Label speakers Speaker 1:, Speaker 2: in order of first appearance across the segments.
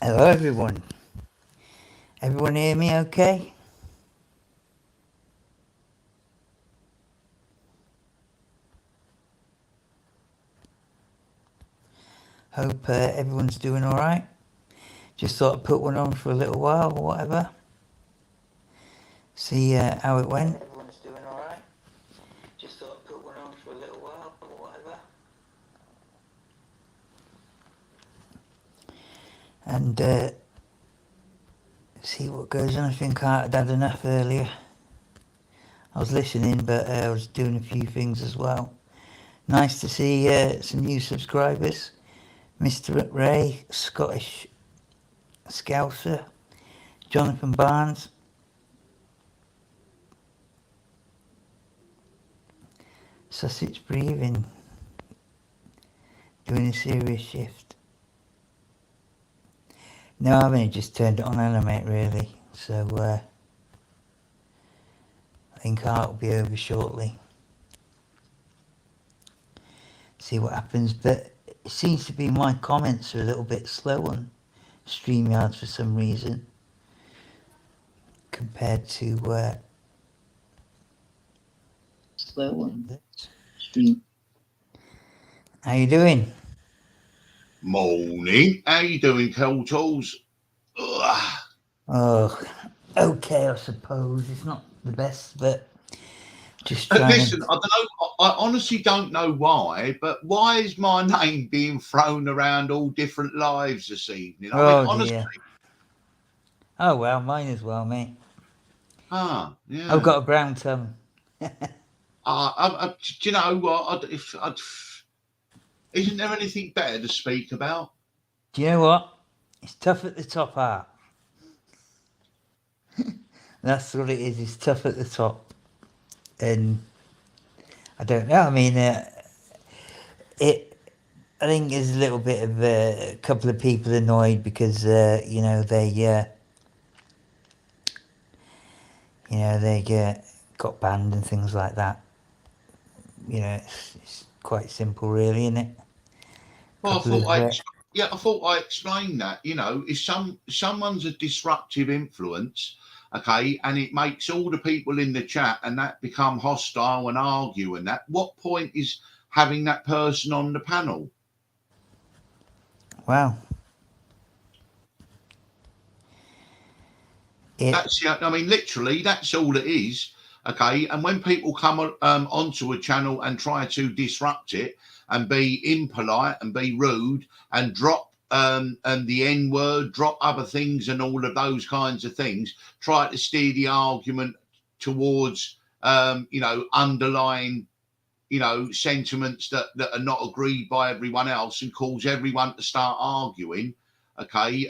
Speaker 1: Hello, everyone. Everyone hear me okay? Hope everyone's doing all right. Just thought I'd put one on for a little while or whatever. See how it went. Everyone's doing all right. Just thought I'd put one on for a little while or whatever. And see what goes on. I think I'd had enough earlier. I was listening, but I was doing a few things as well. Nice to see some new subscribers. Mr. Ray, Scottish Scouser, Jonathan Barnes, Sussex Breathing, doing a serious shift. No, I've only just turned it on Animate really, so I think art will be over shortly. See what happens, but it seems to be my comments are a little bit slow on StreamYard for some reason compared to
Speaker 2: slow on
Speaker 1: this.
Speaker 2: stream.
Speaker 1: How you doing?
Speaker 3: Morning. How you doing, Cold Tools?
Speaker 1: Oh, okay, I suppose. It's not the best, but just trying
Speaker 3: Listen,
Speaker 1: to...
Speaker 3: I don't know. I honestly don't know why, but why is my name being thrown around all different lives this evening? I mean,
Speaker 1: Oh,
Speaker 3: honestly.
Speaker 1: dear. Oh, well, mine as well, mate.
Speaker 3: Yeah.
Speaker 1: I've got a brown tongue.
Speaker 3: Do you know what? Isn't there anything better to speak about?
Speaker 1: Do you know what? It's tough at the top, Art. That's what it is. It's tough at the top. And I don't know. I mean, I think there's a little bit of a couple of people annoyed because, they got banned and things like that. It's quite simple, really, isn't it?
Speaker 3: Well, I thought I explained that. If someone's a disruptive influence, okay, and it makes all the people in the chat and that become hostile and argue and that, what point is having that person on the panel?
Speaker 1: Wow.
Speaker 3: Literally, that's all it is. Okay, and when people come onto a channel and try to disrupt it and be impolite and be rude and drop and the N word, drop other things and all of those kinds of things, try to steer the argument towards underlying sentiments that are not agreed by everyone else and cause everyone to start arguing. Okay,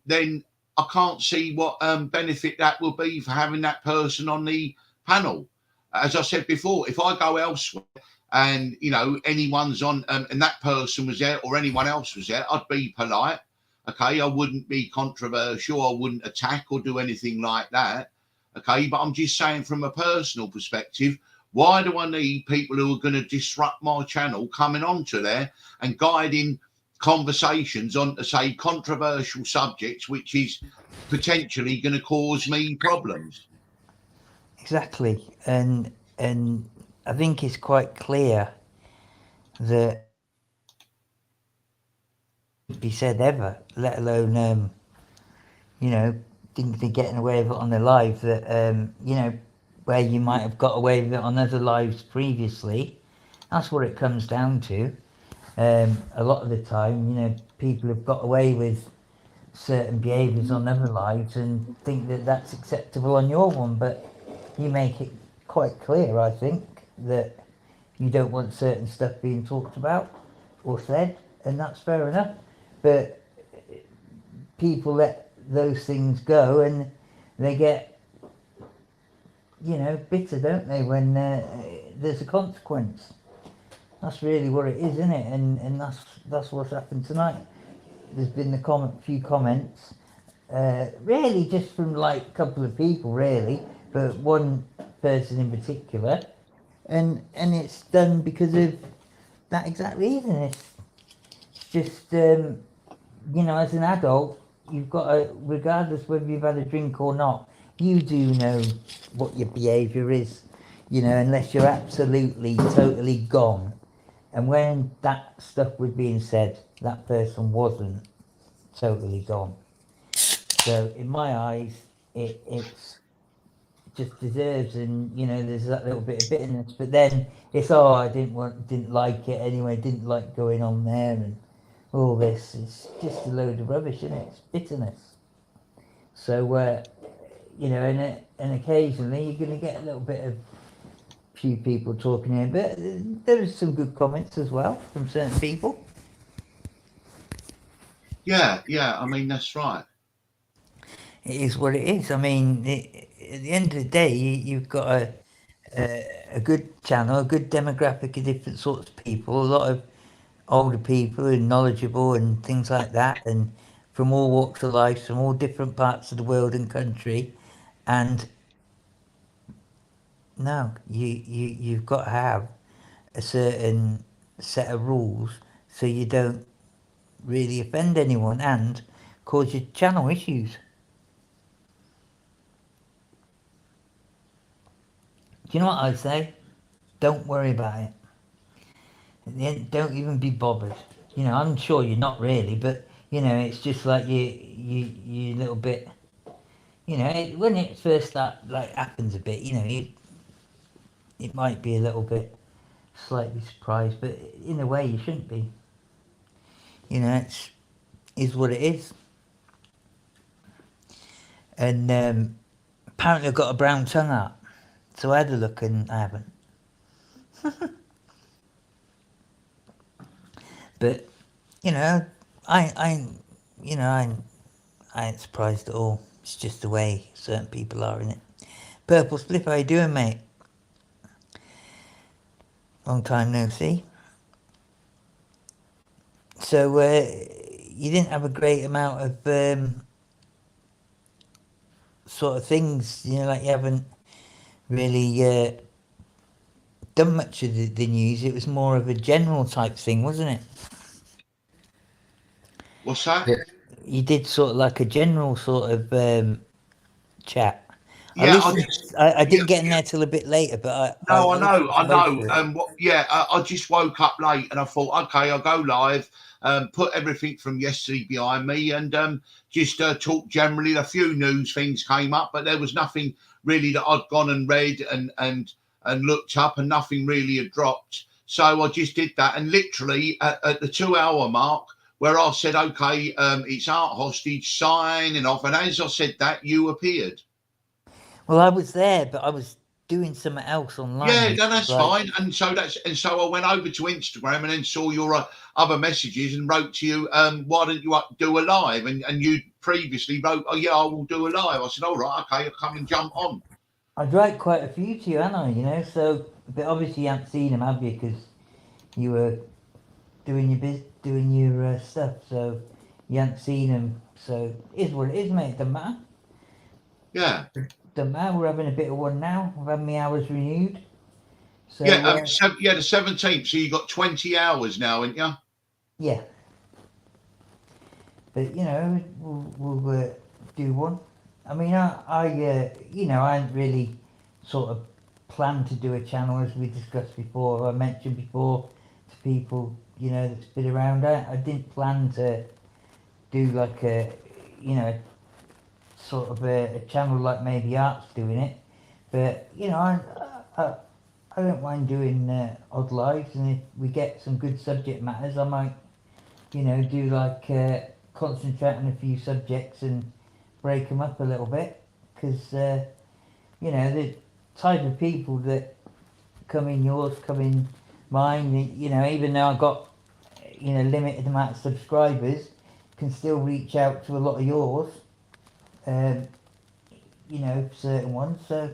Speaker 3: then I can't see what benefit that will be for having that person on the panel. As I said before, if I go elsewhere and anyone's on and that person was there or anyone else was there, I'd be polite. Okay, I wouldn't be controversial. I wouldn't attack or do anything like that. Okay, but I'm just saying from a personal perspective, why do I need people who are going to disrupt my channel coming onto there and guiding conversations on to say controversial subjects, which is potentially going to cause me problems?
Speaker 1: Exactly. And I think it's quite clear that be said ever, let alone think they're getting away with it on their live, that where you might have got away with it on other lives previously. That's what it comes down to. A lot of the time, people have got away with certain behaviours on other lives and think that that's acceptable on your one, but you make it quite clear, I think, that you don't want certain stuff being talked about or said, and that's fair enough. But people let those things go and they get, bitter, don't they, when there's a consequence. That's really what it is, isn't it? And that's what's happened tonight. There's been few comments, really just from like a couple of people, really, but one person in particular, and it's done because of that exact reason. It's just as an adult, you've got to, regardless whether you've had a drink or not, you do know what your behaviour is, you know, unless you're absolutely, totally gone. And when that stuff was being said, that person wasn't totally gone. So in my eyes, it's just deserves, and you know, there's that little bit of bitterness. But then it's I didn't like it anyway, didn't like going on there, and all this. It's just a load of rubbish, isn't it? It's bitterness. So you know, and occasionally you're going to get a little bit of few people talking here, but there's some good comments as well from certain people.
Speaker 3: Yeah, I mean, that's right.
Speaker 1: It is what it is. I mean, at the end of the day, you've got a good channel, a good demographic of different sorts of people, a lot of older people and knowledgeable and things like that, and from all walks of life, from all different parts of the world and country. And no, you've got to have a certain set of rules so you don't really offend anyone and cause your channel issues. Do you know what I say? Don't worry about it. At the end, don't even be bothered. You know, I'm sure you're not really, but you know, it's just like you little bit. You know, when it first happens a bit, you know, it might be a little bit slightly surprised, but in a way you shouldn't be. You know, is what it is. And apparently I've got a brown tongue out, so I had a look and I haven't. But you know, you know, I ain't surprised at all. It's just the way certain people are in it. Purple Spliff, how you doing, mate? Long time no see. So you didn't have a great amount of sort of things, you know, like you haven't really done much of the news. It was more of a general type thing, wasn't it?
Speaker 3: What's that?
Speaker 1: You did sort of like a general sort of chat.
Speaker 3: Yeah,
Speaker 1: I didn't get in there till a bit later, but
Speaker 3: no,
Speaker 1: I
Speaker 3: I know,
Speaker 1: listened to most of it.
Speaker 3: I just woke up late and I thought, okay, I'll go live, put everything from yesterday behind me, and just talk generally. A few news things came up, but there was nothing really that I'd gone and read and looked up, and nothing really had dropped. So I just did that, and literally at the 2 hour mark, where I said, okay, it's Art Hostage signing off, and as I said that, you appeared.
Speaker 1: Well, I was there, but I was doing something else online.
Speaker 3: Yeah, no, that's
Speaker 1: Like,
Speaker 3: fine. And so I went over to Instagram and then saw your other messages and wrote to you, why don't you do a live? And you previously wrote, oh yeah, I will do a live. I said, all right, okay, I'll come and jump on.
Speaker 1: I'd write quite a few to you, hadn't I? You know, so but obviously you haven't seen them, have you? Because you were doing your stuff, so you hadn't seen them. So it is what it is, mate. Doesn't matter.
Speaker 3: Yeah.
Speaker 1: Doesn't matter. We're having a bit of one now. I've had my hours renewed. So
Speaker 3: Yeah, the 17th. So you got 20 hours now, ain't you?
Speaker 1: yeah. But you know, we'll do one. I mean, you know, I hadn't really sort of planned to do a channel as we discussed before. I mentioned before to people, you know, that's been around. I didn't plan to do like a, you know, sort of a channel like maybe Art's doing it. But you know, I don't mind doing odd lives, and if we get some good subject matters, I might, you know, do like concentrate on a few subjects and break them up a little bit, because you know, the type of people that come in yours, come in mine, you know, even though I got, you know, limited amount of subscribers, can still reach out to a lot of yours, you know, certain ones, so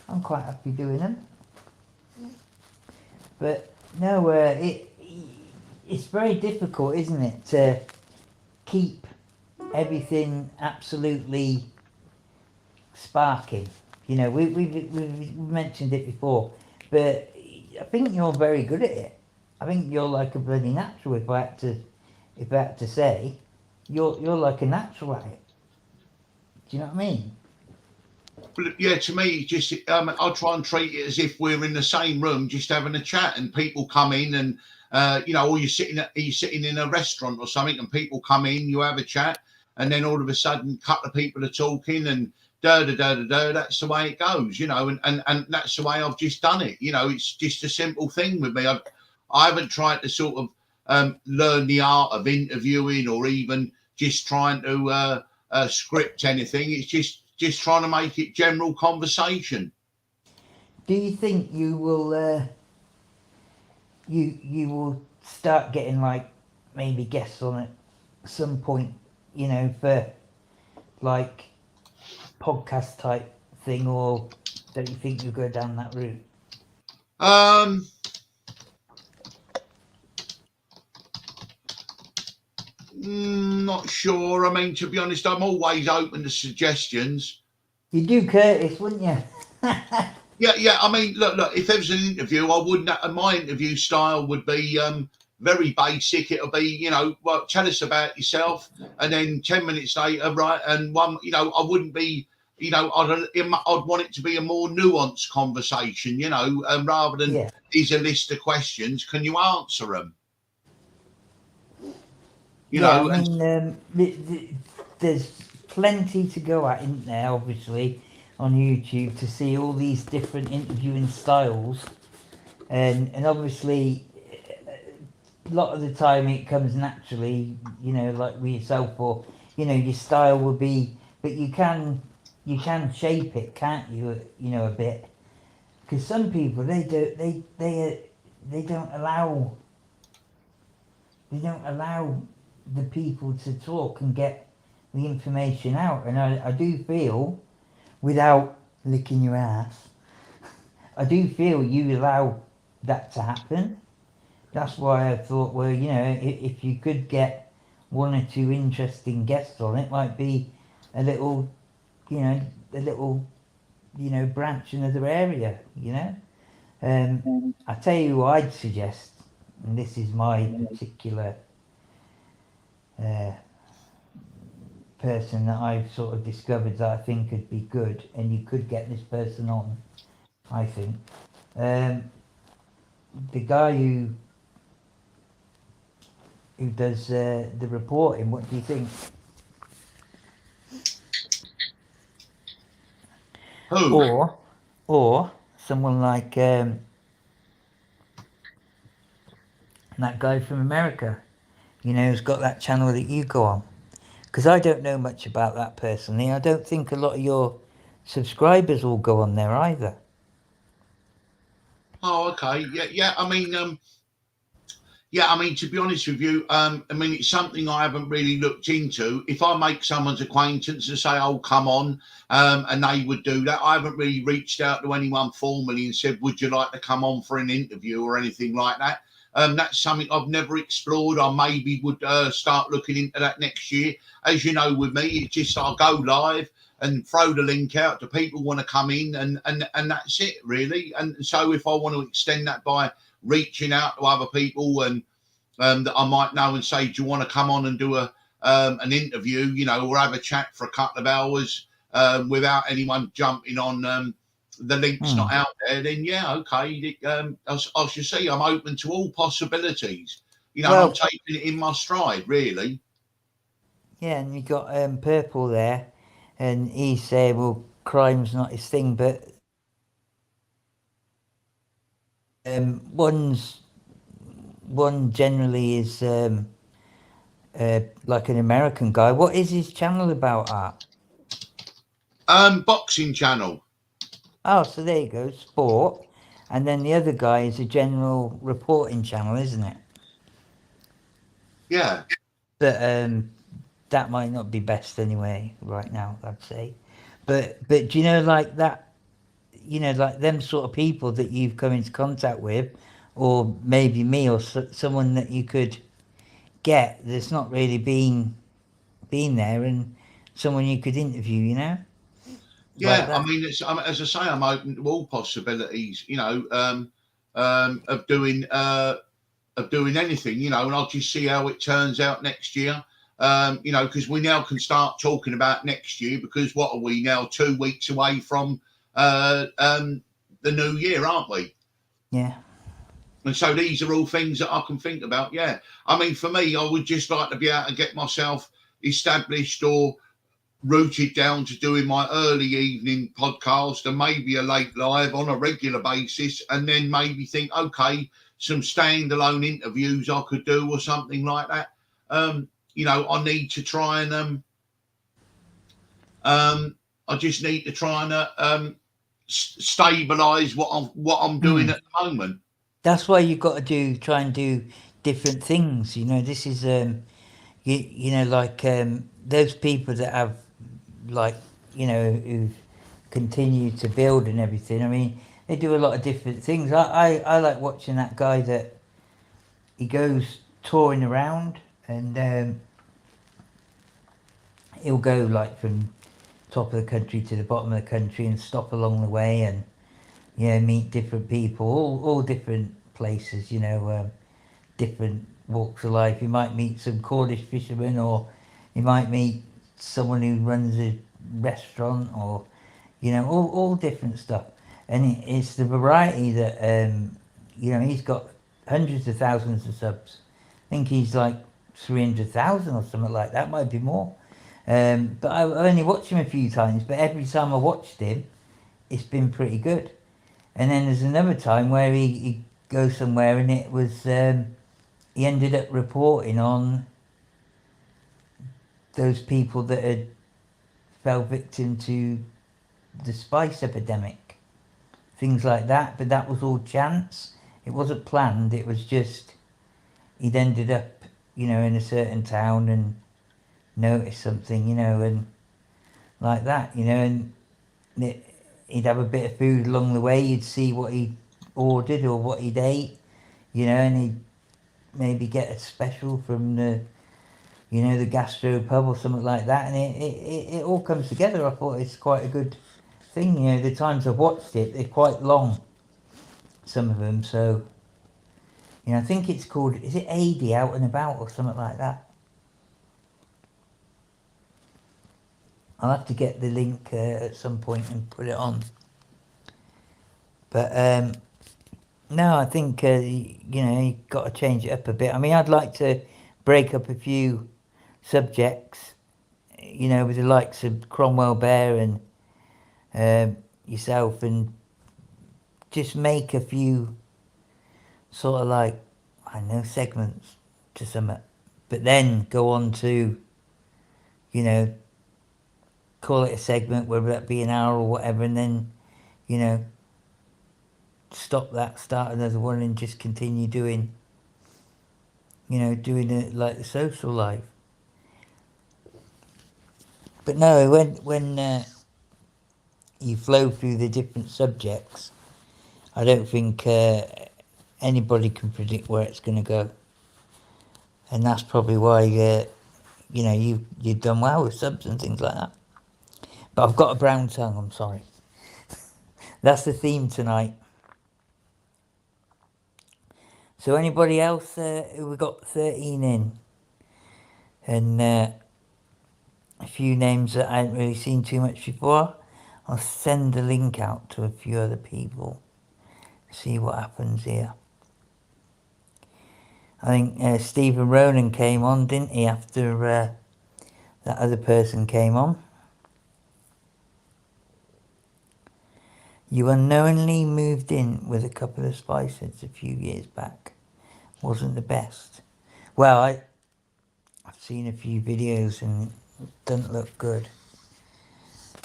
Speaker 1: I'm quite happy doing them. But no, it's very difficult, isn't it, to keep everything absolutely sparking. You know, we've mentioned it before, but I think you're very good at it. I think you're like a bloody natural, if I had to say. you're like a natural at it. Do you know what I mean?
Speaker 3: But yeah, to me, just I try and treat it as if we're in the same room, just having a chat, and people come in, and or you're sitting in a restaurant or something, and people come in, you have a chat, and then all of a sudden, a couple of people are talking, and da da da da da. That's the way it goes, and that's the way I've just done it. It's just a simple thing with me. I haven't tried to sort of learn the art of interviewing, or even just trying to script anything. It's just trying to make it general conversation.
Speaker 1: Do you think you will you will start getting like maybe guests on at some point, for like podcast type thing, or don't you think you'll go down that route?
Speaker 3: Not sure. I mean, to be honest, I'm always open to suggestions.
Speaker 1: You do, Curtis, wouldn't you?
Speaker 3: Yeah. I mean, look. If there was an interview, I wouldn't. My interview style would be very basic. It'll be, well, tell us about yourself, and then 10 minutes later, right, and one, I wouldn't be, I'd want it to be a more nuanced conversation, rather than here's a list of questions. Can you answer them?
Speaker 1: I mean, there's plenty to go at, isn't there, obviously, on YouTube, to see all these different interviewing styles, and obviously a lot of the time it comes naturally, like with yourself, or your style will be, but you can shape it, can't you, a bit, because some people they don't allow the people to talk and get the information out. And I do feel, without licking your ass, I do feel you allow that to happen. That's why I thought, well, if you could get one or two interesting guests on, it might be a little branch in another area, I tell you who I'd suggest, and this is my particular person that I've sort of discovered that I think could be good, and you could get this person on, I think. The guy who does the reporting, what do you think?
Speaker 3: Who?
Speaker 1: Or someone like that guy from America, who's got that channel that you go on. Because I don't know much about that personally. I don't think a lot of your subscribers will go on there either.
Speaker 3: Oh, okay. Yeah. I mean, to be honest with you, it's something I haven't really looked into. If I make someone's acquaintance and say, "Oh, come on," and they would do that, I haven't really reached out to anyone formally and said, "Would you like to come on for an interview?" or anything like that. That's something I've never explored. I maybe would start looking into that next year. As you know, with me, it's just I'll go live and throw the link out to people who want to come in, and that's it, really. And so if I want to extend that by reaching out to other people and that I might know and say, do you want to come on and do an interview, or have a chat for a couple of hours without anyone jumping on the link's not out there, then yeah, okay. I should say I'm open to all possibilities. I'm taking it in my stride, really.
Speaker 1: Yeah, and you got Purple there, and he said, well, crime's not his thing, but one generally is like an American guy. What is his channel about, Art?
Speaker 3: Boxing channel.
Speaker 1: Oh, so there you go, sport. And then the other guy is a general reporting channel, isn't it?
Speaker 3: Yeah.
Speaker 1: But that might not be best anyway right now, I'd say. But do you know, like that, like them sort of people that you've come into contact with, or maybe me, or someone that you could get that's not really been there, and someone you could interview,
Speaker 3: Yeah,
Speaker 1: like
Speaker 3: I mean, as I say, I'm open to all possibilities, of doing anything, and I'll just see how it turns out next year. You know, because we now can start talking about next year, because what are we now, 2 weeks away from the new year, aren't we?
Speaker 1: Yeah.
Speaker 3: And so these are all things that I can think about. Yeah. I mean, for me, I would just like to be able to get myself established or rooted down to doing my early evening podcast and maybe a late live on a regular basis, and then maybe think, okay, some standalone interviews I could do or something like that. You know, I need to try and I just need to try and stabilize what I'm doing at the moment.
Speaker 1: That's why you've got to try and do different things. You know, this is you know, like those people that have, like, you know, who've continued to build and everything. I mean, they do a lot of different things. I like watching that guy that he goes touring around, and he'll go like from top of the country to the bottom of the country and stop along the way, and you know, meet different people, all different places. You know, different walks of life. You might meet some Cornish fishermen, or you might meet someone who runs a restaurant, or you know, all different stuff. And it's the variety that you know, he's got hundreds of thousands of subs. I think he's like 300,000 or something like that, might be more. But I've only watched him a few times, but every time I watched him, it's been pretty good. And then there's another time where he goes somewhere, and it was he ended up reporting on those people that had fell victim to the spice epidemic, things like that. But that was all chance. It wasn't planned. It was just he'd ended up, you know, in a certain town and noticed something, you know, and like that, you know, and he'd have a bit of food along the way. You'd see what he ordered or what he'd ate, you know, and he'd maybe get a special from the, you know, the gastro pub or something like that, and it all comes together. I thought it's quite a good thing. You know, the times I've watched it, they're quite long, some of them. So, you know, I think it's called, is it AD Out and About or something like that? I'll have to get the link at some point and put it on. But no, I think you know, you got to change it up a bit. I mean, I'd like to break up a few subjects, you know, with the likes of Cromwell Bear and yourself, and just make a few sort of like, I don't know, segments to some, but then go on to, you know, call it a segment, whether that be an hour or whatever, and then, you know, stop that, start another one, and just continue doing, you know, doing it like the social life. But no, when you flow through the different subjects, I don't think anybody can predict where it's going to go, and that's probably why you know, you've done well with subs and things like that. But I've got a brown tongue. I'm sorry. That's the theme tonight. So anybody else who we got 13 in, and a few names that I hadn't really seen too much before, I'll send the link out to a few other people, see what happens here. I think Stephen Ronan came on, didn't he, after that other person came on. You unknowingly moved in with a couple of spices a few years back. Wasn't the best. Well, I've seen a few videos and it doesn't look good.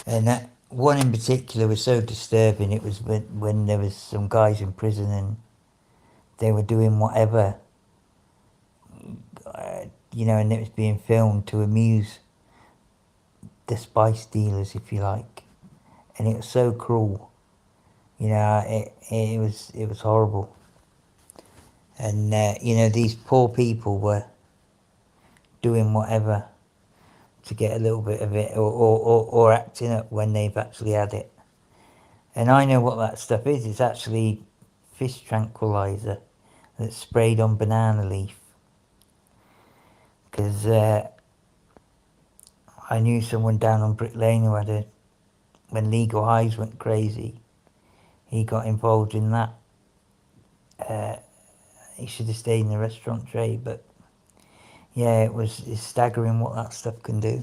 Speaker 1: And that one in particular was so disturbing. It was when there was some guys in prison and they were doing whatever, you know, and it was being filmed to amuse the spice dealers, if you like. And it was so cruel. You know, it was horrible. And, you know, these poor people were doing whatever to get a little bit of it, or acting up when they've actually had it. And I know what that stuff is. It's actually fish tranquilizer that's sprayed on banana leaf. Because I knew someone down on Brick Lane who had a, when Legal Highs went crazy, he got involved in that. He should have stayed in the restaurant trade, but yeah, it's staggering what that stuff can do.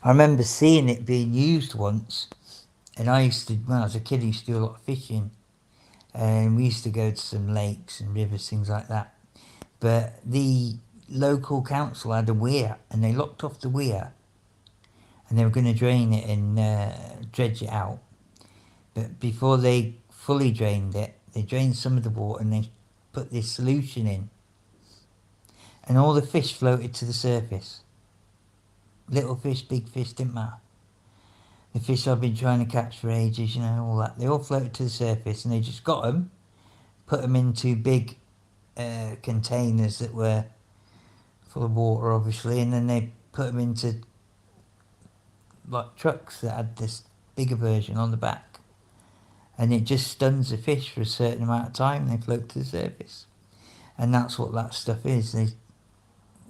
Speaker 1: I remember seeing it being used once, and I used to, when I was a kid, I used to do a lot of fishing, and we used to go to some lakes and rivers, things like that. But the local council had a weir, and they locked off the weir, and they were going to drain it and dredge it out. But before they fully drained it, they drained some of the water and they put this solution in, and all the fish floated to the surface. Little fish, big fish, didn't matter. The fish I've been trying to catch for ages, you know, all that. They all floated to the surface, and they just got them, put them into big containers that were full of water, obviously, and then they put them into like trucks that had this bigger version on the back, and it just stuns the fish for a certain amount of time, and they float to the surface, and that's what that stuff is. They,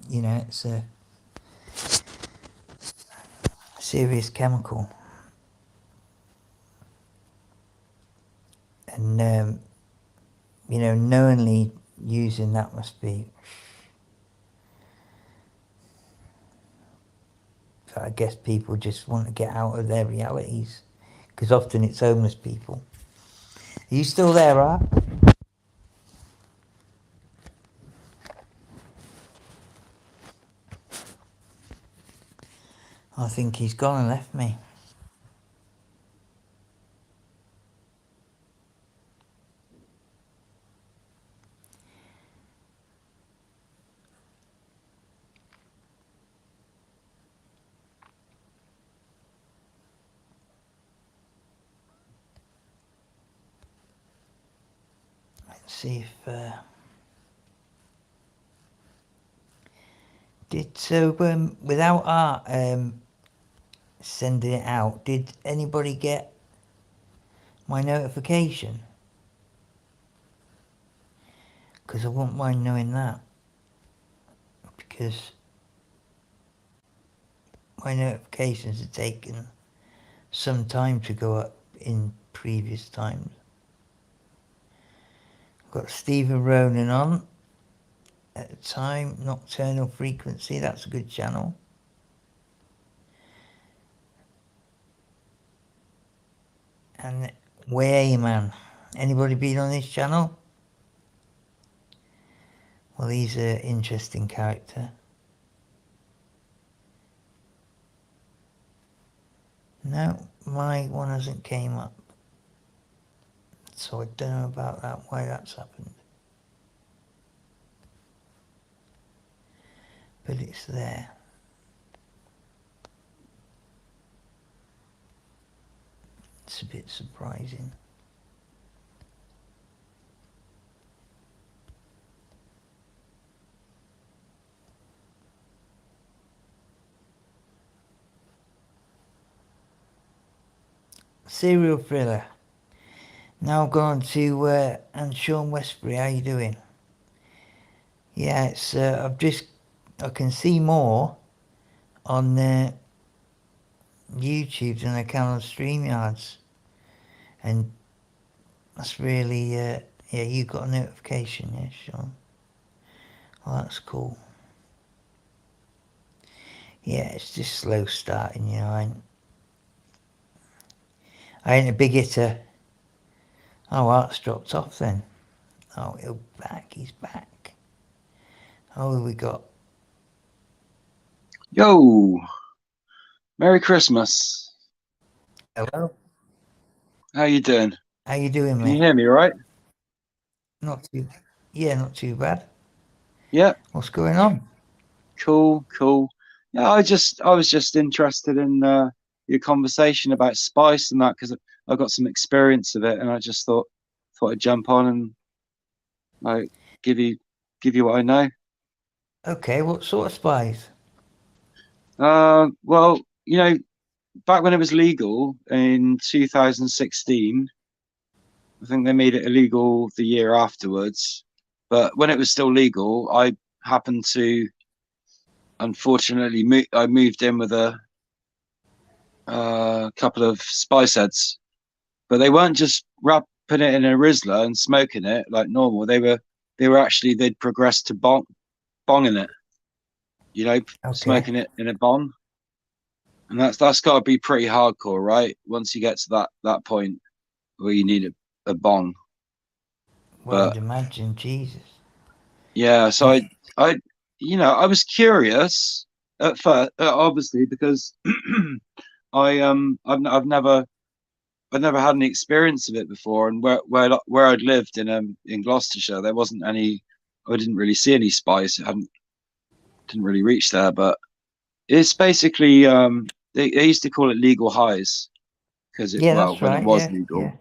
Speaker 1: you know, it's a serious chemical, and you know, knowingly using that must be. So I guess people just want to get out of their realities, because often it's homeless people. Are you still there, Art? I think he's gone and left me. Let's see if without Art sending it out, did anybody get my notification? Because I wouldn't mind knowing that, because my notifications have taken some time to go up in previous times. I've got Stephen Ronan on at the time. Nocturnal Frequency, that's a good channel. And Wayman, anybody been on this channel? Well, he's an interesting character. No, my one hasn't came up. So I don't know about that, why that's happened. But it's there. It's a bit surprising. Serial thriller. Now I've gone to and Sean Westbury. How you doing? Yeah, it's I can see more on YouTube than I can on StreamYards, and that's really yeah. You got a notification, yeah, Sean. Oh, that's cool. Yeah, it's just slow starting, you know. I ain't a big hitter. Oh, Art's dropped off then. Oh, he's back. Oh, who we got?
Speaker 2: Yo, Merry Christmas.
Speaker 1: Hello.
Speaker 2: How you doing?
Speaker 1: How you doing,
Speaker 2: Can
Speaker 1: mate?
Speaker 2: you hear me all right?
Speaker 1: Not too bad.
Speaker 2: Yeah.
Speaker 1: What's going on?
Speaker 2: Cool. Yeah, I was just interested in your conversation about spice and that, because I got some experience of it, and I just thought I'd jump on and like give you what I know.
Speaker 1: Okay, what sort of spies?
Speaker 2: Well, you know, back when it was legal in 2016, I think they made it illegal the year afterwards. But when it was still legal, I happened to, unfortunately, I moved in with a a couple of spice heads, but they weren't just putting it in a Rizla and smoking it like normal. They were actually, they'd progressed to bonging it, you know,
Speaker 1: Okay.
Speaker 2: smoking it in a bong. And that's got to be pretty hardcore, right? Once you get to that point where you need a bong.
Speaker 1: Well,
Speaker 2: But
Speaker 1: I'd imagine, Jesus.
Speaker 2: yeah, so I I was curious at first, obviously, because I've never had any experience of it before, and where I'd lived in Gloucestershire, there wasn't any. I didn't really see any spice. It didn't really reach there, but it's basically they used to call it legal highs because
Speaker 1: Yeah, that's
Speaker 2: when it
Speaker 1: right.
Speaker 2: was
Speaker 1: Yeah,
Speaker 2: legal,
Speaker 1: yeah.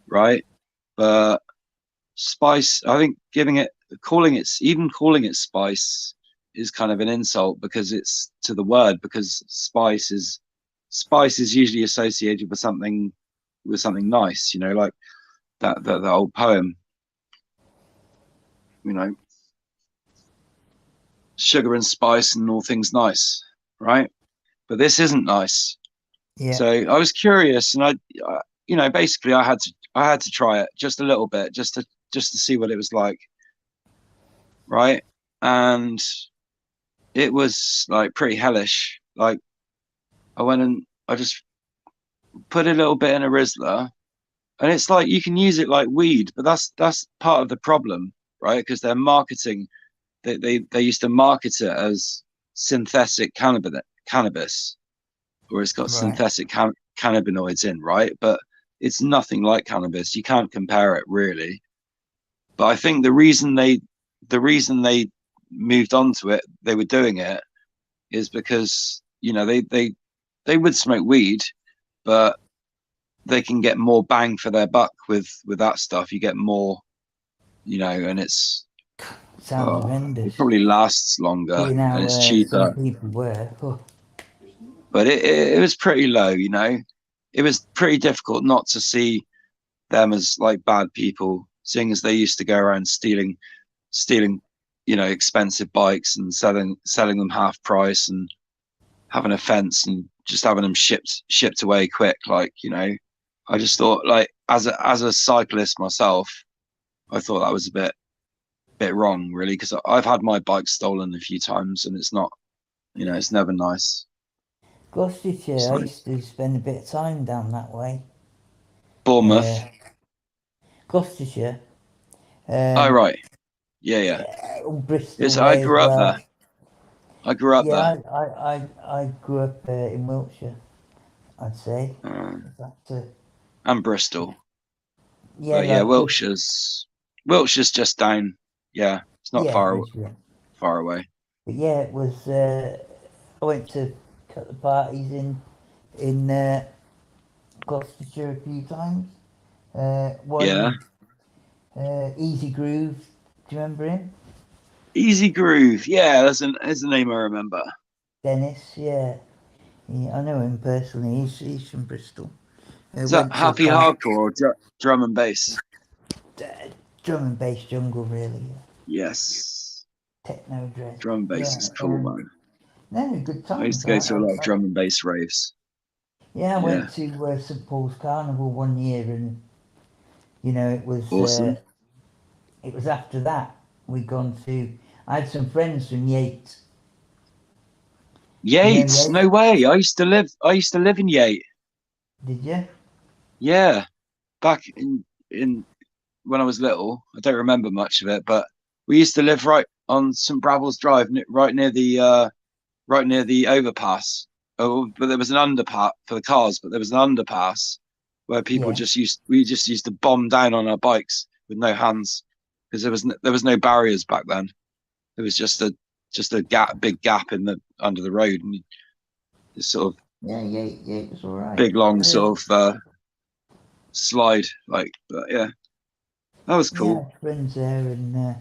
Speaker 2: right? But spice, I think calling it spice is kind of an insult because it's to the word, because spice is usually associated with something nice, like that old poem, sugar and spice and all things nice, right? But this isn't nice.
Speaker 1: Yeah.
Speaker 2: So I was curious, and basically I had to try it just a little bit, just to see what it was like, right? And it was like pretty hellish. Like I went and I just put a little bit in a Rizla, and it's like you can use it like weed, but that's part of the problem, right? Because they're marketing, they used to market it as synthetic cannabis, or it's got
Speaker 1: Right.
Speaker 2: synthetic cannabinoids in, right? But it's nothing like cannabis. You can't compare it really. But I think the reason they moved on to it, they were doing it, is because they would smoke weed, but they can get more bang for their buck with that stuff. You get more, and
Speaker 1: Sounds
Speaker 2: it
Speaker 1: horrendous.
Speaker 2: probably lasts longer
Speaker 1: Seeing how
Speaker 2: and it's
Speaker 1: some
Speaker 2: cheaper.
Speaker 1: people were. Oh,
Speaker 2: But it was pretty low, It was pretty difficult not to see them as like bad people, seeing as they used to go around stealing, expensive bikes and selling them half price, and having a fence and just having them shipped away quick. Like, I just thought, like, as a cyclist myself, I thought that was a bit wrong, really, because I've had my bike stolen a few times, and it's not, it's never nice.
Speaker 1: Gloucestershire, I used to spend a bit of time down that way.
Speaker 2: Bournemouth.
Speaker 1: Gloucestershire.
Speaker 2: Oh, right. Yeah.
Speaker 1: Bristol
Speaker 2: Yes, I
Speaker 1: way as
Speaker 2: grew up
Speaker 1: well.
Speaker 2: there. I grew up
Speaker 1: Yeah,
Speaker 2: there.
Speaker 1: I grew up in Wiltshire, I'd say. That's
Speaker 2: And Bristol.
Speaker 1: yeah,
Speaker 2: But yeah,
Speaker 1: like
Speaker 2: Wiltshire's just down. Yeah, it's not
Speaker 1: yeah,
Speaker 2: far
Speaker 1: yeah.
Speaker 2: far away.
Speaker 1: But yeah, it was. I went to a couple of parties in Gloucestershire a few times.
Speaker 2: Yeah.
Speaker 1: One Easy Groove. Do you remember him?
Speaker 2: Easy Groove. Yeah, that's a name I remember.
Speaker 1: Dennis. Yeah, I know him personally. He's from Bristol.
Speaker 2: Is that happy hardcore or drum and bass?
Speaker 1: Drum and bass jungle, really.
Speaker 2: Yes.
Speaker 1: Techno dress.
Speaker 2: Drum and bass is cool, man.
Speaker 1: No, good time.
Speaker 2: I used to go to a lot of drum and bass raves.
Speaker 1: Yeah, I went to St Paul's Carnival one year, and it was
Speaker 2: Awesome.
Speaker 1: it was after that we'd gone to. I had some friends from Yates.
Speaker 2: Yates? No way. I used to live in Yates.
Speaker 1: Did you?
Speaker 2: Yeah. Back in when I was little. I don't remember much of it, but we used to live right on St Bravils Drive, right near the overpass. Oh, but there was an underpass for the cars, but there was an underpass where people we just used to bomb down on our bikes with no hands, because there was no barriers back then. It was just a big gap under the road, and this sort of
Speaker 1: it was all right.
Speaker 2: big long sort of slide, like, but yeah, that was cool.
Speaker 1: Yeah, friends there, and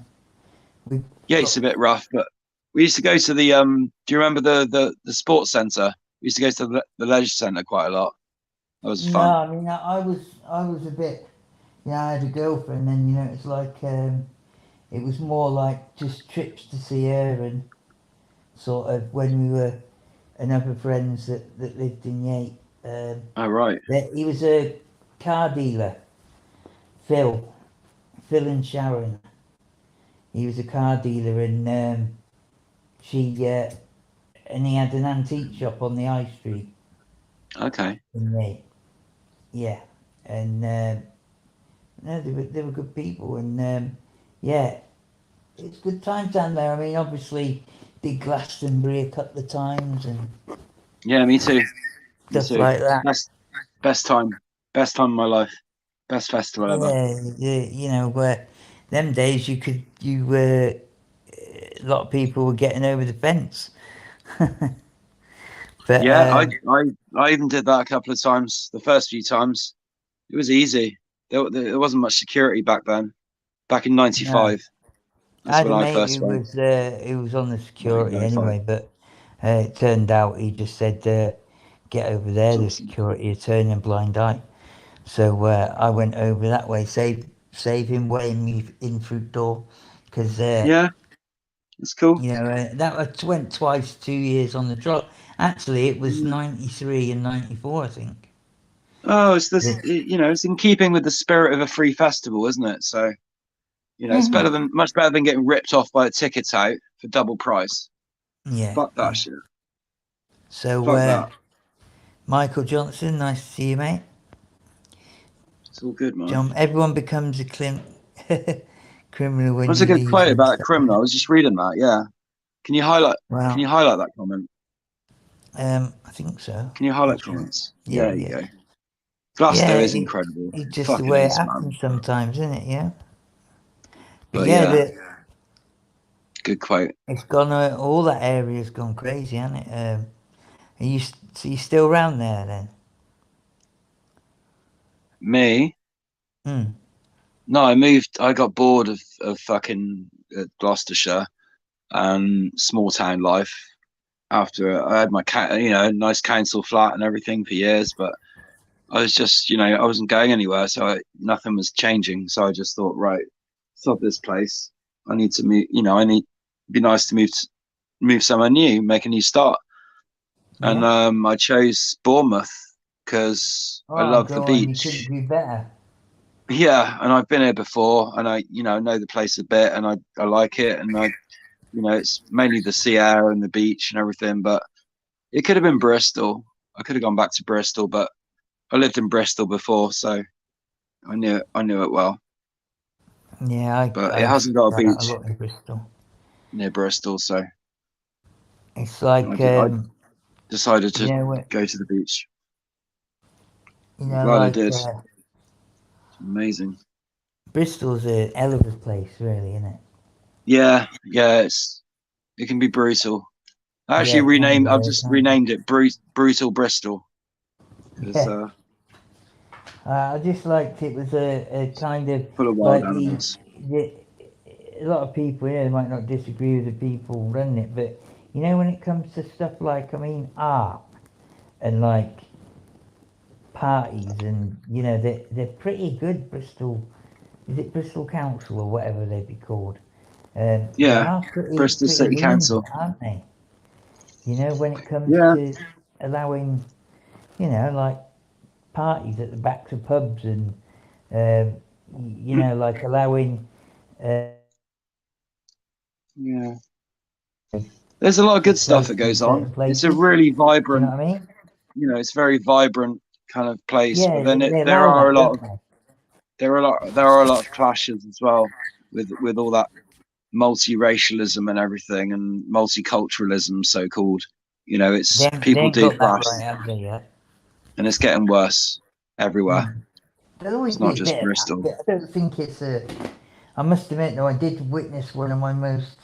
Speaker 2: It's a bit rough, but we used to go to the do you remember the sports centre? We used to go to the leisure centre quite a lot. That was fun.
Speaker 1: No, I mean I was a bit. I had a girlfriend, and it's like it was more like just trips to see her, and sort of when we were another friends that lived in Yate.
Speaker 2: Oh right.
Speaker 1: He was a car dealer, Phil and Sharon. He was a car dealer, and and he had an antique shop on the high street.
Speaker 2: Okay.
Speaker 1: In there, yeah, and no, they were good people, and yeah, it's good times down there. I mean, obviously, did Glastonbury a couple of times and
Speaker 2: Yeah, me too. Me
Speaker 1: stuff
Speaker 2: too.
Speaker 1: like that.
Speaker 2: Best time of my life. Best festival ever.
Speaker 1: Yeah, you know, where them days you were a lot of people were getting over the fence. But
Speaker 2: Yeah, I even did that a couple of times. The first few times, it was easy. There wasn't much security back then. Back in
Speaker 1: no,
Speaker 2: '95,
Speaker 1: I
Speaker 2: that's
Speaker 1: had
Speaker 2: when
Speaker 1: a
Speaker 2: I
Speaker 1: mate
Speaker 2: first went.
Speaker 1: who was on the security
Speaker 2: 1995.
Speaker 1: anyway, but it turned out he just said, "Get over there."
Speaker 2: It's
Speaker 1: The
Speaker 2: awesome.
Speaker 1: security are turning a blind eye. So I went over that way, save him weighing me in through door, because
Speaker 2: Yeah, it's cool.
Speaker 1: you know that went twice, 2 years on the trot. Actually, it was
Speaker 2: Mm.
Speaker 1: 93 and 94, I think.
Speaker 2: Oh, it's this.
Speaker 1: Yeah.
Speaker 2: It's in keeping with the spirit of a free festival, isn't it? So it's
Speaker 1: Mhm.
Speaker 2: much better than getting ripped off by a ticket out for double price.
Speaker 1: Yeah,
Speaker 2: Fuck that
Speaker 1: yeah.
Speaker 2: shit.
Speaker 1: So
Speaker 2: Fuck that.
Speaker 1: Michael Johnson, nice to see you, mate.
Speaker 2: It's all good, man.
Speaker 1: John, everyone becomes a criminal when
Speaker 2: What's a
Speaker 1: you
Speaker 2: good
Speaker 1: leave
Speaker 2: quote
Speaker 1: and
Speaker 2: about a
Speaker 1: stuff.
Speaker 2: criminal? I was just reading that. Yeah. Can you highlight? Can
Speaker 1: Well,
Speaker 2: you highlight that comment?
Speaker 1: I think so.
Speaker 2: Can you highlight comments? Yeah,
Speaker 1: Yeah,
Speaker 2: there you
Speaker 1: yeah.
Speaker 2: go. Glasto
Speaker 1: Yeah,
Speaker 2: is incredible.
Speaker 1: it's just the
Speaker 2: Fucking
Speaker 1: way it
Speaker 2: ace, man.
Speaker 1: happens sometimes, isn't it? Yeah. But
Speaker 2: But
Speaker 1: yeah,
Speaker 2: yeah, good quote.
Speaker 1: it's gone. All that area's gone crazy, hasn't it? So you still around there then?
Speaker 2: Me?
Speaker 1: Hmm.
Speaker 2: No, I moved. I got bored of fucking Gloucestershire and small town life after I had my nice council flat and everything for years, but I was just, I wasn't going anywhere, so nothing was changing. So I just thought, right, sod this place. I need to move. Be nice to move somewhere new, make a new start. And
Speaker 1: Yeah.
Speaker 2: I chose Bournemouth because I
Speaker 1: Oh,
Speaker 2: love the
Speaker 1: go on. You
Speaker 2: beach.
Speaker 1: couldn't do better.
Speaker 2: Yeah, and I've been here before, and I know the place a bit, and I like it, and it's mainly the sea air and the beach and everything. But it could have been Bristol. I could have gone back to Bristol, but I lived in Bristol before, so I knew it well.
Speaker 1: Yeah,
Speaker 2: But
Speaker 1: I
Speaker 2: it
Speaker 1: used
Speaker 2: hasn't
Speaker 1: to
Speaker 2: got a
Speaker 1: go out a
Speaker 2: beach
Speaker 1: lot in Bristol.
Speaker 2: near Bristol, so
Speaker 1: It's like
Speaker 2: I decided
Speaker 1: you
Speaker 2: to
Speaker 1: know,
Speaker 2: go to the beach.
Speaker 1: you
Speaker 2: I'm
Speaker 1: know,
Speaker 2: glad I
Speaker 1: like
Speaker 2: did. It's amazing.
Speaker 1: Bristol's a hell of a place, really, isn't it?
Speaker 2: Yeah, it can be brutal. I
Speaker 1: Yeah,
Speaker 2: actually
Speaker 1: it can be
Speaker 2: I've
Speaker 1: very
Speaker 2: just
Speaker 1: kind.
Speaker 2: renamed it Brutal Bristol because
Speaker 1: Yeah, I just liked it was a kind of
Speaker 2: full of wild
Speaker 1: like
Speaker 2: animals.
Speaker 1: the a lot of people, they might not disagree with the people running it, but you know, when it comes to stuff like, I mean, art and like parties, and you know, they're pretty good. Bristol, is it Bristol Council or whatever they'd be called? They
Speaker 2: Yeah,
Speaker 1: are
Speaker 2: Bristol
Speaker 1: pretty
Speaker 2: City
Speaker 1: lenient,
Speaker 2: Council.
Speaker 1: aren't they? You know, when it comes
Speaker 2: Yeah,
Speaker 1: to allowing, you know, like parties at the backs of pubs and, you know, like allowing.
Speaker 2: yeah. There's a lot of good stuff that
Speaker 1: Places in
Speaker 2: goes
Speaker 1: certain
Speaker 2: on. It's a
Speaker 1: places.
Speaker 2: really
Speaker 1: Do you know
Speaker 2: vibrant,
Speaker 1: what I mean?
Speaker 2: it's a very vibrant kind of place. But
Speaker 1: Yeah,
Speaker 2: then
Speaker 1: they
Speaker 2: there
Speaker 1: allow
Speaker 2: are a
Speaker 1: that,
Speaker 2: lot
Speaker 1: don't
Speaker 2: of
Speaker 1: they?
Speaker 2: clashes as well with all that multiracialism and everything and multiculturalism, so called. It's
Speaker 1: They
Speaker 2: people
Speaker 1: ain't
Speaker 2: do
Speaker 1: got that
Speaker 2: clash,
Speaker 1: right, have they yet?
Speaker 2: and it's getting worse everywhere.
Speaker 1: Mm. There'll always
Speaker 2: It's not
Speaker 1: be a
Speaker 2: just
Speaker 1: bit of that,
Speaker 2: Bristol.
Speaker 1: but I don't think it's a. I must admit, though, I did witness one of my most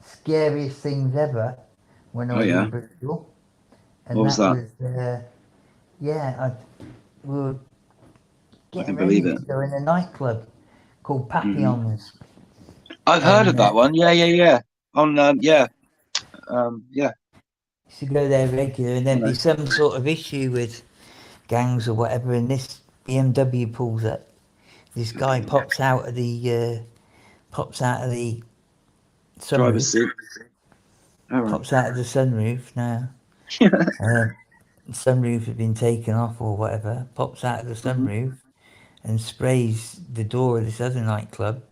Speaker 1: scariest things ever when I
Speaker 2: Oh
Speaker 1: was
Speaker 2: yeah,
Speaker 1: in Bristol,
Speaker 2: what
Speaker 1: and
Speaker 2: was
Speaker 1: that
Speaker 2: that?
Speaker 1: was, we were
Speaker 2: I
Speaker 1: getting
Speaker 2: can believe
Speaker 1: ready
Speaker 2: it.
Speaker 1: to go in a nightclub called
Speaker 2: Hmm.
Speaker 1: Papillons,
Speaker 2: I've heard of
Speaker 1: and
Speaker 2: that one. Yeah. On yeah.
Speaker 1: used to go there regular, and
Speaker 2: I
Speaker 1: there'd be
Speaker 2: know.
Speaker 1: some sort of issue with gangs or whatever, and this BMW pulls up. This guy pops out of the
Speaker 2: Driver's
Speaker 1: sunroof,
Speaker 2: seat. All right.
Speaker 1: pops out of the sunroof now. Um, sunroof had been taken off or whatever, pops out of the
Speaker 2: Mhm.
Speaker 1: sunroof and sprays the door of this other nightclub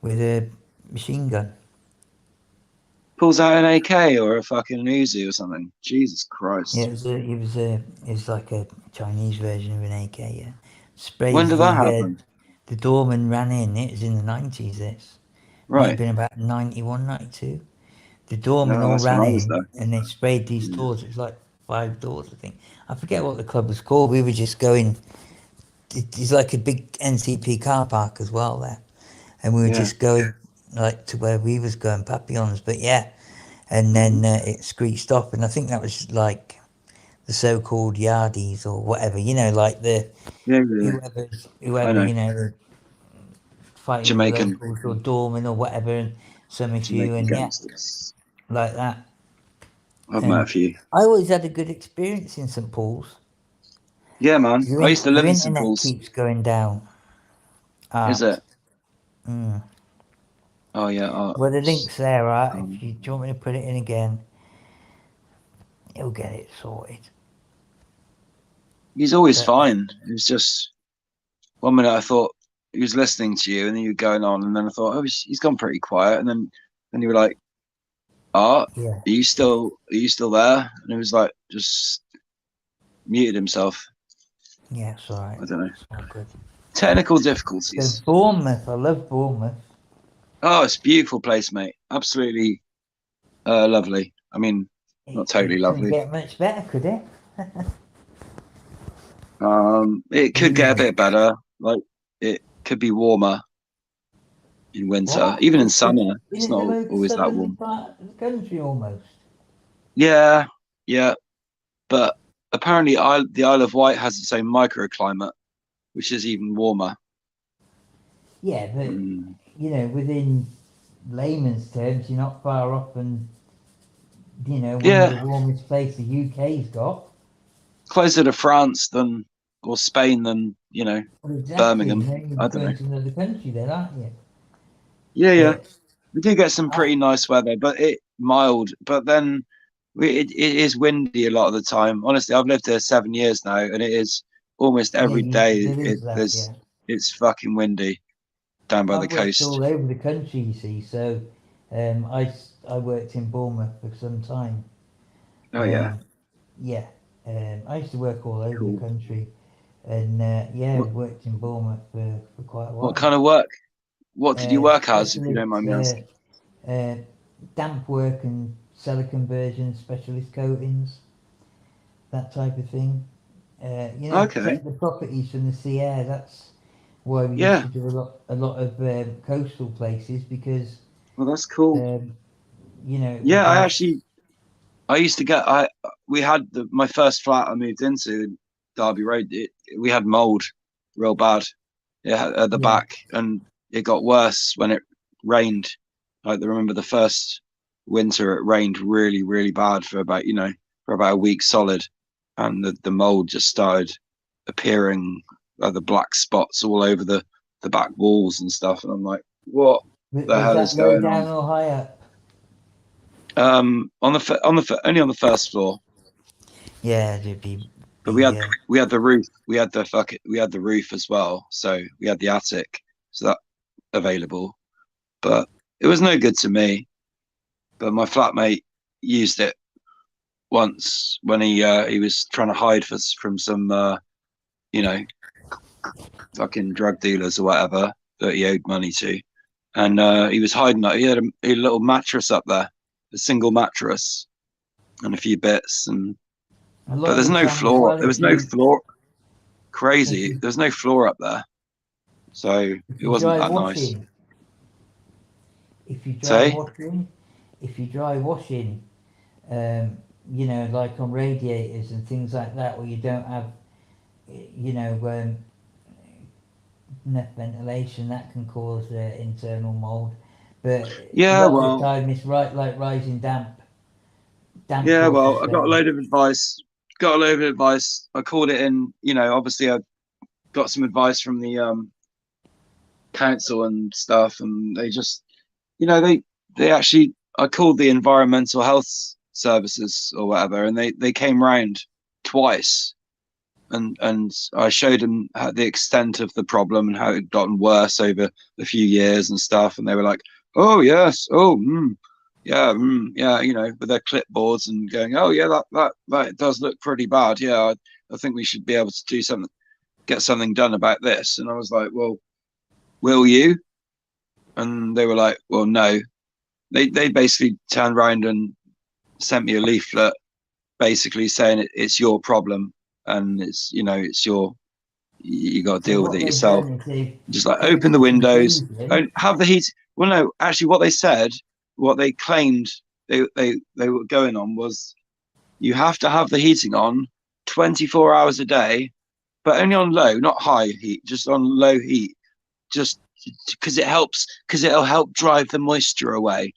Speaker 1: with a machine gun.
Speaker 2: Pulls out an AK or a fucking Uzi or something. Jesus
Speaker 1: Yeah,
Speaker 2: Christ.
Speaker 1: it was like a Chinese version of an AK. Yeah,
Speaker 2: When
Speaker 1: sprays
Speaker 2: did that happen?
Speaker 1: the doorman ran in. It was in the 90s. This might have
Speaker 2: Right.
Speaker 1: been about 91, 92. The doormen
Speaker 2: No,
Speaker 1: all
Speaker 2: that's when
Speaker 1: ran
Speaker 2: I was
Speaker 1: in
Speaker 2: there.
Speaker 1: and they sprayed these
Speaker 2: Yeah.
Speaker 1: doors. It was like 5 doors, I think. I forget what the club was called. We were just going. It's like a big NCP car park as well there, and we were
Speaker 2: Yeah.
Speaker 1: just going like to where we was going, Papillons. But yeah, and
Speaker 2: Mhm.
Speaker 1: then it screeched off, and I think that was like the so-called yardies or whatever. You know, like the
Speaker 2: Yeah, yeah, yeah. I
Speaker 1: whoever
Speaker 2: know.
Speaker 1: you know, the fighting the
Speaker 2: Jamaican
Speaker 1: locals or doormen or whatever, and some issue,
Speaker 2: Jamaican
Speaker 1: and yeah,
Speaker 2: gangsters.
Speaker 1: like that.
Speaker 2: I've met a
Speaker 1: And
Speaker 2: few.
Speaker 1: I always had a good experience in St Paul's.
Speaker 2: Yeah, man. I used to
Speaker 1: Your
Speaker 2: live in St
Speaker 1: internet
Speaker 2: Paul's.
Speaker 1: keeps going down.
Speaker 2: Is
Speaker 1: Art.
Speaker 2: it?
Speaker 1: Mm.
Speaker 2: Oh yeah.
Speaker 1: Well, the link's there, right? If
Speaker 2: Um,
Speaker 1: you do you want me to put it in again, he'll get it sorted.
Speaker 2: he's always
Speaker 1: But
Speaker 2: fine. It was just one minute I thought he was listening to you, and then you were going on, and then I thought, oh, he's gone pretty quiet, and then you were like, Art,
Speaker 1: yeah,
Speaker 2: are you still there? And it was like just muted himself.
Speaker 1: yeah, it's alright.
Speaker 2: I don't know.
Speaker 1: It's all good.
Speaker 2: Technical
Speaker 1: So
Speaker 2: difficulties.
Speaker 1: Bournemouth, I love Bournemouth.
Speaker 2: Oh, it's a beautiful place, mate. Absolutely lovely. I mean, not totally
Speaker 1: It couldn't
Speaker 2: lovely.
Speaker 1: get much better, could it?
Speaker 2: It could get a bit better. Like it could be warmer in winter,
Speaker 1: What?
Speaker 2: even in summer. It's
Speaker 1: Isn't it the
Speaker 2: not
Speaker 1: most
Speaker 2: always that
Speaker 1: southerly
Speaker 2: warm.
Speaker 1: part of the country almost?
Speaker 2: Yeah, yeah. But apparently, the Isle of Wight has its own microclimate, which is even warmer.
Speaker 1: Yeah, but
Speaker 2: Mm.
Speaker 1: you know, within layman's terms, you're not far off, and you know, one of the
Speaker 2: Yeah,
Speaker 1: warmest places the UK's got.
Speaker 2: closer to France than or Spain than
Speaker 1: Well, exactly.
Speaker 2: Birmingham.
Speaker 1: And then you're
Speaker 2: I don't know.
Speaker 1: going to another country, then, aren't you?
Speaker 2: Yeah, yeah.
Speaker 1: But
Speaker 2: We do get some
Speaker 1: I,
Speaker 2: pretty nice weather, but it mild. But then it is windy a lot of the time. Honestly, I've lived here 7 years now, and it is almost
Speaker 1: yeah,
Speaker 2: every day.
Speaker 1: there is that. Yeah,
Speaker 2: It's fucking windy down by the
Speaker 1: I've worked
Speaker 2: coast.
Speaker 1: all over the country, you see. So, I worked in Bournemouth for some time.
Speaker 2: Oh yeah,
Speaker 1: Um, yeah, I used to work all over the
Speaker 2: cool.
Speaker 1: country, and yeah,
Speaker 2: What
Speaker 1: worked in Bournemouth for quite a
Speaker 2: what
Speaker 1: while.
Speaker 2: kind of work? What did you work as, if you don't
Speaker 1: Specialist
Speaker 2: mind me asking?
Speaker 1: uh, damp work and cellar conversion, specialist coatings, that type of thing. You know,
Speaker 2: Okay,
Speaker 1: protect the properties from the sea air. That's why we used
Speaker 2: yeah.
Speaker 1: to do a lot of coastal places because
Speaker 2: Well, that's cool.
Speaker 1: um, you know it
Speaker 2: Yeah,
Speaker 1: would help.
Speaker 2: I used to get I we had my first flat I moved into Derby Road. We had mold real bad. Yeah, at the
Speaker 1: Yeah,
Speaker 2: back, and it got worse when it rained. Like I remember the first winter, it rained really, really bad for about a week solid, and the mold just started appearing, the black spots all over the back walls and stuff. And I'm like, what the
Speaker 1: was
Speaker 2: hell
Speaker 1: that
Speaker 2: is
Speaker 1: low
Speaker 2: going
Speaker 1: down
Speaker 2: on?
Speaker 1: or high up?
Speaker 2: Only on the first floor,
Speaker 1: Yeah, there'd be
Speaker 2: but
Speaker 1: the
Speaker 2: we had the roof, we had the roof as well, so we had the attic, so that available. But it was no good to me. But my flatmate used it once when he was trying to hide from some you know fucking drug dealers or whatever that he owed money to, and he was hiding that he had a little mattress up there, a single mattress and a few bits, and
Speaker 1: a
Speaker 2: but
Speaker 1: lot of
Speaker 2: there's
Speaker 1: the
Speaker 2: no
Speaker 1: time as
Speaker 2: floor.
Speaker 1: well.
Speaker 2: There was no floor.
Speaker 1: If
Speaker 2: Crazy.
Speaker 1: you
Speaker 2: There's no floor up there, so
Speaker 1: if
Speaker 2: it
Speaker 1: you
Speaker 2: wasn't
Speaker 1: dry
Speaker 2: that nice.
Speaker 1: washing, if you dry
Speaker 2: Say,
Speaker 1: washing, if you dry washing, um, you know, like on radiators and things like that, where you don't have, you know, enough ventilation, that can cause internal mold. But a
Speaker 2: yeah,
Speaker 1: lot of the
Speaker 2: well,
Speaker 1: time, it's right like rising damp
Speaker 2: yeah,
Speaker 1: causes
Speaker 2: well, I got a
Speaker 1: those.
Speaker 2: load of advice. Got a load of advice. I called it in. Obviously, I got some advice from the council and stuff, and they just, they actually. I called the environmental health services or whatever, and they came round twice, and I showed them the extent of the problem and how it had gotten worse over a few years and stuff, and they were like, "Oh yes, oh yeah, yeah," you know, with their clipboards and going, "Oh yeah, that does look pretty bad. Yeah, I think we should be able to do something, get something done about this." And I was like, "Well, will you?" And they were like, "Well, no." They basically turned around and sent me a leaflet, basically saying it's your problem, and it's, you know, it's you got to deal with it yourself. Just like open the windows, don't have the heat. Well, no, actually, what they said, what they claimed they were going on was, you have to have the heating on 24 hours a day, but only on low, not high heat, just on low heat, just because it helps, because it'll help drive the moisture away.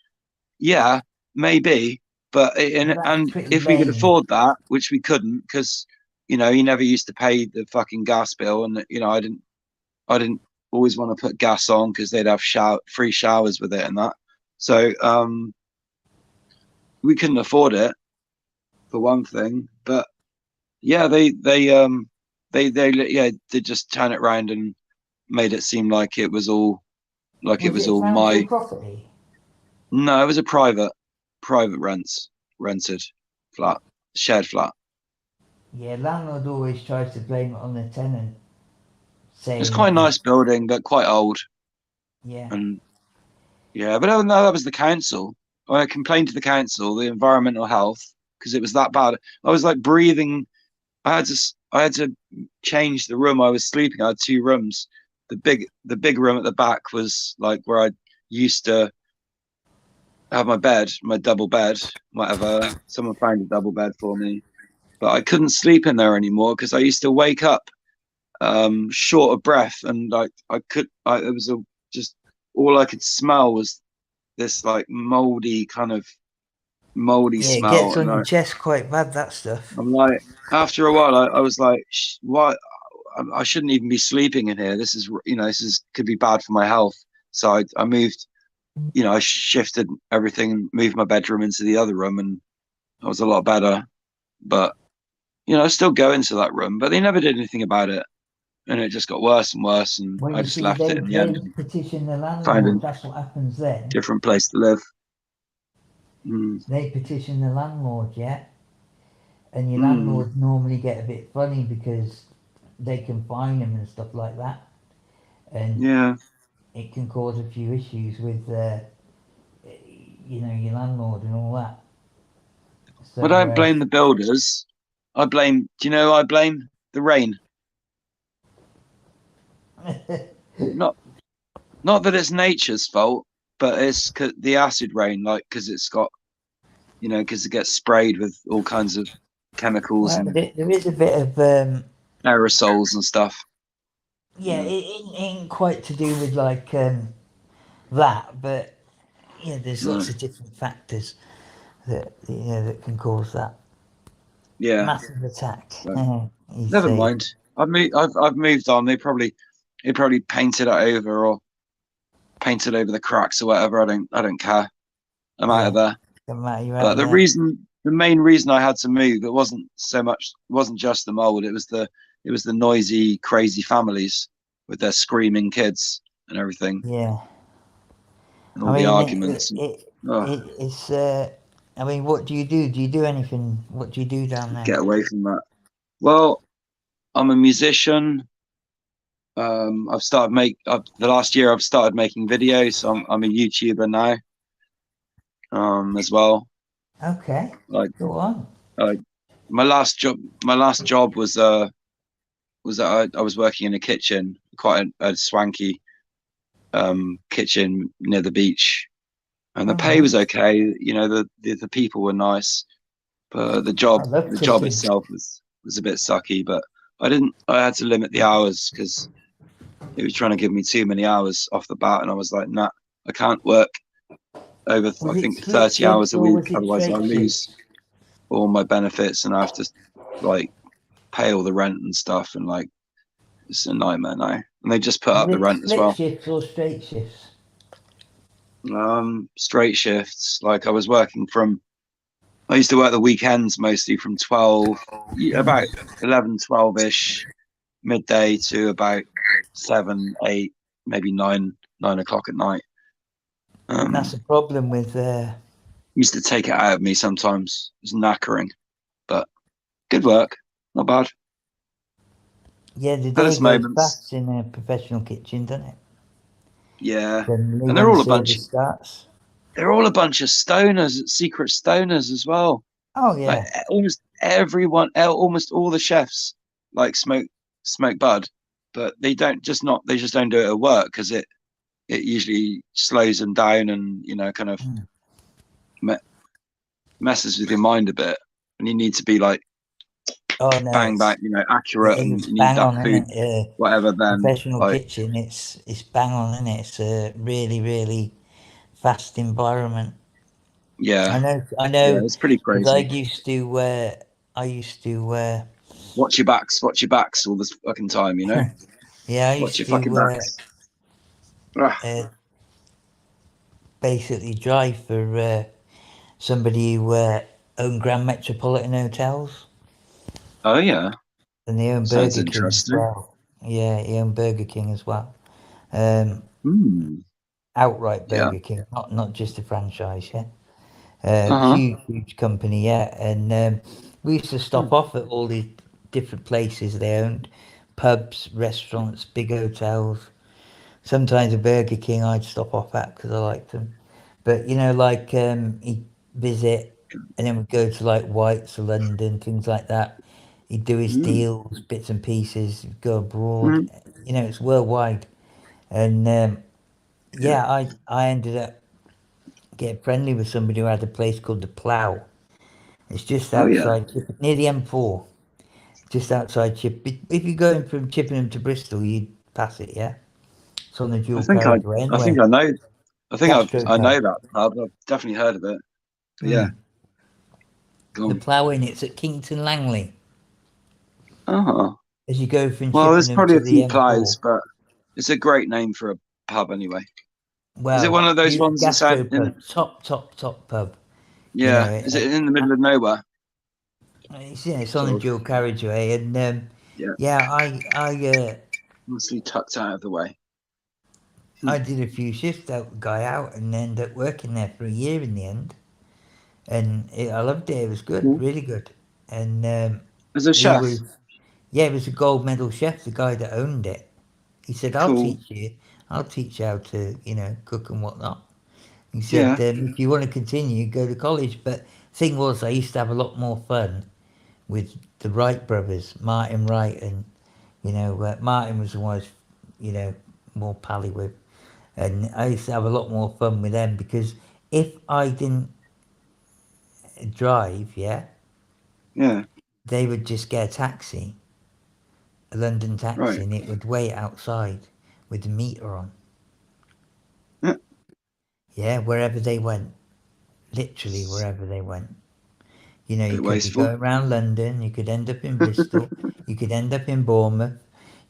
Speaker 2: Yeah, maybe, but and if we could afford that, which we couldn't, because, you know, he never used to pay the fucking gas bill, and, you know, I didn't always want to put gas on because they'd have free showers with it and that. So we couldn't afford it, for one thing. But yeah, they just turn it around and made it seem like it was all my
Speaker 1: property.
Speaker 2: No, it was a private rented flat, shared flat.
Speaker 1: Yeah, landlord always tries to blame it on the tenant.
Speaker 2: It's quite a nice building, but quite old.
Speaker 1: Yeah.
Speaker 2: And yeah, but no, that was the council. When I complained to the council, the environmental health, because it was that bad. I was like breathing. I had to change the room I was sleeping. I had two rooms. The big room at the back was like where I used to have my bed, my double bed, whatever. Someone found a double bed for me, but I couldn't sleep in there anymore because I used to wake up short of breath, and it was just all I could smell was this like moldy smell.
Speaker 1: It gets on your chest quite bad, that stuff.
Speaker 2: I'm like, after a while, I was like, what? I shouldn't even be sleeping in here. This is, you know, could be bad for my health. So I moved. You know, I shifted everything, moved my bedroom into the other room, and I was a lot better. But, you know, I still go into that room, but they never did anything about it. And it just got worse and worse, and I just left it in the end.
Speaker 1: Petition the landlord, that's what happens then.
Speaker 2: Different place to live.
Speaker 1: They petition the landlord, yeah? And your landlord normally get a bit funny because they can fine them and stuff like that. And
Speaker 2: yeah,
Speaker 1: it can cause a few issues with, you know, your landlord and all that. So,
Speaker 2: but I don't blame the builders. I blame the rain. Not that it's nature's fault, but it's the acid rain, like, because it's got, you know, because it gets sprayed with all kinds of chemicals,
Speaker 1: well,
Speaker 2: and
Speaker 1: there is a bit of
Speaker 2: aerosols and stuff.
Speaker 1: Yeah, it ain't quite to do with like that, but yeah, there's lots of different factors that, you know, that can cause that.
Speaker 2: Yeah,
Speaker 1: massive attack.
Speaker 2: Never mind. I've moved on. They probably painted it over or painted over the cracks or whatever. I don't care. I'm out of there. But the main reason I had to move, it wasn't just the mold. It was the noisy, crazy families with their screaming kids and everything.
Speaker 1: Yeah.
Speaker 2: And all the arguments.
Speaker 1: It's. I mean, what do you do? Do you do anything? What do you do down there?
Speaker 2: Get away from that. Well, I'm a musician. The last year I've started making videos. So I'm a YouTuber now. As well.
Speaker 1: Okay.
Speaker 2: Like,
Speaker 1: go on.
Speaker 2: My last job was that I was working in a kitchen, quite a swanky kitchen near the beach, and the pay was okay. You know, the people were nice, but the job itself was a bit sucky. But I had to limit the hours because it was trying to give me too many hours off the bat, and I was like, nah, I can't work over I think 30 hours a week, otherwise I'll lose all my benefits and I have to like pay all the rent and stuff, and like it's a nightmare now. And they just put up the rent as well.
Speaker 1: Split shifts or straight shifts?
Speaker 2: Straight shifts. Like I was working from I used to work the weekends mostly from 12, about 11, 12-ish, midday to about 7, 8, maybe 9 o'clock at night.
Speaker 1: And that's the problem with
Speaker 2: Used to take it out of me sometimes. It was knackering, but good work, not bad.
Speaker 1: the
Speaker 2: Had
Speaker 1: day
Speaker 2: its
Speaker 1: goes
Speaker 2: moments.
Speaker 1: fast in a professional kitchen, doesn't it?
Speaker 2: Yeah,
Speaker 1: Generally,
Speaker 2: and
Speaker 1: when the service starts.
Speaker 2: they're all a bunch of stoners, secret stoners as well.
Speaker 1: Oh
Speaker 2: Like
Speaker 1: yeah,
Speaker 2: almost everyone, almost all the chefs like smoke bud, but they just don't do it at work because it usually slows them down and kind of
Speaker 1: Mm.
Speaker 2: messes with your mind a bit, and you need to be like
Speaker 1: oh no,
Speaker 2: bang bang, accurate, and
Speaker 1: it's
Speaker 2: you need
Speaker 1: bang
Speaker 2: that
Speaker 1: on, isn't
Speaker 2: food
Speaker 1: it?
Speaker 2: whatever. Then
Speaker 1: Professional
Speaker 2: like
Speaker 1: kitchen, it's bang on, isn't it? It's a really really fast environment.
Speaker 2: yeah,
Speaker 1: I
Speaker 2: yeah,
Speaker 1: know,
Speaker 2: it's pretty
Speaker 1: because
Speaker 2: crazy.
Speaker 1: I used to,
Speaker 2: Watch your backs all this fucking time,
Speaker 1: yeah, I
Speaker 2: watch
Speaker 1: used
Speaker 2: your fucking
Speaker 1: to
Speaker 2: backs. Ah,
Speaker 1: basically drive for somebody who owned Grand Metropolitan Hotels,
Speaker 2: oh yeah,
Speaker 1: and they own
Speaker 2: sounds
Speaker 1: Burger King as
Speaker 2: interesting.
Speaker 1: well. Yeah, he owned Burger King as well. Um,
Speaker 2: Hmm.
Speaker 1: outright
Speaker 2: Yeah.
Speaker 1: Burger King, not just a franchise. Yeah,
Speaker 2: Uh-huh.
Speaker 1: huge company. Yeah, and we used to stop off at all these different places they owned, pubs, restaurants, big hotels. Sometimes a Burger King I'd stop off at because I liked them. But like he'd visit, and then we'd go to like White's or London, things like that. He'd do his
Speaker 2: Mm.
Speaker 1: deals, bits and pieces, go abroad.
Speaker 2: Mm.
Speaker 1: It's worldwide. And
Speaker 2: Yeah.
Speaker 1: yeah, I ended up getting friendly with somebody who had a place called the Plough. It's just
Speaker 2: Oh yeah.
Speaker 1: outside, near the M4, just outside Chip. If you're going from Chippenham to Bristol, you'd pass it, yeah? It's on the
Speaker 2: I
Speaker 1: dual
Speaker 2: think I
Speaker 1: carriageway
Speaker 2: I think
Speaker 1: anyway.
Speaker 2: I know. I
Speaker 1: Gastropub.
Speaker 2: know that pub. I've definitely heard of it. But yeah,
Speaker 1: Mm.
Speaker 2: go
Speaker 1: The
Speaker 2: on.
Speaker 1: Plough Inn, it's at Kington Langley.
Speaker 2: Uh-huh.
Speaker 1: As you go from
Speaker 2: Well, there's
Speaker 1: Chippenham
Speaker 2: probably
Speaker 1: to
Speaker 2: a
Speaker 1: the
Speaker 2: few
Speaker 1: M4.
Speaker 2: plows, but it's a great name for a pub anyway. Is it
Speaker 1: Well,
Speaker 2: one of those
Speaker 1: it's
Speaker 2: ones that's out in?
Speaker 1: Gastropub. Top pub.
Speaker 2: Yeah. Is it in the middle of nowhere?
Speaker 1: It's on the
Speaker 2: Sort of.
Speaker 1: dual carriageway. And
Speaker 2: Yeah.
Speaker 1: yeah,
Speaker 2: Mostly tucked out of the way.
Speaker 1: I did a few shifts, out the guy out, and ended up working there for a year in the end. And I loved it. It was good,
Speaker 2: Cool.
Speaker 1: really good. And
Speaker 2: As a
Speaker 1: he
Speaker 2: chef.
Speaker 1: was, yeah, he was a gold medal chef, the guy that owned it. He said, "I'll
Speaker 2: Cool.
Speaker 1: teach you. I'll teach you how to, cook and whatnot." He said,
Speaker 2: Yeah.
Speaker 1: "If you want to continue, go to college." But thing was, I used to have a lot more fun with the Wright brothers, Martin Wright, and Martin was the one I was, more pally with, and I used to have a lot more fun with them because if I didn't drive, yeah,
Speaker 2: Yeah.
Speaker 1: they would just get a taxi, a London taxi,
Speaker 2: Right.
Speaker 1: and it would wait outside with the meter on.
Speaker 2: Yeah.
Speaker 1: Yeah, wherever they went, literally wherever they went. You
Speaker 2: Bit
Speaker 1: could be
Speaker 2: wasteful.
Speaker 1: going around London, you could end up in Bristol, you could end up in Bournemouth,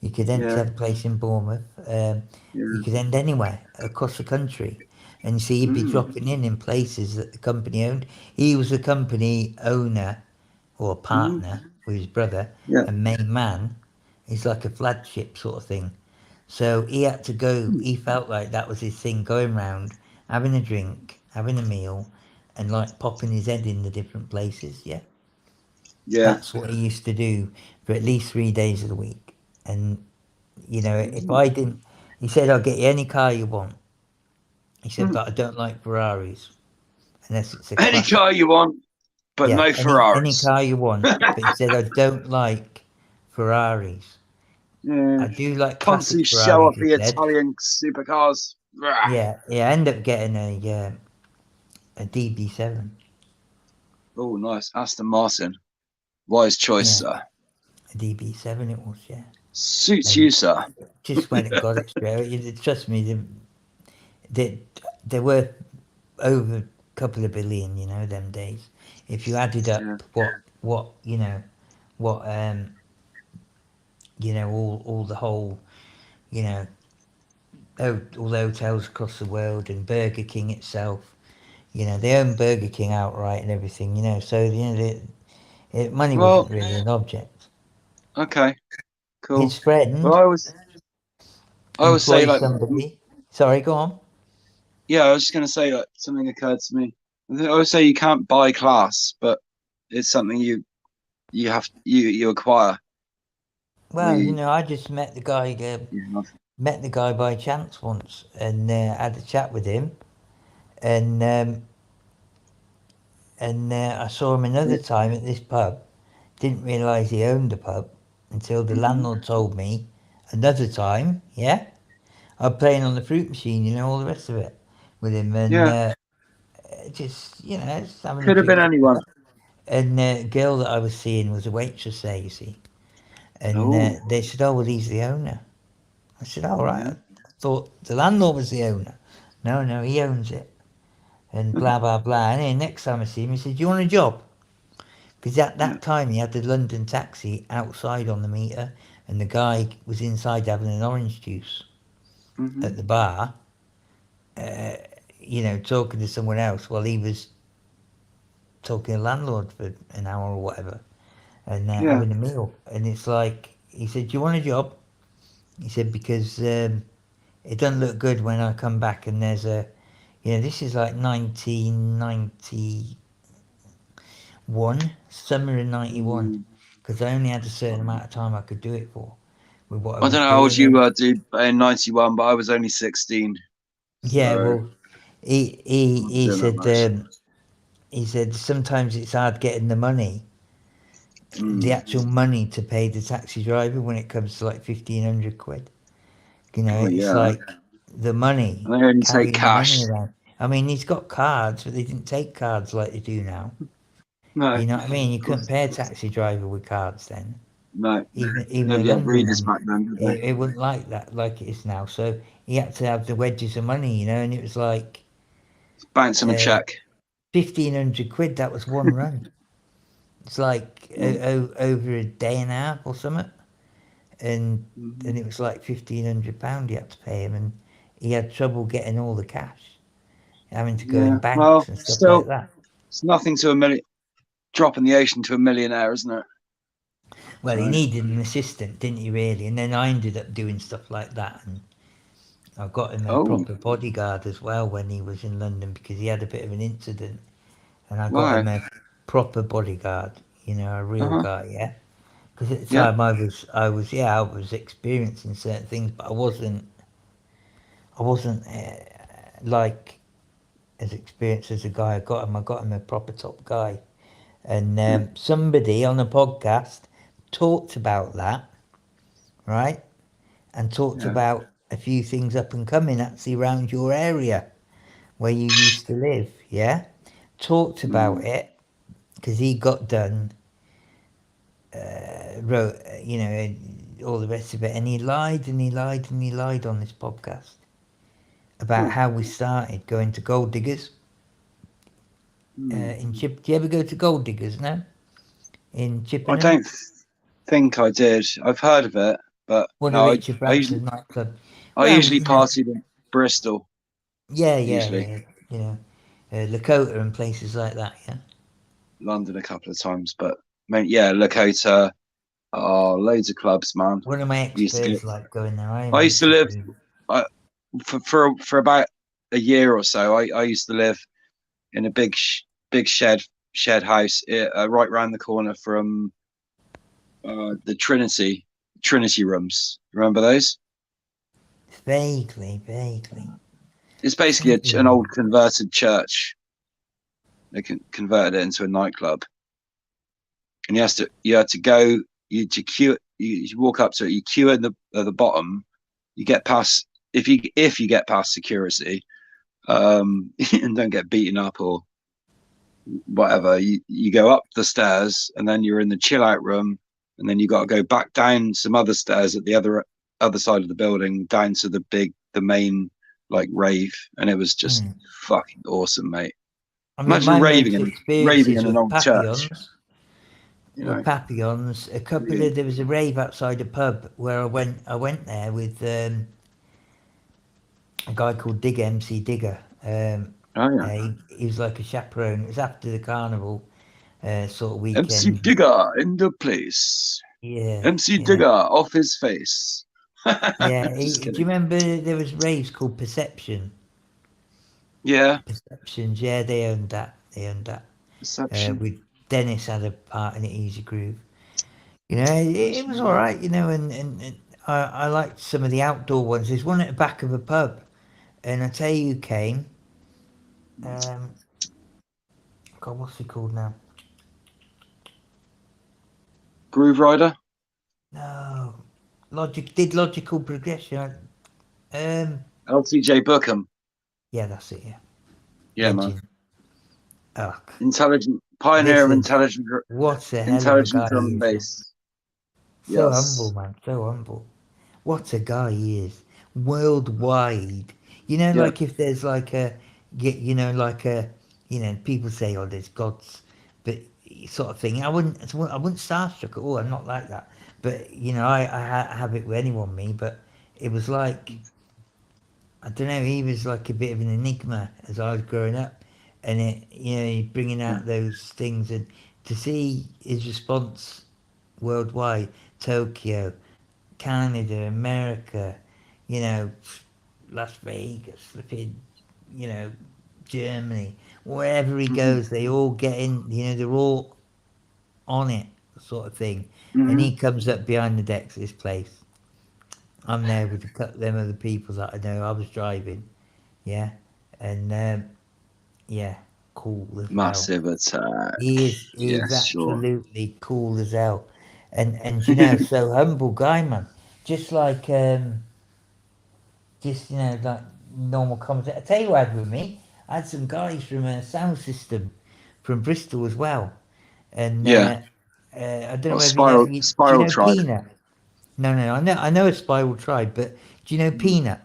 Speaker 1: you could end
Speaker 2: Yeah.
Speaker 1: up a place in Bournemouth, you
Speaker 2: Yeah.
Speaker 1: could end anywhere across the country. And you see, he'd be
Speaker 2: Mm.
Speaker 1: dropping in places that the company owned. He was a company owner or
Speaker 2: Mm.
Speaker 1: partner with his brother
Speaker 2: Yeah.
Speaker 1: and main man. He's like a flagship sort of thing. So he had to go,
Speaker 2: Mm.
Speaker 1: he felt like that was his thing, going round, having a drink, having a meal, and like popping his head in the different places, yeah.
Speaker 2: Yeah.
Speaker 1: That's what he used to do for at least 3 days of the week. And, if
Speaker 2: Mm.
Speaker 1: I didn't, he said, "I'll get you any car you want." He said,
Speaker 2: Mm.
Speaker 1: "But I don't like Ferraris unless it's a
Speaker 2: Any
Speaker 1: classic."
Speaker 2: car you want, but
Speaker 1: Yeah,
Speaker 2: no
Speaker 1: any
Speaker 2: Ferraris.
Speaker 1: car you want. But he said, "I don't like Ferraris.
Speaker 2: Yeah.
Speaker 1: I do like
Speaker 2: Constantly
Speaker 1: classic
Speaker 2: show
Speaker 1: Ferraris,"
Speaker 2: off
Speaker 1: he
Speaker 2: the
Speaker 1: said.
Speaker 2: Italian supercars. Rah.
Speaker 1: Yeah, yeah, I ended up getting a DB7.
Speaker 2: Oh, nice. Aston Martin. Wise choice,
Speaker 1: Yeah,
Speaker 2: sir.
Speaker 1: a DB7 it was, yeah.
Speaker 2: Suits
Speaker 1: And
Speaker 2: you, sir.
Speaker 1: just went and got it straight away. Trust me, they were over a couple of billion, them days. If you added
Speaker 2: Yeah.
Speaker 1: up what what all the whole, you know all the hotels across the world and Burger King itself, You know, they own Burger King outright and everything. You know, so you know, money
Speaker 2: Well,
Speaker 1: wasn't really an object.
Speaker 2: okay, cool.
Speaker 1: His friend
Speaker 2: Well, I always say,
Speaker 1: employs
Speaker 2: like,
Speaker 1: somebody. Sorry, go on.
Speaker 2: yeah, I was just gonna say, like, something occurred to me. I always say you can't buy class, but it's something you have you acquire.
Speaker 1: Well, you know, I just met the guy.
Speaker 2: You
Speaker 1: Met the guy by chance once, and had a chat with him, and I saw him another time at this pub. Didn't realise he owned the pub until the landlord told me another time. Yeah, I'm playing on the fruit machine, you know, all the rest of it with him, and
Speaker 2: Yeah,
Speaker 1: just you know, just having a
Speaker 2: could have been
Speaker 1: drink.
Speaker 2: anyone.
Speaker 1: And the girl that I was seeing was a waitress there, you see, and
Speaker 2: Oh,
Speaker 1: they said, "Oh, well, he's the owner." I said, "All right."
Speaker 2: yeah.
Speaker 1: I thought the landlord was the owner. No, no, he owns it. And blah blah blah. And then next time I see him, he said, "Do you want a job?" Because at
Speaker 2: Yeah.
Speaker 1: that time he had the London taxi outside on the meter, and the guy was inside having an orange juice
Speaker 2: Hmm.
Speaker 1: at the bar, uh, you know, talking to someone else while he was talking to the landlord for an hour or whatever, and
Speaker 2: Yeah.
Speaker 1: having a meal. And it's like he said, "Do you want a job?" He said, "Because it doesn't look good when I come back and there's a, you know, this is like 1991, summer in 91,
Speaker 2: Mm.
Speaker 1: because I only had a certain amount of time I could do it for with what I
Speaker 2: I
Speaker 1: was
Speaker 2: don't know how old
Speaker 1: doing.
Speaker 2: you
Speaker 1: And
Speaker 2: were, dude, in '91, but I was only 16,
Speaker 1: yeah,
Speaker 2: so
Speaker 1: well, he
Speaker 2: I wasn't
Speaker 1: he
Speaker 2: doing that
Speaker 1: said
Speaker 2: much.
Speaker 1: he said sometimes it's hard getting the money, the
Speaker 2: Mm.
Speaker 1: actual money to pay the taxi driver when it comes to like 1,500 quid. You know,
Speaker 2: Oh
Speaker 1: it's
Speaker 2: yeah,
Speaker 1: like the money,
Speaker 2: and they only take
Speaker 1: carrying the money
Speaker 2: cash.
Speaker 1: around. I mean, he's got cards, but they didn't take cards like they do now.
Speaker 2: No,
Speaker 1: You know what I mean? You
Speaker 2: of
Speaker 1: couldn't
Speaker 2: course,
Speaker 1: pay a taxi driver with cards then.
Speaker 2: no.
Speaker 1: Even a
Speaker 2: Nobody had
Speaker 1: London
Speaker 2: readers
Speaker 1: one,
Speaker 2: back then, did they?
Speaker 1: it wasn't like that, like it is now. So he had to have the wedges of money, you know, and it was like
Speaker 2: Bounce them a
Speaker 1: uh,
Speaker 2: check.
Speaker 1: 1,500 quid. That was one run. It's like
Speaker 2: Mm.
Speaker 1: over a day and a half or something, and
Speaker 2: Mhm.
Speaker 1: it was like £1,500 you had to pay him, and he had trouble getting all the cash, having to go in
Speaker 2: Yeah. Well,
Speaker 1: banks and stuff like
Speaker 2: still,
Speaker 1: that.
Speaker 2: it's nothing to a million. Drop in the ocean to a millionaire, isn't it?
Speaker 1: Well, he
Speaker 2: So.
Speaker 1: needed an assistant, didn't he? Really, and then I ended up doing stuff like that, and I got him a
Speaker 2: Oh,
Speaker 1: proper bodyguard as well when he was in London because he had a bit of an incident, and I got
Speaker 2: why?
Speaker 1: him a proper bodyguard, you know, a
Speaker 2: Uh
Speaker 1: real
Speaker 2: huh.
Speaker 1: guy, yeah. Because at the
Speaker 2: Yeah.
Speaker 1: time I was experiencing certain things, but I wasn't like as experienced as the guy I got him. I got him a proper top guy, and
Speaker 2: Yeah.
Speaker 1: somebody on a podcast talked about that, right? And talked
Speaker 2: Yeah.
Speaker 1: about a few things up and coming actually around your area where you used to live, yeah? Talked about
Speaker 2: Mm.
Speaker 1: it because he got done, wrote, you know, all the rest of it, and he lied and he lied and he lied on this podcast about
Speaker 2: Huh.
Speaker 1: how we started going to Gold Diggers
Speaker 2: Mm.
Speaker 1: in Chip. Do you ever go to Gold Diggers now in
Speaker 2: I
Speaker 1: Chippenham?
Speaker 2: don't think I did. I've heard of it, but
Speaker 1: One of
Speaker 2: no.
Speaker 1: Richard Branson's nightclub.
Speaker 2: I
Speaker 1: Well,
Speaker 2: usually
Speaker 1: you know,
Speaker 2: partied in Bristol.
Speaker 1: yeah,
Speaker 2: Usually
Speaker 1: you know, Lakota and places like that, yeah.
Speaker 2: London a couple of times, but yeah, Lakota. Oh, loads of clubs, man.
Speaker 1: One of my
Speaker 2: We used to go.
Speaker 1: ex-pairs like going there. I
Speaker 2: I
Speaker 1: only
Speaker 2: used
Speaker 1: used
Speaker 2: to
Speaker 1: to
Speaker 2: live
Speaker 1: do.
Speaker 2: I, for about a year or so. I used to live in a big shed house right round the corner from the Trinity rooms. Remember those?
Speaker 1: Vaguely, vaguely.
Speaker 2: It's basically an old converted church. They converted it into a nightclub, and you had to go. You queue. You walk up to it. You queue at the bottom. You get past if you get past security, and don't get beaten up or whatever. You go up the stairs, and then you're in the chill out room, and then you got to go back down some other stairs at the other side of the building, down to the main like rave, and it was just fucking awesome, mate.
Speaker 1: I mean,
Speaker 2: Imagine
Speaker 1: my
Speaker 2: raving
Speaker 1: most
Speaker 2: in raving
Speaker 1: experiences
Speaker 2: in an
Speaker 1: with
Speaker 2: old church,
Speaker 1: Papillons
Speaker 2: you know.
Speaker 1: A couple
Speaker 2: Brilliant.
Speaker 1: of there was a rave outside a pub where I went there with a guy called Digger MC Digger,
Speaker 2: Oh yeah.
Speaker 1: He was like a chaperone. It was after the carnival sort of
Speaker 2: MC
Speaker 1: weekend.
Speaker 2: Digger in the place.
Speaker 1: Yeah,
Speaker 2: MC
Speaker 1: yeah,
Speaker 2: Digger off his face.
Speaker 1: yeah.
Speaker 2: Just
Speaker 1: Do you
Speaker 2: kidding.
Speaker 1: remember there was raves called Perception?
Speaker 2: Yeah.
Speaker 1: Perceptions. Yeah, they owned that. They owned that.
Speaker 2: Perception.
Speaker 1: With Dennis had a part in it, Easy Groove. You know, it was all right. You know, and I liked some of the outdoor ones. There's one at the back of a pub, and I tell you, who came. Um, God, what's he called now?
Speaker 2: Groove Rider.
Speaker 1: No, logical progression.
Speaker 2: LTJ Bookham.
Speaker 1: Yeah, that's it. Yeah,
Speaker 2: Yeah, man.
Speaker 1: legend. Oh,
Speaker 2: Intelligent pioneer of
Speaker 1: listen, what a hell of a
Speaker 2: intelligent
Speaker 1: guy
Speaker 2: drum
Speaker 1: he
Speaker 2: and
Speaker 1: is. Man.
Speaker 2: bass.
Speaker 1: So
Speaker 2: Yes.
Speaker 1: humble, man. So humble. What a guy he is. Worldwide. You know,
Speaker 2: Yeah.
Speaker 1: like if there's like a, you know, like a, you know, people say, oh, there's gods, but sort of thing. I wouldn't starstruck at all. I'm not like that. But you know, I have it with anyone, me. But it was like, I don't know. He was like a bit of an enigma as I was growing up, and you know, he's bringing out those things, and to see his response worldwide, Tokyo, Canada, America, you know, Las Vegas, flipping, you know, Germany, wherever he
Speaker 2: Mm-hmm.
Speaker 1: goes, they all get in, you know, they're all on it, sort of thing. And
Speaker 2: Mm-hmm.
Speaker 1: he comes up behind the decks of this place. I'm there with them other people that I know. I was driving, yeah, and yeah, cool as hell.
Speaker 2: Massive attack.
Speaker 1: He is
Speaker 2: Yes, sure.
Speaker 1: absolutely cool as hell, and you know, so humble guy, man. Just like just you know, like normal conversation. I tell you what I had with me. I had some guys from a sound system from Bristol as well, and
Speaker 2: Yeah.
Speaker 1: I don't know
Speaker 2: Well,
Speaker 1: whether you know. Do you
Speaker 2: Spiral
Speaker 1: know
Speaker 2: Tribe.
Speaker 1: Peanut? No, no, I know a Spiral Tribe, but do you know Peanut?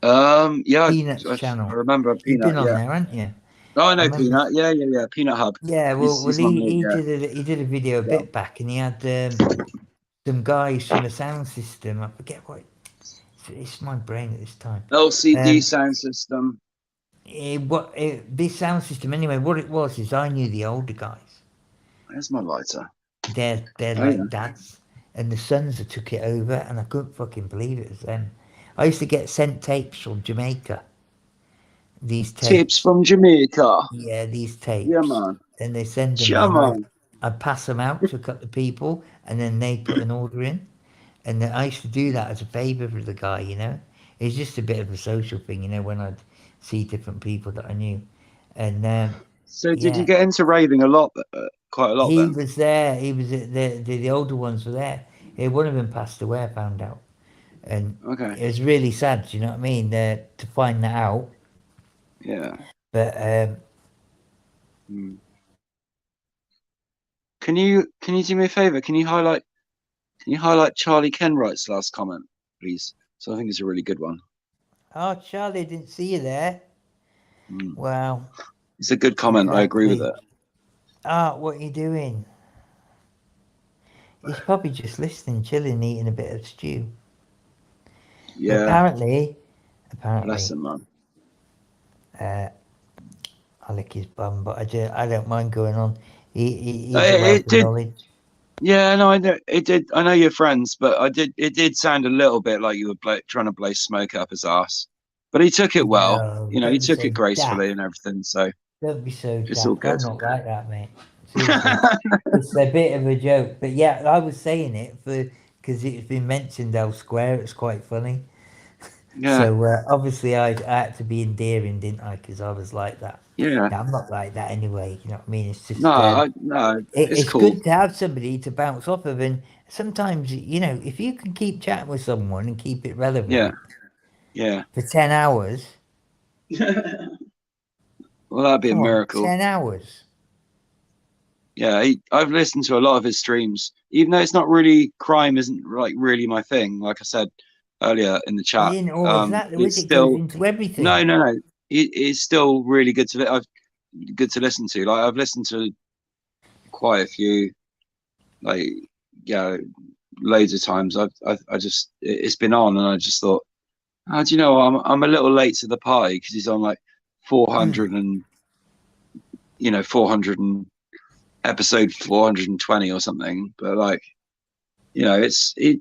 Speaker 2: Yeah,
Speaker 1: Peanut's
Speaker 2: I
Speaker 1: channel.
Speaker 2: remember
Speaker 1: You've been
Speaker 2: Peanut.
Speaker 1: on
Speaker 2: Yeah.
Speaker 1: there, haven't you?
Speaker 2: Oh, I
Speaker 1: I
Speaker 2: know
Speaker 1: remember.
Speaker 2: Peanut. Yeah. Peanut Hub.
Speaker 1: Yeah, well,
Speaker 2: He's my mate. Yeah.
Speaker 1: he did a video a
Speaker 2: Yeah.
Speaker 1: bit back, and he had some guys from a sound system. I forget what. It's my brain at this time.
Speaker 2: LCD sound system.
Speaker 1: This sound system anyway. What it was is I knew the older guys.
Speaker 2: Where's my lighter?
Speaker 1: They're
Speaker 2: Oh, yeah.
Speaker 1: like dads, and the sons that took it over, and I couldn't fucking believe it was them. I used to get sent tapes from Jamaica. These
Speaker 2: Tips
Speaker 1: tapes,
Speaker 2: from Jamaica.
Speaker 1: yeah, these
Speaker 2: Yeah,
Speaker 1: tapes,
Speaker 2: man.
Speaker 1: and they send them me,
Speaker 2: Yeah,
Speaker 1: and
Speaker 2: man.
Speaker 1: I'd pass them out to a couple of people, and then they put an order in, and I used to do that as a favour for the guy, you know. It's just a bit of a social thing, you know, when I'd see different people that I knew, and
Speaker 2: So, did you
Speaker 1: yeah,
Speaker 2: get into raving a lot? Quite a lot
Speaker 1: he
Speaker 2: then.
Speaker 1: was there. He was the older ones were there. Yeah, one of them passed away. I found out, and
Speaker 2: Okay.
Speaker 1: it was really sad. Do you know what I mean? To find that out,
Speaker 2: Yeah.
Speaker 1: but
Speaker 2: Hmm. Can you do me a favor? Can you highlight Charlie Kenwright's last comment, please? So I think it's a really good one.
Speaker 1: oh, Charlie, didn't see you there. Wow,
Speaker 2: It's a good comment. I agree with it.
Speaker 1: What are you doing? He's probably just listening, chilling, eating a bit of stew.
Speaker 2: Yeah.
Speaker 1: Apparently,
Speaker 2: Bless him, man.
Speaker 1: I lick his bum, but I don't mind going on. He's a
Speaker 2: It
Speaker 1: wealth of
Speaker 2: did.
Speaker 1: knowledge.
Speaker 2: Yeah, no, I know it did. I know you're friends, but it did sound a little bit like you were trying to blow smoke up his ass. But he took it well.
Speaker 1: No,
Speaker 2: You know, he
Speaker 1: don't be
Speaker 2: took
Speaker 1: so
Speaker 2: it gracefully
Speaker 1: daft.
Speaker 2: and everything. So
Speaker 1: Don't be so
Speaker 2: it's all
Speaker 1: daft.
Speaker 2: good.
Speaker 1: I'm not like that, mate. Seriously. It's a bit of a joke, but yeah, I was saying it because it's been mentioned elsewhere. It's quite funny.
Speaker 2: Yeah.
Speaker 1: So obviously I had to be endearing, didn't I? Because I was like that.
Speaker 2: Yeah.
Speaker 1: Now, I'm not like that anyway. You know what I mean? It's just
Speaker 2: No,
Speaker 1: it's
Speaker 2: cool.
Speaker 1: good to have somebody to bounce off of, and sometimes you know if you can keep chatting with someone and keep it relevant.
Speaker 2: Yeah.
Speaker 1: For 10 hours.
Speaker 2: Well, that'd be
Speaker 1: Come
Speaker 2: a
Speaker 1: on,
Speaker 2: miracle.
Speaker 1: 10 hours.
Speaker 2: Yeah, I've listened to a lot of his streams, even though it's not really crime isn't like really my thing. Like I said earlier in the chat,
Speaker 1: In all exactly,
Speaker 2: it's
Speaker 1: it
Speaker 2: still
Speaker 1: goes into everything.
Speaker 2: no. It's still really good to listen to. Like I've listened to quite a few, like loads of times. I just it's been on, and I just thought, oh, do you know what? I'm a little late to the party because he's on like 400 and 400 and episode 420 or something. But like, it's he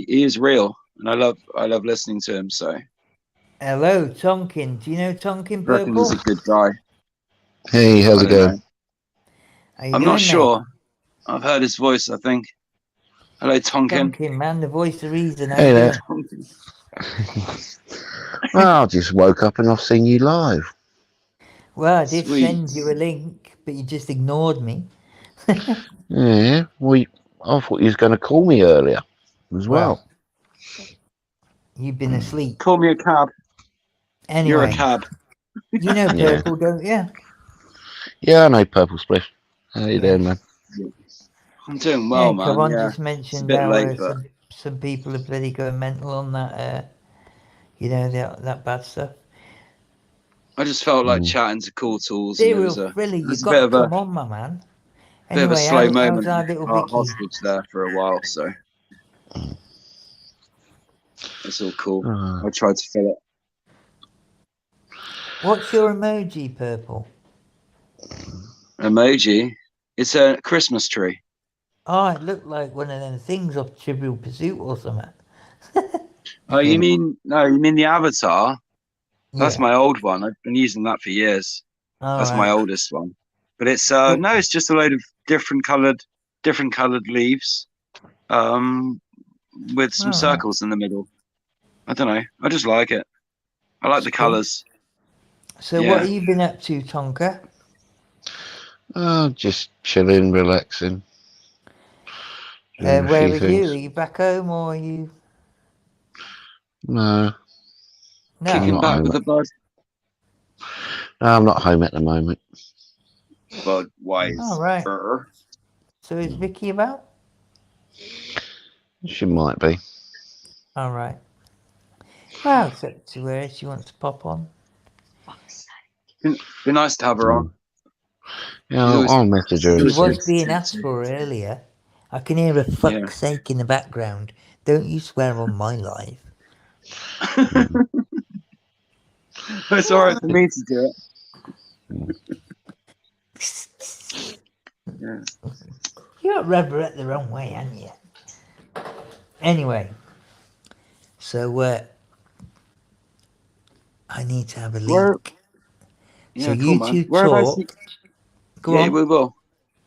Speaker 2: is real, and I love listening to him. So
Speaker 1: Hello, Tonkin. Do you know Tonkin
Speaker 2: I reckon he's
Speaker 1: Purple?
Speaker 2: a good guy.
Speaker 4: Hey, how's
Speaker 2: I
Speaker 4: it
Speaker 2: don't
Speaker 4: going?
Speaker 2: know.
Speaker 1: How you
Speaker 2: I'm
Speaker 1: doing,
Speaker 2: not
Speaker 1: mate?
Speaker 2: sure. I've heard his voice, I think. Hello, Tonkin.
Speaker 1: Tonkin, man, the voice of reason. How
Speaker 4: Hey
Speaker 1: you
Speaker 4: there.
Speaker 1: doing?
Speaker 4: Well, I just woke up and I've seen you live.
Speaker 1: Well, I did
Speaker 2: Sweet.
Speaker 1: send you a link, but you just ignored me.
Speaker 4: Yeah, well, I thought you was going to call me earlier as well.
Speaker 1: You've been asleep.
Speaker 2: Call me a cab. You're a
Speaker 1: Anyway,
Speaker 2: cab.
Speaker 1: you know
Speaker 4: Yeah.
Speaker 1: Purple, don't you?
Speaker 4: Yeah, I know Purple Spliff. How you
Speaker 1: Yeah.
Speaker 4: doing, man?
Speaker 2: I'm doing well,
Speaker 1: Yeah,
Speaker 2: man.
Speaker 1: Come on,
Speaker 2: Yeah.
Speaker 1: just mentioned
Speaker 2: bit
Speaker 1: how
Speaker 2: late, but-
Speaker 1: some people are bloody going mental on that, that bad stuff.
Speaker 2: I just felt like
Speaker 4: Mm.
Speaker 2: chatting to Cool Tools, and it
Speaker 1: Cyril
Speaker 2: was a
Speaker 1: Frilly, you
Speaker 2: was a
Speaker 1: got
Speaker 2: bit
Speaker 1: to
Speaker 2: of a-
Speaker 1: come on, my man.
Speaker 2: bit of a
Speaker 1: Anyway,
Speaker 2: slow moment.
Speaker 1: how's our little
Speaker 2: Our
Speaker 1: Vicky?
Speaker 2: hostage there for a while, so it's all cool. I tried to fill it.
Speaker 1: What's your emoji, Purple?
Speaker 2: Emoji. It's a Christmas tree.
Speaker 1: Oh, it looked like one of them things off Trivial Pursuit or something.
Speaker 2: Oh, you mean the avatar? That's
Speaker 1: Yeah.
Speaker 2: my old one. I've been using that for years.
Speaker 1: All
Speaker 2: That's
Speaker 1: right.
Speaker 2: my oldest one. But it's no, it's just a load of different coloured leaves, with some
Speaker 1: All right.
Speaker 2: circles in the middle. I don't know. I just like it. I like the
Speaker 1: Cool.
Speaker 2: colours.
Speaker 1: So
Speaker 2: Yeah.
Speaker 1: what have you been up to, Tonka?
Speaker 4: Just chilling, relaxing. Doing a
Speaker 1: Where
Speaker 4: few
Speaker 1: are
Speaker 4: things.
Speaker 1: you? Are you back home or are you?
Speaker 4: No,
Speaker 1: No.
Speaker 2: Kicking
Speaker 4: not
Speaker 2: back
Speaker 4: home.
Speaker 2: with the bud.
Speaker 4: No, I'm not home at the moment.
Speaker 2: Bud wise.
Speaker 1: All right. So is Vicky about?
Speaker 4: She might be.
Speaker 1: All right. Well, it's up to her if she wants to pop on.
Speaker 2: Be nice to have her on.
Speaker 4: Yeah,
Speaker 2: She's always-
Speaker 4: I'll message her.
Speaker 1: She
Speaker 4: and
Speaker 1: was
Speaker 4: see.
Speaker 1: being asked for earlier. I can hear a fuck's sake in the background. Don't you swear on my live.
Speaker 2: It's alright for me to do it. Yeah.
Speaker 1: You got rubber it the wrong way, haven't you? Anyway, so I need to have a
Speaker 2: Where-
Speaker 1: leak.
Speaker 2: Yeah,
Speaker 1: So
Speaker 2: cool,
Speaker 1: you
Speaker 2: man.
Speaker 1: two
Speaker 2: Whereabouts
Speaker 1: talk.
Speaker 2: you-
Speaker 1: Go
Speaker 2: yeah,
Speaker 1: on.
Speaker 2: we will.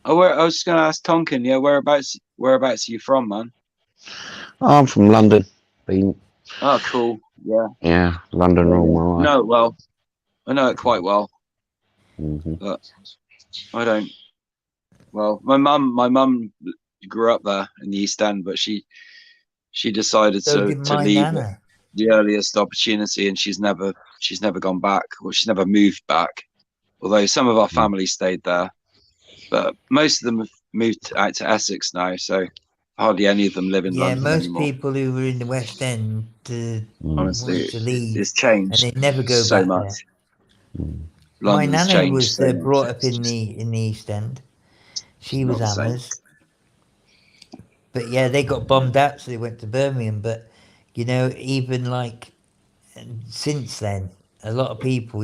Speaker 2: I was just gonna ask Tonkin. Yeah, whereabouts are you from, man?
Speaker 4: I'm from London. Been,
Speaker 2: Oh, cool. Yeah.
Speaker 4: London all my life.
Speaker 2: No, well, I know it quite well,
Speaker 4: hmm
Speaker 2: but I don't. Well, my mum grew up there in the East End, but she decided
Speaker 1: So
Speaker 2: to
Speaker 1: did my
Speaker 2: leave at
Speaker 1: nana.
Speaker 2: the earliest opportunity, and she's never gone back, or she's never moved back. Although some of our family stayed there, but most of them have moved out to Essex now, so hardly any of them live in
Speaker 1: Yeah,
Speaker 2: London
Speaker 1: most
Speaker 2: anymore.
Speaker 1: people who were in the West End
Speaker 2: Honestly,
Speaker 1: wanted to leave
Speaker 2: it's
Speaker 1: and
Speaker 2: changed
Speaker 1: they never go
Speaker 2: so
Speaker 1: back
Speaker 2: much.
Speaker 1: there. My
Speaker 2: London's
Speaker 1: nana
Speaker 2: changed
Speaker 1: was
Speaker 2: so much.
Speaker 1: brought up
Speaker 2: It's
Speaker 1: in
Speaker 2: just
Speaker 1: the East End. She
Speaker 2: not
Speaker 1: was
Speaker 2: the same.
Speaker 1: Hammers. But yeah, they got bombed out, so they went to Birmingham. But even like since then, a lot of people,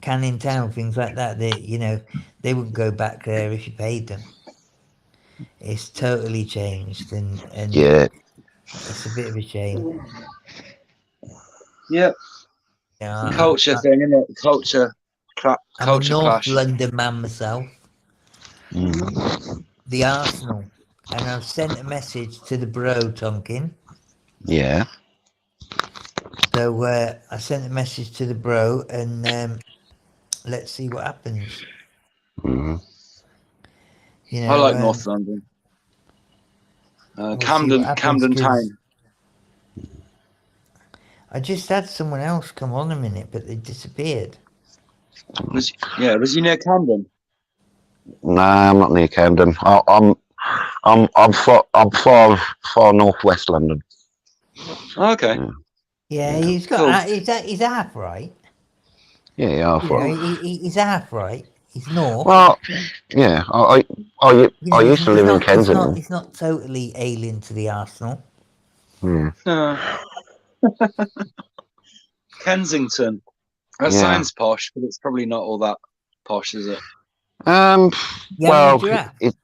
Speaker 1: Canning Town, things like that, they wouldn't go back there if you paid them. It's totally changed, and
Speaker 4: Yeah,
Speaker 1: it's a bit of a shame.
Speaker 2: Yeah,
Speaker 1: Yeah,
Speaker 2: culture thing, isn't it? Culture
Speaker 1: I'm a
Speaker 2: culture
Speaker 1: North
Speaker 2: clash.
Speaker 1: London man myself.
Speaker 4: mm,
Speaker 1: The Arsenal, and I've sent a message to the bro Tonkin.
Speaker 4: yeah.
Speaker 1: So I sent a message to the bro, and let's see what happens.
Speaker 4: hmm
Speaker 2: I like North London.
Speaker 1: we'll see
Speaker 2: Camden
Speaker 1: what happens, 'cause
Speaker 2: Town.
Speaker 1: I just had someone else come on a minute, but they disappeared.
Speaker 2: Was you near Camden?
Speaker 4: Nah, I'm not near Camden. I'm far northwest London.
Speaker 2: Oh, okay.
Speaker 1: Yeah,
Speaker 4: Yeah.
Speaker 1: he's got
Speaker 2: Cool.
Speaker 1: he's half right.
Speaker 4: Yeah, I thought.
Speaker 1: He's half right. He's north.
Speaker 4: Well, yeah. I used to live in Kensington.
Speaker 1: He's not totally alien to the Arsenal.
Speaker 4: Yeah.
Speaker 2: Kensington. That
Speaker 4: Yeah.
Speaker 2: sounds posh, but it's probably not all that posh, is it?
Speaker 1: You
Speaker 4: Well,
Speaker 1: having a giraffe?
Speaker 4: it,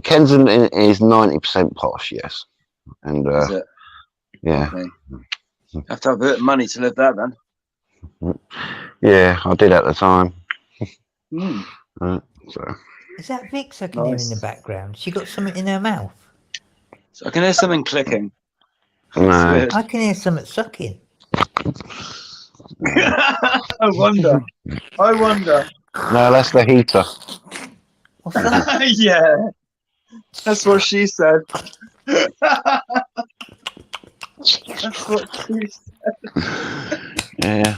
Speaker 4: Kensington is 90% posh, yes, and
Speaker 2: Is it?
Speaker 4: yeah,
Speaker 2: Okay. You have to have a bit of money to live there, then.
Speaker 4: yeah, I did at the time.
Speaker 2: Hmm.
Speaker 4: So
Speaker 1: Is that Vix I can hear in the
Speaker 2: Nice.
Speaker 1: background? She got something in her mouth.
Speaker 2: So I can hear something clicking. It's
Speaker 4: no,
Speaker 2: weird.
Speaker 1: I can hear something sucking.
Speaker 2: I wonder. I wonder.
Speaker 4: no, that's the heater.
Speaker 1: What's that?
Speaker 2: Yeah, that's what she said. That's what she said.
Speaker 4: Yeah,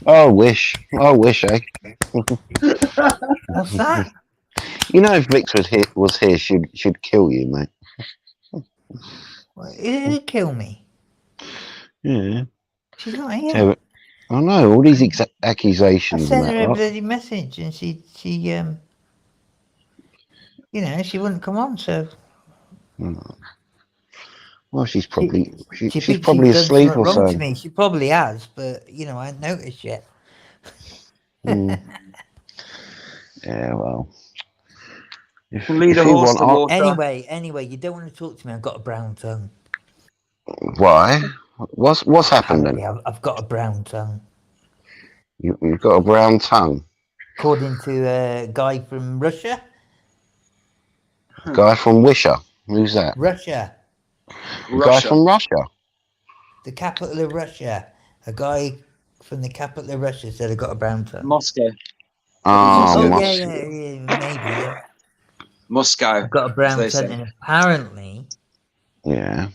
Speaker 4: I wish, eh?
Speaker 1: What's that?
Speaker 4: You know, if Vix was here, she'd kill you, mate.
Speaker 1: It'll kill me.
Speaker 4: Yeah,
Speaker 1: She's not here.
Speaker 4: yeah, but I know all these
Speaker 1: I
Speaker 4: accusations and
Speaker 1: sent her
Speaker 4: that.
Speaker 1: a
Speaker 4: Lot.
Speaker 1: bloody message and she you know, she wouldn't come on, so
Speaker 4: Well, she's probably
Speaker 1: she
Speaker 4: she's
Speaker 1: thinks
Speaker 4: probably
Speaker 1: she's done
Speaker 4: asleep
Speaker 1: something
Speaker 4: or
Speaker 1: wrong to
Speaker 4: something.
Speaker 1: me. She probably has, but you know, I hadn't noticed yet.
Speaker 4: Mm. Yeah, well, if
Speaker 2: Lead a
Speaker 4: you
Speaker 2: horse
Speaker 4: want,
Speaker 2: to water.
Speaker 1: Anyway, you don't want to talk to me. I've got a brown tongue.
Speaker 4: why? What's happened then?
Speaker 1: Apparently, I've got a brown tongue.
Speaker 4: You've got a brown tongue.
Speaker 1: According to a guy from Russia.
Speaker 4: Guy from Wisher. Who's that?
Speaker 1: Russia,
Speaker 4: A guy from Russia.
Speaker 1: the capital of Russia. A guy from the capital of Russia said I got a brown tongue.
Speaker 2: Moscow.
Speaker 4: Oh,
Speaker 1: Oh,
Speaker 2: Moscow.
Speaker 1: yeah, maybe, yeah.
Speaker 2: Moscow.
Speaker 1: I've got a brown
Speaker 2: They
Speaker 1: tongue,
Speaker 2: say.
Speaker 1: and apparently,
Speaker 4: yeah.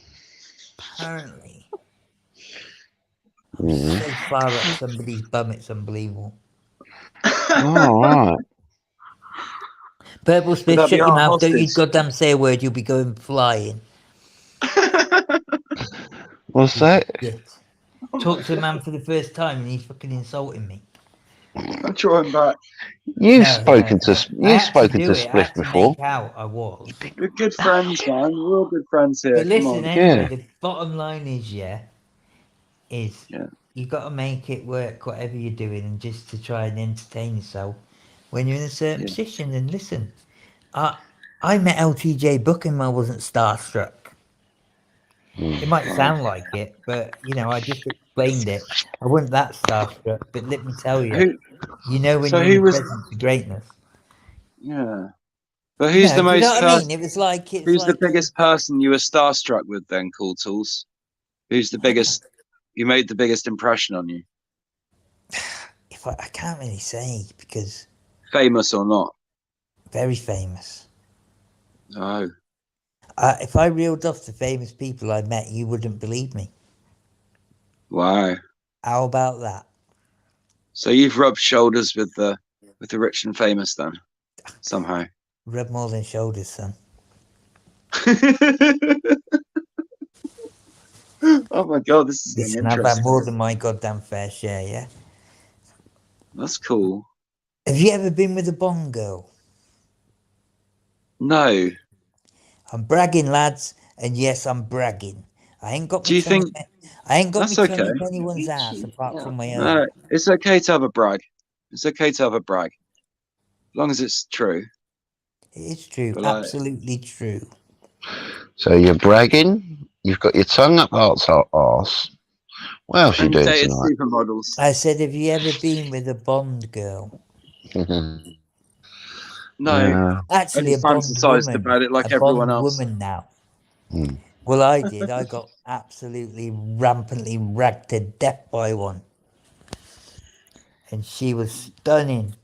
Speaker 1: so far up somebody's bum, it's unbelievable.
Speaker 4: All right.
Speaker 1: Purple
Speaker 2: Would
Speaker 1: Smith,
Speaker 2: that
Speaker 1: shut
Speaker 2: be
Speaker 1: your
Speaker 2: our
Speaker 1: mouth. Don't you
Speaker 2: hostage?
Speaker 1: goddamn say a word, you'll be going flying.
Speaker 4: What's that?
Speaker 1: Shit. Talk to a man for the first time and he's fucking insulting me.
Speaker 2: I'm drawing back.
Speaker 4: You've
Speaker 1: No,
Speaker 4: spoken
Speaker 1: no.
Speaker 4: to
Speaker 1: I
Speaker 4: you've
Speaker 1: had
Speaker 4: spoken
Speaker 1: do
Speaker 4: to
Speaker 1: it. I
Speaker 4: Spliff
Speaker 1: had to
Speaker 4: before.
Speaker 1: make out I was.
Speaker 2: We're good friends, man. We're all good friends here.
Speaker 1: But
Speaker 2: Come
Speaker 1: listen,
Speaker 2: on.
Speaker 1: anyway,
Speaker 4: Yeah.
Speaker 1: the bottom line is,
Speaker 2: Yeah.
Speaker 1: you've got to make it work, whatever you're doing, and just to try and entertain yourself when you're in a certain
Speaker 2: Yeah.
Speaker 1: position. And listen, I met LTJ Booking when I wasn't starstruck. It might sound like it, but you know, I just explained it. I wasn't that starstruck, but let me tell you,
Speaker 2: Who?
Speaker 1: you know when
Speaker 2: So
Speaker 1: you're
Speaker 2: who
Speaker 1: in the
Speaker 2: was-
Speaker 1: presence of greatness.
Speaker 2: Yeah. But who's the
Speaker 1: do you know
Speaker 2: most?
Speaker 1: what I mean? It was like
Speaker 2: Who's the biggest person you were starstruck with then, Cool Tools? Who's the biggest? You made the biggest impression on you,
Speaker 1: If I can't really say because
Speaker 2: famous or not?
Speaker 1: very famous.
Speaker 2: Oh.
Speaker 1: If I reeled off the famous people I met, you wouldn't believe me.
Speaker 2: Wow.
Speaker 1: How about that?
Speaker 2: So you've rubbed shoulders with the rich and famous then, somehow.
Speaker 1: Rub more than shoulders, son.
Speaker 2: Oh my god, this is getting
Speaker 1: Listen, I've had
Speaker 2: interesting.
Speaker 1: more than my goddamn fair share, yeah?
Speaker 2: That's cool.
Speaker 1: Have you ever been with a Bond girl?
Speaker 2: No.
Speaker 1: I'm bragging, lads, and yes, I'm bragging. I ain't got
Speaker 2: Do you think-
Speaker 1: I ain't got
Speaker 2: That's
Speaker 1: me tongue
Speaker 2: okay.
Speaker 1: in anyone's ass apart from my own.
Speaker 2: No, it's okay to have a brag. It's okay to have a brag. As long as it's true.
Speaker 1: It is true,
Speaker 2: But, like-
Speaker 1: absolutely true.
Speaker 4: So you're bragging. You've got your tongue up Art's arse. What else you
Speaker 2: And
Speaker 4: doing
Speaker 2: dated
Speaker 4: tonight?
Speaker 2: supermodels.
Speaker 1: I said, have you ever been with a Bond girl?
Speaker 2: No.
Speaker 4: Yeah.
Speaker 1: Actually,
Speaker 2: Only
Speaker 1: a Bond
Speaker 2: fantasized
Speaker 1: woman.
Speaker 2: about it like
Speaker 1: a
Speaker 2: everyone
Speaker 1: Bond
Speaker 2: else.
Speaker 1: woman now.
Speaker 4: Hmm.
Speaker 1: Well, I did. I got absolutely rampantly ragged to death by one. And she was stunning.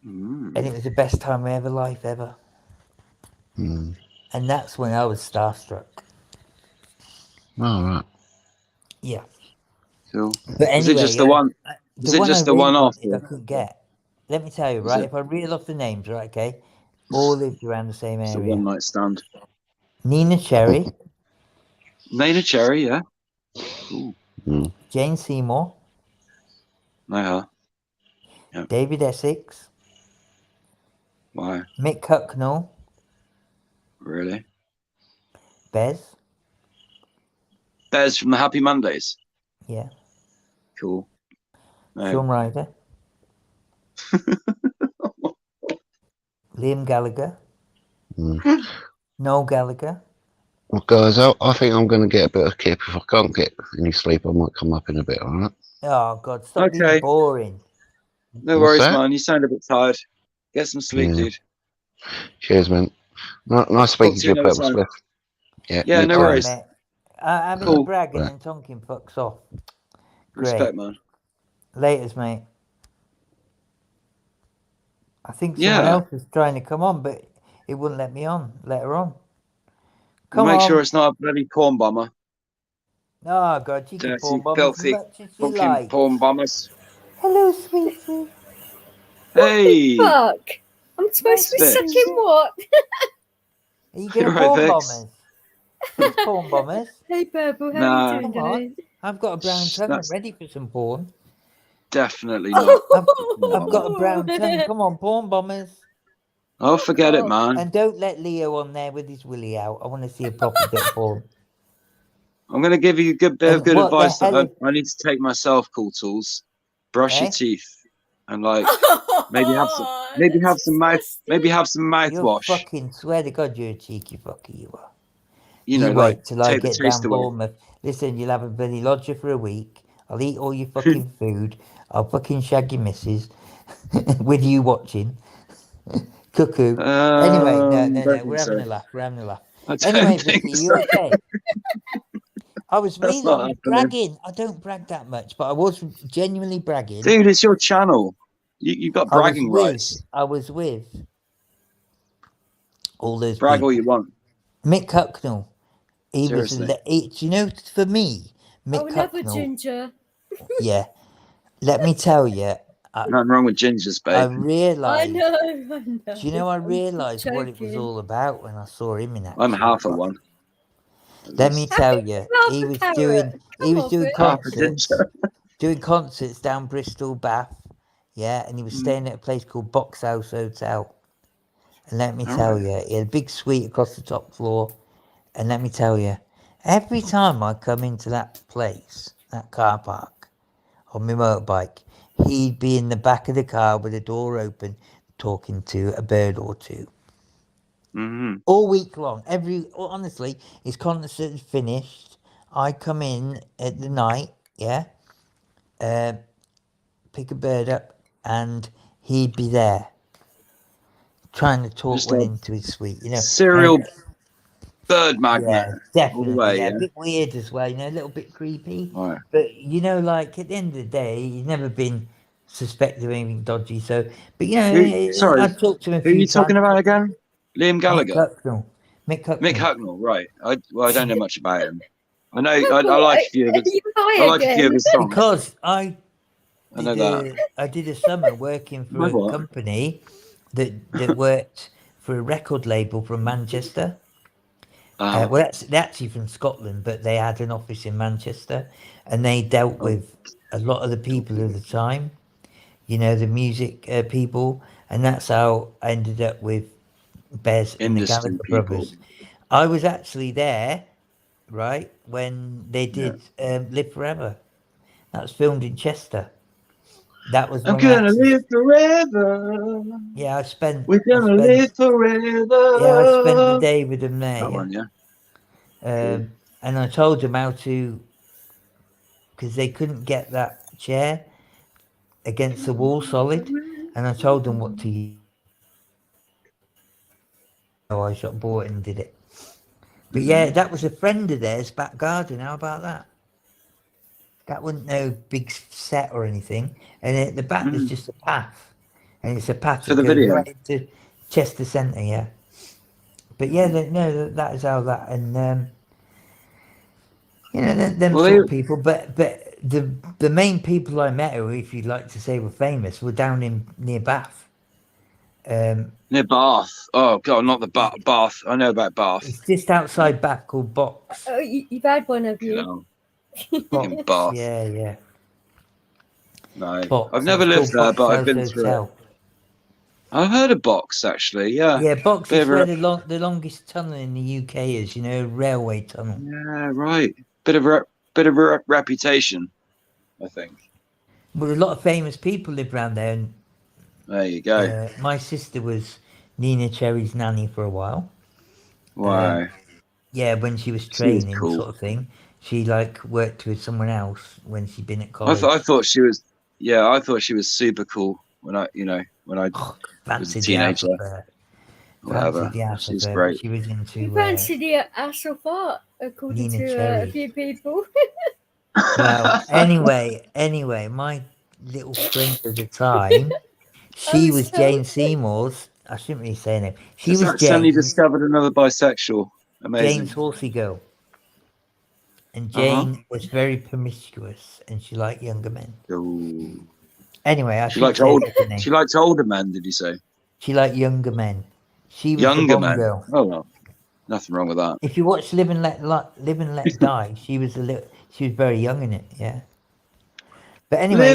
Speaker 2: Mm.
Speaker 1: And it was the best time of my life ever.
Speaker 4: Hmm.
Speaker 1: And that's when I was starstruck.
Speaker 4: All right.
Speaker 1: Yeah.
Speaker 2: Cool.
Speaker 1: But anyway,
Speaker 2: Was it just the one? Was it just the
Speaker 1: really
Speaker 2: one-off,
Speaker 1: wanted, I
Speaker 2: or-
Speaker 1: couldn't get. Let me tell you,
Speaker 2: Was
Speaker 1: right?
Speaker 2: it-
Speaker 1: If I reel off the names, right, okay? All lived around the same
Speaker 2: It's a
Speaker 1: area.
Speaker 2: one night stand.
Speaker 1: Nina Cherry,
Speaker 2: Nina Cherry, yeah.
Speaker 1: Jane Seymour,
Speaker 2: Know her.
Speaker 1: David Essex,
Speaker 2: Why?
Speaker 1: Mick Hucknall,
Speaker 2: Really?
Speaker 1: Bez,
Speaker 2: Bez from the Happy Mondays.
Speaker 1: Yeah.
Speaker 2: Cool. Right.
Speaker 1: Sean Ryder. Liam Gallagher.
Speaker 4: Mm.
Speaker 1: Noel Gallagher.
Speaker 4: Well, guys, I think I'm going to get a bit of kip. If I can't get any sleep, I might come up in a bit. All right.
Speaker 1: Oh God, stop being
Speaker 2: Okay.
Speaker 1: boring.
Speaker 2: No
Speaker 4: What's
Speaker 2: worries,
Speaker 4: that?
Speaker 2: man. You sound a bit tired. Get some sleep,
Speaker 4: Yeah.
Speaker 2: dude.
Speaker 4: Cheers, man. Nice
Speaker 2: Talk
Speaker 4: speaking
Speaker 2: to
Speaker 4: to
Speaker 2: you
Speaker 4: you,
Speaker 2: another
Speaker 4: Purple
Speaker 2: time.
Speaker 4: Spliff. Yeah,
Speaker 2: Yeah,
Speaker 4: you
Speaker 2: no
Speaker 4: too.
Speaker 1: All right,
Speaker 2: worries.
Speaker 1: mate. Having a
Speaker 2: Cool.
Speaker 1: brag and
Speaker 4: Right.
Speaker 1: then Tonkin fucks off.
Speaker 2: Respect,
Speaker 1: Great.
Speaker 2: man.
Speaker 1: Laters, mate. I think someone
Speaker 2: Yeah.
Speaker 1: else was trying to come on, but it wouldn't let me on. Let her on.
Speaker 2: We'll
Speaker 1: Come
Speaker 2: make sure
Speaker 1: on.
Speaker 2: it's not a bloody porn bomber.
Speaker 1: Oh God, you can
Speaker 2: Dirty,
Speaker 1: porn bomb as
Speaker 2: filthy,
Speaker 1: much as you
Speaker 2: fucking
Speaker 1: like.
Speaker 2: porn bombers.
Speaker 1: Hello, sweetie.
Speaker 2: Hey,
Speaker 5: Fuck! I'm supposed to be
Speaker 2: Nice bit.
Speaker 5: sucking what?
Speaker 1: Are you gonna
Speaker 2: Right,
Speaker 1: porn
Speaker 2: Vix.
Speaker 1: bomb us? Please porn bomb us.
Speaker 5: Hey, Purple, how
Speaker 2: Nah.
Speaker 5: you doing,
Speaker 1: Come on.
Speaker 5: darling?
Speaker 1: I've got a brown
Speaker 2: Shh,
Speaker 1: tongue. I'm
Speaker 2: that's-
Speaker 1: ready for some porn.
Speaker 2: Definitely not.
Speaker 1: I've got a brown tongue. Come on, porn bombers.
Speaker 2: Oh, forget it, man.
Speaker 1: And don't let Leo on there with his willy out. I want to see a proper bit of porn.
Speaker 2: I'm going to give you a good bit of
Speaker 1: And
Speaker 2: good
Speaker 1: what the
Speaker 2: advice that
Speaker 1: hell
Speaker 2: I need to take myself, Cool Tools. Brush
Speaker 1: Eh?
Speaker 2: your teeth and like maybe have some
Speaker 1: You're
Speaker 2: mouthwash.
Speaker 1: fucking, swear to God, you're a cheeky fucker, you are.
Speaker 2: You know,
Speaker 1: wait
Speaker 2: like
Speaker 1: till I
Speaker 2: take the
Speaker 1: get
Speaker 2: taste
Speaker 1: down
Speaker 2: away.
Speaker 1: Bournemouth. Listen, you'll have a bloody lodger for a week. I'll eat all your fucking food. I'll fucking shag your missus with you watching. Cuckoo. Anyway, no,
Speaker 2: don't
Speaker 1: we're
Speaker 2: think
Speaker 1: having
Speaker 2: so.
Speaker 1: a laugh. We're having a laugh.
Speaker 2: I don't
Speaker 1: Anyway,
Speaker 2: think
Speaker 1: Vicky,
Speaker 2: so.
Speaker 1: you okay? I was
Speaker 2: That's not happening.
Speaker 1: bragging. I don't brag that much, but I was genuinely bragging.
Speaker 2: Dude, it's your channel. You've got bragging rights.
Speaker 1: I was with all those
Speaker 2: Brag
Speaker 1: people.
Speaker 2: all you want.
Speaker 1: Mick Hucknall. He
Speaker 2: Seriously.
Speaker 1: was. Do you know? For me, Mick
Speaker 5: Oh, love a
Speaker 1: Hucknall.
Speaker 5: ginger.
Speaker 1: Yeah. Let me tell you.
Speaker 2: Nothing wrong with gingers,
Speaker 1: I
Speaker 2: babe.
Speaker 5: I
Speaker 1: realised.
Speaker 5: know, I know.
Speaker 1: Do you know? I
Speaker 5: I'm
Speaker 1: realised what it was
Speaker 5: joking.
Speaker 1: all about when I saw him in action.
Speaker 2: I'm half a one.
Speaker 1: Let me tell you,
Speaker 5: Half
Speaker 1: he
Speaker 5: a
Speaker 1: was
Speaker 5: carrot.
Speaker 1: doing. He
Speaker 5: Come
Speaker 1: was
Speaker 5: off
Speaker 1: doing
Speaker 5: it.
Speaker 2: Half a
Speaker 1: concerts.
Speaker 2: ginger.
Speaker 1: Doing concerts down Bristol, Bath. Yeah, and he was staying at a place called Box House Hotel. And let me tell you, he had a big suite across the top floor. And let me tell you, every time I come into that place, that car park, on my motorbike, he'd be in the back of the car with the door open, talking to a bird or two.
Speaker 2: Mm-hmm.
Speaker 1: All week long. Honestly, his concert is finished. I come in at the night, yeah, pick a bird up, and he'd be there, trying to talk
Speaker 2: Just
Speaker 1: one
Speaker 2: a
Speaker 1: into his suite, you know.
Speaker 2: serial
Speaker 1: And-
Speaker 2: bird magnet.
Speaker 1: yeah,
Speaker 2: All the
Speaker 1: definitely.
Speaker 2: way,
Speaker 1: yeah,
Speaker 2: yeah.
Speaker 1: a bit weird as well, you know, a little bit creepy.
Speaker 2: All right.
Speaker 1: But you know, like at the end of the day, he's never been suspected of anything dodgy. So, but you know,
Speaker 2: Sorry,
Speaker 1: I've talked to him a
Speaker 2: who are
Speaker 1: few
Speaker 2: you talking
Speaker 1: times.
Speaker 2: about again? Liam
Speaker 1: Mick
Speaker 2: Gallagher.
Speaker 1: Hucknall. Mick
Speaker 2: Mick
Speaker 1: Hucknall.
Speaker 2: Hucknall, right. I don't know much about him. I know I like a few of his
Speaker 5: You high
Speaker 2: I like a few of
Speaker 5: again.
Speaker 2: his songs.
Speaker 1: Because I
Speaker 2: know that.
Speaker 1: did a summer working for
Speaker 2: Like
Speaker 1: a
Speaker 2: what?
Speaker 1: company that worked for a record label from Manchester. Well, they're actually from Scotland, but they had an office in Manchester, and they dealt with a lot of the people of the time, you know, the music people, and that's how I ended up with Bez and the
Speaker 2: Industry
Speaker 1: Gallagher
Speaker 2: people.
Speaker 1: brothers. I was actually there, right, when they did Live Forever. That was filmed in Chester. That was
Speaker 2: I'm
Speaker 1: when I
Speaker 2: gonna
Speaker 1: actually,
Speaker 2: live forever.
Speaker 1: yeah, I spent
Speaker 2: We're gonna live forever.
Speaker 1: yeah, I spent the day with them there.
Speaker 2: That
Speaker 1: yeah.
Speaker 2: one, yeah.
Speaker 1: And I told them how to, because they couldn't get that chair against the wall solid, and I told them what to use. So I shot bought it and did it. But yeah, that was a friend of theirs back garden. How about that? That wasn't no big set or anything, and at the back there's just a path, and it's a path
Speaker 2: For
Speaker 1: that
Speaker 2: the
Speaker 1: goes
Speaker 2: video.
Speaker 1: right into Chester Centre. Yeah. But yeah, that is how that, and you know, them
Speaker 2: Well,
Speaker 1: sort of people. But the main people I met, who, if you'd like to say were famous, were down in near Bath.
Speaker 2: Near Bath. Oh god, not the Bath. I know about Bath.
Speaker 1: It's just outside Bath, called Box.
Speaker 5: Oh, you've had one, have
Speaker 2: You
Speaker 5: you?
Speaker 2: know.
Speaker 1: Box.
Speaker 2: In Bath.
Speaker 1: Yeah.
Speaker 2: No.
Speaker 1: Box.
Speaker 2: I've never
Speaker 1: It's
Speaker 2: lived
Speaker 1: called
Speaker 2: there, but
Speaker 1: Box
Speaker 2: I've been
Speaker 1: House
Speaker 2: through it.
Speaker 1: Hotel.
Speaker 2: I've heard of Box actually, yeah.
Speaker 1: Yeah, Box
Speaker 2: Bit
Speaker 1: is
Speaker 2: of
Speaker 1: where
Speaker 2: a-
Speaker 1: the longest tunnel in the UK is. You know, railway tunnel.
Speaker 2: Yeah, right. Bit of a reputation. I think.
Speaker 1: Well, a lot of famous people live around there, and
Speaker 2: There you go.
Speaker 1: my sister was Nina Cherry's nanny for a while.
Speaker 2: Wow.
Speaker 1: Yeah, when she was
Speaker 2: She's
Speaker 1: training,
Speaker 2: cool.
Speaker 1: sort of thing. She like worked with someone else when she'd been at
Speaker 2: I
Speaker 1: college.
Speaker 2: thought she was. Yeah, I thought she was super cool when I
Speaker 1: Fancied the
Speaker 2: teenager.
Speaker 1: ass of her.
Speaker 2: whatever.
Speaker 1: Fancied the ass
Speaker 2: She's
Speaker 1: of her.
Speaker 2: great.
Speaker 1: She was
Speaker 5: You
Speaker 1: into
Speaker 5: fancy the ass of art, according
Speaker 1: Nina
Speaker 5: to a
Speaker 1: Cherry.
Speaker 5: few people.
Speaker 1: Well, anyway, my little friend at the time, she was
Speaker 5: so-
Speaker 1: Jane Seymour's. I shouldn't really say her name. She
Speaker 2: Just
Speaker 1: was
Speaker 2: accidentally
Speaker 1: Jane.
Speaker 2: discovered another bisexual. Amazing.
Speaker 1: Jane's horsey girl. And
Speaker 2: Uh-huh.
Speaker 1: Jane was very promiscuous, and she liked younger men.
Speaker 2: Ooh.
Speaker 1: Anyway, I
Speaker 2: She
Speaker 1: should
Speaker 2: liked
Speaker 1: say
Speaker 2: old.
Speaker 1: her name.
Speaker 2: She liked older men. Did you say
Speaker 1: She liked younger men. She was
Speaker 2: younger
Speaker 1: the Bond
Speaker 2: men?
Speaker 1: girl.
Speaker 2: Oh well, nothing wrong with that.
Speaker 1: If you watch Live and Let Die, she was very young in it. Yeah. But anyway,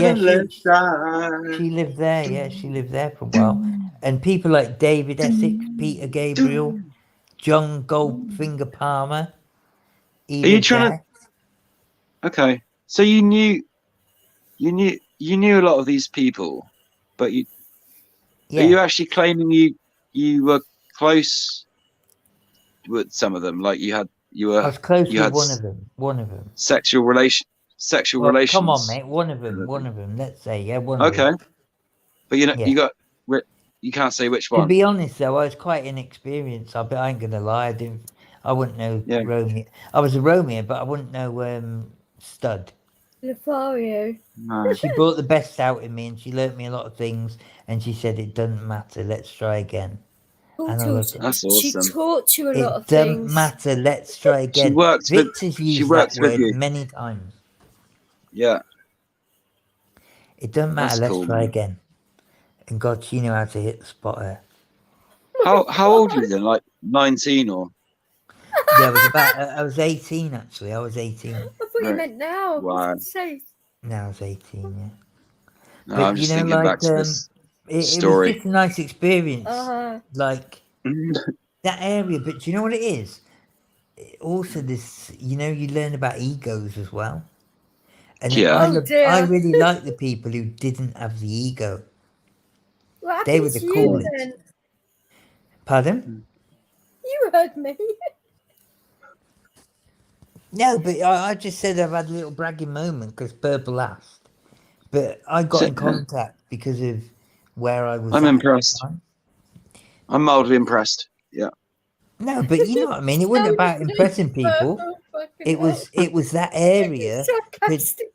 Speaker 1: she lived there. Yeah, she lived there for a while. And people like David Essex, Peter Gabriel, John Goldfinger Palmer.
Speaker 2: Are you trying to? Okay, so you knew a lot of these people, but are you actually claiming you were close with some of them? Like
Speaker 1: I was close
Speaker 2: you
Speaker 1: with
Speaker 2: had
Speaker 1: one of them.
Speaker 2: sexual relations.
Speaker 1: Come on, mate. One of them. Let's say, one of
Speaker 2: Okay,
Speaker 1: them.
Speaker 2: but
Speaker 1: Yeah.
Speaker 2: you can't say which
Speaker 1: To
Speaker 2: one.
Speaker 1: be honest, though, I was quite inexperienced. I ain't gonna lie. I wouldn't know
Speaker 2: Yeah.
Speaker 1: Romeo. I was a Romeo, but I wouldn't know Stud.
Speaker 5: Lothario.
Speaker 2: No.
Speaker 1: She brought the best out in me, and she learnt me a lot of things. And she said, "It doesn't matter. Let's try again." And I loved it.
Speaker 2: That's
Speaker 5: She
Speaker 2: awesome.
Speaker 5: taught you a lot
Speaker 1: It
Speaker 5: of
Speaker 1: doesn't
Speaker 5: things.
Speaker 1: matter. Let's try again.
Speaker 2: works with-
Speaker 1: Victor's
Speaker 2: she
Speaker 1: used
Speaker 2: works
Speaker 1: that
Speaker 2: with
Speaker 1: word
Speaker 2: you.
Speaker 1: many times.
Speaker 2: Yeah.
Speaker 1: It doesn't matter.
Speaker 2: That's
Speaker 1: Let's
Speaker 2: cool,
Speaker 1: try
Speaker 2: man.
Speaker 1: again. And God, she knew how to hit the spot. Her.
Speaker 2: How old are you then? Like 19 or?
Speaker 1: Yeah, I was 18 actually. I was 18.
Speaker 5: I thought you
Speaker 2: Right.
Speaker 5: meant now.
Speaker 2: Wow.
Speaker 5: I was gonna say,
Speaker 1: Now I was 18. Yeah.
Speaker 2: No,
Speaker 1: But,
Speaker 2: I'm just thinking back to this
Speaker 1: It was
Speaker 2: story.
Speaker 1: just a nice experience.
Speaker 5: uh-huh.
Speaker 1: Like that area. But do you know what it is? Also, this, you learn about egos as well. And
Speaker 2: Yeah.
Speaker 5: Oh, dear.
Speaker 1: I really like the people who didn't have the ego.
Speaker 5: What
Speaker 1: They were
Speaker 5: happened
Speaker 1: the
Speaker 5: to you
Speaker 1: coolest.
Speaker 5: then?
Speaker 1: Pardon?
Speaker 5: You heard me.
Speaker 1: No, but I just said I've had a little bragging moment because Purple asked. But I got in contact because of where I was.
Speaker 2: I'm
Speaker 1: at
Speaker 2: impressed.
Speaker 1: the time.
Speaker 2: I'm mildly impressed. Yeah.
Speaker 1: No, but you know what I mean. It wasn't about impressing people. It was that area
Speaker 5: Sarcastic.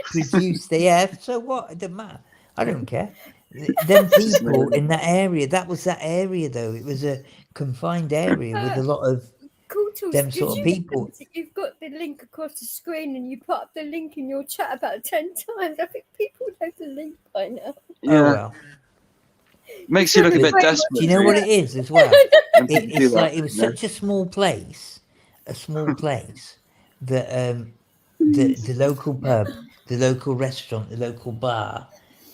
Speaker 1: produced the air. So what? It doesn't matter. I don't care. Them people in that area. That was that area, though. It was a confined area with a lot of
Speaker 5: Cool tools.
Speaker 1: them
Speaker 5: Did
Speaker 1: sort of
Speaker 5: you
Speaker 1: people.
Speaker 5: know that you've got the link across the screen and you put up the link in your chat about 10 times. I think people know the link by now.
Speaker 2: Yeah.
Speaker 1: Oh well.
Speaker 2: Makes you look a bit
Speaker 5: Do
Speaker 2: desperate.
Speaker 1: Do you know what it is as well?
Speaker 2: When people do
Speaker 1: It's
Speaker 2: that,
Speaker 1: like it was
Speaker 2: you know?
Speaker 1: such a small place that the local pub, the local restaurant, the local bar,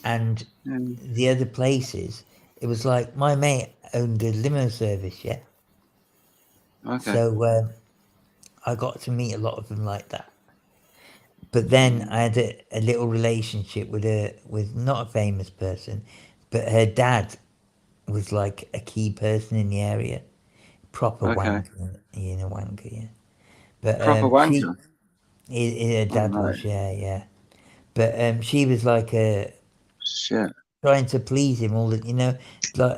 Speaker 1: and the other places. It was like my mate owned a limo service, yeah.
Speaker 2: Okay.
Speaker 1: So I got to meet a lot of them like that. But then I had a little relationship with not a famous person, but her dad was like a key person in the area. Proper
Speaker 2: Okay.
Speaker 1: wanker, wanker, yeah. But
Speaker 2: Proper wanker.
Speaker 1: Her dad
Speaker 2: Oh,
Speaker 1: was, yeah. But she was like
Speaker 2: Shit.
Speaker 1: trying to please him all the,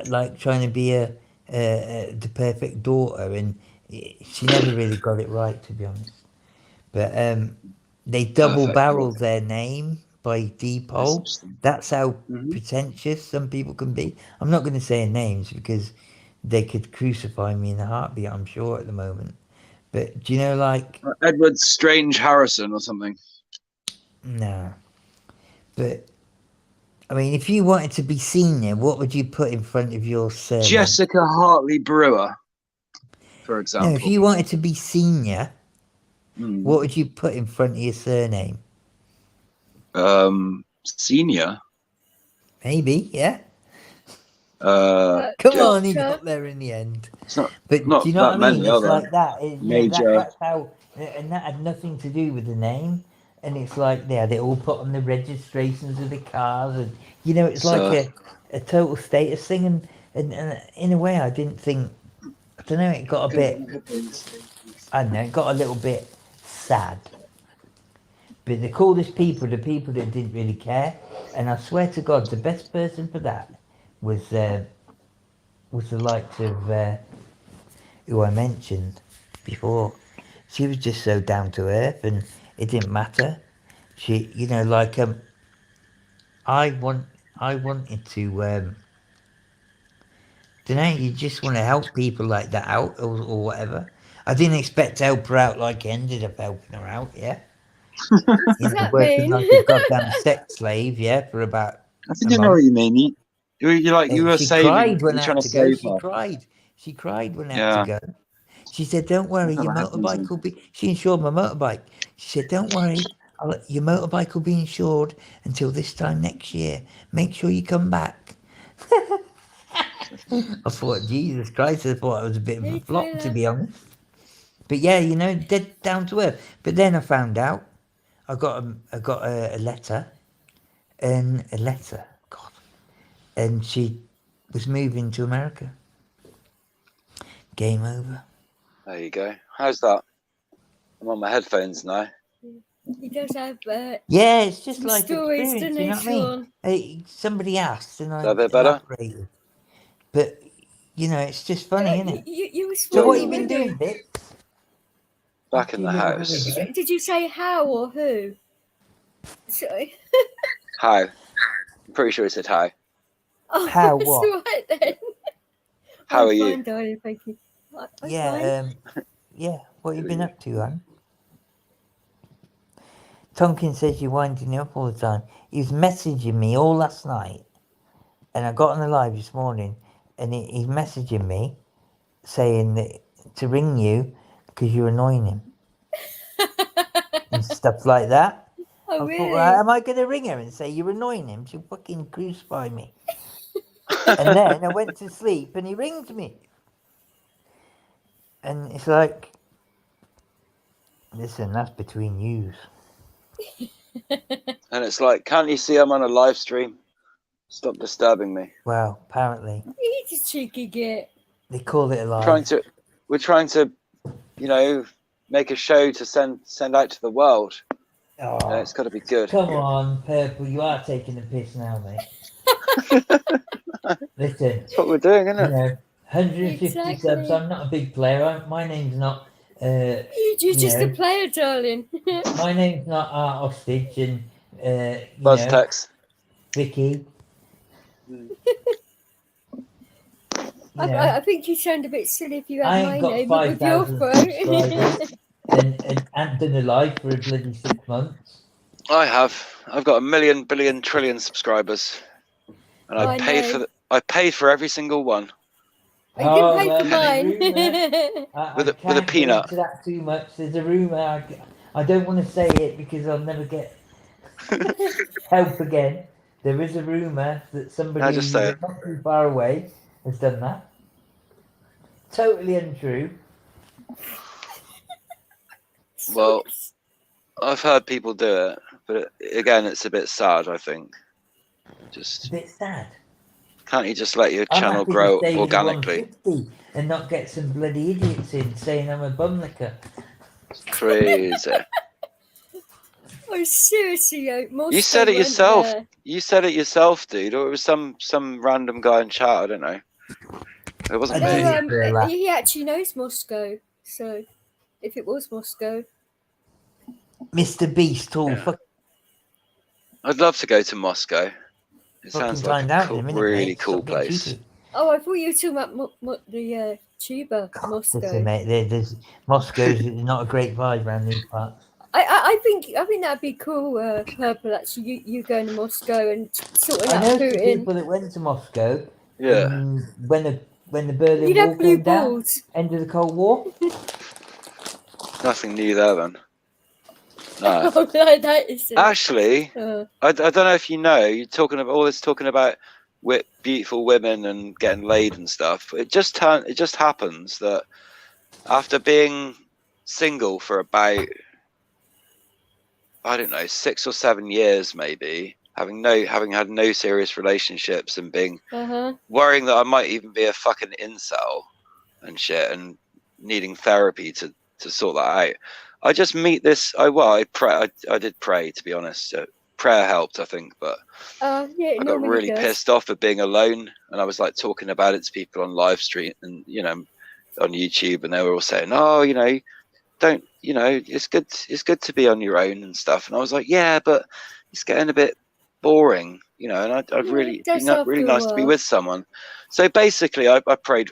Speaker 1: like trying to be the perfect daughter, and she never really got it right, to be honest. But they double-barreled their name by Deepole.
Speaker 2: interesting.
Speaker 1: That's how
Speaker 2: Mhm.
Speaker 1: pretentious some people can be. I'm not going to say names because they could crucify me in a heartbeat, I'm sure, at the moment. But do you know, like,
Speaker 2: Edward Strange Harrison or something.
Speaker 1: no. But I mean, if you wanted to be senior, what would you put in front of your surname?
Speaker 2: Jessica Hartley Brewer, for example.
Speaker 1: No, if you wanted to be senior,
Speaker 2: Hmm.
Speaker 1: what would you put in front of your surname?
Speaker 2: Senior.
Speaker 1: Maybe, yeah.
Speaker 2: Uh,
Speaker 1: Come on, he
Speaker 5: Doctor.
Speaker 1: got there in the end.
Speaker 2: It's not.
Speaker 1: But
Speaker 2: Not
Speaker 1: do you know what
Speaker 2: that
Speaker 1: I mean?
Speaker 2: many, are
Speaker 1: It's
Speaker 2: there?
Speaker 1: like that.
Speaker 2: Major.
Speaker 1: That's how, and that had nothing to do with the name. and it's like they all put on the registrations of the cars, and you know, it's
Speaker 2: So-
Speaker 1: like a total status thing, and in a way, I didn't think. I don't know. It got a bit. I don't know. It got a little bit sad. But the coolest people, the people that didn't really care, and I swear to God, the best person for that was the likes of who I mentioned before. She was just so down to earth, and it didn't matter. She, you know, like I wanted to. Don't know. You just want to help people like that out, or whatever. I didn't expect to help her out like I ended up helping her out. Yeah.
Speaker 5: What
Speaker 1: You
Speaker 5: does
Speaker 1: know,
Speaker 5: that
Speaker 1: working
Speaker 5: mean?
Speaker 1: like a goddamn sex slave, yeah, for about
Speaker 2: I think
Speaker 1: a
Speaker 2: you know
Speaker 1: month.
Speaker 2: what you mean. You like you were
Speaker 1: She
Speaker 2: saving.
Speaker 1: cried when
Speaker 2: You're
Speaker 1: I
Speaker 2: trying
Speaker 1: had
Speaker 2: to
Speaker 1: to go.
Speaker 2: save
Speaker 1: She
Speaker 2: her.
Speaker 1: cried. She cried when I had
Speaker 2: Yeah.
Speaker 1: to go. She said, "Don't worry,
Speaker 2: That's
Speaker 1: your
Speaker 2: what happens,
Speaker 1: motorbike
Speaker 2: then.
Speaker 1: will be." She insured my motorbike. She said, "Don't worry, your motorbike will be insured until this time next year. Make sure you come back." I thought, Jesus Christ, I thought I was a bit of a
Speaker 5: Hey,
Speaker 1: flop, to
Speaker 5: Tyler.
Speaker 1: be honest. But yeah, you know, dead down to earth. But then I found out I got a letter, God, and she was moving to America. Game over.
Speaker 2: There you go. How's that? I'm on my headphones now.
Speaker 5: He does have
Speaker 1: Yeah, it's just
Speaker 5: some
Speaker 1: like
Speaker 5: stories,
Speaker 1: experience,
Speaker 5: doesn't
Speaker 1: you
Speaker 5: he,
Speaker 1: know what I mean?
Speaker 5: Sean?
Speaker 1: Somebody asked, and
Speaker 2: Is
Speaker 1: I
Speaker 2: that a bit better?
Speaker 1: elaborated. But you know, it's just funny, isn't it?
Speaker 5: You were
Speaker 1: So what
Speaker 5: smiling,
Speaker 1: you been
Speaker 5: weren't
Speaker 1: doing, Vic?
Speaker 2: Back in the house.
Speaker 5: you? Did you say how or who? Sorry.
Speaker 2: How? I'm pretty sure he said how.
Speaker 5: Oh,
Speaker 1: How,
Speaker 5: that's
Speaker 1: what?
Speaker 5: all right then.
Speaker 2: How
Speaker 5: I'm
Speaker 2: are you?
Speaker 5: fine, darling, thank you. I'm fine.
Speaker 1: Yeah, yeah. What you been up to, hon? Tonkin says you're winding me up all the time. He was messaging me all last night, and I got on the live this morning, and he's messaging me saying that to ring you because you're annoying him and stuff like that.
Speaker 5: Oh,
Speaker 1: I
Speaker 5: really?
Speaker 1: thought, well, am I going to ring her and say you're annoying him? She'll fucking crucify me. And then I went to sleep, and he rings me, and it's like, listen, that's between yous.
Speaker 2: And it's like, can't you see I'm on a live stream? Stop disturbing me.
Speaker 1: Well, apparently
Speaker 5: He's a cheeky git.
Speaker 1: they call it a lie.
Speaker 2: We're trying to, you know, make a show to send out to the world.
Speaker 1: Oh,
Speaker 2: And it's got to be good.
Speaker 1: come on, Purple, you are taking the piss now, mate. Listen,
Speaker 2: That's what we're doing, isn't
Speaker 1: you
Speaker 2: it?
Speaker 1: know, 150
Speaker 5: Exactly.
Speaker 1: subs. I'm not a big player. My name's not.
Speaker 5: You're
Speaker 1: You
Speaker 5: just
Speaker 1: know.
Speaker 5: a player, darling.
Speaker 1: My name's not Art Hostage and you
Speaker 2: Buzz
Speaker 1: know,
Speaker 2: text.
Speaker 1: Vicky. You know,
Speaker 5: I think you sound a bit silly if you
Speaker 1: I
Speaker 5: had
Speaker 1: ain't
Speaker 5: my
Speaker 1: got
Speaker 5: name with your
Speaker 1: 5,000
Speaker 5: phone.
Speaker 1: subscribers and done a live for a bloody 6 months.
Speaker 2: I have. I've got 1 million, billion, trillion subscribers, and
Speaker 5: I know.
Speaker 2: I paid for every single one.
Speaker 5: I didn't pay
Speaker 1: well,
Speaker 5: for
Speaker 1: there's
Speaker 5: mine.
Speaker 2: With a
Speaker 1: can't go
Speaker 2: peanut.
Speaker 1: into that too much. There's a rumour. I don't want to say it because I'll never get help again. There is a rumour that somebody
Speaker 2: just say it.
Speaker 1: not too far away has done that. Totally untrue.
Speaker 2: Well, I've heard people do it, but again, it's a bit sad. I think.
Speaker 1: It's a bit sad.
Speaker 2: Can't you just let your
Speaker 1: I'm
Speaker 2: channel
Speaker 1: happy to
Speaker 2: grow
Speaker 1: stay with the
Speaker 2: organically?
Speaker 1: 150 and not get some bloody idiots in saying I'm a bum licker.
Speaker 2: Crazy.
Speaker 5: Oh, seriously,
Speaker 2: You said it
Speaker 5: went
Speaker 2: yourself.
Speaker 5: there.
Speaker 2: You said it yourself, dude. Or it was some random guy in chat. I don't know. It wasn't
Speaker 1: I
Speaker 2: me.
Speaker 1: did.
Speaker 5: No, he actually knows Moscow. So, if it was Moscow,
Speaker 1: Mr. Beast, all
Speaker 2: Yeah.
Speaker 1: fucking
Speaker 2: I'd love to go to Moscow. It sounds like
Speaker 1: find
Speaker 2: a
Speaker 1: out
Speaker 2: cool,
Speaker 1: in a minute,
Speaker 2: really
Speaker 1: mate.
Speaker 2: cool
Speaker 1: Stop being
Speaker 2: place.
Speaker 1: cheeky.
Speaker 5: oh, I thought you were talking about the Tuba, Moscow.
Speaker 1: Listen, mate, there's Moscow's not a great vibe around these parts.
Speaker 5: I think that'd be cool, Purple. Actually, you going to Moscow and sorting
Speaker 1: I
Speaker 5: out
Speaker 1: know some
Speaker 5: Putin.
Speaker 1: people that went to Moscow
Speaker 2: Yeah.
Speaker 1: when the Berlin
Speaker 5: You'd
Speaker 1: Wall
Speaker 5: have blue
Speaker 1: came down,
Speaker 5: balls.
Speaker 1: end of the Cold War.
Speaker 2: Nothing new there then. No.
Speaker 5: Oh, that is it.
Speaker 2: Actually,
Speaker 5: Uh,
Speaker 2: I don't know if you know. You're talking about all this talking about beautiful women and getting laid and stuff. It just happens that after being single for about
Speaker 6: I don't know, 6 or 7 years maybe, having had no serious relationships and worrying that I might even be a fucking incel and shit, and needing therapy to sort that out. I just meet this. I did pray, to be honest. Prayer helped, I think, but
Speaker 5: Yeah,
Speaker 6: I got really pissed off at being alone, and I was like talking about it to people on live stream and on YouTube, and they were all saying, "Oh, don't, it's good to be on your own and stuff." And I was like, "Yeah, but it's getting a bit boring, and I'd really
Speaker 5: it does
Speaker 6: be really
Speaker 5: after a
Speaker 6: nice to be
Speaker 5: while.
Speaker 6: with someone." So basically, I prayed,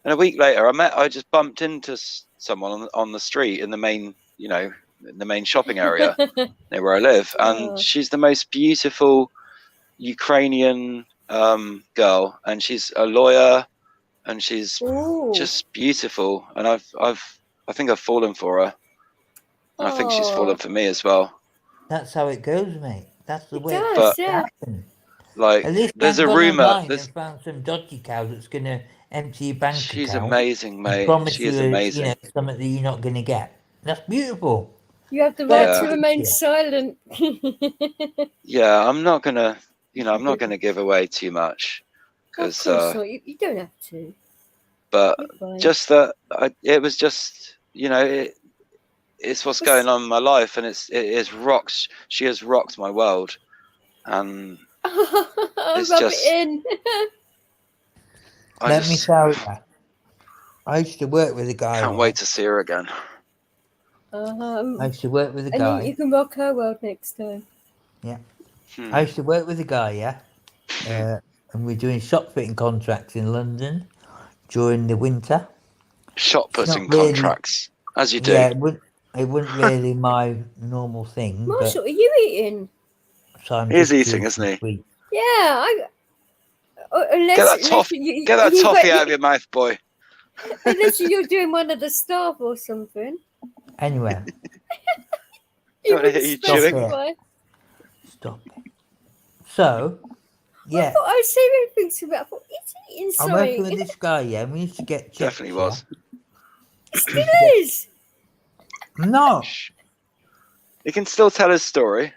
Speaker 6: and a week later, I just bumped into someone on the street in the main, in the main shopping area near where I live, and
Speaker 5: Oh.
Speaker 6: she's the most beautiful Ukrainian girl, and she's a lawyer, and she's
Speaker 5: Ooh.
Speaker 6: just beautiful, and I think I've fallen for her, and I think she's fallen for me as well.
Speaker 1: That's how it goes, mate. That's the
Speaker 5: It
Speaker 1: way
Speaker 5: does,
Speaker 6: But-
Speaker 1: it
Speaker 5: yeah.
Speaker 1: happens.
Speaker 6: Like,
Speaker 1: At least
Speaker 6: there's
Speaker 1: you
Speaker 6: a
Speaker 1: haven't gone
Speaker 6: rumor.
Speaker 1: online and found some dodgy cow that's going to empty your bank
Speaker 6: She's
Speaker 1: account.
Speaker 6: amazing,
Speaker 1: and
Speaker 6: mate.
Speaker 1: promise
Speaker 6: She is
Speaker 1: you,
Speaker 6: amazing.
Speaker 1: something that you're not going to get. That's beautiful.
Speaker 5: You have the right
Speaker 6: Yeah.
Speaker 5: to remain
Speaker 1: Yeah.
Speaker 5: silent.
Speaker 6: Yeah, I'm not gonna give away too much,
Speaker 5: Of
Speaker 6: because
Speaker 5: course not. You don't have to.
Speaker 6: but
Speaker 5: You're fine.
Speaker 6: just that it was just it's what's going on in my life, and it is rocks. She has rocked my world, and it's
Speaker 5: Rub
Speaker 6: just-
Speaker 5: it in.
Speaker 6: I
Speaker 1: Let me
Speaker 6: just
Speaker 1: tell you. I used to work with a guy.
Speaker 6: can't wait to see her again.
Speaker 1: I used to work with a
Speaker 5: And then
Speaker 1: guy.
Speaker 5: you can rock her world next time.
Speaker 6: Hmm.
Speaker 1: I used to work with a guy, and we're doing shop fitting contracts in London during the winter.
Speaker 6: Shot
Speaker 1: It's not
Speaker 6: putting
Speaker 1: really-
Speaker 6: contracts, as you do.
Speaker 1: Yeah, it wasn't really my normal thing.
Speaker 5: Marshall, are you eating?
Speaker 1: But so I'm
Speaker 6: He is
Speaker 1: just
Speaker 6: eating,
Speaker 1: doing
Speaker 6: isn't he?
Speaker 1: some sweet.
Speaker 5: Yeah, unless,
Speaker 6: Get that
Speaker 5: unless
Speaker 6: toffee.
Speaker 5: you,
Speaker 6: Get that
Speaker 5: you-
Speaker 6: toffee out of your mouth, boy.
Speaker 5: Unless you're doing one of the staff or something.
Speaker 1: Anyway,
Speaker 5: You
Speaker 6: Don't I hear
Speaker 5: wouldn't
Speaker 6: you
Speaker 1: chewing?
Speaker 5: specify.
Speaker 1: stop it. So,
Speaker 5: I
Speaker 1: yeah,
Speaker 5: thought I was saying things about. I thought he's eating
Speaker 1: I'm working with
Speaker 5: something.
Speaker 1: this guy, and we used to get checks.
Speaker 6: Definitely was.
Speaker 5: It still is.
Speaker 1: Yeah? No.
Speaker 6: Shh. He can still tell his story,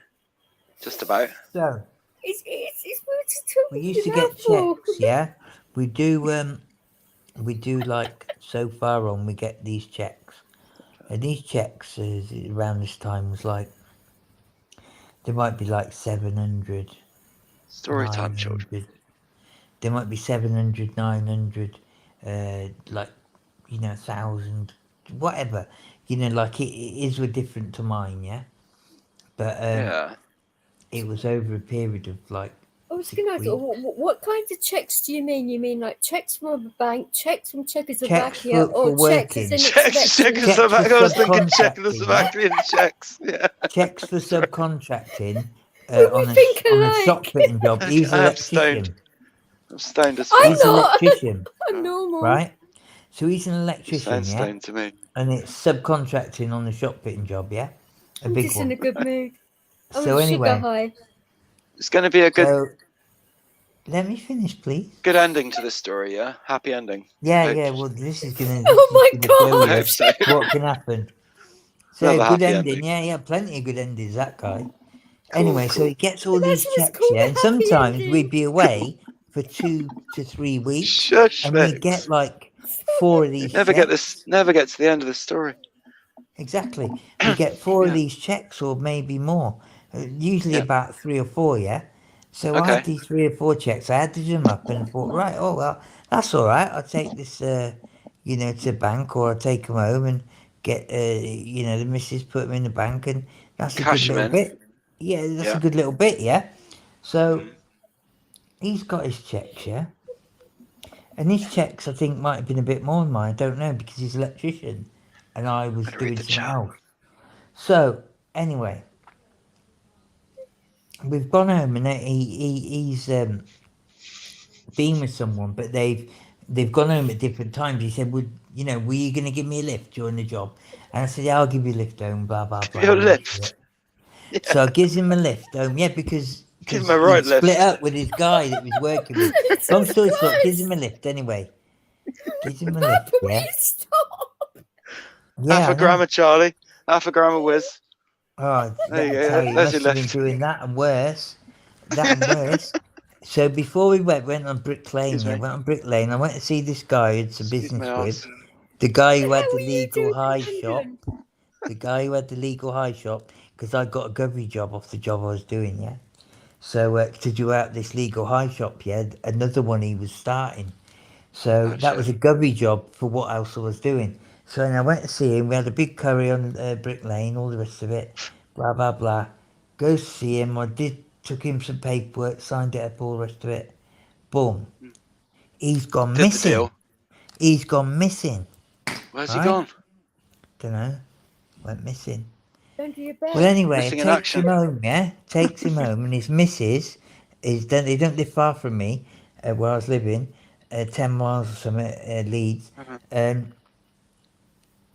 Speaker 6: just about.
Speaker 1: So,
Speaker 5: It's weird to talk
Speaker 1: we
Speaker 5: with
Speaker 1: used to
Speaker 5: your
Speaker 1: get
Speaker 5: mouth full.
Speaker 1: checks, yeah. We do like so far on. We get these checks, and these checks is around this time was like there might be like 700.
Speaker 6: Story time, children.
Speaker 1: 900. There might be 700, 900, like 1,000, whatever. Like it is different to mine, yeah. But
Speaker 6: Yeah.
Speaker 1: it was over a period of like
Speaker 5: I was going to ask, what kinds of checks do you mean? You mean like checks from a bank, checks from Czechoslovakia,
Speaker 1: for
Speaker 5: or checks
Speaker 1: working.
Speaker 5: as in
Speaker 6: Checks,
Speaker 5: expecting?
Speaker 6: Czechoslovakia. I was thinking
Speaker 1: subcontracting,
Speaker 6: Czechoslovakian checks. Yeah.
Speaker 1: checks for subcontracting
Speaker 5: We
Speaker 1: on
Speaker 5: think
Speaker 1: a
Speaker 5: alike.
Speaker 1: shop fitting job. He's
Speaker 6: I am
Speaker 1: electrician.
Speaker 6: I'm stoned as
Speaker 5: I'm
Speaker 6: fuck.
Speaker 1: He's an
Speaker 5: not.
Speaker 1: electrician,
Speaker 5: I'm normal.
Speaker 1: right? So he's an
Speaker 6: You
Speaker 1: electrician,
Speaker 6: sound
Speaker 1: yeah,
Speaker 6: stoned to me.
Speaker 1: and it's subcontracting on the shop fitting job, yeah, a
Speaker 5: I'm
Speaker 1: big
Speaker 5: just
Speaker 1: one.
Speaker 5: in a good mood. I'm
Speaker 1: So
Speaker 5: on sugar
Speaker 1: anyway,
Speaker 5: high.
Speaker 6: It's going to be a good
Speaker 1: so let me finish, please.
Speaker 6: good ending to this story, yeah? Happy ending.
Speaker 1: Yeah,
Speaker 6: Hope-
Speaker 1: yeah. Well, this is gonna.
Speaker 5: Oh my
Speaker 1: this is gonna
Speaker 5: God.
Speaker 1: tell
Speaker 6: I
Speaker 1: you
Speaker 6: hope so.
Speaker 1: what can happen. So
Speaker 6: Love a
Speaker 1: good
Speaker 6: happy
Speaker 1: ending.
Speaker 6: ending.
Speaker 1: Yeah, plenty of good endings. That guy. Anyway, so
Speaker 6: cool.
Speaker 1: he gets all
Speaker 5: But
Speaker 1: these
Speaker 5: that's what's
Speaker 1: checks,
Speaker 5: called
Speaker 1: yeah,
Speaker 5: a
Speaker 1: and
Speaker 5: happy
Speaker 1: sometimes
Speaker 5: ending.
Speaker 1: we'd be away for 2 to 3 weeks,
Speaker 6: Shush,
Speaker 1: and we'd
Speaker 6: Vix.
Speaker 1: get like 4 of these.
Speaker 6: Never
Speaker 1: checks.
Speaker 6: get to the end of the story.
Speaker 1: Exactly. We get 4 of
Speaker 6: Yeah.
Speaker 1: these checks, or maybe more. Usually
Speaker 6: Yeah.
Speaker 1: about 3 or 4, yeah. So I
Speaker 6: Okay.
Speaker 1: had these 3 or 4 checks. I added them up and thought, right, oh well, that's all right. I'll take this, to the bank, or I'll take them home and get, the missus put them in the bank, and that's a
Speaker 6: Cash
Speaker 1: good
Speaker 6: 'em
Speaker 1: little
Speaker 6: in.
Speaker 1: bit. Yeah, that's
Speaker 6: Yeah.
Speaker 1: a good little bit, yeah. So
Speaker 6: Mhm.
Speaker 1: he's got his checks, yeah. And his checks, I think, might have been a bit more than mine. I don't know, because he's an electrician, and I was
Speaker 6: Gotta read
Speaker 1: doing
Speaker 6: the
Speaker 1: something
Speaker 6: chat.
Speaker 1: else. So anyway, we've gone home, and he's been with someone, but they've gone home at different times. He said, "Were you going to give me a lift during the job?" And I said, "Yeah, I'll give you a lift home." Blah blah blah.
Speaker 6: you a
Speaker 1: blah,
Speaker 6: lift?
Speaker 1: blah. So I gives him a lift home. Yeah, because
Speaker 6: Give him a right
Speaker 1: he'd split
Speaker 6: lift.
Speaker 1: up with his guy that was working with. Long story short, gives him a lift anyway. Gives him a lift. Yeah.
Speaker 5: Please stop.
Speaker 1: Yeah.
Speaker 6: Half
Speaker 1: I
Speaker 6: a
Speaker 1: know.
Speaker 6: gram of Charlie, half a gram of Whiz.
Speaker 1: Oh,
Speaker 6: There you
Speaker 1: that'll
Speaker 6: go.
Speaker 1: tell you. He
Speaker 6: There's
Speaker 1: must
Speaker 6: your
Speaker 1: have been
Speaker 6: lift.
Speaker 1: doing that and worse. That and worse. So before we went on Brick Lane,
Speaker 6: Excuse
Speaker 1: yeah,
Speaker 6: me.
Speaker 1: went on Brick Lane. I went to see this guy who had some
Speaker 6: Excuse
Speaker 1: business
Speaker 6: my
Speaker 1: with.
Speaker 6: ass.
Speaker 1: The guy who
Speaker 5: What
Speaker 1: had
Speaker 5: the
Speaker 1: the
Speaker 5: hell were you
Speaker 1: legal
Speaker 5: doing
Speaker 1: high
Speaker 5: in
Speaker 1: shop.
Speaker 5: London?
Speaker 1: The guy who had the legal high shop, because I got a government job off the job I was doing, yeah. So to do out this legal high shop, yeah, another one he was starting. So that
Speaker 6: Gotcha.
Speaker 1: was a govvy job for what else I was doing. So then I went to see him. We had a big curry on Brick Lane, all the rest of it, blah blah blah. Go see him. Took him some paperwork, signed it up, all the rest of it. Boom. He's gone
Speaker 6: Did the
Speaker 1: missing.
Speaker 6: deal.
Speaker 1: He's gone missing.
Speaker 6: Where's he
Speaker 1: Right?
Speaker 6: gone?
Speaker 1: Don't know. Went missing.
Speaker 5: Under your bed.
Speaker 1: Well, anyway,
Speaker 6: Missing
Speaker 1: it
Speaker 6: in
Speaker 1: takes
Speaker 6: action.
Speaker 1: him home, yeah? Takes him home, and his missus they don't live far from me, where I was living, 10 miles or something, Leeds.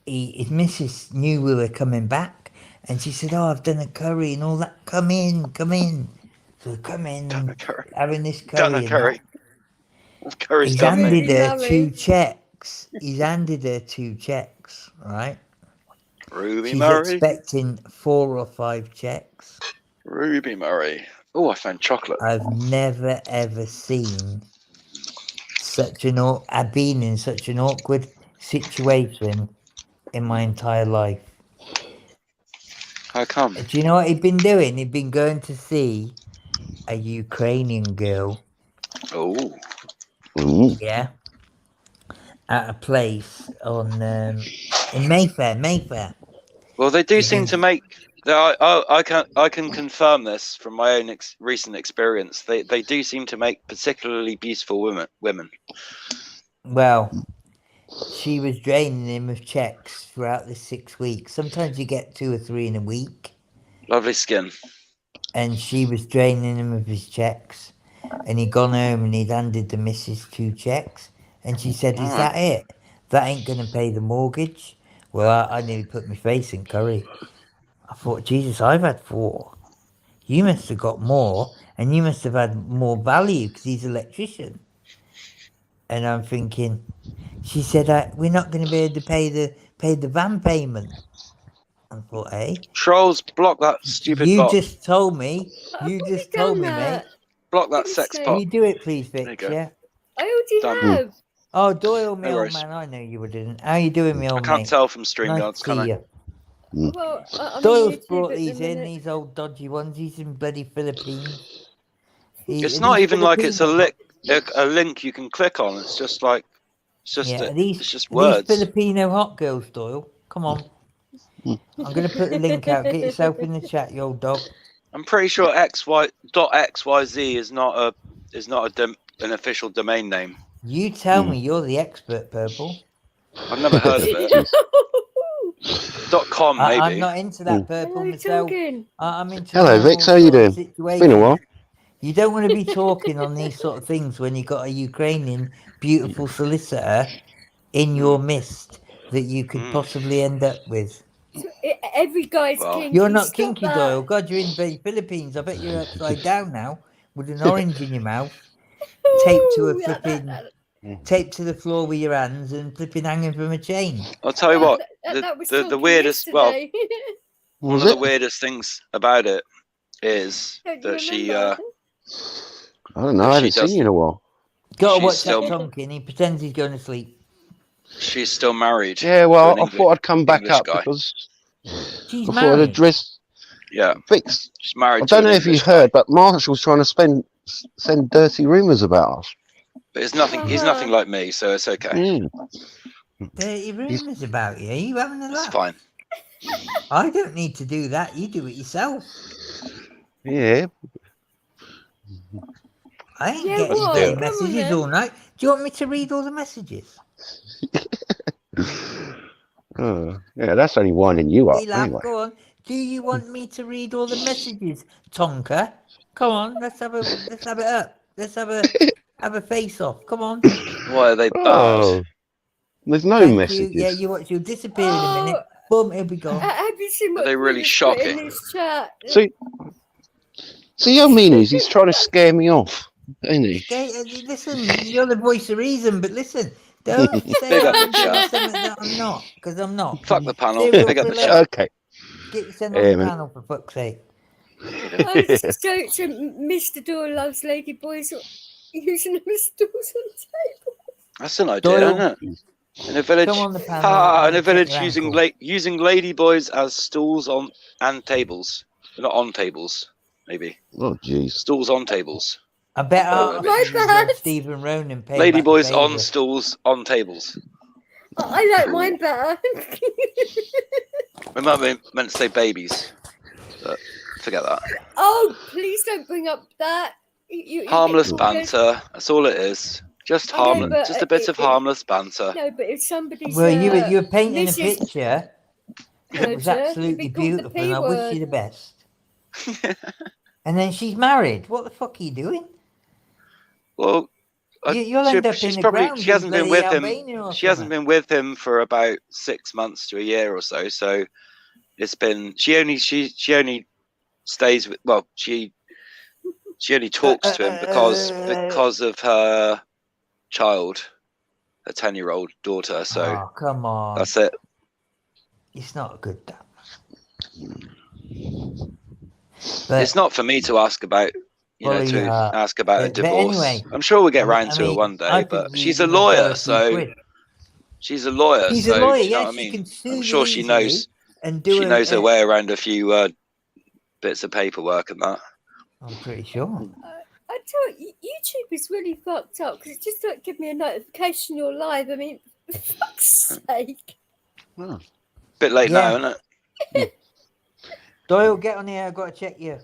Speaker 1: His missus knew we were coming back, and she said, "Oh, I've done a curry and all that. Come in, come in." So come in,
Speaker 6: Done a curry.
Speaker 1: having this curry.
Speaker 6: Done a
Speaker 1: and
Speaker 6: curry.
Speaker 1: that.
Speaker 6: Curry's
Speaker 1: He's
Speaker 6: done,
Speaker 1: handed
Speaker 6: mate.
Speaker 1: her
Speaker 5: Lovely.
Speaker 1: 2 checks. He's handed her 2 checks, right?
Speaker 6: Ruby
Speaker 1: She's
Speaker 6: Murray.
Speaker 1: expecting 4 or 5 checks.
Speaker 6: Ruby Murray. Oh, I found chocolate.
Speaker 1: I've never ever seen such an I've been in such an awkward situation in my entire life.
Speaker 6: How come?
Speaker 1: Do you know what he'd been doing? He'd been going to see a Ukrainian girl,
Speaker 6: Oh.
Speaker 4: Mm.
Speaker 1: yeah, at a place on in Mayfair.
Speaker 6: Well, they do
Speaker 1: You
Speaker 6: seem
Speaker 1: think-
Speaker 6: to make. I can confirm this from my own recent experience. They do seem to make particularly beautiful women.
Speaker 1: Well, she was draining him of checks throughout the 6 weeks. Sometimes you get 2 or 3 in a week.
Speaker 6: Lovely skin.
Speaker 1: And she was draining him of his checks, and he'd gone home and he'd handed the missus 2 checks, and she said, "Is
Speaker 6: Alright.
Speaker 1: that it? That ain't gonna pay the mortgage?" Well, I nearly put my face in curry. I thought, Jesus, I've had 4. You must have got more, and you must have had more value because he's an electrician. And I'm thinking, she said, "We're not going to be able to pay the van payment." I thought, hey,
Speaker 6: Trolls, block that stupid
Speaker 1: you
Speaker 6: bot.
Speaker 1: just told me.
Speaker 5: I've
Speaker 1: You
Speaker 5: already
Speaker 1: just told
Speaker 5: done
Speaker 1: me,
Speaker 5: that.
Speaker 1: mate.
Speaker 6: Block that
Speaker 5: Didn't
Speaker 6: sex
Speaker 5: say-
Speaker 1: Can
Speaker 6: bot.
Speaker 1: you do it, please,
Speaker 6: There you
Speaker 1: Vic?
Speaker 6: go.
Speaker 1: Yeah.
Speaker 5: I already
Speaker 6: Done.
Speaker 5: have.
Speaker 1: Oh, Doyle, me
Speaker 6: No
Speaker 1: old
Speaker 6: worries.
Speaker 1: man. I know you didn't. How you doing, me
Speaker 6: I
Speaker 1: old
Speaker 6: can't
Speaker 1: mate?
Speaker 6: tell from
Speaker 1: Nice
Speaker 6: StreamYards,
Speaker 1: to
Speaker 6: can
Speaker 1: see
Speaker 6: I?
Speaker 1: you.
Speaker 5: Well, I'm
Speaker 1: Doyle's
Speaker 5: on YouTube
Speaker 1: brought
Speaker 5: at the
Speaker 1: these in,
Speaker 5: minute.
Speaker 1: these old dodgy ones. He's in bloody Philippines.
Speaker 6: It's not
Speaker 1: these
Speaker 6: even like it's
Speaker 1: Filipino-
Speaker 6: a link you can click on. It's just like it's just
Speaker 1: Yeah,
Speaker 6: it's just
Speaker 1: these
Speaker 6: words.
Speaker 1: Filipino hot girls, Doyle. Come on. I'm going to put the link out. Get yourself in the chat, you old dog.
Speaker 6: I'm pretty sure .xyz is not an official domain name.
Speaker 1: You tell me you're the expert, Purple.
Speaker 6: I've never heard of it. .com maybe.
Speaker 1: I'm not into that Purple
Speaker 5: Hello,
Speaker 1: myself.
Speaker 5: talking.
Speaker 1: I'm into
Speaker 4: Hello,
Speaker 1: normal
Speaker 4: Vix, how you
Speaker 1: sort of
Speaker 4: doing?
Speaker 1: situations.
Speaker 4: Been a while.
Speaker 1: You don't want to be talking on these sort of things when you've got a Ukrainian beautiful solicitor in your midst that you could possibly end up with.
Speaker 5: Every guy's
Speaker 6: Well,
Speaker 5: kinky.
Speaker 1: You're not
Speaker 5: Stop
Speaker 1: kinky,
Speaker 5: that.
Speaker 1: Doyle. God, you're in the Philippines. I bet you're upside down now with an orange in your mouth, taped to a
Speaker 5: Ooh,
Speaker 1: flipping, taped to the floor with your hands and flipping hanging from a chain.
Speaker 6: I'll tell you what.
Speaker 5: That was
Speaker 6: the
Speaker 5: talking
Speaker 6: weirdest.
Speaker 5: yesterday.
Speaker 6: One
Speaker 4: Was
Speaker 6: of the
Speaker 4: it?
Speaker 6: weirdest things about it is
Speaker 5: Don't you
Speaker 6: that she.
Speaker 5: remember?
Speaker 4: I don't know.
Speaker 6: She
Speaker 4: I haven't
Speaker 6: does-
Speaker 4: seen you in a while.
Speaker 1: Got to
Speaker 6: She's
Speaker 1: watch
Speaker 6: still-
Speaker 1: that Tonkin. He pretends he's going to sleep.
Speaker 6: She's still married.
Speaker 4: Yeah,
Speaker 6: to
Speaker 4: well,
Speaker 6: an
Speaker 4: I thought I'd come back
Speaker 6: English
Speaker 4: up
Speaker 6: guy.
Speaker 4: because
Speaker 1: She's
Speaker 4: I thought I'd
Speaker 1: married.
Speaker 4: address
Speaker 6: Yeah,
Speaker 4: Vix.
Speaker 6: she's married.
Speaker 4: I
Speaker 6: to
Speaker 4: don't
Speaker 6: an
Speaker 4: know if you
Speaker 6: English guy.
Speaker 4: heard, but Marshall's trying to send dirty rumours about us.
Speaker 6: But it's nothing. He's nothing like me, so it's okay.
Speaker 4: Mm.
Speaker 1: Dirty rumours about you. Are you having a
Speaker 6: It's
Speaker 1: laugh?
Speaker 6: fine.
Speaker 1: I don't need to do that. You do it yourself.
Speaker 4: Yeah.
Speaker 1: I ain't
Speaker 5: Yeah,
Speaker 1: getting
Speaker 6: what?
Speaker 1: dirty
Speaker 6: Come
Speaker 5: on
Speaker 1: messages
Speaker 5: then.
Speaker 1: all night. Do you want me to read all the messages?
Speaker 4: Yeah, that's only winding you up.
Speaker 1: He laughed.
Speaker 4: Anyway.
Speaker 1: Go on. Do you want me to read all the messages, Tonka? Come on, let's have it up. Let's have a face off. Come on.
Speaker 6: Why are they bad?
Speaker 4: Oh, there's no
Speaker 1: Thank
Speaker 4: messages.
Speaker 1: you. Yeah, you watch. You'll disappear in a minute. Boom, he'll be gone.
Speaker 5: Have you seen what
Speaker 6: they really
Speaker 5: Chris put
Speaker 6: shocking?
Speaker 5: in this chat?
Speaker 4: See how mean he is? He's trying to scare me off, ain't he?
Speaker 1: Listen, you're the voice of reason, but listen, don't say
Speaker 6: Big up
Speaker 1: I'm
Speaker 6: the chat.
Speaker 1: something that I'm not, because I'm not.
Speaker 6: Fuck the panel.
Speaker 1: Zero
Speaker 6: Big up the
Speaker 1: for
Speaker 6: chat.
Speaker 1: left.
Speaker 4: Okay.
Speaker 1: Get yourself on
Speaker 4: Yeah,
Speaker 1: the
Speaker 4: man.
Speaker 1: panel for fuck's sake.
Speaker 5: Oh, so Mr. Door loves lady boys using them as stools on tables.
Speaker 6: That's an idea,
Speaker 1: Doyle,
Speaker 6: isn't it? In a village,
Speaker 1: come on the panel.
Speaker 6: in a
Speaker 1: check
Speaker 6: village
Speaker 1: your
Speaker 6: using
Speaker 1: ankle.
Speaker 6: using lady boys as stools on and tables, not on tables, maybe
Speaker 4: Oh, jeez.
Speaker 6: stools on tables.
Speaker 1: I bet
Speaker 5: Oh, my bad.
Speaker 1: Stephen Ronan paid
Speaker 6: Lady
Speaker 1: back the
Speaker 6: boys on
Speaker 1: favour.
Speaker 6: stools on tables.
Speaker 5: I like mine better.
Speaker 6: We might be meant to say babies, but forget that.
Speaker 5: Oh, please don't bring up that. You
Speaker 6: Harmless
Speaker 5: get called a-
Speaker 6: banter. That's all it is. Just
Speaker 5: I know,
Speaker 6: harmless,
Speaker 5: but
Speaker 6: just a bit of harmless banter.
Speaker 5: No, but if somebody's
Speaker 1: Well, you were painting
Speaker 5: Mrs.
Speaker 1: a picture that was
Speaker 5: Roger,
Speaker 1: absolutely
Speaker 5: you'd be called the
Speaker 1: beautiful,
Speaker 5: P
Speaker 1: and I wish
Speaker 5: word.
Speaker 1: you the best. And then she's married. What the fuck are you doing?
Speaker 6: Well,
Speaker 1: You'll end up
Speaker 6: she's
Speaker 1: in the
Speaker 6: probably
Speaker 1: ground.
Speaker 6: she hasn't
Speaker 1: in
Speaker 6: been
Speaker 1: bloody
Speaker 6: with him.
Speaker 1: Albania or
Speaker 6: She hasn't
Speaker 1: something.
Speaker 6: been with him for about 6 months to a year or so. So it's been she only stays with she only talks to him because of her child, her 10-year-old daughter. So
Speaker 1: Oh, come on.
Speaker 6: that's it.
Speaker 1: It's not good, that. But
Speaker 6: It's not for me to ask about.
Speaker 1: Follow your heart.
Speaker 6: Ask about a
Speaker 1: But
Speaker 6: divorce.
Speaker 1: anyway,
Speaker 6: I'm sure we'll get round
Speaker 1: I
Speaker 6: to it
Speaker 1: mean,
Speaker 6: one day.
Speaker 1: I think
Speaker 6: But
Speaker 1: you-
Speaker 6: she's
Speaker 1: you
Speaker 6: a
Speaker 1: must owe
Speaker 6: lawyer,
Speaker 1: a few
Speaker 6: so
Speaker 1: quid.
Speaker 6: she's a lawyer.
Speaker 1: She's
Speaker 6: so
Speaker 1: a lawyer,
Speaker 6: do you know
Speaker 1: yeah.
Speaker 6: what I
Speaker 1: She
Speaker 6: mean?
Speaker 1: can sue
Speaker 6: I'm
Speaker 1: you
Speaker 6: sure she
Speaker 1: easily
Speaker 6: knows.
Speaker 1: and do
Speaker 6: She
Speaker 1: a-
Speaker 6: knows her
Speaker 1: a-
Speaker 6: way around a few bits of paperwork and that.
Speaker 1: I'm pretty sure.
Speaker 5: I tell you, YouTube is really fucked up because it just don't give me a notification you're live. I mean, for fuck's sake.
Speaker 4: Oh.
Speaker 6: Bit late
Speaker 1: Yeah.
Speaker 6: now, isn't it?
Speaker 1: Doyle, get on here. I've got to check you.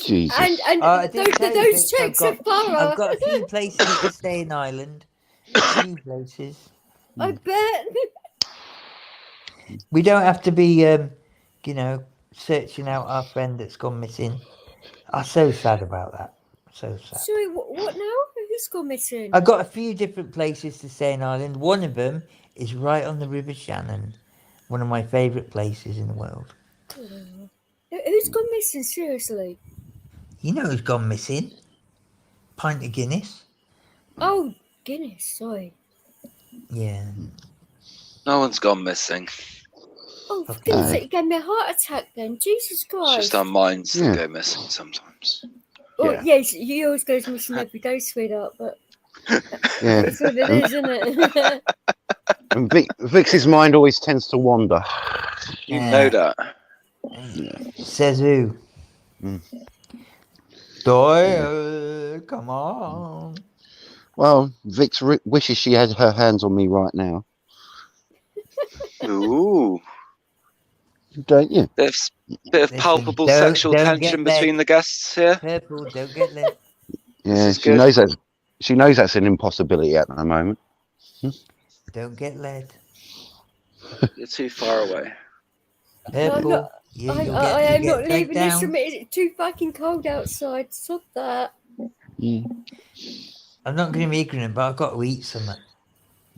Speaker 4: Jesus.
Speaker 5: and
Speaker 1: I didn't tell you,
Speaker 5: those
Speaker 1: Vic,
Speaker 5: checks are thorough.
Speaker 1: I've got a few places to stay in Ireland. A few places.
Speaker 5: I bet.
Speaker 1: We don't have to be, searching out our friend that's gone missing. I'm so sad about that. So sad.
Speaker 5: Sorry, what now? Who's gone missing?
Speaker 1: I've got a few different places to stay in Ireland. One of them is right on the River Shannon. One of my favourite places in the world.
Speaker 5: Who's gone missing? Seriously?
Speaker 1: You know who's gone missing? Pint of Guinness.
Speaker 5: Oh, Guinness. Sorry.
Speaker 1: Yeah.
Speaker 6: No one's gone missing.
Speaker 5: Oh, for
Speaker 1: Okay.
Speaker 5: goodness sake, you gave me a heart attack then. Jesus
Speaker 6: It's
Speaker 5: Christ.
Speaker 6: just our minds
Speaker 4: Yeah.
Speaker 6: that go missing sometimes.
Speaker 5: Oh,
Speaker 4: Yeah.
Speaker 5: yes, he always goes missing every day, sweetheart, but
Speaker 4: Yeah.
Speaker 5: it's what it is, isn't it?
Speaker 4: And Vix's mind always tends to wander.
Speaker 6: You know that.
Speaker 1: Says who?
Speaker 4: Mm.
Speaker 1: Doyle, come on.
Speaker 4: Well, Vix wishes she had her hands on me right now.
Speaker 6: Ooh.
Speaker 4: Don't you?
Speaker 6: Bit of
Speaker 1: Listen,
Speaker 6: palpable
Speaker 1: don't
Speaker 6: sexual
Speaker 1: get
Speaker 6: tension
Speaker 1: led.
Speaker 6: between the guests here.
Speaker 1: Purple, don't get left.
Speaker 4: Yeah,
Speaker 6: is
Speaker 4: she
Speaker 6: good.
Speaker 4: knows that. She knows that's an impossibility at the moment.
Speaker 1: Don't get led.
Speaker 6: You're too far away.
Speaker 1: Purple.
Speaker 5: not-
Speaker 1: you'll
Speaker 5: I
Speaker 1: get
Speaker 5: am not
Speaker 1: dragged
Speaker 5: leaving this
Speaker 1: down.
Speaker 5: room. It's too fucking cold outside. Stop that.
Speaker 4: Mm.
Speaker 1: I'm not going to be ignorant, but I've got to eat something.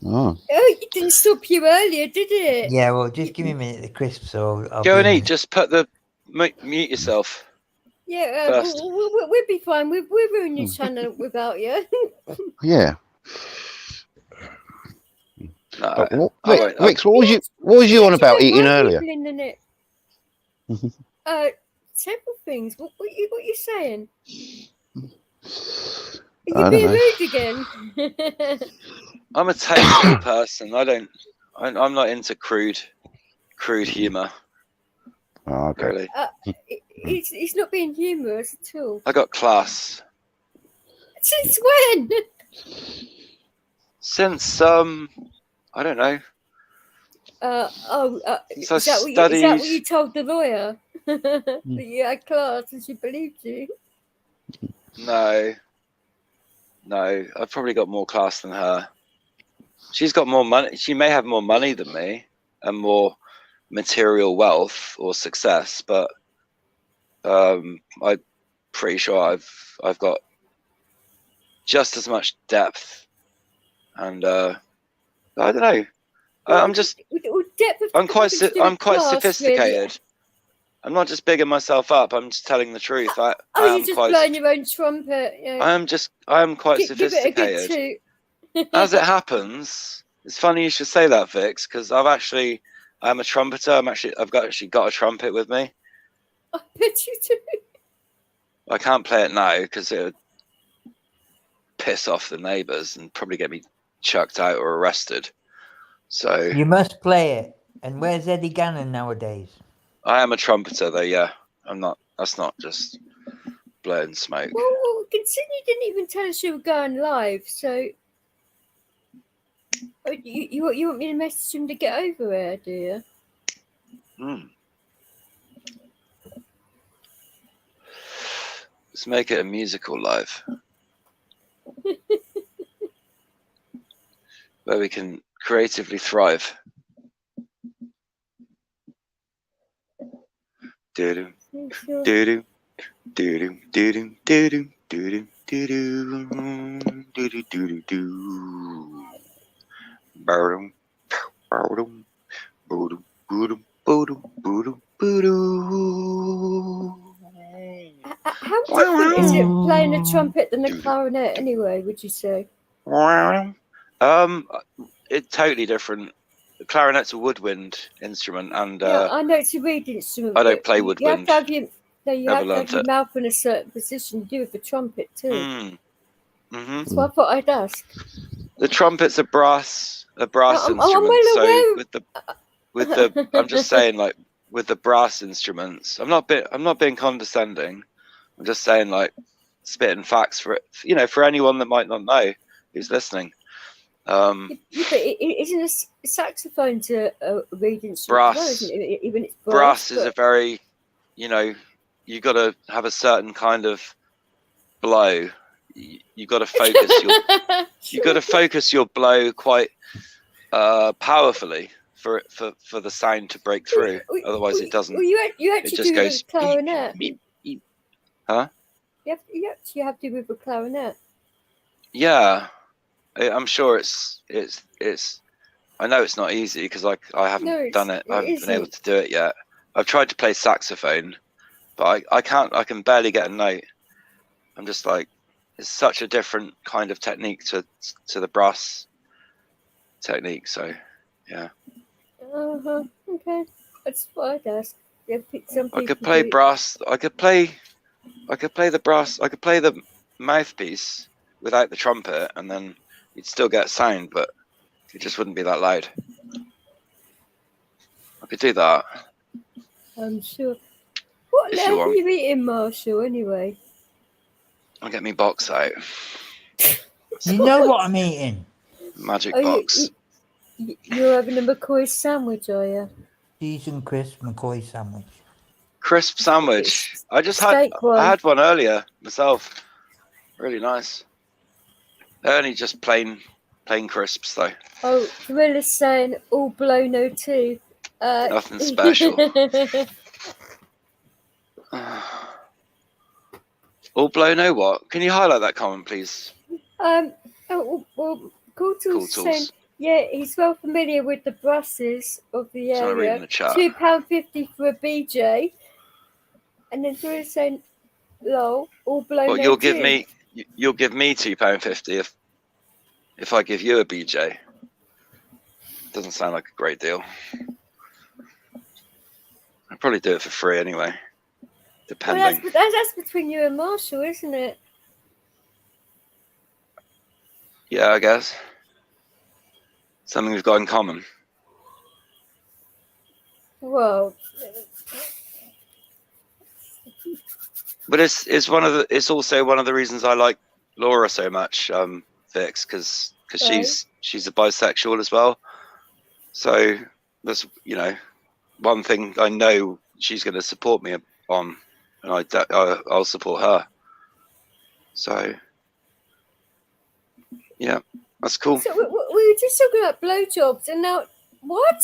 Speaker 4: Oh,
Speaker 5: Oh, it didn't stop you earlier, did it?
Speaker 1: Yeah, well, just give me a minute, the crisp, so I'll
Speaker 6: Go
Speaker 1: be
Speaker 6: and
Speaker 1: in
Speaker 6: eat. Just put the mute yourself.
Speaker 5: Yeah,
Speaker 6: First.
Speaker 5: we'll be fine. We'll ruin your channel without you.
Speaker 4: yeah.
Speaker 6: No,
Speaker 4: What,
Speaker 6: I won't.
Speaker 4: Vix, what was you on about eating earlier?
Speaker 5: In it. Several things. What you saying?
Speaker 4: I
Speaker 5: Are
Speaker 4: don't
Speaker 5: you
Speaker 4: know.
Speaker 5: being rude again?
Speaker 6: I'm a tasteful person. I'm not into crude humour.
Speaker 4: Oh, okay.
Speaker 6: Really.
Speaker 5: It's not being humorous at all.
Speaker 6: I got class.
Speaker 5: Since when?
Speaker 6: Since I don't know.
Speaker 5: Is
Speaker 6: Since I
Speaker 5: that what
Speaker 6: studied.
Speaker 5: you told the lawyer? That you had class and she believed you?
Speaker 6: No, I've probably got more class than her. She's got more money. She may have more money than me and more material wealth or success, but I'm pretty sure I've got just as much depth. And I don't know. I'm quite sophisticated. I'm not just bigging myself up. I'm just telling the truth.
Speaker 5: You're just blowing your own trumpet. Yeah.
Speaker 6: I am quite
Speaker 5: Give it a good
Speaker 6: sophisticated.
Speaker 5: toot.
Speaker 6: As it happens, It's funny you should say that, Vix, because I'm a trumpeter. I've got a trumpet with me.
Speaker 5: I bet you do.
Speaker 6: I can't play it now because it would piss off the neighbours and probably get me chucked out or arrested. So
Speaker 1: You must play it. And where's Eddie Gannon nowadays?
Speaker 6: I am a trumpeter, though. Yeah, I'm not. That's not just blowing smoke.
Speaker 5: Well, considering you didn't even tell us you were going live, so you want me to message him to get over here, do you?
Speaker 6: Hmm. Let's make it a musical live. Where we can creatively thrive. Do-do,
Speaker 5: Sure.
Speaker 6: do-do, do-do, do-do, do-do, do-do, do-do, do-do, do-do, do. Boodum, boodum, boodum, boodum, boodum, boodum, boodum.
Speaker 5: How different is it playing a trumpet than a clarinet anyway, would you say?
Speaker 6: It's totally different. The clarinet's a woodwind instrument, and
Speaker 5: Yeah, I know it's a reed instrument.
Speaker 6: I don't
Speaker 5: but
Speaker 6: play
Speaker 5: You have
Speaker 6: woodwind.
Speaker 5: to have your, no, you
Speaker 6: Never
Speaker 5: have to
Speaker 6: learnt
Speaker 5: have your
Speaker 6: it.
Speaker 5: mouth in a certain position. You do with the trumpet too.
Speaker 6: Mm-hmm.
Speaker 5: So I thought I'd ask.
Speaker 6: The trumpet's a brass
Speaker 5: I'm
Speaker 6: instrument.
Speaker 5: well
Speaker 6: So
Speaker 5: aware.
Speaker 6: with the I'm just saying, like, with the brass instruments, I'm not being condescending. I'm just saying, like, spitting facts for anyone that might not know who's listening.
Speaker 5: Yeah, but isn't a saxophone to a reed instrument?
Speaker 6: Brass.
Speaker 5: Well, isn't it? Even it's
Speaker 6: Brass is
Speaker 5: but-
Speaker 6: a very, you got to have a certain kind of blow. You got to focus your blow quite powerfully for the sound to break through. Otherwise, it doesn't.
Speaker 5: Well, you actually
Speaker 6: just
Speaker 5: do
Speaker 6: goes
Speaker 5: with a clarinet.
Speaker 6: beep, beep. Huh?
Speaker 5: You actually have to with a clarinet.
Speaker 6: Yeah, I'm sure it's. I know it's not easy because I haven't done it. I haven't been able to do it yet. I've tried to play saxophone, but I can't. I can barely get a note. I'm just like, it's such a different kind of technique to the brass technique. So, yeah.
Speaker 5: Okay. That's what I'd ask. Yeah, some
Speaker 6: I could
Speaker 5: people
Speaker 6: play
Speaker 5: do-
Speaker 6: brass. I could play the brass. I could play the mouthpiece without the trumpet, and then you'd still get sound, but it just wouldn't be that loud. I could do that.
Speaker 5: I'm sure. What
Speaker 6: If you
Speaker 5: level are
Speaker 6: want.
Speaker 5: you eating, Marshall, anyway?
Speaker 6: I'll get me box out.
Speaker 1: You know what I'm eating?
Speaker 6: Magic
Speaker 5: Oh,
Speaker 6: box.
Speaker 5: you're having a McCoy sandwich, are you?
Speaker 1: Cheese and crisp McCoy sandwich.
Speaker 6: Crisp sandwich. I
Speaker 5: Steak one.
Speaker 6: had one earlier myself. Really nice. They're only just plain crisps though.
Speaker 5: Oh, Camilla's saying all blow no tea.
Speaker 6: Nothing special. All blow no what? Can you highlight that comment, please?
Speaker 5: Well, Cool
Speaker 6: Cool
Speaker 5: Tools saying,
Speaker 6: Tools.
Speaker 5: yeah, he's well familiar with the brasses of the
Speaker 6: It's not reading
Speaker 5: area.
Speaker 6: the chat.
Speaker 5: £2.50 for a BJ. And then Camilla's saying, lol, all blow
Speaker 6: Well,
Speaker 5: no
Speaker 6: you'll
Speaker 5: tea.
Speaker 6: give me £2.50 if I give you a BJ. Doesn't sound like a great deal. I'd probably do it for free anyway,
Speaker 5: Well,
Speaker 6: depending.
Speaker 5: that's between you and Marshall, isn't it?
Speaker 6: Yeah, I guess. Something we've got in common.
Speaker 5: Well,
Speaker 6: But it's also one of the reasons I like Laura so much, Vix, because
Speaker 5: Right.
Speaker 6: she's a bisexual as well. So that's one thing I know she's going to support me on, and I'll support her. So yeah, that's cool.
Speaker 5: so we were just talking about blowjobs, and now what?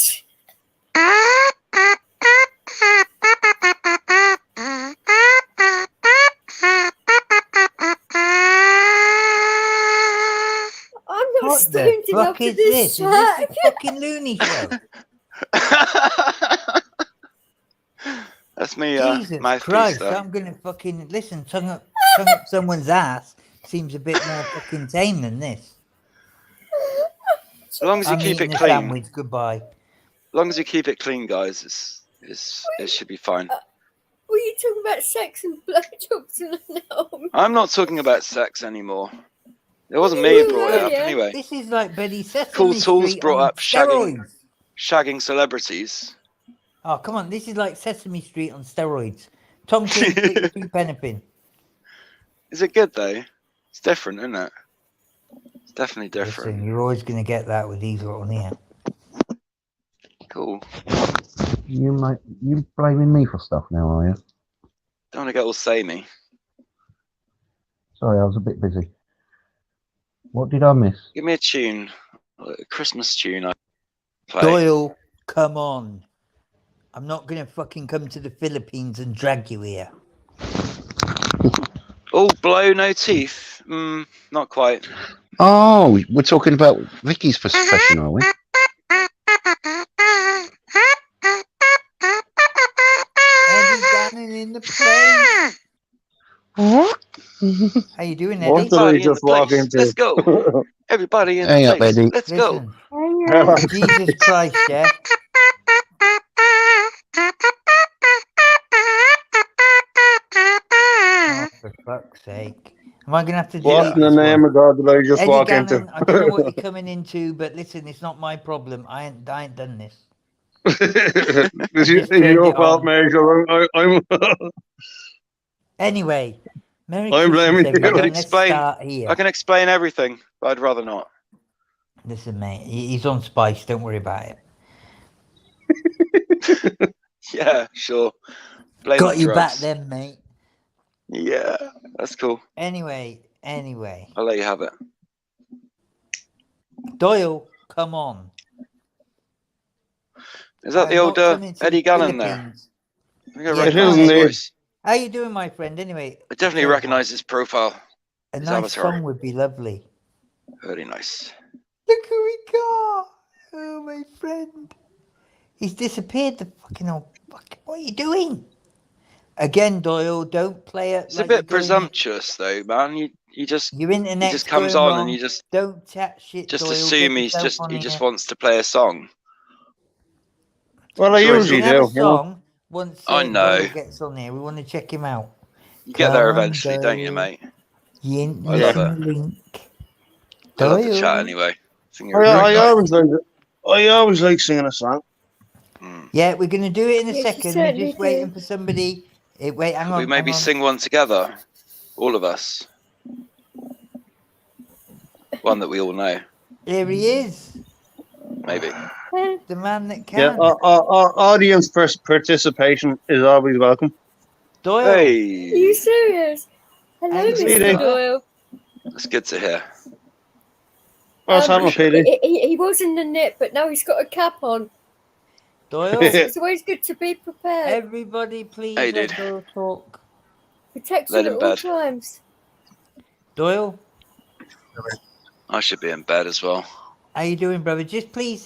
Speaker 5: I'm not
Speaker 1: What the
Speaker 5: stoned enough
Speaker 1: fuck
Speaker 5: for
Speaker 1: is
Speaker 5: this
Speaker 1: this? Is
Speaker 5: chat.
Speaker 1: this a fucking loony show?
Speaker 6: That's me,
Speaker 1: Jesus
Speaker 6: mouthpiece.
Speaker 1: Christ, I'm gonna fucking listen. Tongue up someone's ass seems a bit more fucking tame than this.
Speaker 6: As long as you
Speaker 1: I'm
Speaker 6: keep
Speaker 1: eating
Speaker 6: it
Speaker 1: a
Speaker 6: clean.
Speaker 1: sandwich. Goodbye.
Speaker 6: As long as you keep it clean, guys, it should be fine.
Speaker 5: Were you talking about sex and blowjobs and no?
Speaker 6: I'm not talking about sex anymore. It wasn't me who brought it up
Speaker 5: Yeah.
Speaker 6: anyway.
Speaker 1: This is like Betty Sesame
Speaker 6: Cool Tools
Speaker 1: Street
Speaker 6: brought
Speaker 1: on
Speaker 6: up shagging.
Speaker 1: steroids.
Speaker 6: Shagging celebrities.
Speaker 1: Oh, come on. This is like Sesame Street on steroids. Tom Cruise, put your 2 pennipin.
Speaker 6: Is it good though? It's different, isn't it? It's definitely different.
Speaker 1: Listen, you're always going to get that with these lot on here.
Speaker 6: Cool.
Speaker 4: You blaming me for stuff now, are you?
Speaker 6: Don't want to get all samey.
Speaker 4: Sorry, I was a bit busy. What did I miss?
Speaker 6: Give me a tune, a Christmas tune. I play.
Speaker 1: Doyle, come on. I'm not going to fucking come to the Philippines and drag you here.
Speaker 6: Oh, blow, no teeth. Not quite.
Speaker 4: Oh, we're talking about Vicky's profession, are we?
Speaker 1: Eddie Gannon in the place. How you doing,
Speaker 7: What
Speaker 1: Eddie?
Speaker 7: did I
Speaker 6: Everybody in
Speaker 7: just
Speaker 6: the
Speaker 7: walk
Speaker 6: place.
Speaker 7: into?
Speaker 6: Let's go. Everybody in
Speaker 4: Hang
Speaker 6: the
Speaker 4: up,
Speaker 6: place.
Speaker 4: Eddie.
Speaker 6: Let's go.
Speaker 1: Listen, Jesus Christ, yeah? Oh, for fuck's sake. Am I going to have to
Speaker 7: What
Speaker 1: delete
Speaker 7: in the
Speaker 1: this
Speaker 7: name
Speaker 1: one?
Speaker 7: of God did I just
Speaker 1: Eddie
Speaker 7: walk
Speaker 1: Gannon,
Speaker 7: into?
Speaker 1: I don't know what you're coming into, but listen, it's not my problem. I ain't done this.
Speaker 7: It's
Speaker 1: just turned
Speaker 7: your
Speaker 1: it
Speaker 7: fault,
Speaker 1: on.
Speaker 7: Major. I'm
Speaker 1: Anyway, Merry
Speaker 7: I'm
Speaker 1: Christmas,
Speaker 7: blaming you.
Speaker 1: everyone.
Speaker 6: I can
Speaker 1: Let's
Speaker 6: explain.
Speaker 1: start here.
Speaker 6: I can explain everything, but I'd rather not.
Speaker 1: Listen, mate, he's on Spice. Don't worry about it.
Speaker 6: Yeah, sure. Blame
Speaker 1: Got
Speaker 6: the
Speaker 1: you back
Speaker 6: drugs.
Speaker 1: then, mate.
Speaker 6: Yeah, that's cool.
Speaker 1: Anyway.
Speaker 6: I'll let you have it.
Speaker 1: Doyle, come on.
Speaker 6: Is that
Speaker 1: I'm
Speaker 6: the old
Speaker 1: not coming to
Speaker 6: Eddie
Speaker 1: the
Speaker 6: Gannon there?
Speaker 1: Philippines.
Speaker 6: I think I
Speaker 1: Yeah,
Speaker 6: recognise
Speaker 7: it
Speaker 6: his
Speaker 7: is indeed.
Speaker 6: voice.
Speaker 1: How you doing, my friend? Anyway,
Speaker 6: I definitely
Speaker 1: okay,
Speaker 6: recognise his profile.
Speaker 1: a
Speaker 6: his
Speaker 1: nice
Speaker 6: avatar.
Speaker 1: song would be lovely.
Speaker 6: Very nice.
Speaker 1: Look who we got! Oh, my friend. He's disappeared. The fucking old. What are you doing? Again, Doyle, don't play it.
Speaker 6: It's
Speaker 1: like
Speaker 6: a bit
Speaker 1: you're going-
Speaker 6: presumptuous though, man. You just
Speaker 1: Your internet's
Speaker 6: just comes
Speaker 1: going
Speaker 6: on
Speaker 1: wrong.
Speaker 6: and you just
Speaker 1: Don't chat shit. Doyle.
Speaker 6: assume
Speaker 1: Get
Speaker 6: he
Speaker 1: yourself on
Speaker 6: just
Speaker 1: here.
Speaker 6: wants to play a song.
Speaker 7: well, I
Speaker 6: Sure,
Speaker 1: We
Speaker 7: usually
Speaker 1: can have
Speaker 7: do.
Speaker 1: a
Speaker 7: You know?
Speaker 1: song once
Speaker 6: I know.
Speaker 1: Doyle gets on here. We want to check him out.
Speaker 6: You get there
Speaker 1: Come on,
Speaker 6: eventually, don't you,
Speaker 1: Doyle.
Speaker 6: mate?
Speaker 1: You
Speaker 6: I love
Speaker 1: listen link.
Speaker 6: I love the
Speaker 1: Doyle.
Speaker 6: chat anyway. I think you're
Speaker 7: I
Speaker 6: great.
Speaker 7: always like singing a song.
Speaker 1: Yeah, we're going to do it in a
Speaker 5: Yes, you
Speaker 1: second. We're
Speaker 5: certainly
Speaker 1: just waiting
Speaker 5: do.
Speaker 1: for somebody. Wait, hang
Speaker 6: Could
Speaker 1: on.
Speaker 6: we maybe
Speaker 1: hang on.
Speaker 6: sing one together? All of us. One that we all know,
Speaker 1: Here he is.
Speaker 6: maybe.
Speaker 1: The man that can.
Speaker 7: Yeah, audience participation is always welcome.
Speaker 1: Doyle.
Speaker 5: Are
Speaker 6: Hey,
Speaker 5: you serious? Hello,
Speaker 1: Hey,
Speaker 5: Mr.
Speaker 7: Petey.
Speaker 5: Doyle.
Speaker 6: that's good to hear.
Speaker 7: What's happening, Petey?
Speaker 5: He was in the knit, but now he's got a cap on.
Speaker 1: Doyle.
Speaker 5: It's always good to be prepared.
Speaker 1: Everybody, please
Speaker 6: Hey,
Speaker 1: let
Speaker 6: dude.
Speaker 1: Doyle talk.
Speaker 5: Protection
Speaker 6: Let
Speaker 5: at
Speaker 6: him
Speaker 5: all
Speaker 6: bed.
Speaker 5: times.
Speaker 1: Doyle,
Speaker 6: I should be in bed as well.
Speaker 1: how you doing, brother? Just please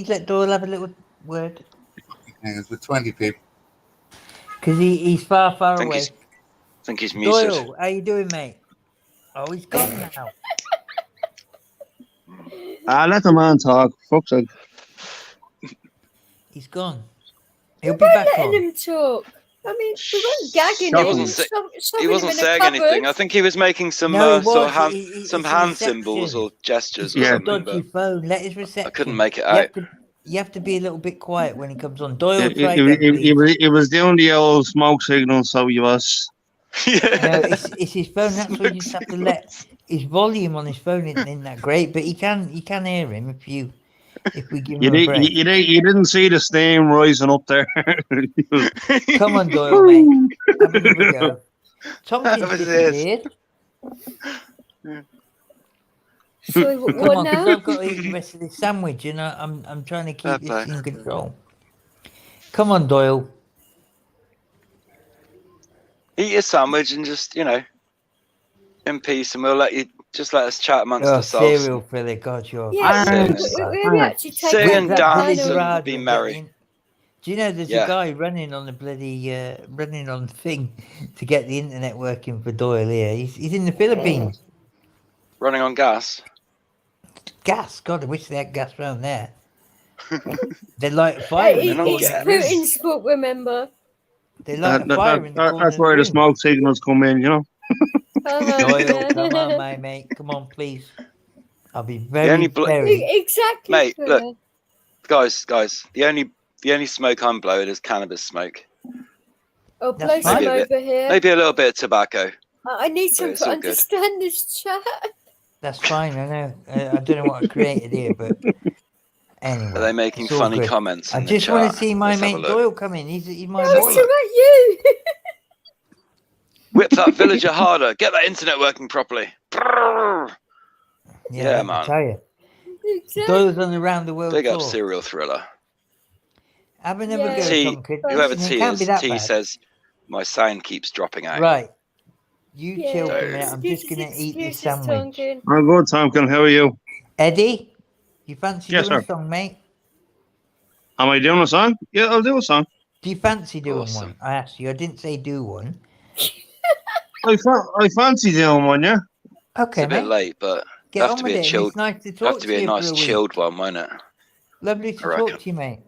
Speaker 1: let Doyle have a little word.
Speaker 8: Hands with 20 people.
Speaker 1: Because he's far
Speaker 6: I think
Speaker 1: away.
Speaker 6: he's muted.
Speaker 1: Doyle, how you doing, mate? Oh, he's gone now.
Speaker 7: Let the man talk. Fuck's sake.
Speaker 1: He's gone. He'll be back
Speaker 5: Letting
Speaker 1: on.
Speaker 5: him talk. I mean, we weren't gagging
Speaker 7: He
Speaker 5: him.
Speaker 6: wasn't He wasn't saying anything. I think he was making some
Speaker 1: No, he
Speaker 6: sort of
Speaker 1: was.
Speaker 6: hand,
Speaker 1: It's
Speaker 6: some
Speaker 1: a
Speaker 6: hand
Speaker 1: reception.
Speaker 6: symbols or gestures or
Speaker 7: Yeah.
Speaker 6: something,
Speaker 1: Dodgy
Speaker 6: but
Speaker 1: phone. Let his reception.
Speaker 6: I couldn't make it
Speaker 1: You
Speaker 6: out.
Speaker 1: have to. You have to be a little bit quiet when he comes on. Doyle,
Speaker 7: He
Speaker 1: try again, please.
Speaker 7: was doing the old smoke signal, so he was.
Speaker 1: No,
Speaker 6: Yeah.
Speaker 1: it's his phone. That's why you just have to let his volume on his phone isn't that great, but you can hear him if we give him a break.
Speaker 7: You didn't see the steam rising up there.
Speaker 1: Come on, Doyle, mate. Have another go. Tompkins
Speaker 6: That was it.
Speaker 1: disappeared.
Speaker 5: Sorry,
Speaker 1: Come
Speaker 5: what
Speaker 1: on, because
Speaker 5: now?
Speaker 1: I've got to eat the rest of this sandwich, and I'm trying to
Speaker 6: Fair
Speaker 1: keep
Speaker 6: play.
Speaker 1: this in control. Come on, Doyle.
Speaker 6: Eat your sandwich and just, in peace, and we'll let us chat amongst
Speaker 1: Oh,
Speaker 6: ourselves.
Speaker 1: cereal filler, God, you're.
Speaker 5: Yeah,
Speaker 6: Sing.
Speaker 5: we actually take
Speaker 6: Sing
Speaker 5: it
Speaker 6: and
Speaker 5: back
Speaker 6: dance
Speaker 5: down.
Speaker 6: and be merry.
Speaker 1: Do you know there's
Speaker 6: Yeah.
Speaker 1: a guy running on the bloody running on the thing to get the internet working for Doyle here? He's in the Philippines.
Speaker 6: Running on gas.
Speaker 1: Gas. God, I wish they had gas around there. They light a fire in the
Speaker 6: not
Speaker 5: It's
Speaker 1: corner.
Speaker 6: gas.
Speaker 5: Putin's fault, remember?
Speaker 1: They light a fire in the corner
Speaker 7: That's
Speaker 1: of the
Speaker 7: where the
Speaker 1: room.
Speaker 7: smoke signals come in, you know.
Speaker 1: Doyle, come on, my mate. Come on, please. I'll be very,
Speaker 6: only
Speaker 1: very...
Speaker 5: Exactly.
Speaker 6: Mate,
Speaker 5: Phil.
Speaker 6: look. Guys, the only smoke I'm blowing is cannabis smoke.
Speaker 5: Oh,
Speaker 1: That's
Speaker 5: blow some
Speaker 6: fine.
Speaker 5: over here.
Speaker 6: Maybe a little bit of tobacco.
Speaker 5: I need some
Speaker 6: it's
Speaker 5: to
Speaker 6: all good.
Speaker 5: understand this chat.
Speaker 1: That's fine, I know. I don't know what I created here, but anyway.
Speaker 6: Are they making
Speaker 1: it's all
Speaker 6: funny
Speaker 1: good.
Speaker 6: comments?
Speaker 1: I
Speaker 6: in the
Speaker 1: just want
Speaker 6: chat?
Speaker 1: to see my
Speaker 6: Let's have a
Speaker 1: mate
Speaker 6: look.
Speaker 1: Doyle come in. He's my
Speaker 5: No, it's
Speaker 1: boy.
Speaker 5: about you.
Speaker 6: Whip that villager harder. Get that internet working properly. Brrr.
Speaker 1: Yeah,
Speaker 6: Yeah,
Speaker 1: I
Speaker 6: man.
Speaker 1: tell you.
Speaker 5: Exactly.
Speaker 1: Doyle's on the round the world
Speaker 6: Big
Speaker 1: tour.
Speaker 6: up serial thriller.
Speaker 1: Have another
Speaker 5: Yeah.
Speaker 1: go,
Speaker 6: T,
Speaker 1: Tonka.
Speaker 6: whoever
Speaker 1: Listen,
Speaker 6: T
Speaker 1: it can't
Speaker 6: is,
Speaker 1: be that
Speaker 6: T
Speaker 1: bad.
Speaker 6: says my sound keeps dropping out.
Speaker 1: Right. You
Speaker 5: Yeah,
Speaker 1: chill for a minute. I'm just
Speaker 5: excuses,
Speaker 1: going to eat this
Speaker 5: excuses,
Speaker 1: sandwich.
Speaker 5: Tonkin.
Speaker 7: I'm good, Tomkin. How are you?
Speaker 1: Eddie, you fancy
Speaker 7: Yes,
Speaker 1: doing
Speaker 7: sir.
Speaker 1: a song, mate?
Speaker 7: Am I doing a song? Yeah, I'll do a song.
Speaker 1: Do you fancy doing
Speaker 6: Awesome.
Speaker 1: one? I asked you. I didn't say do one.
Speaker 7: I fancy doing one, yeah.
Speaker 1: Okay,
Speaker 6: It's a bit
Speaker 1: mate.
Speaker 6: late, but
Speaker 1: Get
Speaker 6: have
Speaker 1: on
Speaker 6: to
Speaker 1: with
Speaker 6: be a
Speaker 1: it. and
Speaker 6: chilled.
Speaker 1: It's nice to
Speaker 6: Have
Speaker 1: talk
Speaker 6: to
Speaker 1: to
Speaker 6: be a
Speaker 1: you
Speaker 6: nice
Speaker 1: for a week.
Speaker 6: chilled one, won't it?
Speaker 1: Lovely to
Speaker 6: I
Speaker 1: talk
Speaker 6: reckon.
Speaker 1: to you, mate.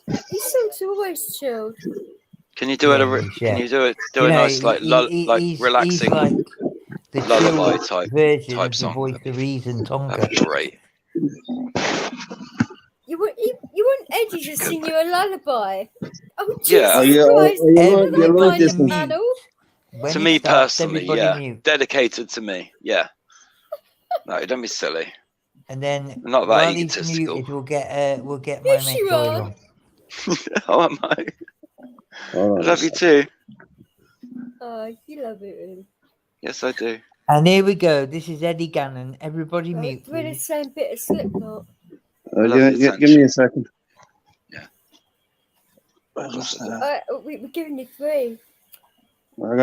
Speaker 5: These songs are always chilled.
Speaker 6: Can you do
Speaker 1: Yeah,
Speaker 6: it?
Speaker 1: he's, yeah.
Speaker 6: Can you do it? Do
Speaker 1: You
Speaker 6: a
Speaker 1: know,
Speaker 6: nice like
Speaker 1: he's
Speaker 6: relaxing
Speaker 1: like the
Speaker 6: lullaby
Speaker 1: chill
Speaker 6: type
Speaker 1: version
Speaker 6: type
Speaker 1: of the
Speaker 6: song.
Speaker 1: voice of reason,
Speaker 6: That'd
Speaker 1: Tonka.
Speaker 6: be great.
Speaker 5: You want Eddie to sing you a lullaby? Oh, Jesus
Speaker 6: Yeah.
Speaker 7: Oh, yeah,
Speaker 5: Christ!
Speaker 7: you
Speaker 5: Isn't
Speaker 7: like
Speaker 5: that
Speaker 7: this
Speaker 5: kind of
Speaker 7: one.
Speaker 5: battle?
Speaker 1: When
Speaker 6: To
Speaker 1: it
Speaker 6: me
Speaker 1: starts,
Speaker 6: personally,
Speaker 1: everybody
Speaker 6: yeah.
Speaker 1: mute.
Speaker 6: Dedicated to me, yeah. No, don't be silly.
Speaker 1: And then
Speaker 6: I'm not that
Speaker 1: while he's
Speaker 6: egotistical.
Speaker 1: muted, we'll get my
Speaker 5: Yes,
Speaker 1: mate
Speaker 5: you
Speaker 1: Doyle
Speaker 5: are.
Speaker 1: on.
Speaker 6: Oh, am I?
Speaker 7: Oh,
Speaker 6: I love you too.
Speaker 5: Oh, you love it.
Speaker 6: Yes, I do.
Speaker 1: And here we go. This is Eddie Gannon. Everybody mute,
Speaker 5: We're the
Speaker 1: please.
Speaker 5: same bit of Slipknot.
Speaker 7: give me a second.
Speaker 6: Yeah.
Speaker 5: We're giving you 3.
Speaker 7: We're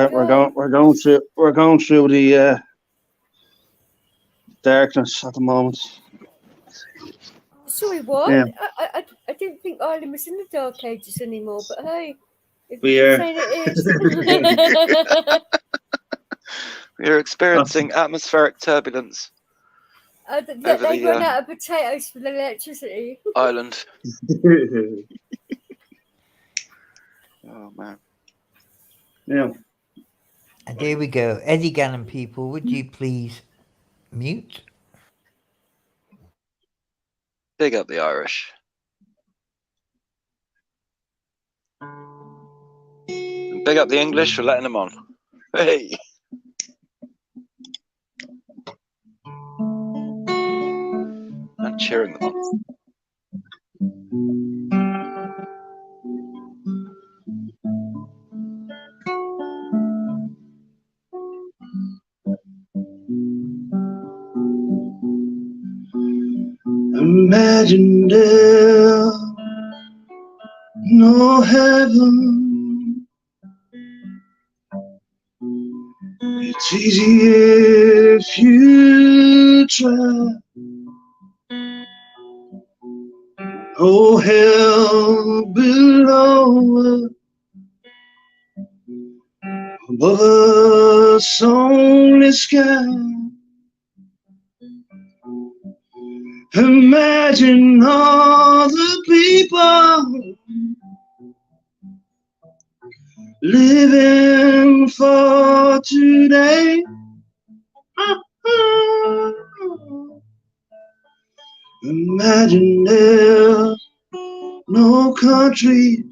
Speaker 7: going through the darkness at the moment.
Speaker 5: Sorry, what?
Speaker 7: Yeah.
Speaker 5: I didn't think Ireland was in the Dark Ages anymore, but hey, if
Speaker 7: We
Speaker 5: you're
Speaker 7: are.
Speaker 5: saying it is.
Speaker 6: We're experiencing atmospheric turbulence.
Speaker 5: They
Speaker 6: Over the,
Speaker 5: run out of potatoes for the electricity.
Speaker 6: Island. Oh man.
Speaker 7: Yeah.
Speaker 1: And here we go. Eddie Gannon, people, would you please mute?
Speaker 6: Big up the Irish. And big up the English for letting them on. Hey. And cheering them on.
Speaker 7: Imagine there no heaven. It's easy if you try. Oh, hell below, above us only sky. Imagine all the people living for today. Imagine there's no country.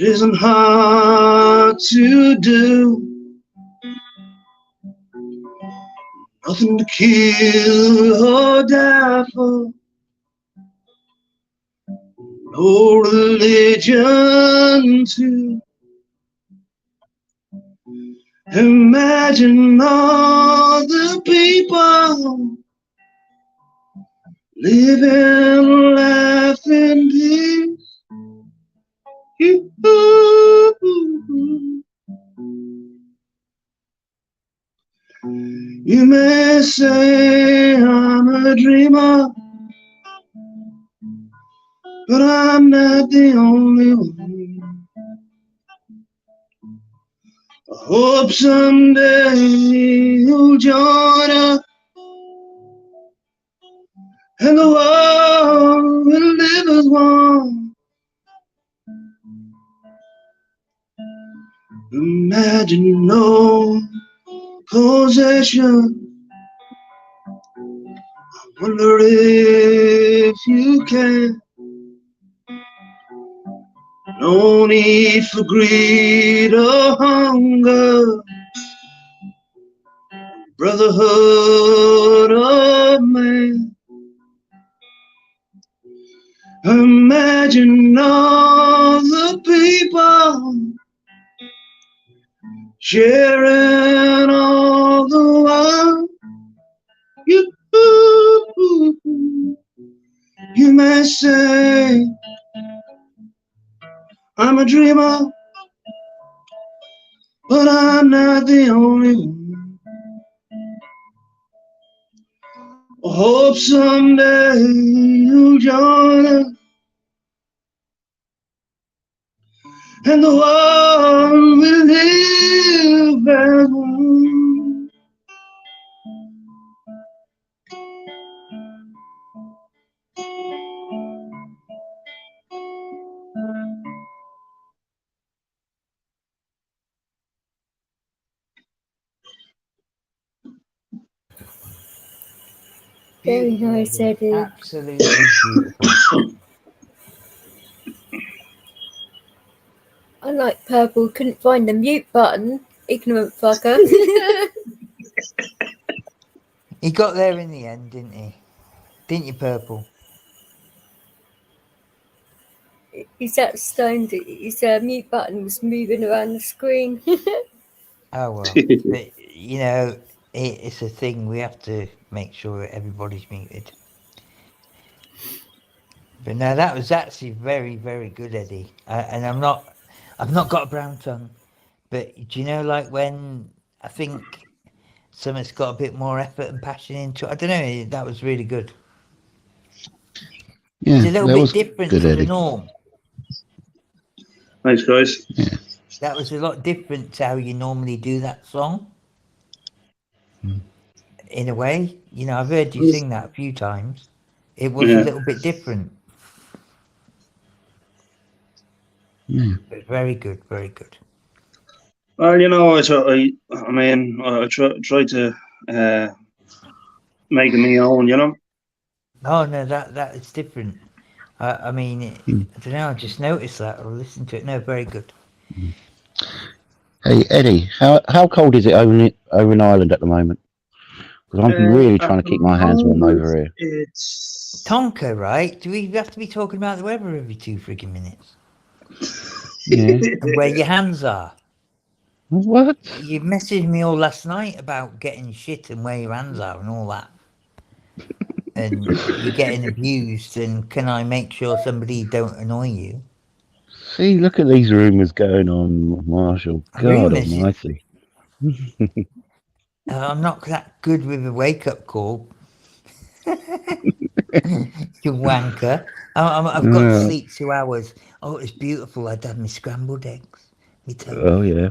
Speaker 7: It isn't hard to do. Nothing to kill or die for. No religion too. Imagine all the people living life in peace. You may say I'm a dreamer, but I'm not the only one. I hope someday you'll join us and the world will live as one. Imagine no possession. I wonder if you can. No need for greed or hunger. Brotherhood of man. Imagine all the people sharing all the world. You may say I'm a dreamer, but I'm not the only one. I hope someday you'll join us, and the world will live as one.
Speaker 5: Very nice, Eddie.
Speaker 1: Absolutely beautiful.
Speaker 5: I like Purple. Couldn't find the mute button. Ignorant fucker.
Speaker 1: He got there in the end, didn't he? Didn't you, Purple?
Speaker 5: He's that stoned. His mute button was moving around the screen.
Speaker 1: Oh well, but, you know, it's a thing. We have to make sure everybody's muted. But no, that was actually very, very good, Eddie. And I've not got a brown tongue, but do you know, like when I think something's got a bit more effort and passion into it, I don't know. That was really good.
Speaker 4: Yeah,
Speaker 1: It's a little
Speaker 4: that
Speaker 1: bit
Speaker 4: was
Speaker 1: different
Speaker 4: good,
Speaker 1: to the
Speaker 4: Eddie.
Speaker 1: norm.
Speaker 7: Thanks, guys.
Speaker 4: Yeah.
Speaker 1: That was a lot different to how you normally do that song. In a way, you know, I've heard you sing that a few times. It was a little bit different.
Speaker 4: Yeah.
Speaker 1: But very good, very good.
Speaker 7: Well, you know, I try to make it my own, you know.
Speaker 1: Oh no, that is different. I mean, I don't know. I just noticed that or listened to it. No, very good.
Speaker 4: Hey Eddie, how cold is it over in Ireland at the moment? Because I'm really trying to keep my hands warm over here.
Speaker 7: It's
Speaker 1: Tonka, right? Do we have to be talking about the weather every 2 freaking minutes?
Speaker 4: Yeah.
Speaker 1: And where your hands are?
Speaker 4: What?
Speaker 1: You messaged me all last night about getting shit and where your hands are and all that. And you're getting abused, and can I make sure somebody don't annoy you?
Speaker 4: See, look at these rumours going on, Marshall. God
Speaker 1: Rumours?
Speaker 4: almighty.
Speaker 1: I'm not that good with a wake-up call. You wanker. I've got to sleep 2 hours. Oh, it's beautiful. I'd had my scrambled eggs. Me toast.
Speaker 4: Oh, yeah.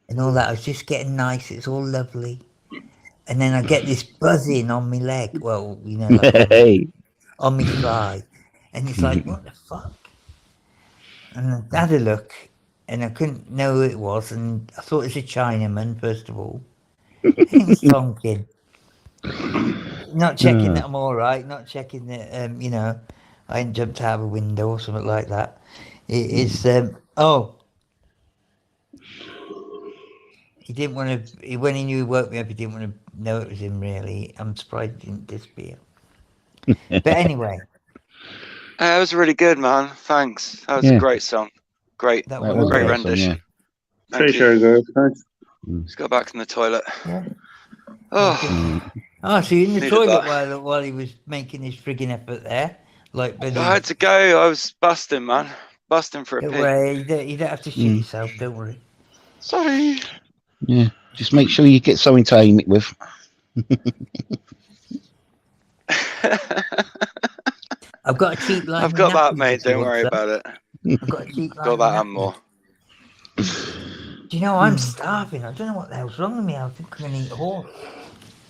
Speaker 1: And all that. I was just getting nice. It's all lovely. And then I get this buzzing on my leg. Well, you know, like
Speaker 4: Hey.
Speaker 1: on my thigh. And it's like, what the fuck? And I had a look, and I couldn't know who it was. And I thought it was a Chinaman, first of all. It's Tonkin. Not checking that I'm all right. Not checking that, you know, I ain't jumped out of a window or something like that. It's he didn't want to. When he knew he woke me up, he didn't want to know it was him. Really, I'm surprised he didn't disappear. But anyway,
Speaker 6: That was really good, man. Thanks. That was a great song. Great,
Speaker 1: that
Speaker 4: That
Speaker 1: was
Speaker 4: was
Speaker 6: great
Speaker 4: a great
Speaker 6: rendition.
Speaker 4: song,
Speaker 6: Thank you.
Speaker 7: Appreciate it, guys. Thanks.
Speaker 6: Let's go back in the toilet.
Speaker 1: Yeah.
Speaker 6: Oh,
Speaker 1: Oh, so you're in the
Speaker 6: Needed
Speaker 1: toilet
Speaker 6: that.
Speaker 1: while he was making his frigging effort there, like Billy.
Speaker 6: I had to go. I was busting, man. Busting for a
Speaker 1: Don't
Speaker 6: pee.
Speaker 1: worry, you don't have to shit yourself. Don't worry.
Speaker 6: Sorry.
Speaker 4: Yeah. Just make sure you get something to aim it with.
Speaker 1: I've got a cheap line.
Speaker 6: I've got that, mate. Don't worry about it.
Speaker 1: I've got a cheap line.
Speaker 6: Got that and more.
Speaker 1: Do you know, I'm starving. I don't know what the hell's wrong with me. I think I'm going to eat a horse.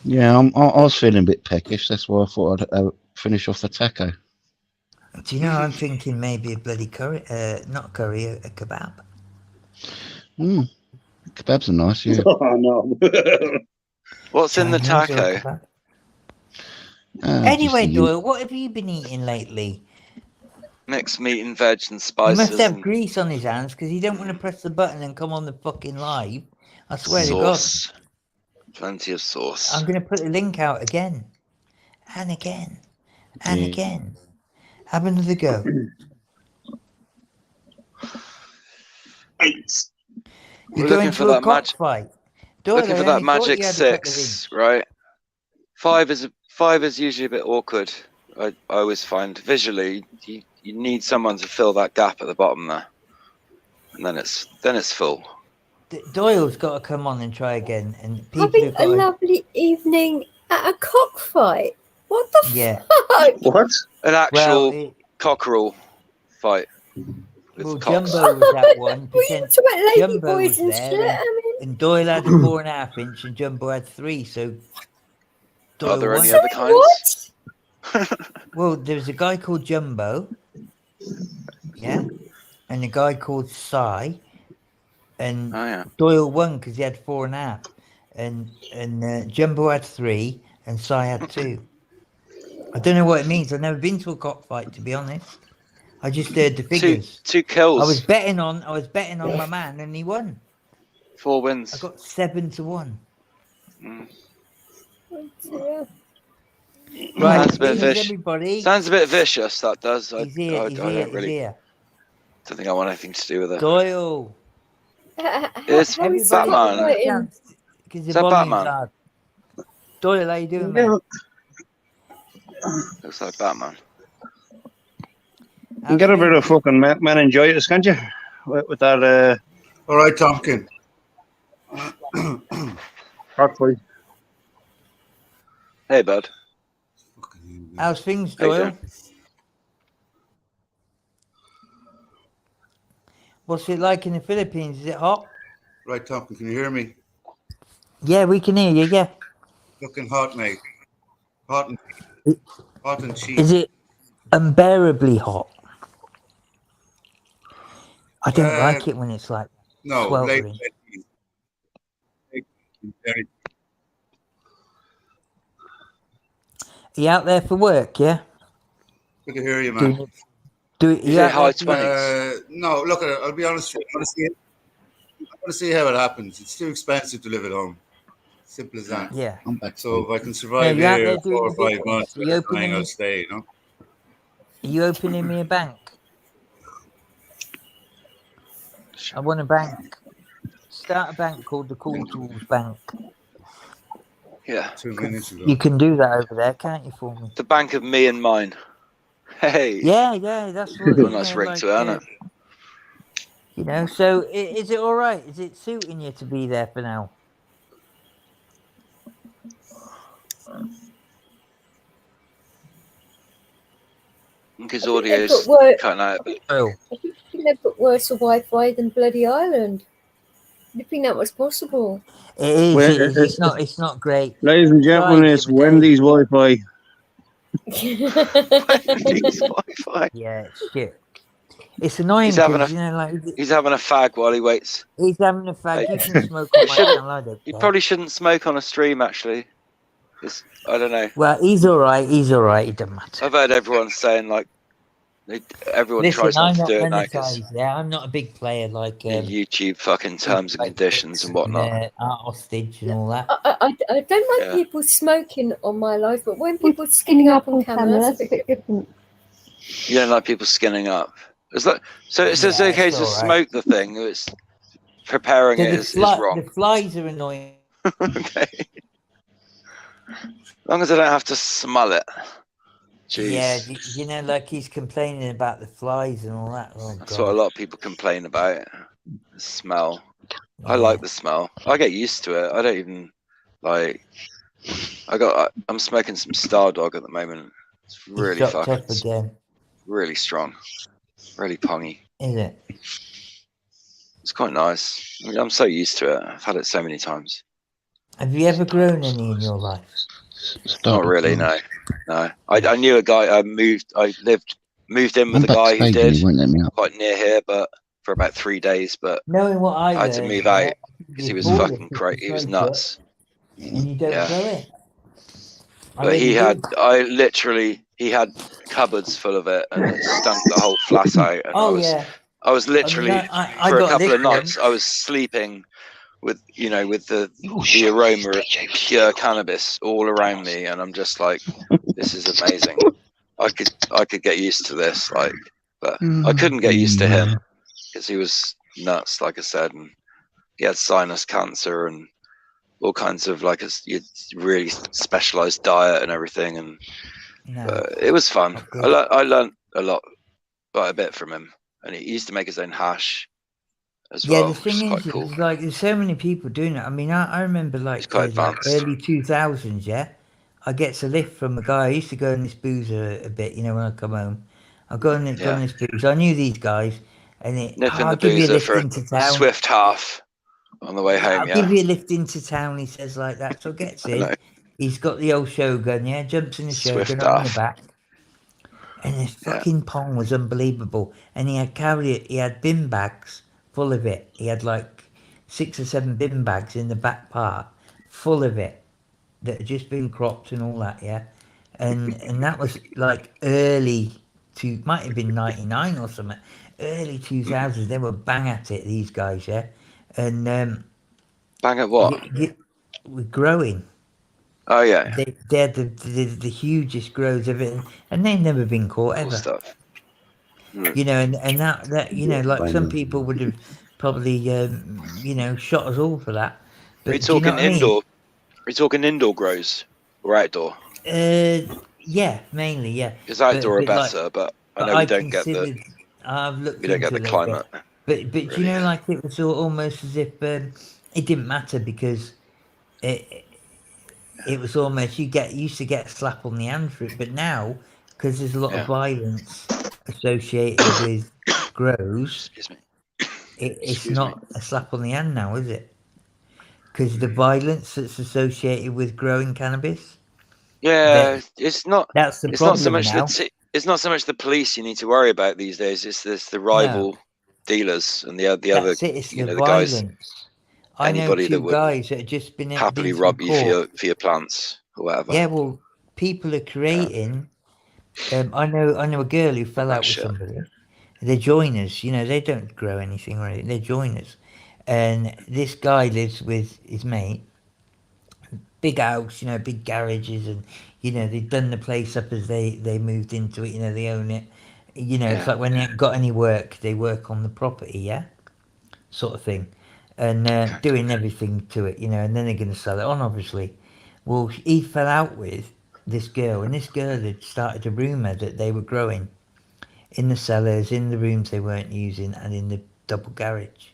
Speaker 4: Yeah, I was feeling a bit peckish. That's why I thought I'd finish off the taco.
Speaker 1: Do you know? I'm thinking maybe a bloody curry, not curry, a kebab.
Speaker 4: Mm. Kebabs are nice, yeah.
Speaker 7: Oh no.
Speaker 6: What's in the
Speaker 1: Chinese or a
Speaker 6: taco?
Speaker 1: kebab.
Speaker 4: Just
Speaker 1: Anyway,
Speaker 4: the
Speaker 1: Doyle, what have you been eating lately?
Speaker 6: Mixed meat and veg and
Speaker 1: He
Speaker 6: spices
Speaker 1: must have
Speaker 6: and
Speaker 1: grease on his hands because he don't want to press the button and come on the fucking live. I swear to God.
Speaker 6: sauce. Plenty of sauce.
Speaker 1: I'm going to put the link out again and again and
Speaker 4: Yeah.
Speaker 1: again. Have another go.
Speaker 6: We're
Speaker 1: You're
Speaker 6: looking
Speaker 1: going
Speaker 6: for
Speaker 1: to a
Speaker 6: that magic.
Speaker 1: cockfight. Doyle,
Speaker 6: Looking
Speaker 1: I
Speaker 6: for that
Speaker 1: only thought
Speaker 6: magic
Speaker 1: you had a couple of
Speaker 6: 6, right? 5 is usually a bit awkward. I always find visually you need someone to fill that gap at the bottom there, and then it's full.
Speaker 1: Doyle's got to come on and try again. And people
Speaker 5: Having
Speaker 1: have
Speaker 5: a
Speaker 1: got to,
Speaker 5: lovely evening at a cockfight. What the
Speaker 1: yeah.
Speaker 5: fuck?
Speaker 7: What?
Speaker 6: An actual
Speaker 1: Well,
Speaker 6: cockerel fight with
Speaker 1: well,
Speaker 6: cocks.
Speaker 1: Jumbo was at one.
Speaker 5: We
Speaker 1: Pretend,
Speaker 5: talk about lady
Speaker 1: Jumbo
Speaker 5: boys
Speaker 1: was
Speaker 5: and
Speaker 1: there,
Speaker 5: shit. I mean,
Speaker 1: and Doyle had a 4.5 inch, and Jumbo had 3. So
Speaker 6: Are
Speaker 1: Doyle
Speaker 6: there
Speaker 1: won.
Speaker 6: any other kinds?
Speaker 5: what?
Speaker 1: Well, there's a guy called Jumbo, yeah, and a guy called Cy, and
Speaker 6: Oh yeah.
Speaker 1: Doyle won because he had 4.5, and Jumbo had 3, and Cy had 2. I don't know what it means. I've never been to a cockfight, to be honest. I just heard the figures.
Speaker 6: Two kills.
Speaker 1: I was betting on my man, and he won.
Speaker 6: 4
Speaker 1: I
Speaker 6: wins.
Speaker 1: got 7-1.
Speaker 6: Mm.
Speaker 5: Oh, dear.
Speaker 1: Right,
Speaker 6: Sounds a bit
Speaker 1: please,
Speaker 6: vicious.
Speaker 1: everybody.
Speaker 6: Sounds a bit vicious. That does. I
Speaker 1: He's here.
Speaker 6: don't
Speaker 1: He's here. He's
Speaker 6: really.
Speaker 1: here.
Speaker 6: Don't think I want anything to do with it.
Speaker 1: Doyle.
Speaker 6: It's
Speaker 5: How is
Speaker 6: Batman.
Speaker 5: cockfighting?
Speaker 1: Because
Speaker 6: Is
Speaker 1: the
Speaker 6: that
Speaker 1: volume's
Speaker 6: Batman?
Speaker 1: hard. Doyle, how you doing, mate?
Speaker 6: Looks like Batman.
Speaker 7: You can get a bit of fucking meningitis, can't you? With that
Speaker 8: All right, Tompkin.
Speaker 7: cockfight.
Speaker 6: Hey, bud.
Speaker 1: How's things,
Speaker 6: How you
Speaker 1: Doyle?
Speaker 6: doing?
Speaker 1: What's it like in the Philippines? Is it hot?
Speaker 8: Right, Tompkin, can you hear me?
Speaker 1: Yeah, we can hear you. Yeah.
Speaker 8: Fucking hot, mate. Hot and cheap.
Speaker 1: Is it unbearably hot? I don't
Speaker 8: Uh,
Speaker 1: like it when it's like
Speaker 8: No,
Speaker 1: sweltering. Are you out there for work? Yeah.
Speaker 8: Good to hear you, man.
Speaker 1: Do it.
Speaker 6: Is
Speaker 1: You
Speaker 6: it
Speaker 1: out
Speaker 6: high
Speaker 1: there for-
Speaker 6: 20s?
Speaker 8: No, look, I'll be honest with you. I want to see how it happens. It's too expensive to live at home. Simple as that.
Speaker 1: Yeah.
Speaker 4: I'm back.
Speaker 8: So if I can survive
Speaker 1: you're out there
Speaker 8: here
Speaker 1: doing
Speaker 8: 4 or
Speaker 1: the
Speaker 8: 5
Speaker 1: business.
Speaker 8: months,
Speaker 1: Are you opening
Speaker 8: I'll
Speaker 1: it?
Speaker 8: stay, you know?
Speaker 1: Are you opening me a bank? I want a bank. Start a bank called the Cool Tools Bank.
Speaker 6: Yeah.
Speaker 8: 2 minutes ago.
Speaker 1: You can do that over there, can't you, for me?
Speaker 6: The bank of me and mine. Hey.
Speaker 1: Yeah, that's what.
Speaker 6: Got a nice ring to it, hasn't it?
Speaker 1: You know, so is it all right? Is it suiting you to be there for now?
Speaker 6: Because
Speaker 5: I think they've
Speaker 6: audio's
Speaker 5: got work.
Speaker 6: cutting out a bit.
Speaker 1: Oh,
Speaker 5: I think they've got worse Wi-Fi than bloody Ireland. Do you think that was possible?
Speaker 1: it is.
Speaker 7: Well,
Speaker 1: It is. It's not great.
Speaker 7: Ladies and gentlemen,
Speaker 1: Right,
Speaker 7: it's
Speaker 1: the other day.
Speaker 7: Wendy's Wi-Fi.
Speaker 6: Wendy's Wi-Fi.
Speaker 1: Yeah, it's shit. It's annoying
Speaker 6: He's having
Speaker 1: because
Speaker 6: a-
Speaker 1: you know, like
Speaker 6: He's having a fag while he waits.
Speaker 1: he's having a fag.
Speaker 6: Hey.
Speaker 1: You can smoke on my channel. I don't
Speaker 6: You
Speaker 1: care.
Speaker 6: probably shouldn't smoke on a stream, actually. I don't know.
Speaker 1: Well, he's all right. He's all right. It doesn't matter.
Speaker 6: I've heard everyone saying like, everyone
Speaker 1: Listen,
Speaker 6: tries
Speaker 1: I'm
Speaker 6: not
Speaker 1: not
Speaker 6: to do it now because
Speaker 1: monetized. Yeah, I'm not a big player like
Speaker 6: YouTube fucking terms and
Speaker 1: like
Speaker 6: conditions and whatnot.
Speaker 1: Art hostage and all that.
Speaker 5: I don't like
Speaker 6: Yeah.
Speaker 5: people smoking on my live, but when people skinning up on camera, that's a bit different.
Speaker 6: You don't like people skinning up. It's like, so it's
Speaker 1: Yeah,
Speaker 6: okay
Speaker 1: it's
Speaker 6: to
Speaker 1: all right.
Speaker 6: smoke the thing. It's preparing it is wrong.
Speaker 1: The flies are annoying.
Speaker 6: Okay. As long as I don't have to smell it. Jeez.
Speaker 1: Yeah, you know, like he's complaining about the flies and all that. Oh,
Speaker 6: That's
Speaker 1: God.
Speaker 6: what a lot of people complain about. The smell. I
Speaker 1: Yeah.
Speaker 6: like the smell. I get used to it. I don't even like. I'm smoking some Stardog at the moment. It's
Speaker 1: He's
Speaker 6: really
Speaker 1: dropped
Speaker 6: fucking,
Speaker 1: off again,
Speaker 6: really strong, really pongy.
Speaker 1: is it?
Speaker 6: It's quite nice. I mean, I'm so used to it. I've had it so many times.
Speaker 1: Have you ever grown any in your life?
Speaker 6: Not really, no. I knew a guy. I moved in with a guy who did,
Speaker 4: You won't let me up.
Speaker 6: quite near here, but for about 3 days. But
Speaker 1: Knowing what
Speaker 6: I
Speaker 1: I
Speaker 6: had to
Speaker 1: learned,
Speaker 6: move
Speaker 1: yeah,
Speaker 6: out because he was fucking crazy. He was nuts.
Speaker 1: and you don't
Speaker 6: Yeah.
Speaker 1: grow it. I
Speaker 6: But he
Speaker 1: really do.
Speaker 6: had cupboards full of it, and it stunk the whole flat out. And
Speaker 1: Oh yeah,
Speaker 6: I was literally
Speaker 1: I
Speaker 6: for a
Speaker 1: got
Speaker 6: couple
Speaker 1: this
Speaker 6: of nights I was sleeping with the aroma of pure cannabis all around me, and I'm just like, this is amazing. I could get used to this, like, but I couldn't get used to him because he was nuts, like I said, and he had sinus cancer and all kinds of like a really specialized diet and everything, and
Speaker 1: No.
Speaker 6: it was fun.
Speaker 1: Not good.
Speaker 6: I learned a lot, quite a bit from him, and he used to make his own hash as
Speaker 1: Yeah,
Speaker 6: well,
Speaker 1: the
Speaker 6: which is
Speaker 1: thing
Speaker 6: quite
Speaker 1: is,
Speaker 6: cool.
Speaker 1: it's like there's so many people doing it. I mean, I remember
Speaker 6: It's
Speaker 1: like,
Speaker 6: quite
Speaker 1: like
Speaker 6: advanced.
Speaker 1: early 2000s, yeah. I get a lift from a guy. I used to go in this boozer a bit, you know, when I come home. I go in this boozer. I knew these guys, and
Speaker 6: Nipping
Speaker 1: I'll
Speaker 6: the
Speaker 1: give you a
Speaker 6: boozer
Speaker 1: lift
Speaker 6: for
Speaker 1: into
Speaker 6: a
Speaker 1: town.
Speaker 6: swift half on the way home.
Speaker 1: I'll
Speaker 6: Yeah,
Speaker 1: give you a lift into town. He says like that. So gets
Speaker 6: I
Speaker 1: in.
Speaker 6: know.
Speaker 1: He's got the old Shogun, yeah. Jumps in the
Speaker 6: Swift
Speaker 1: Shogun on the
Speaker 6: half.
Speaker 1: back, and his
Speaker 6: Yeah.
Speaker 1: fucking pong was unbelievable. And he had bin bags full of it. He had like 6 or 7 bin bags in the back part, full of it, that had just been cropped and all that, yeah. And that was like might have been 99 or something. Early 2000s, they were bang at it, these guys, yeah. And
Speaker 6: Bang at what?
Speaker 1: we're growing.
Speaker 6: Oh yeah,
Speaker 1: They're the hugest growers of it, and they've never been caught
Speaker 6: cool
Speaker 1: ever.
Speaker 6: stuff.
Speaker 1: You know, and that you know, like some people would have probably you know, shot us all for that.
Speaker 6: Are you
Speaker 1: But do you know
Speaker 6: talking
Speaker 1: what I mean?
Speaker 6: indoor? Are you talking indoor grows or outdoor?
Speaker 1: Yeah, mainly, yeah.
Speaker 6: Because outdoor are
Speaker 1: But like,
Speaker 6: better, but I
Speaker 1: but
Speaker 6: know
Speaker 1: I
Speaker 6: we don't get
Speaker 1: considered, I've looked
Speaker 6: the
Speaker 1: into it a little
Speaker 6: climate.
Speaker 1: bit. But you know, like it was almost as if it didn't matter because it was almost you used to get a slap on the hand for it, but now because there's a lot of violence associated with grows,
Speaker 6: Excuse me.
Speaker 1: it's not a slap on the hand now, is it? Because the violence that's associated with growing cannabis.
Speaker 6: Yeah, it's not.
Speaker 1: That's the
Speaker 6: It's
Speaker 1: problem
Speaker 6: not so much
Speaker 1: now.
Speaker 6: it's not so much the police you need to worry about these days. It's the rival dealers and the other
Speaker 1: That's it. It's
Speaker 6: you know,
Speaker 1: the
Speaker 6: the guys.
Speaker 1: violence. I know
Speaker 6: Anybody that
Speaker 1: 2
Speaker 6: would
Speaker 1: guys that have just been
Speaker 6: happily
Speaker 1: been
Speaker 6: rob you
Speaker 1: caught.
Speaker 6: for your plants or whatever.
Speaker 1: Yeah, well, people are creating. I know a girl who fell out with
Speaker 6: shit.
Speaker 1: somebody. They're joiners, you know. They don't grow anything or anything. They're joiners, and this guy lives with his mate. Big house, you know, big garages, and you know they've done the place up as they moved into it. You know, they own it. You know, it's like when they haven't got any work, they work on the property, yeah, sort of thing, and doing everything to it, you know, and then they're going to sell it on, obviously. Well, he fell out with this girl, and this girl had started a rumour that they were growing in the cellars, in the rooms they weren't using, and in the double garage.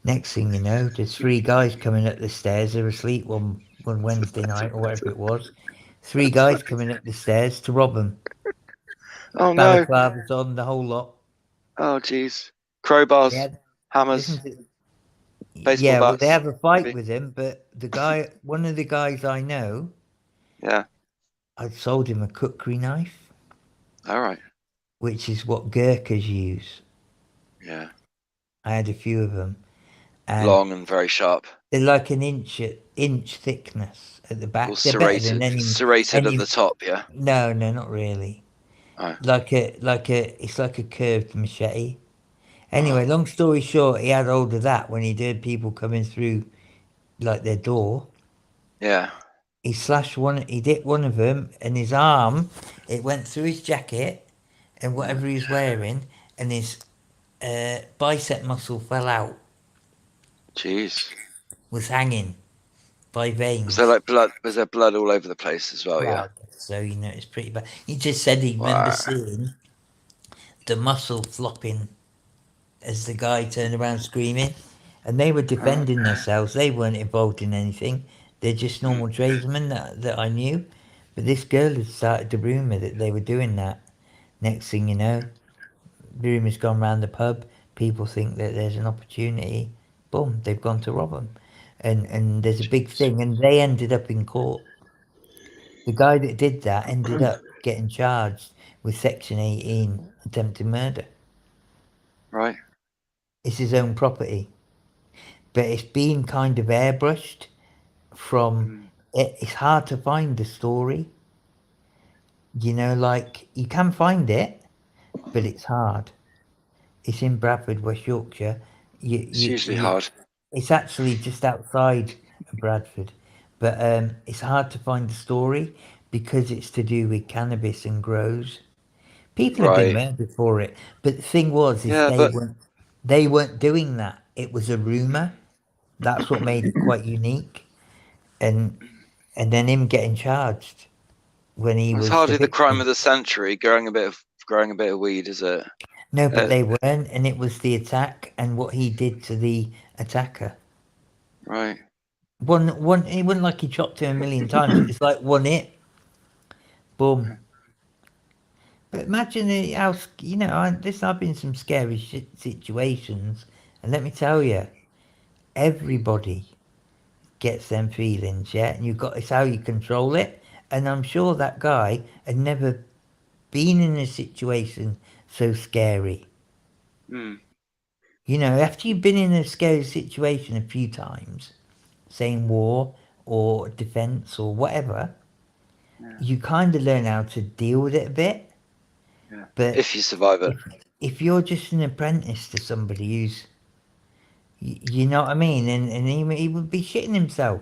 Speaker 1: Next thing you know, there's 3 guys coming up the stairs. They were asleep one Wednesday night or whatever it was. 3 guys coming up the stairs to rob them.
Speaker 6: Oh no!
Speaker 1: Balaclavas on, the whole lot.
Speaker 6: Oh jeez! Crowbars, hammers, baseball
Speaker 1: well,
Speaker 6: bats.
Speaker 1: they have a fight
Speaker 6: maybe.
Speaker 1: with him, but the guy, one of the guys I know, I sold him a cookery knife.
Speaker 6: All right.
Speaker 1: Which is what Gurkhas use.
Speaker 6: Yeah.
Speaker 1: I had a few of them.
Speaker 6: And long and very sharp.
Speaker 1: They're like an inch thickness at the back.
Speaker 6: All
Speaker 1: they're
Speaker 6: serrated,
Speaker 1: better than
Speaker 6: serrated at the top, yeah.
Speaker 1: No, not really.
Speaker 6: Oh.
Speaker 1: It's like a curved machete. Anyway, long story short, he had hold of that when he heard people coming through, like their door.
Speaker 6: Yeah.
Speaker 1: He hit one of them, and his arm, it went through his jacket, and whatever he was wearing, and his bicep muscle fell out.
Speaker 6: Jeez.
Speaker 1: Was hanging by veins.
Speaker 6: Was there like blood? Was there blood all over the place as well? Yeah.
Speaker 1: So you know it's pretty bad. He just said he remember seeing the muscle flopping as the guy turned around screaming, and they were defending themselves. They weren't involved in anything. They're just normal tradesmen that I knew. But this girl had started the rumour that they were doing that. Next thing you know, the rumour's gone round the pub. People think that there's an opportunity. Boom, they've gone to rob them. And there's a big thing. And they ended up in court. The guy that did that ended up getting charged with Section 18 attempted murder.
Speaker 6: Right.
Speaker 1: It's his own property, but it's been kind of airbrushed from. It's hard to find the story. You know, like you can find it, but it's hard. It's in Bradford, West Yorkshire.
Speaker 6: It's usually hard.
Speaker 1: It's actually just outside of Bradford, but it's hard to find the story because it's to do with cannabis and grows. People have been murdered for it, but the thing was, is they weren't doing that. It was a rumor. That's what made it quite unique, and then him getting charged when he was.
Speaker 6: It's hardly the crime of the century. Growing a bit of weed, is it?
Speaker 1: No, but they weren't, and it was the attack and what he did to the attacker.
Speaker 6: Right.
Speaker 1: One. It wasn't like he chopped him a million times. It's like one hit, boom. But imagine how I've been in some scary situations, and let me tell you, everybody gets them feelings, yeah. And it's how you control it. And I'm sure that guy had never been in a situation so scary.
Speaker 6: Mm.
Speaker 1: You know, after you've been in a scary situation a few times, say in war or defense or whatever, you kind of learn how to deal with it a bit.
Speaker 6: Yeah.
Speaker 1: But
Speaker 6: if you survive it.
Speaker 1: If you're just an apprentice to somebody who's, you know what I mean, and he would be shitting himself.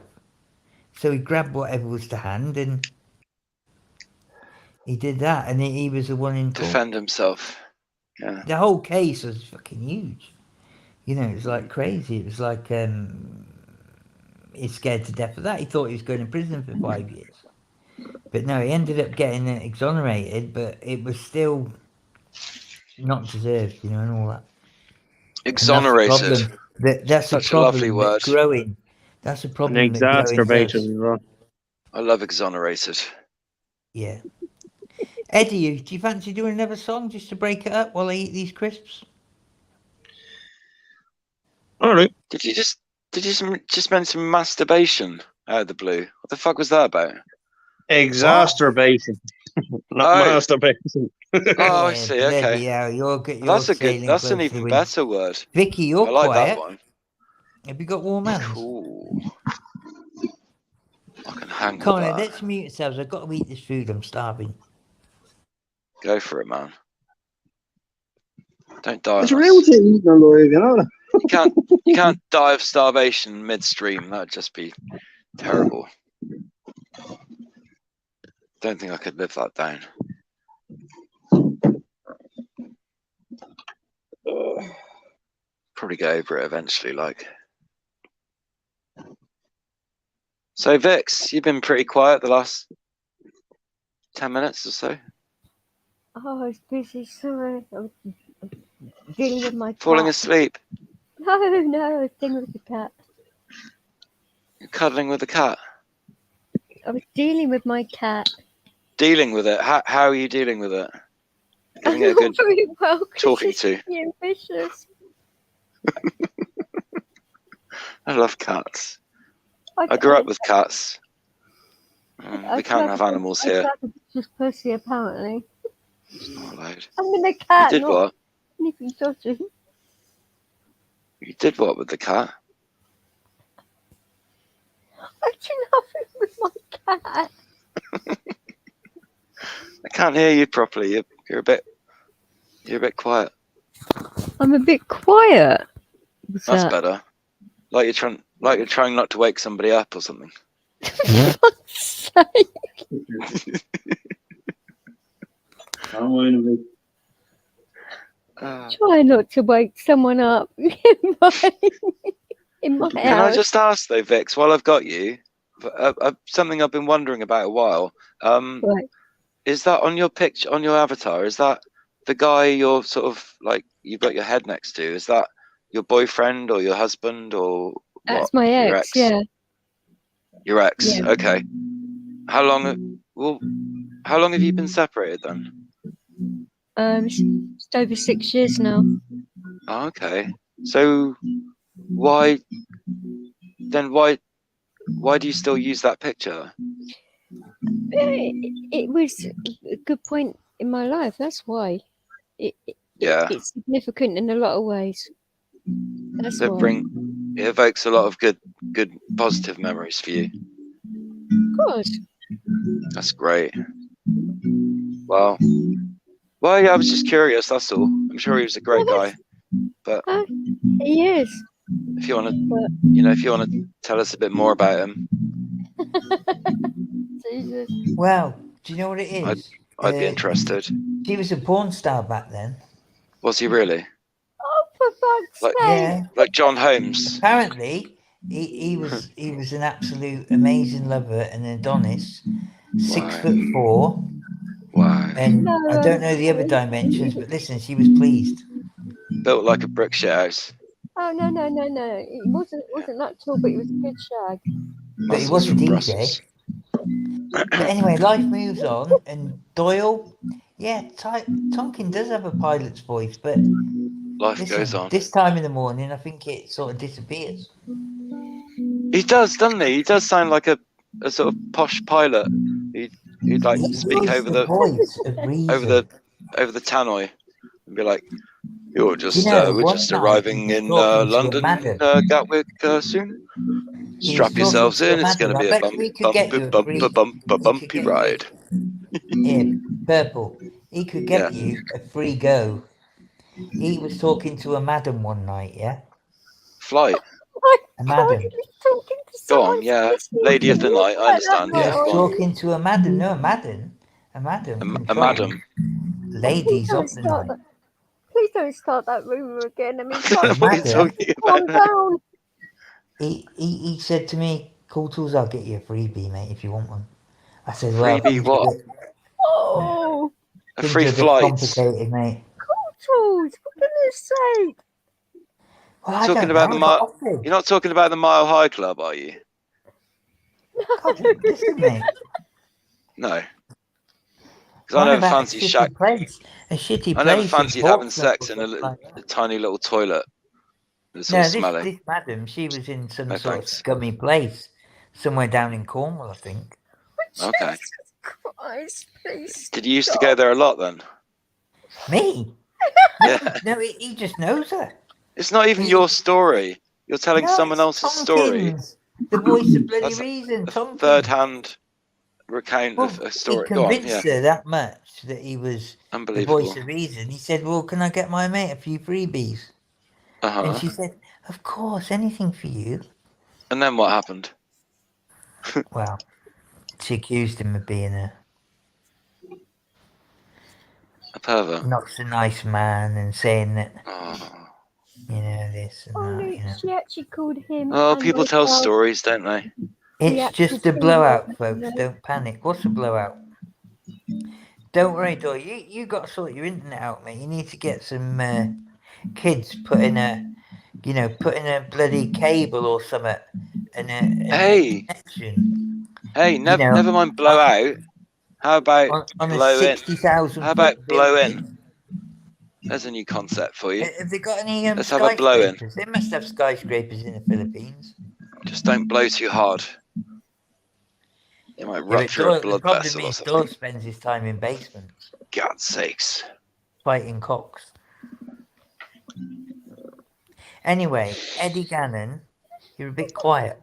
Speaker 1: So he grabbed whatever was to hand and he did that, and he was the one in court.
Speaker 6: Defend himself. Yeah.
Speaker 1: The whole case was fucking huge. You know, it was like crazy. It was like he's scared to death of that. He thought he was going to prison for 5 years. But no, he ended up getting exonerated, but it was still not deserved, you know, and all that.
Speaker 6: Exonerated.
Speaker 1: That's
Speaker 6: such
Speaker 1: a
Speaker 6: lovely word.
Speaker 1: Growing. That's a problem.
Speaker 7: And exacerbated as well.
Speaker 6: I love exonerated.
Speaker 1: Yeah. Eddie, do you fancy doing another song just to break it up while I eat these crisps?
Speaker 7: All right.
Speaker 6: Did you just mention masturbation out of the blue? What the fuck was that about?
Speaker 7: Exacerbation, not masturbation.
Speaker 6: Oh, I see. Okay.
Speaker 1: Yeah,
Speaker 6: that's an even better word.
Speaker 1: Vicky, you're
Speaker 6: I like
Speaker 1: quiet.
Speaker 6: that one.
Speaker 1: Have you got warm hands?
Speaker 6: Cool. I can hang
Speaker 1: Come
Speaker 6: with
Speaker 1: on,
Speaker 6: that.
Speaker 1: let's mute ourselves. I've got to eat this food. I'm starving.
Speaker 6: Go for it, man. Don't die.
Speaker 7: It's real to eat alive, you know.
Speaker 6: You can't die of starvation midstream. That'd just be terrible. Don't think I could live that down. Probably get over it eventually, like. So Vix, you've been pretty quiet the last 10 minutes or so.
Speaker 5: Oh, I was busy. Sorry, I was dealing with my cat.
Speaker 6: Falling asleep.
Speaker 5: No, I was dealing with the cat.
Speaker 6: You're cuddling with the cat.
Speaker 5: I was dealing with my cat.
Speaker 6: Dealing with it. How are you dealing with it? Giving it a good
Speaker 5: very well,
Speaker 6: talking to.
Speaker 5: Being vicious.
Speaker 6: I love cats. I grew up with cats. We can't have animals here.
Speaker 5: Just pussy, apparently.
Speaker 6: It's not allowed.
Speaker 5: I'm in a cat.
Speaker 6: You did what?
Speaker 5: Anything dodgy.
Speaker 6: You did what with the cat?
Speaker 5: I do nothing with my cat.
Speaker 6: I can't hear you properly. You're a bit quiet.
Speaker 5: I'm a bit quiet. What's
Speaker 6: That's
Speaker 5: that?
Speaker 6: better. Like you're trying not to wake somebody up or something.
Speaker 5: For fuck's sake. Try not to wake someone up in my
Speaker 6: Can
Speaker 5: house.
Speaker 6: I just ask though, Vix, while I've got you, something I've been wondering about a while.
Speaker 5: Right.
Speaker 6: Is that on your picture, on your avatar? Is that the guy you're sort of like you've got your head next to? Is that your boyfriend or your husband or
Speaker 5: That's
Speaker 6: what?
Speaker 5: my
Speaker 6: Your
Speaker 5: ex, yeah.
Speaker 6: Your ex.
Speaker 5: Yeah.
Speaker 6: Okay. How long have you been separated then?
Speaker 5: It's over 6 years now.
Speaker 6: Oh, okay. So why do you still use that picture?
Speaker 5: It was a good point in my life. That's why
Speaker 6: Yeah.
Speaker 5: it's significant in a lot of ways. That's
Speaker 6: So
Speaker 5: why.
Speaker 6: it evokes a lot of good positive memories for you.
Speaker 5: Of course.
Speaker 6: That's great. Well, yeah, I was just curious. That's all. I'm sure he was a great guy. But
Speaker 5: he is.
Speaker 6: if you want to, tell us a bit more about him,
Speaker 5: Jesus.
Speaker 1: Well, do you know what it is?
Speaker 6: I'd be interested.
Speaker 1: She was a porn star back then.
Speaker 6: Was he really?
Speaker 5: Oh, for fuck's sake!
Speaker 1: Yeah.
Speaker 6: Like John Holmes.
Speaker 1: Apparently, he was an absolute amazing lover and Adonis, 6'4".
Speaker 6: Wow.
Speaker 1: And I don't know the other dimensions, but listen, she was pleased.
Speaker 6: Built like a brick shit house.
Speaker 5: Oh no! It wasn't that tall, but it was a good shag.
Speaker 1: But he was a DJ. But anyway, life moves on, and Doyle, yeah, Tonkin does have a pilot's voice, but
Speaker 6: life goes on.
Speaker 1: This time in the morning, I think it sort of disappears.
Speaker 6: He does, doesn't he? He does sound like a sort of posh pilot. He'd like speak over the tannoy and be like, "You're just we're just arriving in London, Gatwick soon. Strap yourselves in. It's going to be a bumpy ride."
Speaker 1: Yeah, Purple. He could get you a free go. He was talking to a madam one night, yeah?
Speaker 6: Flight.
Speaker 1: A madam.
Speaker 6: Go on, yeah. Lady of the night, I understand. Yeah, go on.
Speaker 1: Talking to a madam. No, a madam. A madam.
Speaker 6: A madam.
Speaker 1: Ladies of the night.
Speaker 5: Please don't start that rumour again. I mean,
Speaker 6: what are you talking about?
Speaker 5: calm down.
Speaker 1: He said to me, "Cool Tools, I'll get you a freebie, mate, if you want one." I said, "Well,
Speaker 6: freebie what?
Speaker 5: Oh,
Speaker 6: a free flight."
Speaker 1: Complicated, mate.
Speaker 5: Cool Tools, for goodness sake.
Speaker 1: Well,
Speaker 6: You're not talking about the Mile High Club, are you?
Speaker 1: God, listen, mate.
Speaker 6: No. Because I never fancy
Speaker 1: a shitty place.
Speaker 6: I never fancied having sex in a tiny little toilet. It's all smelly.
Speaker 1: This madam, she was in some sort of scummy place somewhere down in Cornwall, I think.
Speaker 6: Okay.
Speaker 5: Christ, please.
Speaker 6: Did you used to go there a lot then?
Speaker 1: Me?
Speaker 6: Yeah.
Speaker 1: No, he just knows her.
Speaker 6: It's not even your story. You're telling someone else's story.
Speaker 1: The voice of bloody reason.
Speaker 6: Third-hand recount of a story.
Speaker 1: He convinced her that much that he was the voice of reason. He said, "Well, can I get my mate a few freebies?" And she said, "Of course, anything for you."
Speaker 6: And then what happened?
Speaker 1: Well, she accused him of being a
Speaker 6: pervert,
Speaker 1: not so nice man, and saying that you know this and that.
Speaker 5: No,
Speaker 1: you know.
Speaker 5: she actually called him.
Speaker 6: Oh, people tell stories, don't they?
Speaker 1: It's just a blowout, folks. Don't panic. What's a blowout? Don't worry, Doyle. You got to sort your internet out, mate. You need to get some kids putting a bloody cable or something.
Speaker 6: Hey, never mind blowout. How about blow in? How about blow in? There's a new concept for you.
Speaker 1: Have they got any
Speaker 6: Let's have a blow in.
Speaker 1: They must have skyscrapers in the Philippines.
Speaker 6: Just don't blow too hard. You might rupture a blood vessel or something.
Speaker 1: Doyle spends his time in basements.
Speaker 6: God's sakes.
Speaker 1: Fighting cocks. Anyway, Eddie Gannon, you're a bit quiet.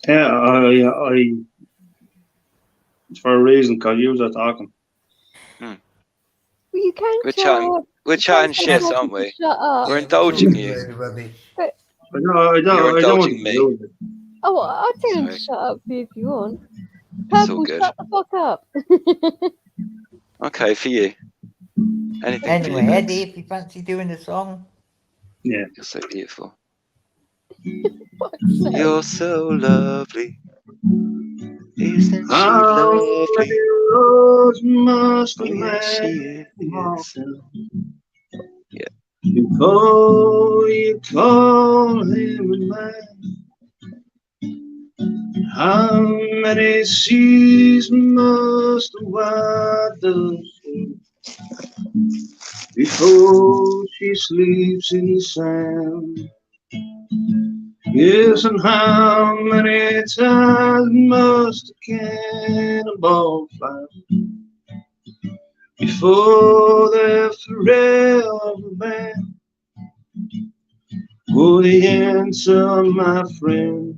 Speaker 7: Yeah, it's for a reason, because you were talking.
Speaker 5: You can
Speaker 6: We're chatting shit, aren't we?
Speaker 5: Shut up.
Speaker 6: We're indulging you.
Speaker 5: But,
Speaker 7: I don't
Speaker 6: indulging me.
Speaker 5: Oh, well, I'll tell him to shut up if you want.
Speaker 6: It's all
Speaker 5: Purple,
Speaker 6: good.
Speaker 5: shut the fuck up.
Speaker 6: Okay, for you. Anything
Speaker 1: anyway,
Speaker 6: for you,
Speaker 1: Eddie, if you fancy doing a song.
Speaker 7: Yeah.
Speaker 6: You're so beautiful. You're so lovely. Isn't she lovely?
Speaker 7: Must
Speaker 6: oh, yeah, she is. Yeah.
Speaker 7: Before you call him a man, how many seas must the water see before she sleeps in the sand? Yes, and how many times must a cannonball fly before they're forever banned? Oh, the answer, my friend,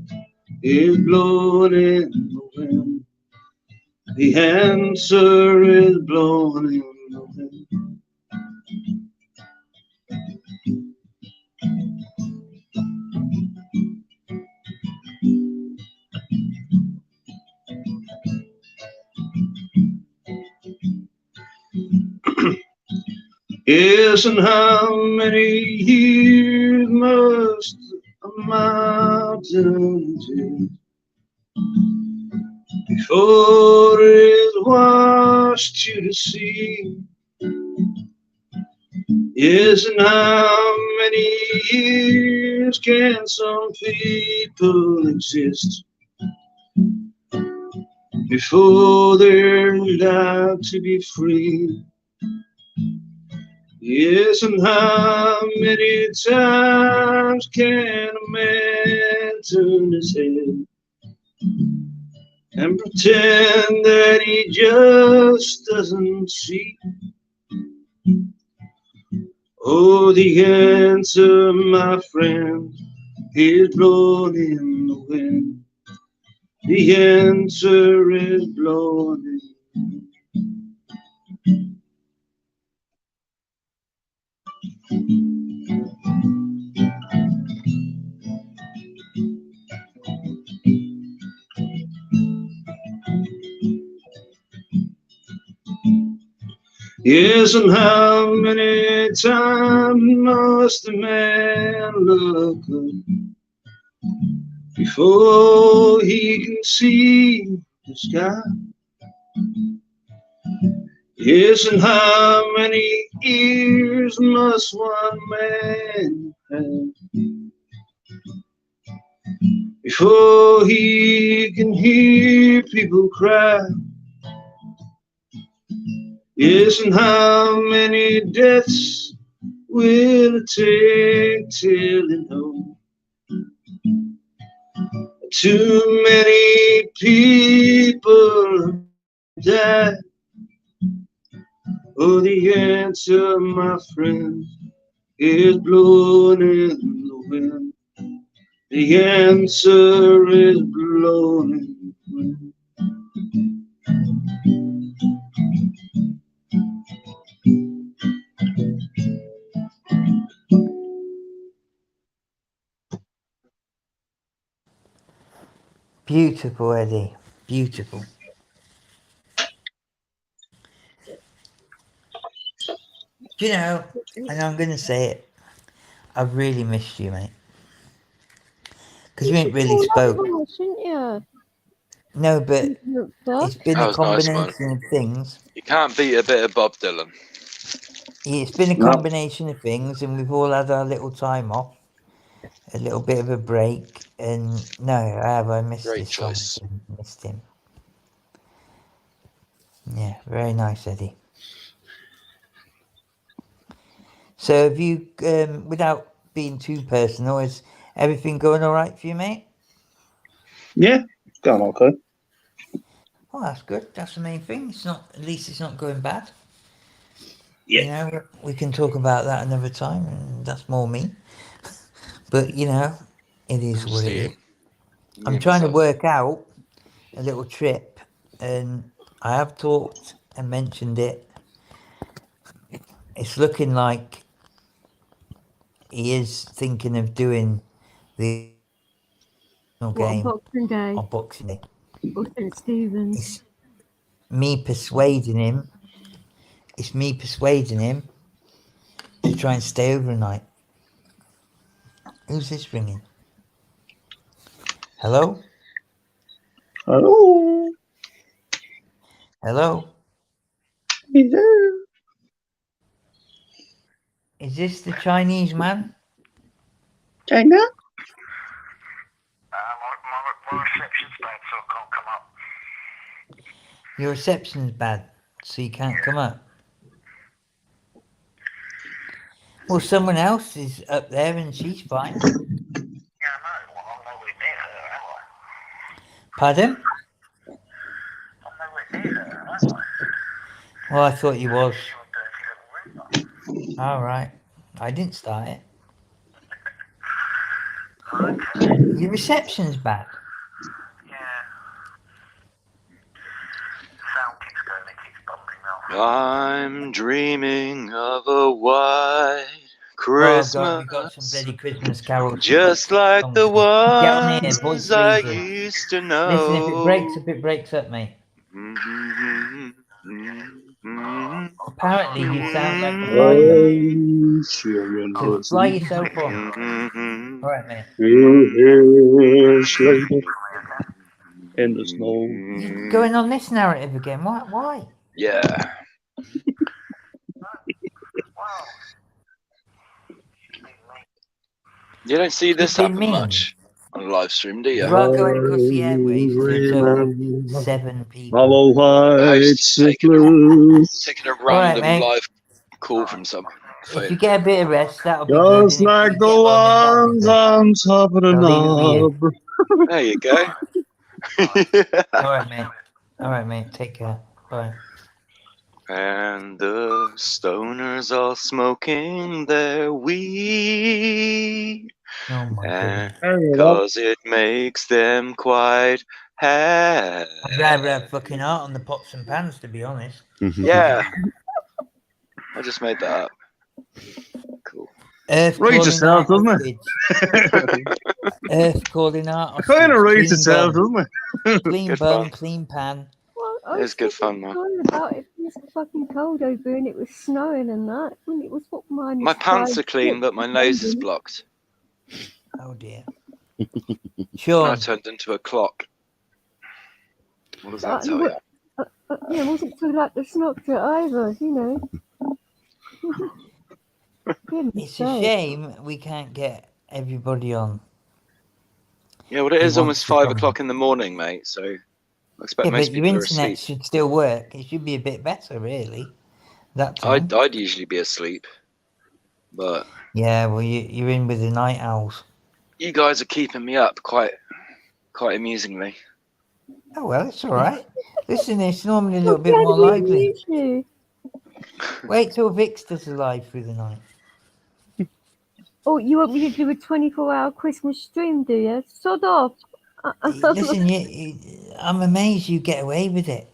Speaker 7: is blowing in the wind. The answer is blowing in the wind. Yes, and how many years must a mountain take before it is washed to the sea? Yes, and how many years can some people exist before they're allowed to be free? Yes, and how many times can a man turn his head and pretend that he just doesn't see? Oh, the answer, my friend, is blowing in the wind. The answer is blowing in the wind. Yes, and how many times must a man look up before he can see the sky? Yes, and how many ears must one man have before he can hear people cry? Yes, and how many deaths will it take till he knows too many people died? Oh, the answer, my friend, is blowing in the wind. The answer is blowing in the wind.
Speaker 1: Beautiful, Eddie. Beautiful. Do you know, and I'm going to say it, I've really missed you, mate. Because we ain't really spoke.
Speaker 5: Shouldn't you?
Speaker 1: No, but it's been
Speaker 6: That
Speaker 1: a
Speaker 6: was nice, man.
Speaker 1: combination of things.
Speaker 6: You can't beat a bit of Bob Dylan.
Speaker 1: It's been a
Speaker 7: No.
Speaker 1: combination of things, and we've all had our little time off, a little bit of a break. And no, I missed
Speaker 6: Great
Speaker 1: this
Speaker 6: choice.
Speaker 1: song. Missed him. Yeah, very nice, Eddie. So have you, without being too personal, is everything going all right for you, mate?
Speaker 7: Yeah, it's going okay.
Speaker 1: Oh, that's good. That's the main thing. It's not, at least it's not going bad.
Speaker 7: Yeah.
Speaker 1: You know, we can talk about that another time, and that's more me. But, you know, it is what it is. I'm trying to work out a little trip, and I have talked and mentioned it. It's looking like he is thinking of doing the game
Speaker 5: Boxing Day
Speaker 1: on Boxing Day.
Speaker 5: or St. Stephen's.
Speaker 1: It's me persuading him. It's me persuading him to try and stay overnight. Who's this ringing? Hello?
Speaker 7: Hello.
Speaker 1: Hello?
Speaker 7: Hello.
Speaker 1: Is this the Chinese man?
Speaker 7: China?
Speaker 9: My reception's bad, so I can't come up.
Speaker 1: Your reception's bad, so you can't come up. Well, someone else is up there and she's fine.
Speaker 9: Yeah, I know. Well,
Speaker 1: Pardon?
Speaker 9: I'm nowhere near her, am I?
Speaker 1: Well, I thought you was.
Speaker 9: Your dirty little rumor.
Speaker 1: All right. I didn't start it.
Speaker 9: Okay.
Speaker 1: Your reception's bad.
Speaker 9: Yeah. Sound keeps going, it keeps bumping off.
Speaker 6: I'm dreaming of a white
Speaker 1: Oh, God, we've got some
Speaker 6: Christmas,
Speaker 1: bloody Christmas carols.
Speaker 6: just like the
Speaker 1: Get on here, voice
Speaker 6: ones I
Speaker 1: reason.
Speaker 6: used to
Speaker 1: Listen, if
Speaker 6: know.
Speaker 1: it breaks up, mate. Apparently, you sound like a fireman. So fly yourself off. All right, mate.
Speaker 7: In the snow.
Speaker 1: You're going on this narrative again. Why?
Speaker 6: Yeah. You don't see this
Speaker 1: Flipping
Speaker 6: happen
Speaker 1: me.
Speaker 6: much on a live stream, do you?
Speaker 1: You are going across the airwaves to a total of 7 people.
Speaker 7: Hello, white
Speaker 6: Taking a random
Speaker 1: mate.
Speaker 6: live call from some
Speaker 1: If
Speaker 6: phone.
Speaker 1: you get a bit of rest, that'll be good.
Speaker 7: just
Speaker 1: And if
Speaker 7: like
Speaker 1: you
Speaker 7: the
Speaker 1: get on,
Speaker 7: ones
Speaker 1: then
Speaker 7: on top of the
Speaker 1: I'll leave it with
Speaker 7: knob.
Speaker 6: There you go.
Speaker 1: that'll be it. All right, mate. Take care. Bye.
Speaker 6: And the stoners all smoking their weed,
Speaker 1: Oh my
Speaker 6: and
Speaker 1: goodness.
Speaker 6: cause it makes them quite happy.
Speaker 1: I'd rather have fucking heart on the pots and pans, to be honest.
Speaker 6: Yeah. I just made that up. Cool.
Speaker 1: Earth
Speaker 7: Writes
Speaker 1: calling
Speaker 7: itself,
Speaker 1: out
Speaker 7: doesn't
Speaker 1: hostage. Earth calling out
Speaker 7: Kind of
Speaker 1: hostage.
Speaker 7: writes
Speaker 1: Clean
Speaker 7: itself,
Speaker 1: bone.
Speaker 7: doesn't it?
Speaker 1: Clean
Speaker 6: Good
Speaker 1: bone,
Speaker 6: fun.
Speaker 1: clean pan.
Speaker 5: Well, I
Speaker 6: It was good fun, man.
Speaker 5: talking about it was fucking cold over and it was snowing and that. When it was what minus
Speaker 6: My pants are
Speaker 5: 5,
Speaker 6: clean,
Speaker 5: 6
Speaker 6: but my nose is
Speaker 5: London.
Speaker 6: blocked.
Speaker 1: Oh dear.
Speaker 6: I
Speaker 1: Sure.
Speaker 6: turned into a clock. What does that
Speaker 5: You
Speaker 6: tell you?
Speaker 5: Yeah, wasn't too like the Snapchat either, you know. Goodness
Speaker 1: It's a
Speaker 5: sake.
Speaker 1: shame we can't get everybody on.
Speaker 6: Yeah, well, it
Speaker 1: Who
Speaker 6: is almost
Speaker 1: wants to
Speaker 6: 5
Speaker 1: come.
Speaker 6: o'clock in the morning, mate. So I expect
Speaker 1: Yeah,
Speaker 6: most
Speaker 1: but your
Speaker 6: people are
Speaker 1: internet
Speaker 6: asleep.
Speaker 1: should still work. It should be a bit better, really. That time.
Speaker 6: I'd usually be asleep, but
Speaker 1: Yeah, well, you're in with the night owls.
Speaker 6: you guys are keeping me up quite amusingly.
Speaker 1: Oh well, it's all right. Listen, it's normally a little bit
Speaker 5: Glad
Speaker 1: more
Speaker 5: we
Speaker 1: lively.
Speaker 5: used you.
Speaker 1: Wait till Vix does a live through the night.
Speaker 5: Oh, you want me to do a 24-hour Christmas stream, do you? Sod off.
Speaker 1: Listen, I'm amazed you get away with it.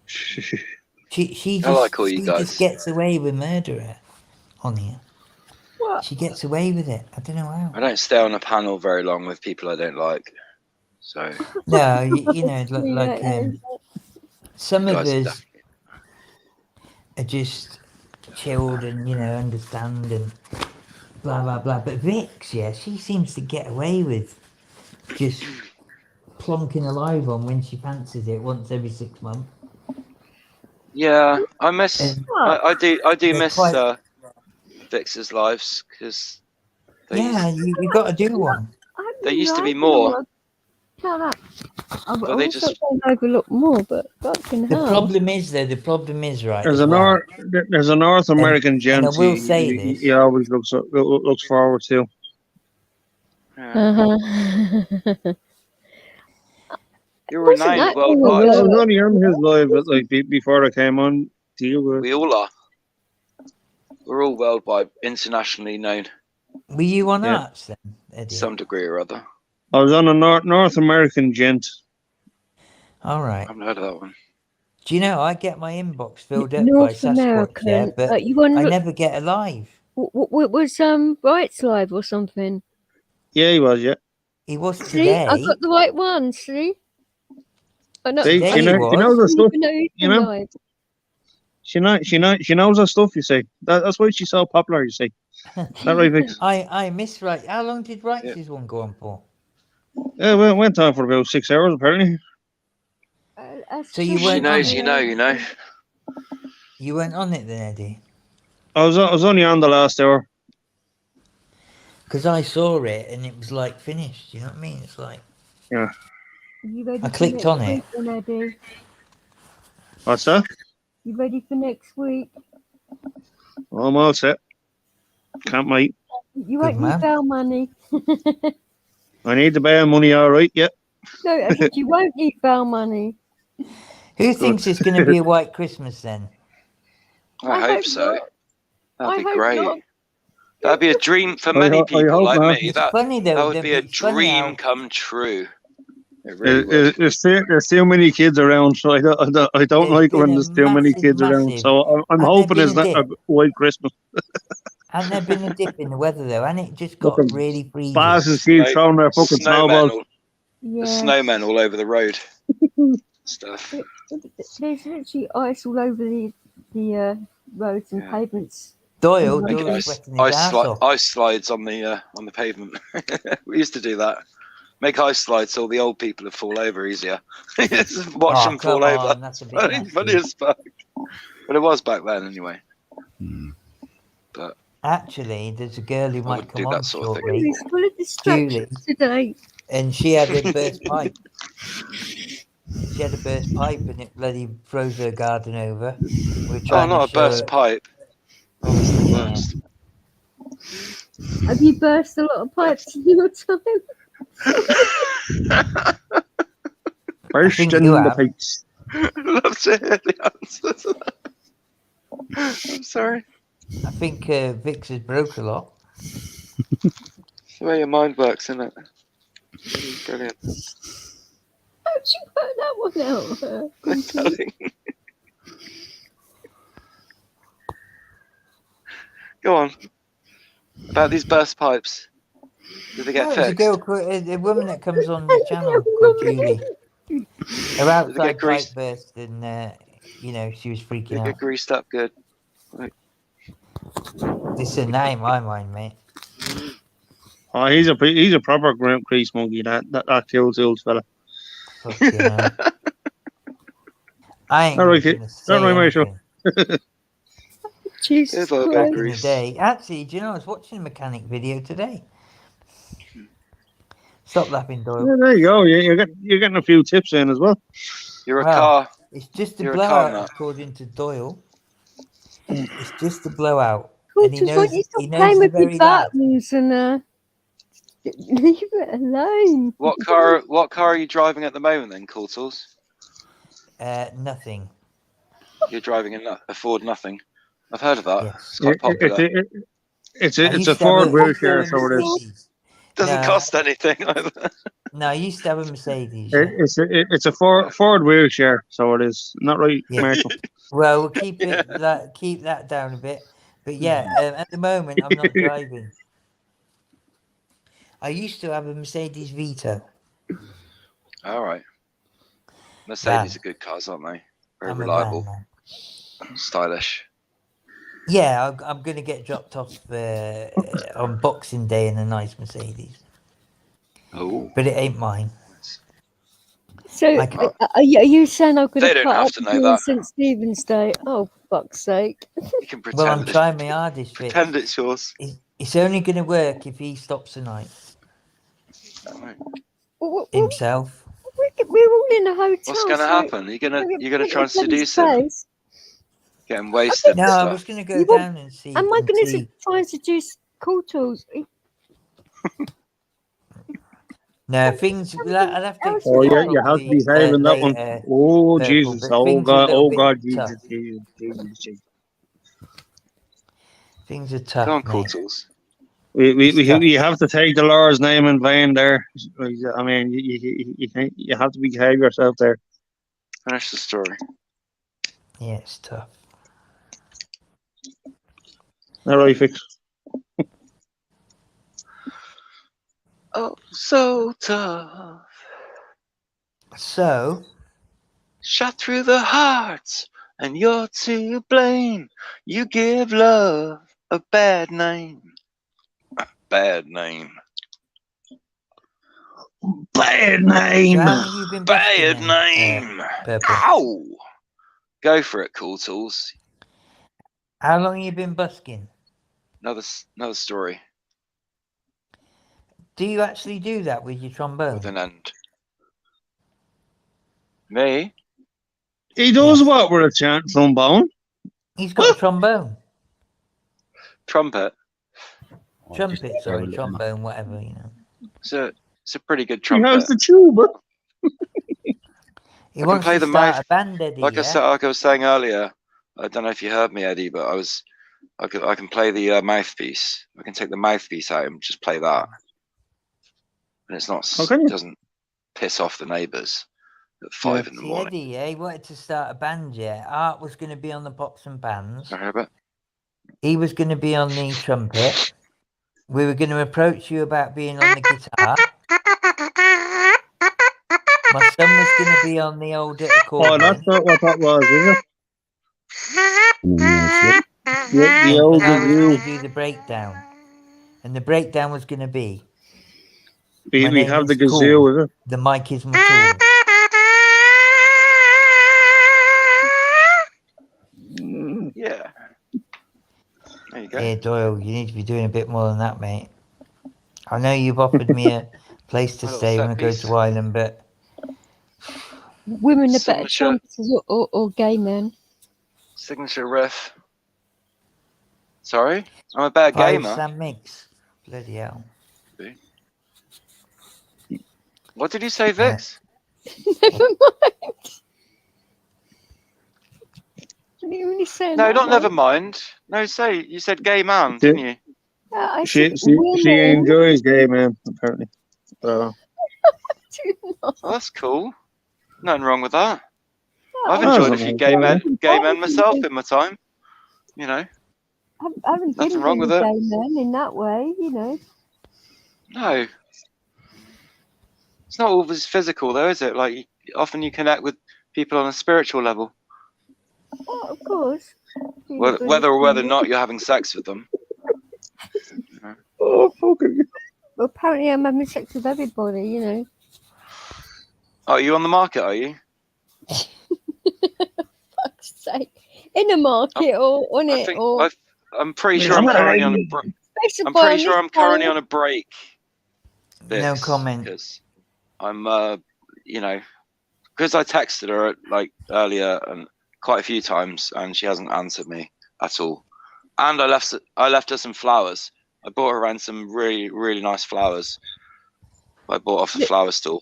Speaker 1: She
Speaker 6: I like all you
Speaker 1: she
Speaker 6: guys.
Speaker 1: just gets away with murderer on here.
Speaker 5: What?
Speaker 1: She gets away with it. I don't know how.
Speaker 6: I don't stay on a panel very long with people I don't like. So
Speaker 1: No, you know, like some of
Speaker 6: guys are
Speaker 1: us are just chilled and, you know, understand and blah blah blah. But Vix, yeah, she seems to get away with just plonking a live on when she fancies it once every 6 months.
Speaker 6: yeah, I miss.
Speaker 1: And
Speaker 6: I do
Speaker 1: they're
Speaker 6: miss
Speaker 1: quite-
Speaker 6: Vix's lives because
Speaker 1: yeah, you got to do one.
Speaker 6: There used to be more.
Speaker 5: I've
Speaker 6: But they
Speaker 5: also
Speaker 6: just-
Speaker 5: going over a lot more, but fucking
Speaker 1: The
Speaker 5: hell.
Speaker 1: problem is right.
Speaker 7: There's
Speaker 1: as
Speaker 7: a
Speaker 1: well.
Speaker 7: there's a North American gent.
Speaker 1: I will say this.
Speaker 7: He always looks forward to.
Speaker 5: Uh-huh.
Speaker 6: You're
Speaker 5: Wasn't
Speaker 6: renowned
Speaker 5: that
Speaker 7: I
Speaker 5: long
Speaker 6: worldwide.
Speaker 7: was
Speaker 5: ago?
Speaker 7: only hearing his live, but like before I came on to you.
Speaker 6: We all are. We're all worldwide, internationally known,
Speaker 1: Were you on
Speaker 7: Yeah.
Speaker 1: Arts then, Eddie?
Speaker 6: some degree or other.
Speaker 7: I was on a North American gent.
Speaker 1: All right.
Speaker 6: I haven't heard of that one.
Speaker 1: Do you know I get my inbox filled up by
Speaker 5: North
Speaker 1: Sasquatch,
Speaker 5: American.
Speaker 1: yeah, but
Speaker 5: You want
Speaker 1: I
Speaker 5: to
Speaker 1: never get a live.
Speaker 5: what was Rights Live or something?
Speaker 7: Yeah, he was. Yeah.
Speaker 1: He was
Speaker 5: See,
Speaker 1: today.
Speaker 5: I got the right one. See, I know.
Speaker 7: See,
Speaker 1: There
Speaker 7: she
Speaker 1: he
Speaker 7: knows,
Speaker 1: was.
Speaker 7: she knows her
Speaker 5: I
Speaker 7: stuff.
Speaker 5: didn't even know
Speaker 7: you know?
Speaker 5: live.
Speaker 7: She knows her stuff. You see, that's why she's so popular. You see, that right, Vix?
Speaker 1: I miss right. How long did Rights' one go on for?
Speaker 7: Yeah, well, it went on for about 6 hours apparently.
Speaker 1: So you
Speaker 6: She
Speaker 1: weren't on
Speaker 6: knows,
Speaker 1: it.
Speaker 6: you know.
Speaker 1: You weren't on it then, Eddie?
Speaker 7: I was only on the last hour.
Speaker 1: Because I saw it and it was like finished. You know what I mean? It's like
Speaker 7: Yeah.
Speaker 5: You ready
Speaker 1: I
Speaker 5: for
Speaker 1: clicked
Speaker 5: next
Speaker 1: on it.
Speaker 5: week then, Eddie?
Speaker 7: What's that?
Speaker 5: You ready for next week?
Speaker 7: I'm all set. Can't wait.
Speaker 5: You
Speaker 1: Good
Speaker 5: won't
Speaker 1: man.
Speaker 5: need bail money.
Speaker 7: I need the bail money, all right. Yeah.
Speaker 5: No, I think you won't need bail money.
Speaker 1: Who thinks it's going to be a white Christmas then?
Speaker 6: I hope so.
Speaker 5: not.
Speaker 6: That'd
Speaker 5: I
Speaker 6: be
Speaker 5: hope
Speaker 6: great.
Speaker 5: not.
Speaker 6: That'd be a dream for
Speaker 7: I
Speaker 6: many
Speaker 7: hope
Speaker 6: people like
Speaker 7: not.
Speaker 6: me.
Speaker 1: It's funny though.
Speaker 6: That would be a
Speaker 1: it's funny
Speaker 6: dream
Speaker 1: how-
Speaker 6: come true. It really would.
Speaker 7: There's too many kids around, so I don't
Speaker 1: There's
Speaker 7: like when
Speaker 1: been a
Speaker 7: there's too many
Speaker 1: massive,
Speaker 7: kids around.
Speaker 1: massive-
Speaker 7: So I'm
Speaker 1: And
Speaker 7: hoping
Speaker 1: there's
Speaker 7: it's
Speaker 1: been
Speaker 7: not
Speaker 1: a
Speaker 7: a white Christmas.
Speaker 1: And there been a dip in the weather though, and it just got
Speaker 7: Fucking
Speaker 1: really freezing.
Speaker 7: Bastards keep throwing their fucking snowballs.
Speaker 5: Yeah.
Speaker 6: The snowmen all over the road. Stuff.
Speaker 5: There's literally ice all over the roads and pavements.
Speaker 1: Doyle,
Speaker 6: Making
Speaker 1: Doyle's sweating his ass off.
Speaker 6: ice slides on the pavement. We used to do that. Make ice slides so all the old people would fall over easier. Just watch them fall
Speaker 1: come
Speaker 6: over.
Speaker 1: on, that's a bit nasty.
Speaker 6: Funny as fuck. But it was back then anyway. But
Speaker 1: Actually, there's a girl who might
Speaker 6: wouldn't do
Speaker 1: come
Speaker 6: that
Speaker 1: on
Speaker 6: sort of thing.
Speaker 1: shortly,
Speaker 5: It's full of distractions today.
Speaker 1: and she had a burst pipe. She had a burst pipe, and it bloody froze her garden over. We're
Speaker 6: Oh,
Speaker 1: trying
Speaker 6: not a
Speaker 1: to show
Speaker 6: burst
Speaker 1: her-
Speaker 6: pipe. Oh, it's the worst.
Speaker 5: Have you burst a lot of pipes in your time?
Speaker 7: Burst
Speaker 1: think
Speaker 7: in
Speaker 1: you
Speaker 7: the
Speaker 1: have.
Speaker 7: pipes.
Speaker 6: I'd love to hear the answer to that. I'm sorry.
Speaker 1: I think Vix has broke a lot.
Speaker 6: It's the way your mind works, isn't it? Brilliant.
Speaker 5: How'd you put that one out?
Speaker 6: I'm telling you. Go on. About these burst pipes. Did they get
Speaker 1: No, there's a
Speaker 6: fixed?
Speaker 1: girl, a woman that comes on the channel called Julie. Her outside pipe
Speaker 6: greased?
Speaker 1: burst, and she was
Speaker 6: Did
Speaker 1: freaking
Speaker 6: they get
Speaker 1: out.
Speaker 6: greased up good?
Speaker 1: This is a name, my mind, mate.
Speaker 7: Oh, he's a proper grease monkey. That Tools fella.
Speaker 1: Fucking hell. I ain't
Speaker 7: All right,
Speaker 1: gonna
Speaker 7: kid.
Speaker 1: say
Speaker 7: All right, Marshall.
Speaker 1: anything.
Speaker 5: Jesus
Speaker 6: Here's a little bit
Speaker 1: Back
Speaker 6: of
Speaker 1: in the
Speaker 6: grease.
Speaker 1: day, actually, do you know I was watching a mechanic video today? Stop laughing, Doyle.
Speaker 7: Yeah, there you go. You're getting a few tips in as well.
Speaker 6: You're a
Speaker 1: Well,
Speaker 6: car.
Speaker 1: It's just a
Speaker 6: You're a
Speaker 1: blowout,
Speaker 6: car nut.
Speaker 1: according to Doyle. It's just a blowout,
Speaker 5: Cool,
Speaker 1: and he
Speaker 5: just why
Speaker 1: knows
Speaker 5: don't you stop
Speaker 1: he knows
Speaker 5: playing
Speaker 1: the
Speaker 5: with
Speaker 1: very
Speaker 5: your
Speaker 1: lad.
Speaker 5: buttons and leave it alone.
Speaker 6: What car are you driving at the moment then, Courtals?
Speaker 1: Nothing.
Speaker 6: You're driving a Ford Nothing. I've heard of that.
Speaker 1: Yes.
Speaker 6: It's quite popular.
Speaker 7: It's
Speaker 1: I
Speaker 7: a
Speaker 1: used to
Speaker 7: Ford
Speaker 1: have a
Speaker 7: wheelchair, so it is.
Speaker 1: Mercedes.
Speaker 6: Doesn't
Speaker 1: No.
Speaker 6: cost anything either.
Speaker 1: No, I used to have a Mercedes. yeah.
Speaker 7: It's a Ford wheelchair, so it is. Not right,
Speaker 1: Yeah.
Speaker 7: Marshall.
Speaker 1: Well, we'll keep that down a bit. But yeah, at the moment I'm not driving. I used to have a Mercedes Vito.
Speaker 6: All right. Mercedes
Speaker 1: Van.
Speaker 6: are good cars, aren't they? Very
Speaker 1: I'm a
Speaker 6: reliable,
Speaker 1: van man.
Speaker 6: stylish.
Speaker 1: Yeah, I'm going to get dropped off on Boxing Day in a nice Mercedes,
Speaker 6: Oh,
Speaker 1: but it ain't mine.
Speaker 5: So,
Speaker 1: I can't-
Speaker 5: are you saying I'm going
Speaker 6: They
Speaker 5: to
Speaker 6: don't
Speaker 5: cut
Speaker 6: have
Speaker 5: up
Speaker 6: to know
Speaker 5: with
Speaker 6: that.
Speaker 5: St. Stephen's Day? Oh, fuck's sake.
Speaker 6: you can pretend.
Speaker 1: Well, I'm trying my hardest. Fitz.
Speaker 6: Pretend it's yours.
Speaker 1: It's only going to work if he stops tonight
Speaker 6: Right.
Speaker 1: himself.
Speaker 5: We're all in a hotel.
Speaker 6: What's going to
Speaker 5: so
Speaker 6: happen? You're gonna try and
Speaker 5: bloody
Speaker 6: seduce him,
Speaker 5: space.
Speaker 6: get him wasted.
Speaker 1: No,
Speaker 6: and
Speaker 1: I
Speaker 6: stuff.
Speaker 1: was going to go
Speaker 5: You want-
Speaker 1: down and see.
Speaker 5: Am I
Speaker 1: and
Speaker 5: going to
Speaker 1: see-
Speaker 5: try and seduce Cool Tools?
Speaker 1: No, things. I'll have to.
Speaker 7: Oh,
Speaker 1: explain
Speaker 7: yeah, you have to
Speaker 1: properly,
Speaker 7: behave in that one.
Speaker 1: later.
Speaker 7: Oh,
Speaker 1: Purple,
Speaker 7: Jesus.
Speaker 1: but
Speaker 7: Oh,
Speaker 1: things are a
Speaker 7: God.
Speaker 1: little
Speaker 7: Oh,
Speaker 1: bit
Speaker 7: God.
Speaker 1: tough.
Speaker 7: Jesus.
Speaker 1: Things are tough.
Speaker 6: Go on,
Speaker 1: mate.
Speaker 6: Courtals.
Speaker 7: We have to take the Lord's name in vain there. I mean, you have to behave yourself there.
Speaker 6: Finish the story.
Speaker 1: Yeah, it's tough.
Speaker 7: All right, Fix.
Speaker 6: Oh, so tough.
Speaker 1: So,
Speaker 6: Shot through the heart, and you're to blame. You give love a bad name. A bad name.
Speaker 7: Bad
Speaker 1: so
Speaker 7: name.
Speaker 1: how long have you been
Speaker 6: Bad
Speaker 1: busking then,
Speaker 6: name.
Speaker 1: Purple?
Speaker 6: Ow! Go for it, Cool Tools.
Speaker 1: How long have you been busking?
Speaker 6: Another story
Speaker 1: Do you actually do that with your trombone?
Speaker 6: with an end. Me?
Speaker 7: He does what with a chant trombone.
Speaker 1: He's got a trombone.
Speaker 6: Trumpet.
Speaker 1: Trumpet, sorry, trombone, whatever, you know.
Speaker 6: It's a pretty good
Speaker 7: He has
Speaker 6: trumpet.
Speaker 7: the tuba.
Speaker 1: He
Speaker 6: I can
Speaker 1: wants
Speaker 6: play
Speaker 1: to
Speaker 6: the
Speaker 1: start
Speaker 6: mouth-
Speaker 1: a band, Eddie.
Speaker 6: Like
Speaker 1: yeah?
Speaker 6: I was saying earlier, I don't know if you heard me, Eddie, but I can play the mouthpiece. I can take the mouthpiece out and just play that, and it's not
Speaker 7: can you?
Speaker 6: doesn't piss off the neighbours at 5 in the
Speaker 1: See,
Speaker 6: morning.
Speaker 1: Eddie, yeah, he wanted to start a band, yeah. Art was going to be on the pots and pans.
Speaker 6: Herbert?
Speaker 1: He was going to be on the trumpet. We were going to approach you about being on the guitar. My son was going to be on the old
Speaker 7: Oh,
Speaker 1: accordion.
Speaker 7: that's not what that was, is it?
Speaker 4: Mm,
Speaker 7: The
Speaker 1: And
Speaker 7: old
Speaker 1: I was
Speaker 7: review.
Speaker 1: going to do the breakdown. And the breakdown was going to be, my
Speaker 7: We
Speaker 1: name
Speaker 7: have the
Speaker 1: is
Speaker 7: gazoo,
Speaker 1: Cool.
Speaker 7: is it?
Speaker 1: The mic is my tool.
Speaker 6: Yeah. There you go.
Speaker 1: Yeah, Doyle, you need to be doing a bit more than that, mate. I know you've offered me a place to
Speaker 6: A little
Speaker 1: stay when I
Speaker 6: set
Speaker 1: go
Speaker 6: piece.
Speaker 1: to Ireland, but
Speaker 5: Women are better
Speaker 6: Signature.
Speaker 5: trumpeters or gay men.
Speaker 6: Signature riff. Sorry, I'm a better
Speaker 1: Five
Speaker 6: gamer.
Speaker 1: Sam Mix. Bloody hell.
Speaker 6: What did you say, Vix?
Speaker 5: Never mind. What are you really saying?
Speaker 6: No,
Speaker 5: that,
Speaker 6: not
Speaker 5: mate?
Speaker 6: never mind. No, say you said gay man, didn't you?
Speaker 5: I
Speaker 7: She
Speaker 5: said women
Speaker 7: enjoys gay men, apparently.
Speaker 5: do not.
Speaker 6: Well, that's cool. Nothing wrong with that.
Speaker 5: No,
Speaker 6: I've
Speaker 5: I
Speaker 6: enjoyed a
Speaker 7: Oh,
Speaker 6: few
Speaker 7: okay.
Speaker 6: gay men myself in my time. You know,
Speaker 5: haven't
Speaker 6: Nothing
Speaker 5: been
Speaker 6: wrong
Speaker 5: with
Speaker 6: with it.
Speaker 5: gay men in that way, you know.
Speaker 6: no. It's not always physical, though, is it? Like, often you connect with people on a spiritual level,
Speaker 5: Oh, of course.
Speaker 6: whether or not you're having sex with them.
Speaker 7: Oh, fucking.
Speaker 5: Well, apparently I'm having sex with everybody, you know.
Speaker 6: Oh, are you on the market? Are you?
Speaker 5: Fuck's sake. In a market or on
Speaker 6: I
Speaker 5: it
Speaker 6: think
Speaker 5: or
Speaker 6: I'm pretty
Speaker 7: Wait,
Speaker 6: sure I'm
Speaker 7: I'm
Speaker 6: currently on a.
Speaker 7: not-
Speaker 6: I'm pretty sure I'm currently on a break.
Speaker 1: No comment.
Speaker 6: Because I'm, you know, because I texted her like earlier and quite a few times, and she hasn't answered me at all. And I left her some flowers. I bought her around some really nice flowers. I bought off the flower store.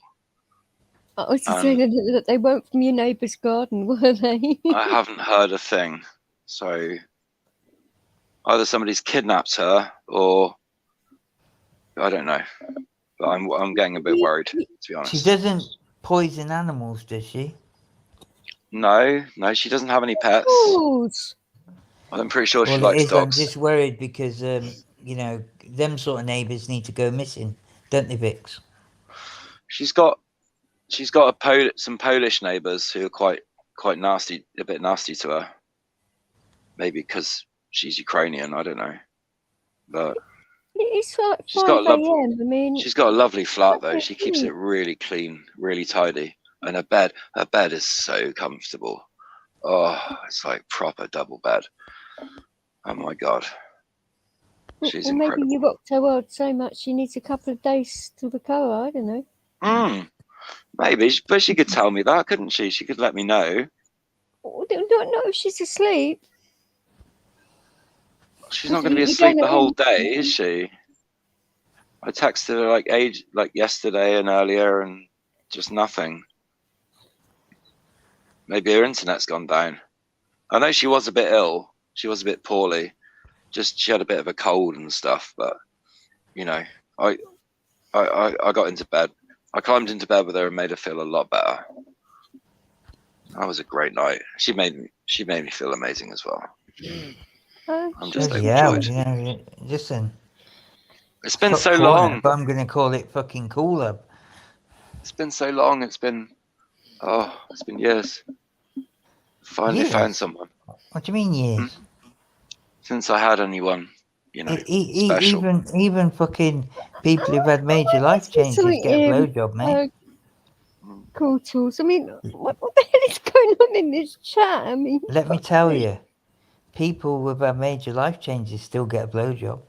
Speaker 5: I was just saying that they weren't from your neighbour's garden, were they?
Speaker 6: I haven't heard a thing. So either somebody's kidnapped her or I don't know. But I'm getting a bit worried, to be honest.
Speaker 1: She doesn't poison animals, does she?
Speaker 6: No, she doesn't have any pets.
Speaker 5: Fools.
Speaker 6: I'm pretty sure she
Speaker 1: Well, it
Speaker 6: likes
Speaker 1: is. I'm
Speaker 6: dogs.
Speaker 1: just worried because, you know, them sort of neighbours need to go missing, don't they, Vix?
Speaker 6: She's got some Polish neighbours who are quite nasty, a bit nasty to her. Maybe because she's Ukrainian, I don't know. But
Speaker 5: It's like
Speaker 6: She's
Speaker 5: 5
Speaker 6: got a love-
Speaker 5: a.m. I mean,
Speaker 6: she's got a lovely flat though.
Speaker 5: That's
Speaker 6: She keeps
Speaker 5: cute.
Speaker 6: it really clean, really tidy, and her bed is so comfortable. Oh, it's like proper double bed. Oh my god, she's
Speaker 5: or maybe
Speaker 6: incredible.
Speaker 5: you rocked her world so much she needs a couple of days to recover. I don't know.
Speaker 6: Maybe, but she could tell me that, couldn't she? She could let me know.
Speaker 5: Don't know if she's asleep.
Speaker 6: She's not going to be
Speaker 5: You
Speaker 6: asleep
Speaker 5: don't
Speaker 6: the
Speaker 5: know.
Speaker 6: whole day, is she? I texted her like yesterday and earlier, and just nothing. Maybe her internet's gone down. I know she was a bit ill. She was a bit poorly. Just she had a bit of a cold and stuff. But you know, I got into bed. I climbed into bed with her and made her feel a lot better. That was a great night. She made me feel amazing as well. I'm just
Speaker 1: Bloody hell,
Speaker 6: overjoyed.
Speaker 1: you know, listen.
Speaker 6: It's been
Speaker 1: Top
Speaker 6: so
Speaker 1: corner,
Speaker 6: long.
Speaker 1: but I'm going to call it fucking Cool Up.
Speaker 6: It's been so long. It's been years. Finally
Speaker 1: Years?
Speaker 6: found someone
Speaker 1: What do you mean years?
Speaker 6: since I had anyone, you know, special.
Speaker 1: Even fucking people who've had major life changes get a blowjob, mate.
Speaker 5: Cool tools. I mean, what the hell is going on in this chat? I mean,
Speaker 1: Let me tell you, people who've had major life changes still get a blowjob.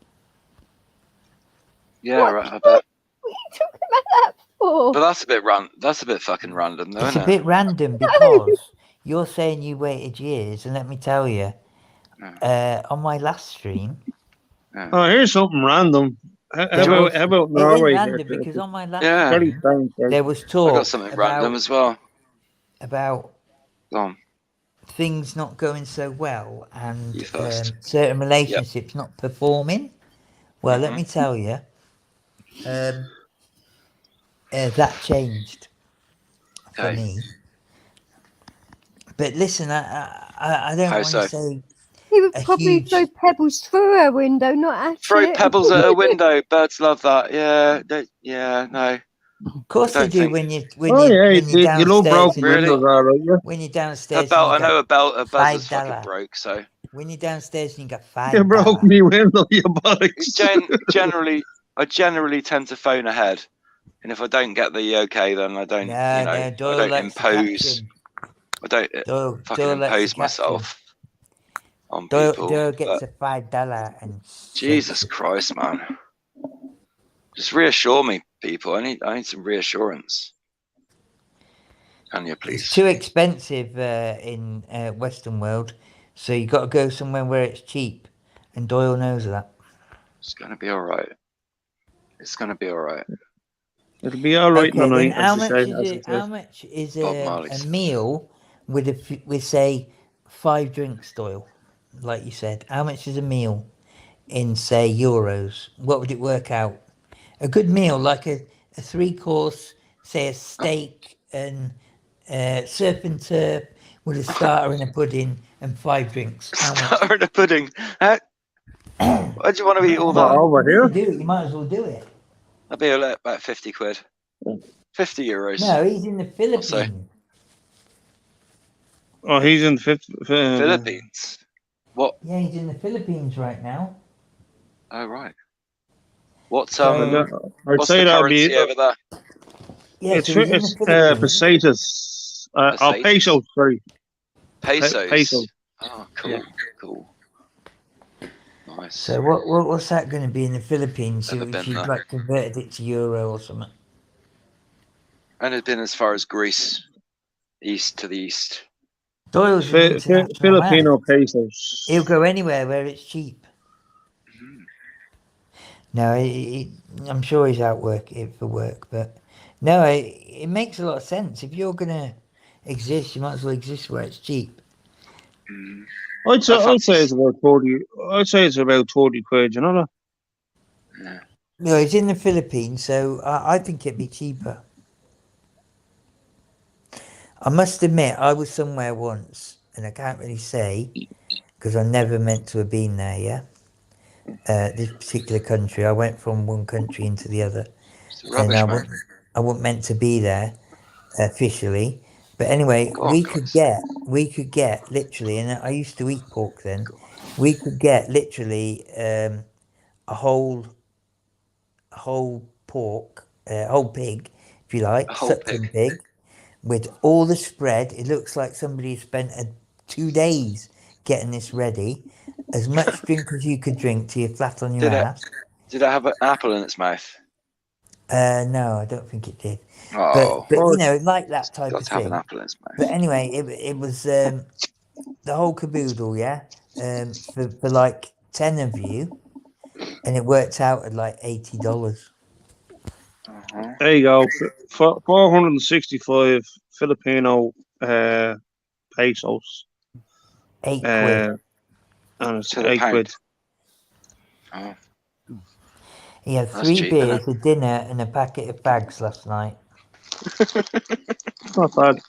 Speaker 6: Yeah,
Speaker 5: What?
Speaker 6: right, I bet.
Speaker 5: What are you talking about that for?
Speaker 6: But that's a bit fucking random, though,
Speaker 1: It's
Speaker 6: isn't
Speaker 1: a bit random because you're saying you waited years, and let me tell you, on my last stream,
Speaker 7: Oh, here's something random. How about
Speaker 1: It
Speaker 7: Norway?
Speaker 1: is random because on my last
Speaker 6: Yeah.
Speaker 7: Very
Speaker 1: one,
Speaker 7: strange. Right?
Speaker 1: there was
Speaker 6: I
Speaker 1: talk
Speaker 6: got something random as well.
Speaker 1: about
Speaker 6: Go on.
Speaker 1: things not going so well and
Speaker 6: You first.
Speaker 1: certain relationships not performing. Well, let
Speaker 6: Mhm.
Speaker 1: me tell you, that changed for
Speaker 6: Okay.
Speaker 1: me. But listen, I don't
Speaker 6: How
Speaker 1: want
Speaker 6: so?
Speaker 1: to say
Speaker 5: He would
Speaker 1: a
Speaker 5: probably
Speaker 1: huge.
Speaker 5: throw pebbles through her window, not at
Speaker 6: Throw
Speaker 5: it.
Speaker 6: pebbles at a window. Birds love that. Yeah. Yeah. No.
Speaker 1: Of course
Speaker 6: I
Speaker 1: they
Speaker 6: don't
Speaker 1: do
Speaker 6: think-
Speaker 1: when you
Speaker 7: Oh yeah,
Speaker 1: when you're
Speaker 7: you love
Speaker 1: downstairs
Speaker 7: broken
Speaker 1: and you
Speaker 6: Really?
Speaker 7: windows,
Speaker 1: got
Speaker 7: all right? Yeah.
Speaker 1: when you're
Speaker 6: A
Speaker 1: downstairs
Speaker 6: belt. I
Speaker 1: and you
Speaker 6: know
Speaker 1: got
Speaker 6: a buzz is fucking
Speaker 1: $5.
Speaker 6: broke. So
Speaker 1: when you're downstairs and you got
Speaker 7: You broke
Speaker 1: $5.
Speaker 7: me window, you bollocks.
Speaker 6: I generally tend to phone ahead, and if I don't get the okay, then I don't.
Speaker 1: No, no,
Speaker 6: I
Speaker 1: Doyle
Speaker 6: don't
Speaker 1: likes the
Speaker 6: impose.
Speaker 1: caption.
Speaker 6: I don't
Speaker 1: Doyle
Speaker 6: fucking
Speaker 1: likes the
Speaker 6: impose
Speaker 1: caption.
Speaker 6: myself on
Speaker 1: Doyle
Speaker 6: people.
Speaker 1: gets
Speaker 6: But
Speaker 1: a $5 and
Speaker 6: Jesus
Speaker 1: shakes it.
Speaker 6: Christ, man! Just reassure me, people. I need some reassurance. Can you
Speaker 1: It's
Speaker 6: please?
Speaker 1: too expensive in Western world, so you got to go somewhere where it's cheap, and Doyle knows that.
Speaker 6: It's gonna be all right. It's gonna be all right.
Speaker 7: It'll be all right
Speaker 1: Okay, then
Speaker 7: tonight,
Speaker 1: how
Speaker 7: as
Speaker 1: much
Speaker 7: you
Speaker 1: is
Speaker 7: say. As
Speaker 1: it?
Speaker 7: you say.
Speaker 1: How much is
Speaker 6: Bob
Speaker 1: a
Speaker 6: Marley's.
Speaker 1: meal with say 5 drinks, Doyle? Like you said, how much is a meal in say euros? What would it work out? A good meal, like a 3-course, say a steak and surf and turf with a starter and a pudding and 5 drinks. How much?
Speaker 6: Starter and a pudding. Why do you want to eat all
Speaker 7: Not
Speaker 6: that?
Speaker 7: over here.
Speaker 1: You might as well do it.
Speaker 6: That'd be about 50 quid. 50 euros.
Speaker 1: No, he's in the Philippines.
Speaker 6: so.
Speaker 7: Oh, he's in
Speaker 6: Philippines. What?
Speaker 1: Yeah, he's in the Philippines right now.
Speaker 6: Oh right. What's
Speaker 1: So-
Speaker 7: I'd
Speaker 6: what's
Speaker 7: say
Speaker 6: the
Speaker 7: that'll
Speaker 6: currency
Speaker 7: be.
Speaker 6: over there?
Speaker 1: Yeah,
Speaker 7: It's
Speaker 1: so he's in the Philippines.
Speaker 7: pesetas.
Speaker 6: Pesetas.
Speaker 7: Pesos. Sorry.
Speaker 6: Pesos.
Speaker 7: Pesos.
Speaker 6: Oh, cool,
Speaker 7: Yeah.
Speaker 6: cool. Nice.
Speaker 1: So what's that going to be in the Philippines?
Speaker 6: Never
Speaker 1: If
Speaker 6: been
Speaker 1: you've
Speaker 6: there.
Speaker 1: like converted it to euro or something.
Speaker 6: And it's been as far as Greece, east to the east.
Speaker 1: Doyle's an international
Speaker 7: Filipino
Speaker 1: man.
Speaker 7: pesos.
Speaker 1: He'll go anywhere where it's cheap.
Speaker 6: Mhm.
Speaker 1: No, I'm sure he's out for work, but no, it makes a lot of sense. If you're gonna exist, you might as well exist where it's cheap.
Speaker 6: Mm.
Speaker 7: I'd say it's about 40. I'd say it's about 40 quid. You know that?
Speaker 6: Yeah.
Speaker 1: No, it's in the Philippines, so I think it'd be cheaper. I must admit, I was somewhere once, and I can't really say because I never meant to have been there. Yeah, this particular country, I went from one country into the other,
Speaker 6: It's
Speaker 1: and
Speaker 6: rubbish, man.
Speaker 1: I wasn't meant to be there officially. But anyway,
Speaker 6: Go on,
Speaker 1: we
Speaker 6: guys.
Speaker 1: could get literally, and I used to eat pork then. We could get literally a whole pork, a whole pig, if you like,
Speaker 6: A whole
Speaker 1: suckling pig, with all the spread. It looks like somebody spent 2 days getting this ready. As much drink as you could drink till you're flat on your ass.
Speaker 6: Did it have an apple in its mouth?
Speaker 1: No, I don't think it did.
Speaker 6: Oh,
Speaker 1: But you know, like that type
Speaker 6: got
Speaker 1: of
Speaker 6: to have
Speaker 1: thing.
Speaker 6: an apple in its mouth.
Speaker 1: But anyway, it was the whole caboodle, yeah, for like 10 of you, and it worked out at like $80.
Speaker 6: Uh-huh.
Speaker 7: There you go. 465 Filipino pesos.
Speaker 1: 8 quid.
Speaker 7: And it's
Speaker 6: To the
Speaker 7: 8
Speaker 6: pound.
Speaker 7: quid.
Speaker 6: Oh,
Speaker 1: He had
Speaker 6: That's
Speaker 1: 3
Speaker 6: cheap,
Speaker 1: beers,
Speaker 6: innit?
Speaker 1: a dinner, and a packet of bags last night.
Speaker 7: It's not bad.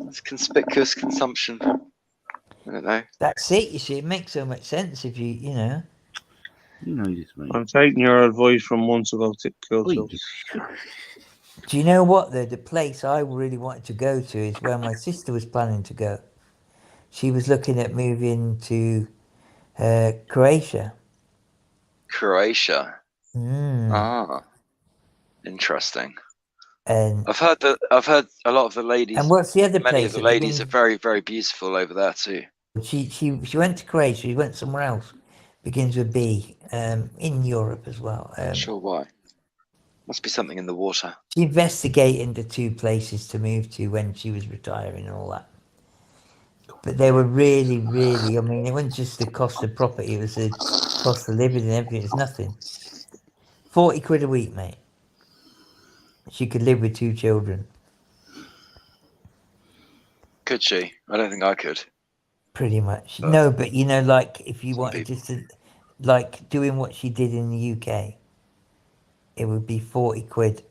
Speaker 6: that's conspicuous consumption. I don't know.
Speaker 1: That's it. You see, it makes so much sense if you know.
Speaker 4: You know this, mate.
Speaker 7: I'm taking your advice from months ago to kill
Speaker 4: Oi.
Speaker 7: Chills.
Speaker 1: Do you know what the place I really wanted to go to is where my sister was planning to go. She was looking at moving to Croatia.
Speaker 6: Croatia.
Speaker 1: Mm.
Speaker 6: Ah, interesting.
Speaker 1: And
Speaker 6: I've heard a lot of the ladies.
Speaker 1: and what's the other
Speaker 6: Many
Speaker 1: place?
Speaker 6: of the
Speaker 1: that
Speaker 6: ladies are
Speaker 1: begins-
Speaker 6: very, very beautiful over there too.
Speaker 1: She went to Croatia. She went somewhere else. Begins with B. In Europe as well.
Speaker 6: Not sure why. Must be something in the water.
Speaker 1: She investigated the 2 places to move to when she was retiring and all that. But they were really, really. I mean, it wasn't just the cost of property; it was the Cost of living and everything is nothing. 40 quid a week, mate. She could live with 2 children.
Speaker 6: Could she? I don't think I could.
Speaker 1: Pretty much.
Speaker 6: But
Speaker 1: No, but you know, like if you
Speaker 6: some
Speaker 1: wanted
Speaker 6: people.
Speaker 1: just to, like doing what she did in the UK, it would be 40 quid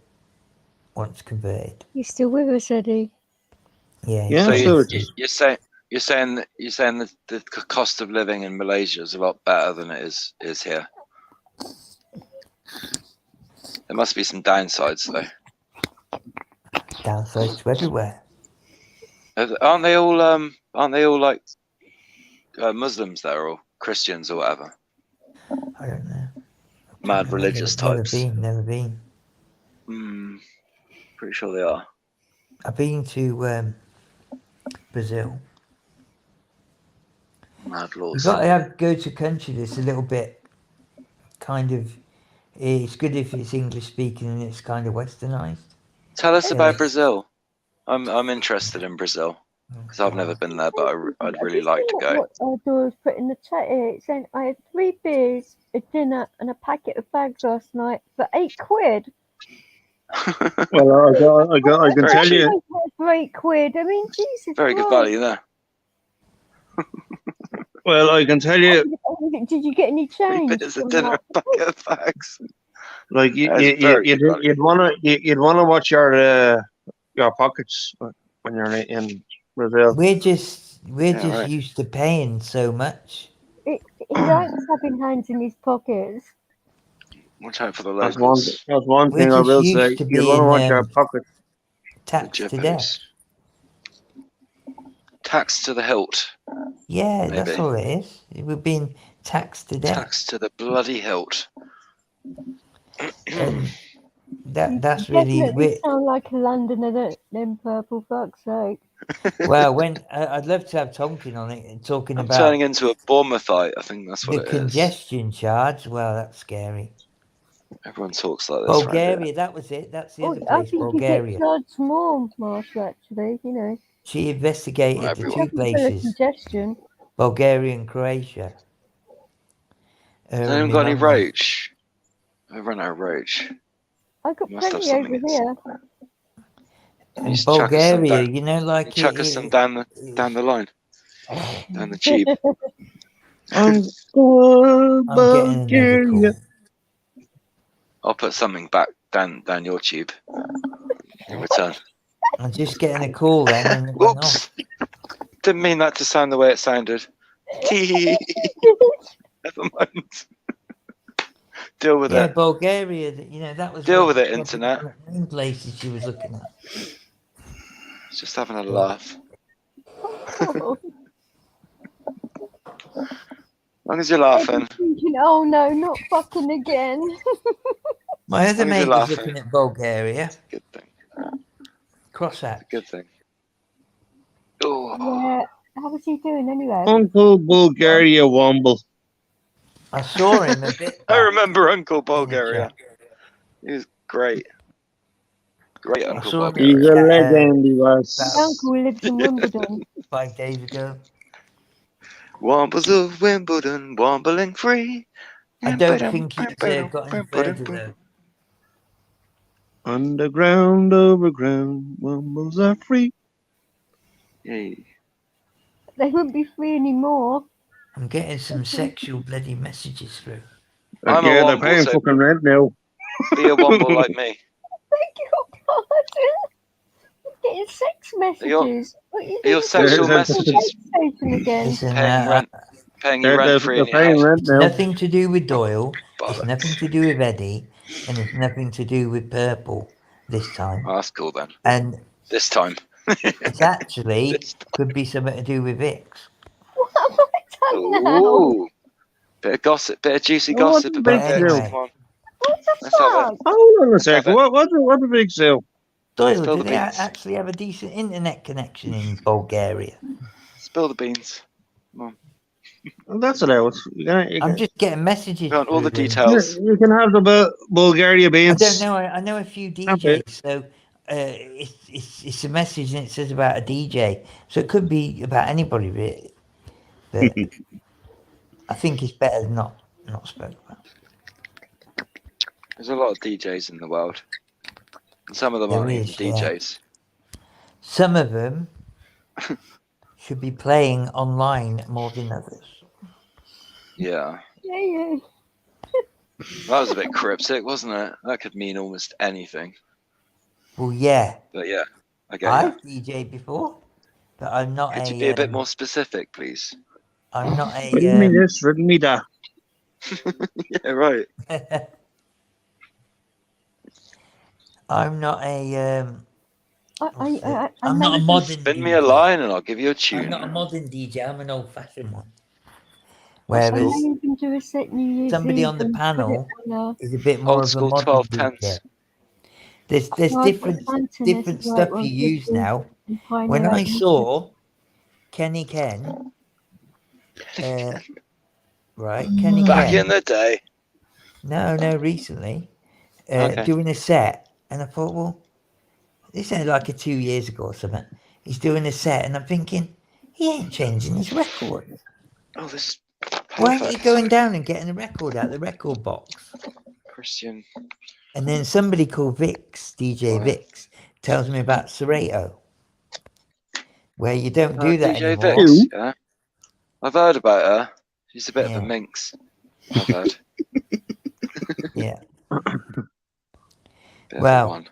Speaker 1: once converted.
Speaker 5: You still with us, Eddie?
Speaker 1: Yeah.
Speaker 7: Yeah,
Speaker 6: So
Speaker 7: I see
Speaker 1: so
Speaker 7: what
Speaker 6: you're saying that the cost of living in Malaysia is a lot better than it is here. There must be some downsides though.
Speaker 1: downsides to everywhere.
Speaker 6: Aren't they all like Muslims there or Christians or whatever?
Speaker 1: I don't know.
Speaker 6: Mad religious types.
Speaker 1: Never been.
Speaker 6: Pretty sure they are.
Speaker 1: I've been to Brazil.
Speaker 6: Mad
Speaker 1: You've
Speaker 6: laws.
Speaker 1: got to go to a country that's a little bit kind of. It's good if it's English speaking and it's kind of westernized.
Speaker 6: Tell us about Brazil. I'm interested in Brazil because I've never been there, but I'd really like to go.
Speaker 5: What Dora's put in the chat here, it's saying I had 3 beers, a dinner, and a packet of bags last night for 8 quid.
Speaker 7: Well, I can tell you.
Speaker 5: For 8 quid. I mean, Jesus.
Speaker 6: Very good
Speaker 5: Christ.
Speaker 6: value there.
Speaker 7: Well, I can tell you.
Speaker 5: Did you get any change?
Speaker 6: Bit as a
Speaker 5: from
Speaker 6: dinner
Speaker 5: that?
Speaker 6: bucket of bags.
Speaker 7: Like
Speaker 6: That's very good value.
Speaker 7: you'd wanna watch your pockets when you're in Brazil.
Speaker 1: We're just
Speaker 6: right.
Speaker 1: used to paying so much.
Speaker 5: He likes having hands in his pockets.
Speaker 6: Watch out for the
Speaker 7: That's
Speaker 6: locals.
Speaker 7: one
Speaker 1: We're
Speaker 7: thing I
Speaker 1: just
Speaker 7: will
Speaker 1: used
Speaker 7: say.
Speaker 1: to
Speaker 7: You want to
Speaker 1: being,
Speaker 7: watch your pockets.
Speaker 1: Taxed to death.
Speaker 6: Taxed to the hilt.
Speaker 1: Yeah,
Speaker 6: Maybe.
Speaker 1: that's all it is. We're being taxed to death.
Speaker 6: Taxed to the bloody hilt.
Speaker 1: That's
Speaker 5: You
Speaker 1: really
Speaker 5: definitely
Speaker 1: weird.
Speaker 5: sound like a Londoner, them purple, fuck's sake.
Speaker 1: Well, when I'd love to have Tonkin on it and talking
Speaker 6: I'm
Speaker 1: about
Speaker 6: turning into a Bournemouthite. I think that's what
Speaker 1: the
Speaker 6: it is.
Speaker 1: congestion charge. Well, that's scary.
Speaker 6: Everyone talks like this. around here.
Speaker 1: Bulgaria, that was it. That's the other
Speaker 5: I
Speaker 1: place,
Speaker 5: think
Speaker 1: Bulgaria.
Speaker 5: you get charged more, Marshall, actually, you know.
Speaker 1: She investigated
Speaker 6: Not
Speaker 1: the
Speaker 6: everyone.
Speaker 1: 2
Speaker 5: Doesn't feel a
Speaker 1: places,
Speaker 5: congestion.
Speaker 1: Bulgaria and Croatia.
Speaker 6: Has anyone got any roach? I run out of roach.
Speaker 5: I've got
Speaker 6: Must have
Speaker 5: plenty
Speaker 6: something
Speaker 5: over
Speaker 6: in
Speaker 5: here.
Speaker 1: In
Speaker 6: Just chuck us some
Speaker 1: Bulgaria,
Speaker 6: down.
Speaker 1: you know, like
Speaker 6: Chuck us some down the line, down the tube.
Speaker 1: I'm getting another call.
Speaker 6: I'll put something back down your tube in return.
Speaker 1: I'm just getting a call then. And it went off.
Speaker 6: Whoops! Didn't mean that to sound the way it sounded. Never mind. Deal with
Speaker 1: Yeah,
Speaker 6: it.
Speaker 1: Bulgaria. You know that was.
Speaker 6: Deal
Speaker 1: what-
Speaker 6: with it,
Speaker 1: one of
Speaker 6: internet.
Speaker 1: the main places she was looking at.
Speaker 6: Just having a laugh. As long as you're laughing.
Speaker 5: Thinking, oh no, not fucking again.
Speaker 1: My other
Speaker 6: long as
Speaker 1: mate
Speaker 6: you're
Speaker 1: was
Speaker 6: laughing.
Speaker 1: looking at Bulgaria.
Speaker 6: Good thing.
Speaker 1: Cross that.
Speaker 6: Good thing. Oh,
Speaker 5: Yeah. How was he doing anyway?
Speaker 7: Uncle Bulgaria Womble.
Speaker 1: I saw him a bit.
Speaker 6: I
Speaker 1: back
Speaker 6: remember Uncle
Speaker 1: in the
Speaker 6: Bulgaria.
Speaker 1: chat.
Speaker 6: He was great. Great Uncle
Speaker 1: saw him.
Speaker 7: He's
Speaker 6: Bulgaria.
Speaker 7: a legend, he was.
Speaker 1: About
Speaker 5: Uncle lives in Wimbledon.
Speaker 1: 5 days ago.
Speaker 6: Wombles of Wimbledon, wombling free.
Speaker 1: I don't think he's got any further though.
Speaker 7: Underground, overground, Wombles are free.
Speaker 6: Yay.
Speaker 5: They wouldn't be free anymore.
Speaker 1: I'm getting some sexual bloody messages through.
Speaker 6: I'm a
Speaker 7: Yeah, they're
Speaker 6: Womble,
Speaker 7: paying
Speaker 6: so-
Speaker 7: fucking rent now.
Speaker 6: Be a womble like me.
Speaker 5: Beg your pardon. I'm getting sex messages. What are you
Speaker 6: Your
Speaker 5: doing?
Speaker 6: sexual
Speaker 7: Yeah,
Speaker 6: messages.
Speaker 5: Station again.
Speaker 1: Listen,
Speaker 6: Paying you
Speaker 7: They're
Speaker 6: rent free in your
Speaker 7: paying
Speaker 6: house.
Speaker 7: rent
Speaker 1: it's
Speaker 7: now.
Speaker 1: nothing to do with Doyle. It's
Speaker 6: Bollocks.
Speaker 1: nothing to do with Eddie, and it's nothing to do with Purple this time.
Speaker 6: Oh, that's cool then.
Speaker 1: And
Speaker 6: This time.
Speaker 1: it's actually
Speaker 6: This time.
Speaker 1: could be something to do with Vix.
Speaker 5: What have I done now?
Speaker 6: Ooh. Bit of gossip, bit of juicy
Speaker 7: Oh, what's
Speaker 6: gossip
Speaker 7: the
Speaker 6: about
Speaker 1: big
Speaker 6: Vix.
Speaker 1: deal?
Speaker 6: Come on.
Speaker 5: What the
Speaker 6: Let's have
Speaker 5: fuck?
Speaker 6: it.
Speaker 7: Hold on a second.
Speaker 6: have it.
Speaker 7: What's the big sale?
Speaker 1: Doyle,
Speaker 6: Spill
Speaker 1: do
Speaker 6: the
Speaker 1: they
Speaker 6: beans.
Speaker 1: actually have a decent internet connection in Bulgaria?
Speaker 6: Spill the beans.
Speaker 7: Well, that's allowed.
Speaker 1: I'm just getting messages.
Speaker 6: We want all the
Speaker 1: through them.
Speaker 6: details.
Speaker 7: You can have the Bulgaria
Speaker 1: I
Speaker 7: beans.
Speaker 1: don't know. I know a few
Speaker 7: Okay.
Speaker 1: DJs, so it's a message and it says about a DJ, so it could be about anybody really. But I think it's better not not spoke about.
Speaker 6: There's a lot of DJs in the world. And some of them
Speaker 1: There
Speaker 6: aren't even
Speaker 1: is, yeah.
Speaker 6: DJs.
Speaker 1: Some of them should be playing online more than others.
Speaker 6: Yeah.
Speaker 5: Yeah.
Speaker 6: That was a bit cryptic, wasn't it? That could mean almost anything.
Speaker 1: Well, yeah.
Speaker 6: But yeah, I get
Speaker 1: I've
Speaker 6: you.
Speaker 1: DJed before, but I'm not
Speaker 6: Could
Speaker 1: a.
Speaker 6: you be a bit more specific, please?
Speaker 1: I'm not
Speaker 7: Riddle me this, riddle me that.
Speaker 6: Yeah, right.
Speaker 1: I'm not a.
Speaker 5: I'm
Speaker 1: not a modern.
Speaker 6: Spin me
Speaker 1: DJ.
Speaker 6: a line and I'll give you a
Speaker 1: I'm
Speaker 6: tune.
Speaker 1: not a modern DJ. I'm an old-fashioned one.
Speaker 6: That's
Speaker 1: Whereas
Speaker 6: cool.
Speaker 5: even do a set New Year's
Speaker 1: somebody
Speaker 5: Eve
Speaker 1: on the
Speaker 5: and put it
Speaker 1: panel
Speaker 5: on
Speaker 1: is a bit more
Speaker 6: Old
Speaker 1: of a
Speaker 6: school
Speaker 1: modern
Speaker 6: 12
Speaker 1: DJ.
Speaker 6: tenths.
Speaker 1: There's
Speaker 5: Well, I've got
Speaker 1: different
Speaker 5: Santana as well,
Speaker 1: stuff
Speaker 5: one
Speaker 1: you
Speaker 5: of
Speaker 1: use
Speaker 5: the
Speaker 1: now.
Speaker 5: Pioneer
Speaker 1: When I
Speaker 5: Items.
Speaker 1: saw Kenny Ken, right, Kenny
Speaker 6: Back
Speaker 1: Ken.
Speaker 6: in the day.
Speaker 1: No, recently,
Speaker 6: Okay.
Speaker 1: doing a set, and I thought, well, this ain't like 2 years ago or something. He's doing a set, and I'm thinking, he ain't changing his record.
Speaker 6: Oh, this is
Speaker 1: Why ain't he
Speaker 6: perfect.
Speaker 1: going down and getting a record out the record box?
Speaker 6: Christian.
Speaker 1: And then somebody called Vix, DJ
Speaker 6: Right.
Speaker 1: Vix, tells me about Serato, where you don't do that
Speaker 6: DJ
Speaker 1: anymore.
Speaker 6: Vix, yeah. I've heard about her. She's a bit of
Speaker 1: Yeah.
Speaker 6: a minx. I've heard.
Speaker 1: Yeah.
Speaker 6: Bit of a
Speaker 1: Well,
Speaker 6: one.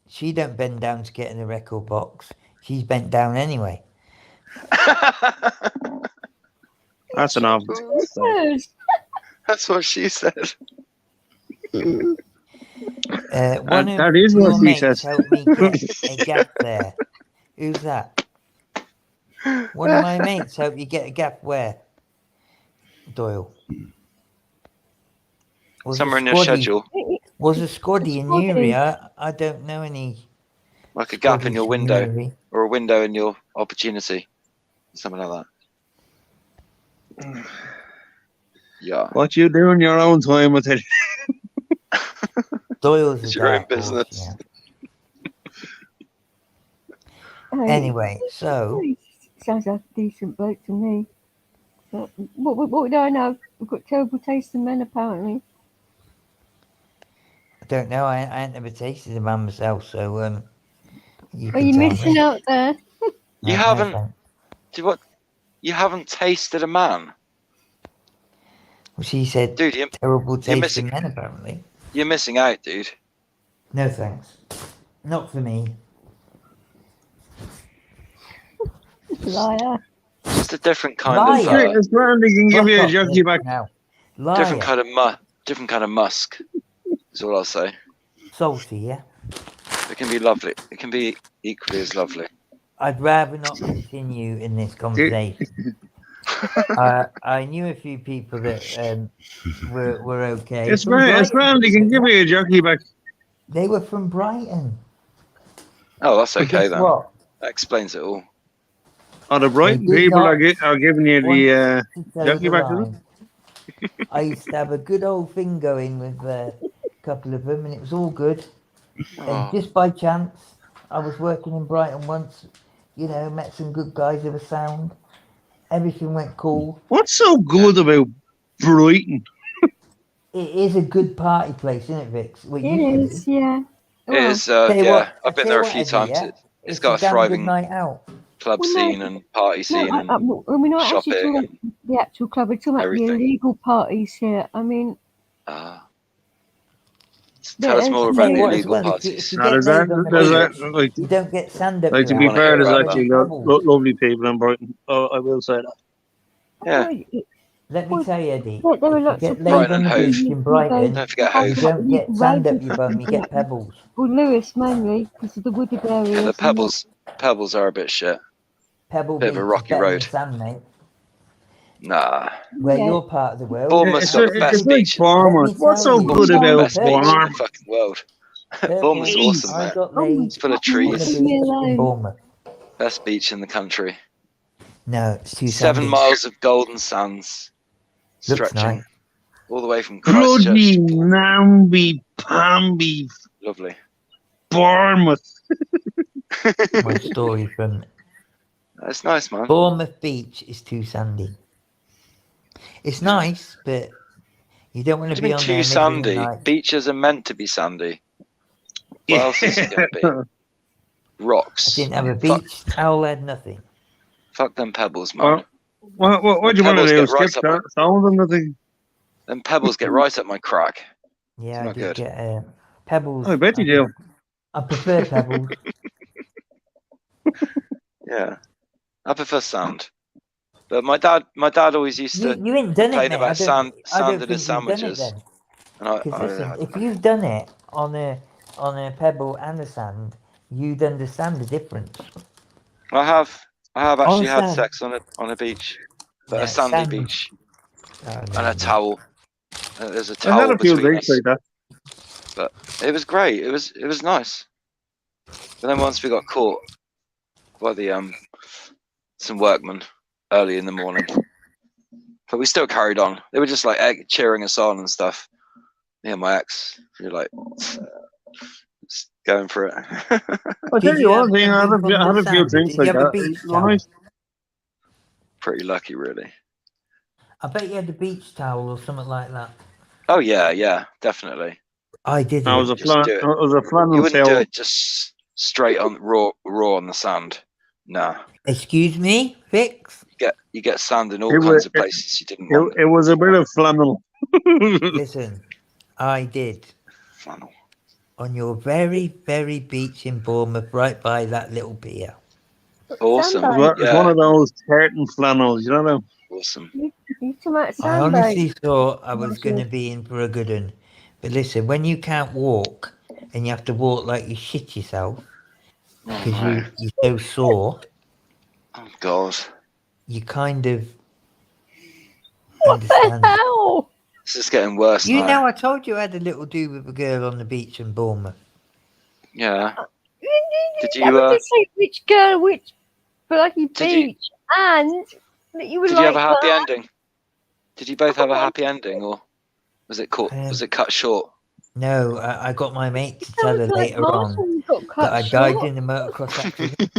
Speaker 1: she don't bend down to get in the record box. She's bent down anyway.
Speaker 7: That's an obvious.
Speaker 5: Yes.
Speaker 6: That's what she said.
Speaker 1: One of
Speaker 7: that is what
Speaker 1: your
Speaker 7: she
Speaker 1: mates
Speaker 7: says.
Speaker 1: helped me get a gap there. Who's that? One of my mates helped you get a gap where? Doyle. Was
Speaker 6: Somewhere
Speaker 1: a
Speaker 6: in your
Speaker 1: squaddy-
Speaker 6: schedule.
Speaker 1: Was a squaddy in
Speaker 5: Squaddy.
Speaker 1: Newry? I don't know any.
Speaker 6: Like a gap in
Speaker 1: squaddies
Speaker 6: your
Speaker 1: from
Speaker 6: window.
Speaker 1: Newry.
Speaker 6: Or a window in your opportunity. Something like that. Yeah.
Speaker 7: What you do in your own time with it?
Speaker 1: Doyle's
Speaker 6: It's
Speaker 1: a
Speaker 6: your own
Speaker 1: dark horse,
Speaker 6: business.
Speaker 1: yeah. Anyway, so
Speaker 5: Sounds like a decent bloke to me. But what do I know? We've got terrible taste in men, apparently.
Speaker 1: I don't know. I ain't never tasted a man myself, so you
Speaker 5: Are
Speaker 1: can
Speaker 5: you
Speaker 1: tell
Speaker 5: missing
Speaker 1: me.
Speaker 5: out there?
Speaker 6: You
Speaker 1: No,
Speaker 6: haven't.
Speaker 1: thanks.
Speaker 6: Do what? You haven't tasted a man,
Speaker 1: Well, she said
Speaker 6: dude.
Speaker 1: terrible taste
Speaker 6: missing-
Speaker 1: in men, apparently.
Speaker 6: You're missing out, dude.
Speaker 1: No thanks. Not for me.
Speaker 5: Liar.
Speaker 6: Just a different kind
Speaker 1: Liar.
Speaker 6: of
Speaker 7: It's grand, they can give you a
Speaker 1: Fuck off,
Speaker 7: junkie
Speaker 1: Nick,
Speaker 7: back.
Speaker 1: now. Liar.
Speaker 6: different kind of musk. Is all I'll say.
Speaker 1: Salty, yeah.
Speaker 6: It can be lovely. It can be equally as lovely.
Speaker 1: I'd rather not continue in this conversation. I knew a few people that were okay.
Speaker 7: It's
Speaker 1: From
Speaker 7: grand,
Speaker 1: Brighton.
Speaker 7: they can give you a junkie back.
Speaker 1: They were from Brighton.
Speaker 6: Oh, that's
Speaker 1: But
Speaker 6: okay
Speaker 1: guess
Speaker 6: then.
Speaker 1: what?
Speaker 6: That explains it all.
Speaker 7: Oh, the Brighton
Speaker 1: They did
Speaker 7: people
Speaker 1: not
Speaker 7: are giving you
Speaker 1: want
Speaker 7: the
Speaker 1: to toe
Speaker 7: junkie
Speaker 1: the
Speaker 7: back, is it?
Speaker 1: line. I used to have a good old thing going with a couple of them, and it was all good.
Speaker 6: Oh,
Speaker 1: And just by chance, I was working in Brighton once. You know, met some good guys of a sound. Everything went cool.
Speaker 7: What's so good about Brighton?
Speaker 1: It is a good party place, isn't it, Vix? Well,
Speaker 5: It
Speaker 1: used to
Speaker 5: is,
Speaker 1: be.
Speaker 5: yeah.
Speaker 6: it is.
Speaker 1: Tell you
Speaker 6: Yeah,
Speaker 1: what-
Speaker 6: I've been
Speaker 1: tell
Speaker 6: there
Speaker 1: you
Speaker 6: a few
Speaker 1: what,
Speaker 6: times.
Speaker 1: Eddie, yeah?
Speaker 6: It's got a
Speaker 1: damn good
Speaker 6: thriving
Speaker 1: night out.
Speaker 6: club
Speaker 5: Well, no,
Speaker 6: scene and party scene and
Speaker 5: we're not actually
Speaker 6: shopping.
Speaker 5: talking about the actual club. We're talking about the
Speaker 6: everything.
Speaker 5: illegal parties here. I mean,
Speaker 6: Tell us
Speaker 5: there's-
Speaker 6: more
Speaker 1: Tell
Speaker 6: about
Speaker 1: you
Speaker 6: the
Speaker 1: what, as
Speaker 6: illegal
Speaker 1: well, if you-
Speaker 6: parties.
Speaker 1: if you
Speaker 7: Now,
Speaker 1: get
Speaker 7: there's
Speaker 1: laid
Speaker 7: that,
Speaker 1: on the
Speaker 7: there's
Speaker 1: beach,
Speaker 7: that, like,
Speaker 1: you don't get sand up
Speaker 7: like to
Speaker 1: your
Speaker 7: be
Speaker 6: wanna
Speaker 1: ass.
Speaker 7: fair,
Speaker 6: hear
Speaker 7: there's
Speaker 6: about
Speaker 7: actually
Speaker 6: that.
Speaker 7: lovely people in Brighton. Oh, I will say that.
Speaker 6: Yeah.
Speaker 1: Let me tell you, Eddie.
Speaker 5: There are
Speaker 1: If
Speaker 5: lots
Speaker 1: you
Speaker 5: of
Speaker 1: get laid
Speaker 6: Brighton
Speaker 1: on
Speaker 6: and
Speaker 1: the
Speaker 6: Hove.
Speaker 1: beach in Brighton,
Speaker 6: Don't forget
Speaker 1: you
Speaker 6: Hove.
Speaker 1: don't get sand up your bum, you get pebbles.
Speaker 5: Well, Lewis mainly because of the wooded areas.
Speaker 6: Yeah, the
Speaker 5: and
Speaker 6: pebbles are a bit shit.
Speaker 1: Pebble
Speaker 6: Bit of
Speaker 1: Beach
Speaker 6: a
Speaker 1: is
Speaker 6: rocky
Speaker 1: better than
Speaker 6: road.
Speaker 1: sand, mate.
Speaker 6: Nah.
Speaker 1: Where
Speaker 5: Yeah.
Speaker 1: you're part of the world.
Speaker 6: Bournemouth's got the best
Speaker 7: It's like
Speaker 6: beach.
Speaker 7: Bournemouth.
Speaker 1: Let me
Speaker 7: What's
Speaker 1: tell
Speaker 7: so
Speaker 1: you.
Speaker 7: good
Speaker 6: Bournemouth's got the
Speaker 7: about
Speaker 6: best beach in the
Speaker 7: Bournemouth?
Speaker 6: fucking world.
Speaker 1: Purple
Speaker 6: Bournemouth's
Speaker 1: Beach,
Speaker 6: awesome,
Speaker 1: I
Speaker 6: mate.
Speaker 1: got
Speaker 5: Oh,
Speaker 1: laid
Speaker 6: It's full of
Speaker 1: on the
Speaker 6: trees.
Speaker 5: Leave me
Speaker 1: beach in
Speaker 5: alone.
Speaker 1: Bournemouth.
Speaker 6: Best beach in the country.
Speaker 1: No, it's too
Speaker 6: 7
Speaker 1: sandy.
Speaker 6: miles of golden sands
Speaker 1: Looks
Speaker 6: stretching
Speaker 1: nice.
Speaker 6: all the way from
Speaker 7: Bloody
Speaker 6: Christchurch.
Speaker 7: Namby, Pamby,
Speaker 6: Lovely.
Speaker 7: Bournemouth.
Speaker 1: My story from
Speaker 6: That's nice, man.
Speaker 1: Bournemouth Beach is too sandy. It's nice, but You don't want
Speaker 6: What
Speaker 1: to
Speaker 6: do you
Speaker 1: be
Speaker 6: mean
Speaker 1: on
Speaker 6: too
Speaker 1: there middle of the
Speaker 6: sandy?
Speaker 1: night.
Speaker 6: Beaches are meant to be sandy. What else is it going to be? Rocks.
Speaker 1: I didn't have a
Speaker 6: Fuck,
Speaker 1: beach towel, had nothing.
Speaker 6: fuck them pebbles, man.
Speaker 7: What do you want to
Speaker 6: Pebbles
Speaker 7: do?
Speaker 6: get
Speaker 7: Skip
Speaker 6: right up my,
Speaker 7: some of them, I think.
Speaker 6: them pebbles get right up my crack.
Speaker 1: Yeah,
Speaker 6: It's
Speaker 1: I
Speaker 6: not
Speaker 1: did
Speaker 6: good.
Speaker 1: get pebbles.
Speaker 7: I bet you do.
Speaker 1: I prefer pebbles.
Speaker 6: Yeah, I prefer sand. But my dad always used to
Speaker 1: You ain't done it,
Speaker 6: complain
Speaker 1: mate.
Speaker 6: about
Speaker 1: I
Speaker 6: sand
Speaker 1: don't
Speaker 6: in his
Speaker 1: think you've done it
Speaker 6: sandwiches.
Speaker 1: then.
Speaker 6: And
Speaker 1: Because
Speaker 6: I
Speaker 1: listen,
Speaker 6: had
Speaker 1: if
Speaker 6: no.
Speaker 1: you've done it on a pebble and a sand, you'd understand the difference.
Speaker 6: I have actually had
Speaker 1: sand.
Speaker 6: sex on a beach, but
Speaker 1: Yeah,
Speaker 6: a sandy
Speaker 1: sand.
Speaker 6: beach,
Speaker 1: Oh,
Speaker 6: and
Speaker 1: no,
Speaker 6: a towel. There's a
Speaker 7: I had
Speaker 6: towel
Speaker 7: a few
Speaker 6: between
Speaker 7: drinks
Speaker 6: us,
Speaker 7: like that.
Speaker 6: but it was great. It was nice. But then once we got caught by the some workmen early in the morning, but we still carried on. They were just like cheering us on and stuff. Me and my ex, we were like just going for it.
Speaker 7: I'll tell you one thing, I had a few
Speaker 1: Did
Speaker 7: drinks
Speaker 1: you
Speaker 7: like
Speaker 1: have a
Speaker 7: that.
Speaker 1: beach
Speaker 7: It was
Speaker 1: towel?
Speaker 7: nice.
Speaker 6: Pretty lucky, really.
Speaker 1: I bet you had a beach towel or something like that.
Speaker 6: Oh yeah, definitely.
Speaker 1: I did
Speaker 7: I was
Speaker 1: it.
Speaker 7: a flannel
Speaker 6: You wouldn't
Speaker 7: towel.
Speaker 6: do it just straight on raw on the sand. Nah.
Speaker 1: Excuse me, Fix?
Speaker 6: You get sand in all
Speaker 7: It
Speaker 6: kinds
Speaker 7: was-
Speaker 6: of places you didn't want.
Speaker 7: It was a bit of flannel.
Speaker 1: Listen, I did.
Speaker 6: Flannel.
Speaker 1: On your very, very beach in Bournemouth, right by that little pier.
Speaker 6: Awesome.
Speaker 5: Sandbag.
Speaker 7: It's one of those tartan flannels, you know.
Speaker 6: Awesome.
Speaker 5: You talking about
Speaker 1: I
Speaker 5: sandbag?
Speaker 1: honestly thought I was
Speaker 5: Imagine.
Speaker 1: going to be in for a good one. But listen, when you can't walk and you have to walk like you shit yourself
Speaker 6: Oh,
Speaker 1: because
Speaker 6: no.
Speaker 1: you're so sore,
Speaker 6: Oh God.
Speaker 1: you kind of
Speaker 5: What the
Speaker 1: understand.
Speaker 5: hell?
Speaker 6: This is getting worse
Speaker 1: You
Speaker 6: now.
Speaker 1: know, I told you I had a little do with a girl on the beach in Bournemouth.
Speaker 6: Yeah. Did
Speaker 5: Never
Speaker 6: you
Speaker 5: did say which girl, which bloody
Speaker 6: Did you-
Speaker 5: beach, and that you were
Speaker 6: did
Speaker 5: like
Speaker 6: you have a happy
Speaker 5: that.
Speaker 6: ending? Did you both have a happy ending, or was it cut short?
Speaker 1: No, I got my mate to
Speaker 5: That
Speaker 1: tell her
Speaker 5: was like
Speaker 1: later on
Speaker 5: Marshall got cut
Speaker 1: that I died
Speaker 5: short.
Speaker 1: in a motocross accident.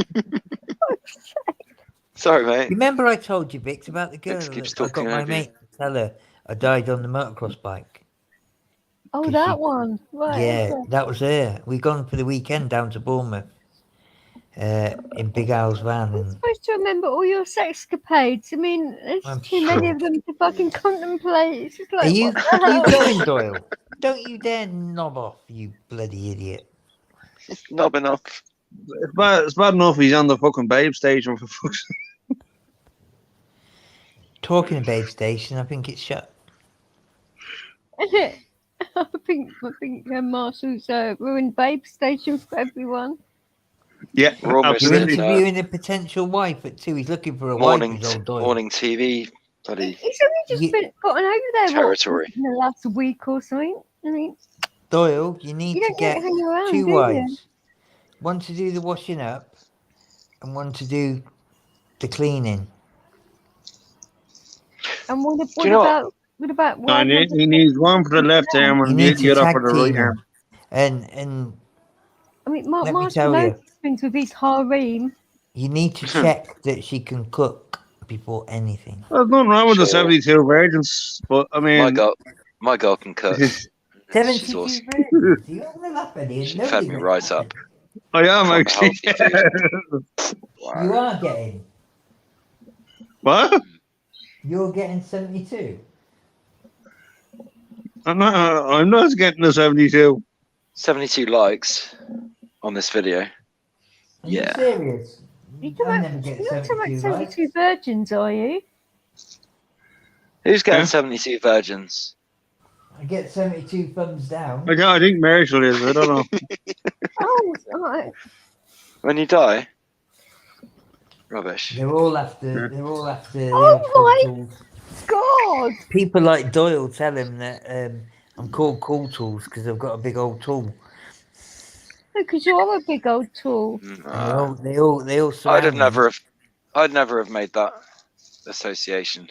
Speaker 6: Sorry, mate.
Speaker 1: Remember I told you, Vix, about the girl
Speaker 6: Vix keeps
Speaker 1: that I got
Speaker 6: talking
Speaker 1: my
Speaker 6: over you.
Speaker 1: mate to tell her I died on the motocross bike?
Speaker 5: Oh,
Speaker 1: 'Cause
Speaker 5: that
Speaker 1: she-
Speaker 5: one. Right.
Speaker 1: Yeah,
Speaker 5: okay.
Speaker 1: that was her. We gone for the weekend down to Bournemouth in Big Al's van.
Speaker 5: I'm
Speaker 1: And
Speaker 5: supposed to remember all your sexcapades. I mean, there's
Speaker 1: I'm
Speaker 5: too many
Speaker 1: sure.
Speaker 5: of them to fucking contemplate. It's just
Speaker 1: Are
Speaker 5: like,
Speaker 1: you,
Speaker 5: what the
Speaker 1: are you
Speaker 5: hell?
Speaker 1: going, Doyle? Don't you dare knob off, you bloody idiot.
Speaker 6: Knobbing off.
Speaker 7: It's bad enough he's on the fucking babe station for fuck's sake.
Speaker 1: Talking of Babe Station, I think it's shut.
Speaker 5: I think Marshall's ruined Babe Station for everyone.
Speaker 7: Yeah,
Speaker 6: We're almost
Speaker 1: You're
Speaker 7: absolutely.
Speaker 6: in,
Speaker 1: interviewing a potential wife at 2. He's looking for a wife,
Speaker 6: morning
Speaker 1: his old Doyle.
Speaker 6: morning TV bloody
Speaker 5: He's only just gotten over there
Speaker 6: territory.
Speaker 5: in the last week or something. I mean,
Speaker 1: Doyle, you need
Speaker 5: you
Speaker 1: to
Speaker 5: don't
Speaker 1: get
Speaker 5: hang around,
Speaker 1: 2
Speaker 5: do you?
Speaker 1: wives. One to do the washing up and one to do the cleaning.
Speaker 5: And what
Speaker 6: you know
Speaker 5: about
Speaker 7: No, he needs one for the left arm
Speaker 1: You
Speaker 7: and
Speaker 1: need
Speaker 7: the
Speaker 1: to
Speaker 7: other
Speaker 1: tag
Speaker 7: for the
Speaker 1: team
Speaker 7: right
Speaker 1: him.
Speaker 7: arm.
Speaker 1: And
Speaker 5: I mean,
Speaker 1: Let me
Speaker 5: Marshall
Speaker 1: tell
Speaker 5: knows
Speaker 1: you.
Speaker 5: things with his harem.
Speaker 1: you need to check that she can cook before anything.
Speaker 7: There's nothing wrong with the
Speaker 6: Sure.
Speaker 7: 72 virgins, but I mean,
Speaker 6: My girl can cook. She's
Speaker 1: 72
Speaker 6: awesome.
Speaker 1: virgins. You don't want to laugh at it.
Speaker 6: She
Speaker 1: Nobody
Speaker 6: fed me
Speaker 1: gets
Speaker 6: right
Speaker 1: that.
Speaker 6: up.
Speaker 7: I am
Speaker 6: Proper
Speaker 7: actually.
Speaker 6: healthy
Speaker 1: You are getting.
Speaker 7: What?
Speaker 1: You're getting 72.
Speaker 7: I'm not getting the 72.
Speaker 6: 72 likes on this video.
Speaker 1: Are
Speaker 6: Yeah.
Speaker 1: you serious?
Speaker 5: You're
Speaker 1: I'll
Speaker 5: talking
Speaker 1: never get
Speaker 5: about
Speaker 1: 72 likes.
Speaker 5: 72 virgins, are you?
Speaker 6: Who's getting
Speaker 7: Yeah.
Speaker 6: 72 virgins?
Speaker 1: I get 72 thumbs down.
Speaker 7: I think Marshall is. I don't know.
Speaker 5: Oh, right.
Speaker 6: When you die? Rubbish.
Speaker 1: They're all after. They're all after.
Speaker 5: Oh
Speaker 1: the
Speaker 5: my
Speaker 1: old Cool Tools.
Speaker 5: God!
Speaker 1: People like Doyle tell him that I'm called Cool Tools because I've got a big old tool.
Speaker 5: Because you're a big old tool.
Speaker 1: And they all
Speaker 6: I'd
Speaker 1: surround
Speaker 6: have
Speaker 1: me.
Speaker 6: never have made that association.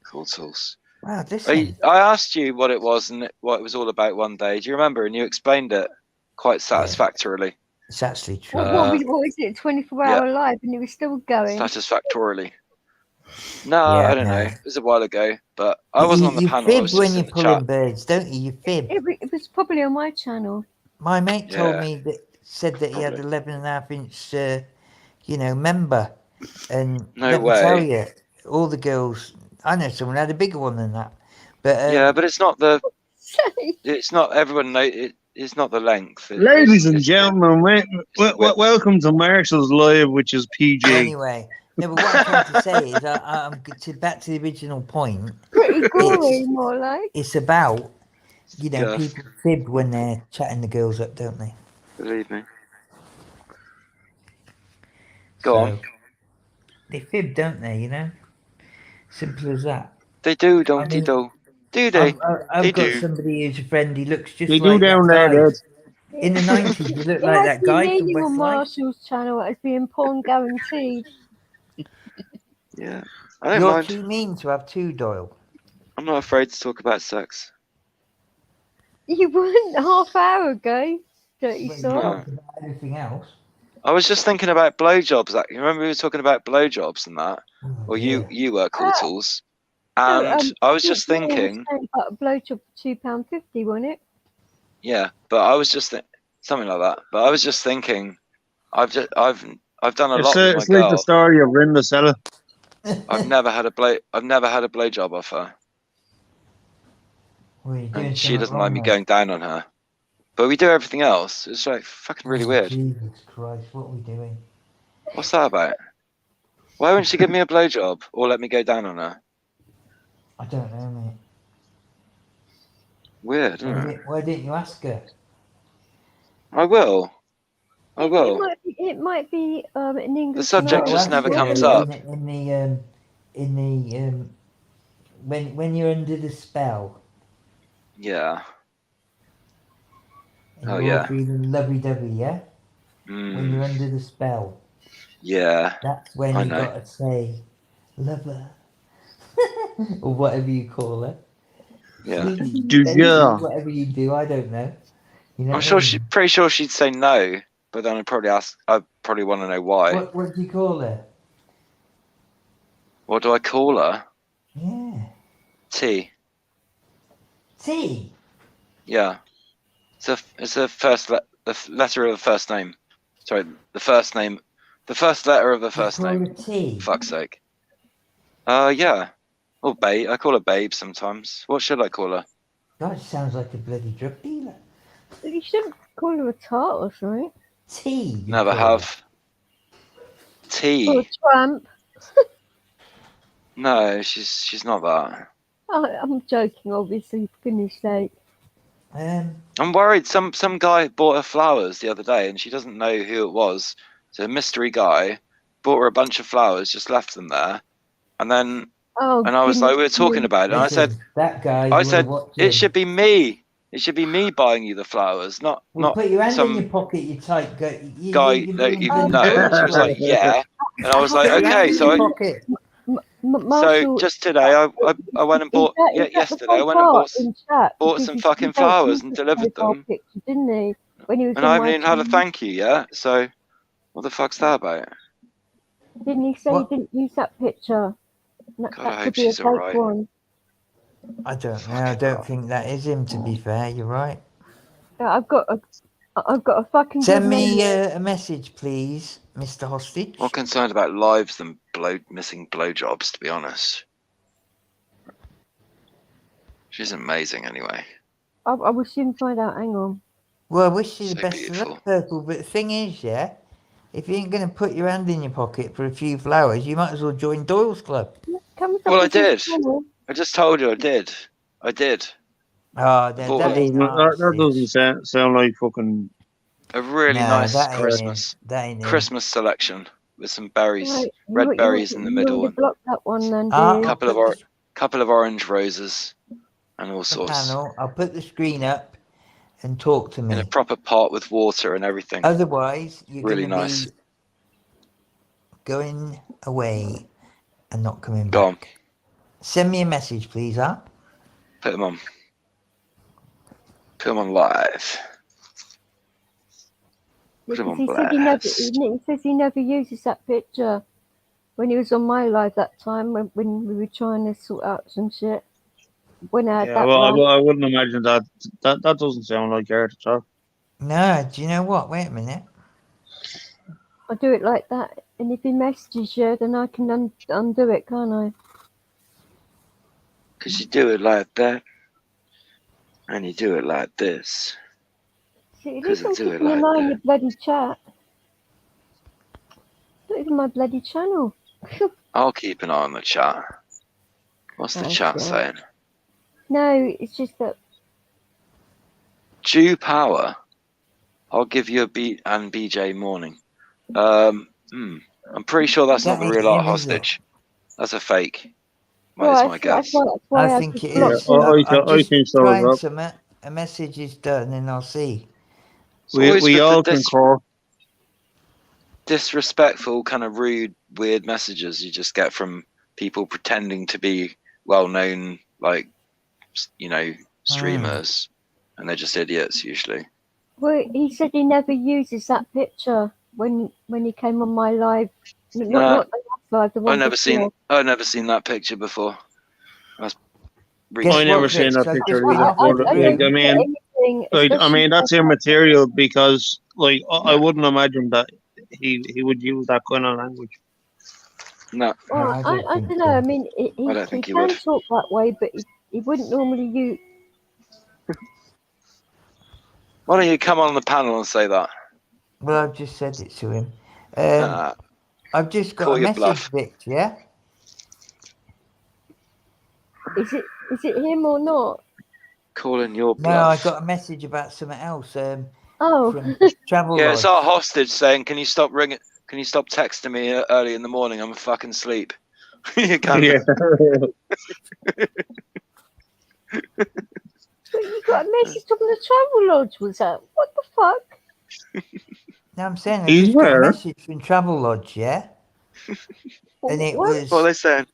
Speaker 6: Cool tools.
Speaker 1: Wow, listen.
Speaker 6: I asked you what it was and what it was all about one day. Do you remember? And you explained it quite satisfactorily.
Speaker 1: It's actually true.
Speaker 5: What is it? 24-hour live, and it was still going.
Speaker 6: Satisfactorily. No,
Speaker 1: Yeah,
Speaker 6: I don't know.
Speaker 1: no.
Speaker 6: It was a while ago, but I wasn't on the
Speaker 1: You
Speaker 6: panel. I
Speaker 1: fib
Speaker 6: was
Speaker 1: when
Speaker 6: just
Speaker 1: you're
Speaker 6: in the
Speaker 1: pulling
Speaker 6: chat.
Speaker 1: birds, don't you? You fib.
Speaker 5: It was probably on my channel.
Speaker 1: My mate told
Speaker 6: Yeah,
Speaker 1: me that said that he had
Speaker 6: probably.
Speaker 1: 11.5 inch, member, and
Speaker 6: No
Speaker 1: let me tell
Speaker 6: way.
Speaker 1: you, all the girls. I know someone had a bigger one than that, but
Speaker 6: Yeah, but it's not the.
Speaker 5: Say,
Speaker 6: It's not everyone. It's not the length.
Speaker 7: Ladies and
Speaker 6: It's
Speaker 7: gentlemen,
Speaker 6: the width.
Speaker 7: welcome to Marshall's Live, which is PG.
Speaker 1: anyway. No, but what I'm trying to say is, I'm back to the original point.
Speaker 5: pretty gory, more like.
Speaker 1: It's about,
Speaker 6: Scuff.
Speaker 1: people fib when they're chatting the girls up, don't they?
Speaker 6: Believe me. Go on.
Speaker 1: They fib, don't they? Simple as that.
Speaker 6: They do,
Speaker 1: I
Speaker 6: don't they?
Speaker 1: mean,
Speaker 6: Do they?
Speaker 1: I've
Speaker 6: They
Speaker 1: got
Speaker 6: do.
Speaker 1: somebody who's a friend. He looks just
Speaker 7: They
Speaker 1: like
Speaker 7: do down
Speaker 1: that
Speaker 7: there,
Speaker 1: guy.
Speaker 7: Dad.
Speaker 1: In the 90s, he looked
Speaker 5: It
Speaker 1: like
Speaker 5: has
Speaker 1: that
Speaker 5: been
Speaker 1: guy from
Speaker 5: reading on
Speaker 1: Westlife.
Speaker 5: Marshall's channel as being porn guaranteed.
Speaker 6: Yeah. I don't
Speaker 1: You're
Speaker 6: mind.
Speaker 1: too mean to have two, Doyle.
Speaker 6: I'm not afraid to talk about sex.
Speaker 5: You weren't half hour ago, dirty
Speaker 1: Well, you
Speaker 5: soul.
Speaker 1: talked about everything else.
Speaker 6: I was just thinking about blowjobs. You remember we were talking about blowjobs and that?
Speaker 1: Oh,
Speaker 6: Or
Speaker 1: dear.
Speaker 6: you were cool tools.
Speaker 5: No,
Speaker 6: And I was just
Speaker 5: Ian was
Speaker 6: thinking,
Speaker 5: saying about a blowjob for £2.50, wasn't it?
Speaker 6: yeah, but I was just something like that. But I was just thinking, I've done a lot with my
Speaker 7: It's like the
Speaker 6: girl.
Speaker 7: story of Rinda Sella.
Speaker 6: I've never had a blowjob off her,
Speaker 1: Well, you're doing
Speaker 6: and she
Speaker 1: something
Speaker 6: doesn't
Speaker 1: wrong
Speaker 6: like me
Speaker 1: then.
Speaker 6: going down on her. But we do everything else. It's like fucking really
Speaker 1: Oh,
Speaker 6: weird.
Speaker 1: Jesus Christ, what are we doing?
Speaker 6: What's that about? Why won't she give me a blowjob or let me go down on her?
Speaker 1: I don't know, mate.
Speaker 6: Weird, isn't it?
Speaker 1: Why didn't you ask her?
Speaker 6: I will. I will.
Speaker 5: It might be an English.
Speaker 6: The subject
Speaker 1: No,
Speaker 6: just
Speaker 1: ask
Speaker 6: never
Speaker 1: her
Speaker 6: comes
Speaker 1: in
Speaker 6: up.
Speaker 1: when you're under the spell.
Speaker 6: Yeah.
Speaker 1: And
Speaker 6: Oh,
Speaker 1: you're all
Speaker 6: yeah.
Speaker 1: feeling lovey-dovey, yeah? When you're under the spell.
Speaker 6: Yeah.
Speaker 1: That's when
Speaker 6: I
Speaker 1: you
Speaker 6: know.
Speaker 1: got to say, lover. Or whatever you call her.
Speaker 6: Yeah.
Speaker 7: Do
Speaker 1: Baby,
Speaker 7: ya?
Speaker 1: whatever you do, I don't know. You know
Speaker 6: I'm
Speaker 1: what I
Speaker 6: sure
Speaker 1: mean?
Speaker 6: pretty sure she'd say no, but then I'd probably want to know why.
Speaker 1: What do you call her?
Speaker 6: What do I call her?
Speaker 1: Yeah.
Speaker 6: T.
Speaker 1: T.
Speaker 6: Yeah. It's the first letter of the first name. Sorry, the first name. The first letter of the first
Speaker 1: Call her
Speaker 6: name.
Speaker 1: T.
Speaker 6: Fuck's sake. Yeah. Or babe. I call her babe sometimes. What should I call her?
Speaker 1: God, she sounds like a bloody drug dealer.
Speaker 5: You shouldn't call her a tart or something.
Speaker 1: T. you
Speaker 6: Never
Speaker 1: call her.
Speaker 6: have. T.
Speaker 5: Or a tramp.
Speaker 6: No, she's not that.
Speaker 5: I'm joking, obviously, for goodness sake.
Speaker 6: I'm worried. Some guy bought her flowers the other day, and she doesn't know who it was. So a mystery guy bought her a bunch of flowers, just left them there, and then I was like, we were talking about it, and I said,
Speaker 1: that guy.
Speaker 6: it should be me. It should be me buying you the flowers, not
Speaker 1: put your hand in
Speaker 6: some
Speaker 1: your pocket, you tight guy.
Speaker 6: guy that you know. She was like, yeah, and I was like,
Speaker 1: Put your hand
Speaker 6: okay.
Speaker 1: in
Speaker 6: So
Speaker 1: your pocket.
Speaker 5: Marshall,
Speaker 6: just today, I went and bought. Yesterday, I went and bought some fucking flowers and delivered them.
Speaker 5: Picture, didn't he? When he was
Speaker 6: And I haven't even had a thank you yet. So, what the fuck's that about?
Speaker 5: Didn't he say he didn't use that picture?
Speaker 6: God, I hope she's
Speaker 5: fake
Speaker 6: alright.
Speaker 5: one.
Speaker 1: I don't know. I don't think that is him. To be fair, you're right.
Speaker 5: I've got a fucking.
Speaker 1: Send me a message, please, Mr. Hostage.
Speaker 6: More concerned about lives than missing blowjobs, to be honest. She's amazing, anyway.
Speaker 5: I will soon find out. Hang on.
Speaker 1: Well, I wish you the
Speaker 6: So
Speaker 1: best
Speaker 6: beautiful.
Speaker 1: of luck, Purple. But the thing is, yeah, if you ain't going to put your hand in your pocket for a few flowers, you might as well join Doyle's Club.
Speaker 6: Well, I did. I just told you I did. I did.
Speaker 1: Oh,
Speaker 6: Bought
Speaker 7: That doesn't sound like fucking.
Speaker 6: a really
Speaker 1: No,
Speaker 6: nice
Speaker 1: that ain't
Speaker 6: Christmas
Speaker 1: him. That ain't him.
Speaker 6: Christmas selection with some berries,
Speaker 5: Right,
Speaker 6: red berries in the middle,
Speaker 5: You
Speaker 6: and
Speaker 5: block that one then,
Speaker 6: a
Speaker 5: dear.
Speaker 6: couple of orange roses, and all sorts.
Speaker 1: Panel. I'll put the screen up and talk to
Speaker 6: In
Speaker 1: me.
Speaker 6: a proper pot with water and everything.
Speaker 1: Otherwise, you're
Speaker 6: Really
Speaker 1: going to
Speaker 6: nice.
Speaker 1: be going away and not coming
Speaker 6: Go on.
Speaker 1: back. Send me a message, please, huh?
Speaker 6: Put them on. Put them on live. Put them on
Speaker 5: He
Speaker 6: blast.
Speaker 5: says he never uses that picture. when he was on my live that time when we were trying to sort out some shit. When I had
Speaker 7: Yeah,
Speaker 5: that
Speaker 7: well,
Speaker 5: live.
Speaker 7: I wouldn't imagine that. That doesn't sound like art at all.
Speaker 1: No, do you know what? Wait a minute.
Speaker 5: I do it like that, and if he messages you, then I can undo it, can't I?
Speaker 6: Because you do it like that, and you do it like this.
Speaker 5: See, at
Speaker 6: 'Cause
Speaker 5: least
Speaker 6: I
Speaker 5: I'm
Speaker 6: do it
Speaker 5: keeping an
Speaker 6: like
Speaker 5: eye on
Speaker 6: that.
Speaker 5: your bloody chat. Not even my bloody channel.
Speaker 6: I'll keep an eye on the chat. What's the
Speaker 5: Oh,
Speaker 6: chat
Speaker 5: shit.
Speaker 6: saying?
Speaker 5: No, it's just that.
Speaker 6: Due power. I'll give you a beat and BJ morning. I'm pretty sure that's not
Speaker 1: That
Speaker 6: the
Speaker 1: ain't
Speaker 6: real art
Speaker 1: him, is it?
Speaker 6: hostage. That's a fake.
Speaker 5: Well,
Speaker 6: Is
Speaker 5: that's,
Speaker 6: my guess.
Speaker 5: that's why
Speaker 1: I
Speaker 5: I
Speaker 1: think
Speaker 5: just
Speaker 1: it
Speaker 5: blocked
Speaker 1: is.
Speaker 5: him.
Speaker 1: I'm
Speaker 7: I
Speaker 1: just
Speaker 7: think so as
Speaker 1: trying
Speaker 7: well.
Speaker 1: some. A message is done, and I'll see.
Speaker 6: It's always
Speaker 7: We
Speaker 6: with
Speaker 7: all
Speaker 6: the
Speaker 7: concur.
Speaker 6: disrespectful, kind of rude, weird messages you just get from people pretending to be well-known, like, streamers, and they're just idiots usually.
Speaker 5: Well, he said he never uses that picture when he came on my live. Not
Speaker 6: No,
Speaker 5: the last live, the one
Speaker 6: I've never
Speaker 5: before.
Speaker 6: seen that picture before. That's
Speaker 1: Guess
Speaker 7: I never
Speaker 1: what,
Speaker 7: seen
Speaker 1: Vix?
Speaker 7: that
Speaker 1: I've
Speaker 7: picture
Speaker 1: just
Speaker 7: either.
Speaker 1: been offered
Speaker 7: But
Speaker 1: a
Speaker 5: I
Speaker 7: like,
Speaker 5: don't
Speaker 1: room.
Speaker 5: get anything, especially
Speaker 7: that's immaterial because, like, I wouldn't imagine that he would use that kind of language.
Speaker 6: No,
Speaker 5: Well,
Speaker 1: I
Speaker 5: I
Speaker 1: don't think
Speaker 5: don't know.
Speaker 1: so.
Speaker 5: I mean, he
Speaker 6: don't think he
Speaker 5: can
Speaker 6: would.
Speaker 5: talk that way, but he wouldn't normally use.
Speaker 6: Why don't you come on the panel and say that?
Speaker 1: Well, I've just said it to him. I've just got
Speaker 6: Call
Speaker 1: a
Speaker 6: your
Speaker 1: message,
Speaker 6: bluff.
Speaker 1: Vix. Yeah.
Speaker 5: Is it him or not?
Speaker 6: Calling your
Speaker 1: No,
Speaker 6: bluff.
Speaker 1: I got a message about something else.
Speaker 5: Oh,
Speaker 1: From Travel
Speaker 6: Yeah,
Speaker 1: Lodge.
Speaker 6: it's our hostage saying, "Can you stop ringing? Can you stop texting me early in the morning? I'm fucking asleep." You can't.
Speaker 7: Yeah.
Speaker 5: but you got a message from the Travel Lodge. Was that? What the fuck?
Speaker 1: Now I'm saying I
Speaker 7: He's
Speaker 1: just got a
Speaker 7: where?
Speaker 1: message from Travel Lodge, yeah, and it
Speaker 5: What?
Speaker 1: was
Speaker 6: What are they saying?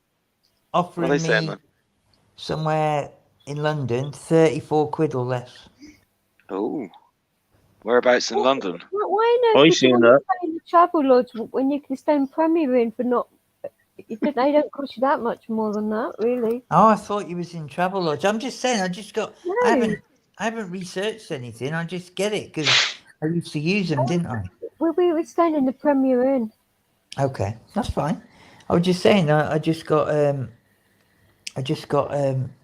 Speaker 1: offering
Speaker 6: What are they saying,
Speaker 1: me
Speaker 6: man?
Speaker 1: somewhere in London 34 quid or less.
Speaker 6: Oh, whereabouts in London?
Speaker 5: Why on
Speaker 7: I
Speaker 5: earth would you
Speaker 7: seen
Speaker 5: want
Speaker 7: that.
Speaker 5: to stay in the Travel Lodge when you can stay in Premier Inn for not? They don't cost you that much more than that, really.
Speaker 1: Oh, I thought you was in Travel Lodge. I'm just saying, I just got.
Speaker 5: No.
Speaker 1: I haven't researched anything. I just get it because I used to use them, didn't I?
Speaker 5: We were staying in the Premier Inn.
Speaker 1: Okay, that's fine. I was just saying, I just got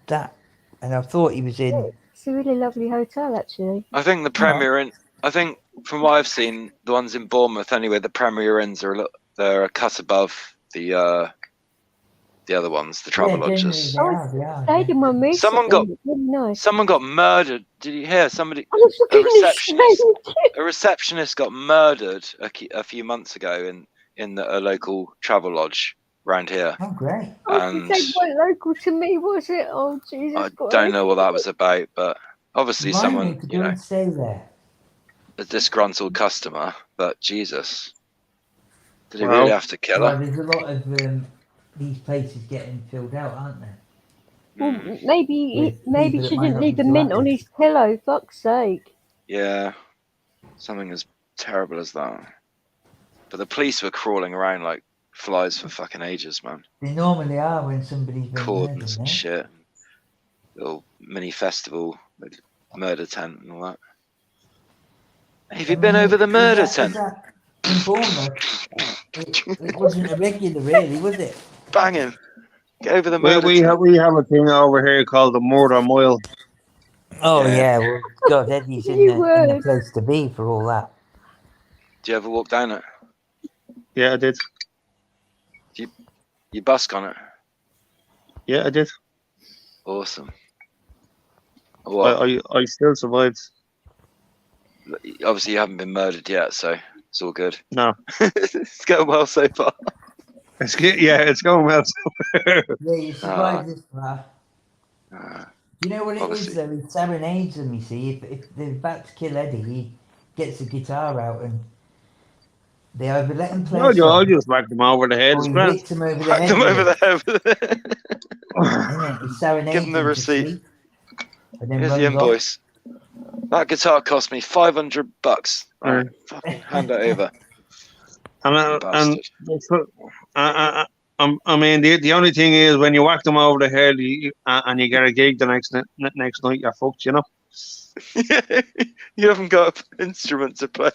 Speaker 1: that, and I thought he was in.
Speaker 5: It's a really lovely hotel, actually.
Speaker 6: I think the Premier Inn. I think from what I've seen, the ones in Bournemouth anyway, the Premier Inns are they're a cut above the other ones, the Travel Lodges.
Speaker 1: They are.
Speaker 5: Stayed in one recently.
Speaker 6: Someone got
Speaker 5: really nice.
Speaker 6: Someone got murdered. Did you hear? Somebody,
Speaker 5: Oh, for
Speaker 6: a
Speaker 5: goodness
Speaker 6: receptionist,
Speaker 5: sake.
Speaker 6: a receptionist got murdered a few months ago in a local Travel Lodge around here.
Speaker 1: Oh, great!
Speaker 6: And
Speaker 5: They weren't local to me, was it? Oh, Jesus
Speaker 6: I
Speaker 5: Christ.
Speaker 6: don't know what that was about, but obviously
Speaker 1: Remind me
Speaker 6: someone,
Speaker 1: to go and stay there.
Speaker 6: a disgruntled customer. But Jesus, did he
Speaker 7: Wow.
Speaker 6: really have to kill
Speaker 1: Well,
Speaker 6: her?
Speaker 1: there's a lot of these places getting filled out, aren't there?
Speaker 5: Well, maybe
Speaker 1: With people
Speaker 5: she
Speaker 1: that might
Speaker 5: didn't
Speaker 1: not
Speaker 5: leave
Speaker 1: be
Speaker 5: the
Speaker 1: so
Speaker 5: mint on
Speaker 1: happy.
Speaker 5: his pillow. Fuck's sake.
Speaker 6: Yeah, something as terrible as that. But the police were crawling around like flies for fucking ages, man.
Speaker 1: They normally are when somebody's been
Speaker 6: Cordons
Speaker 1: murdered,
Speaker 6: and
Speaker 1: eh?
Speaker 6: shit. Little mini festival with murder tent and all that. Have you been over the murder tent?
Speaker 1: In Bournemouth, it wasn't a regular, really, was it?
Speaker 6: Banging. Get over the murder
Speaker 7: We
Speaker 6: tent.
Speaker 7: have a thing over here called the Murder Mile.
Speaker 1: Oh
Speaker 6: Yeah.
Speaker 1: yeah, well, God, Eddie's in
Speaker 5: You
Speaker 1: the place to be for all that.
Speaker 6: Do you ever walk down it?
Speaker 7: Yeah, I did.
Speaker 6: You busk on it?
Speaker 7: Yeah, I did.
Speaker 6: Awesome. What?
Speaker 7: I still survived.
Speaker 6: Obviously, you haven't been murdered yet, so it's all good.
Speaker 7: No.
Speaker 6: It's going well so far.
Speaker 7: It's going well.
Speaker 1: Yeah, you survived this far.
Speaker 6: Uh,
Speaker 1: Do you know what it
Speaker 6: obviously.
Speaker 1: is though? He serenades them, you see. If they're about to kill Eddie, he gets the guitar out and they either let him play a
Speaker 7: I'll
Speaker 1: song
Speaker 7: just whack them over the head.
Speaker 1: or
Speaker 7: It's
Speaker 1: he
Speaker 7: grand.
Speaker 1: hits him over the
Speaker 6: Whack
Speaker 1: head.
Speaker 6: them
Speaker 1: with
Speaker 6: over
Speaker 1: it,
Speaker 6: the head with it.
Speaker 1: innit? He serenades
Speaker 6: Give them the
Speaker 1: him to
Speaker 6: receipt.
Speaker 1: sleep and then
Speaker 6: Here's the
Speaker 1: runs off.
Speaker 6: invoice. That guitar cost me $500. Right,
Speaker 7: Right.
Speaker 6: fucking hand it over.
Speaker 7: And I mean, the only thing is when you whack them over the head and you get a gig the next night, you're fucked, you know.
Speaker 6: You haven't got an instrument to play.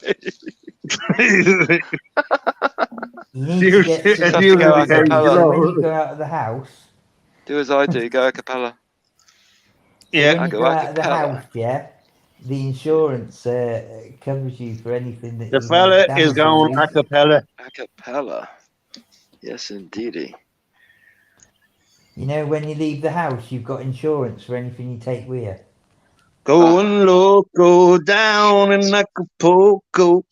Speaker 1: You need to get
Speaker 6: You have to go a cappella.
Speaker 1: when you go out of the house.
Speaker 6: Do as I do, go a cappella.
Speaker 7: Yeah,
Speaker 1: When
Speaker 6: I
Speaker 1: you
Speaker 6: go
Speaker 1: go
Speaker 6: a
Speaker 1: out of the
Speaker 6: cappella.
Speaker 1: house, yeah, the insurance covers you for anything that
Speaker 7: the
Speaker 1: you
Speaker 7: fella
Speaker 1: damage
Speaker 7: is going
Speaker 1: or
Speaker 7: a cappella.
Speaker 6: A cappella. Yes, indeedy.
Speaker 1: You know, when you leave the house, you've got insurance for anything you take with you.
Speaker 7: Going loco down in Acapulco.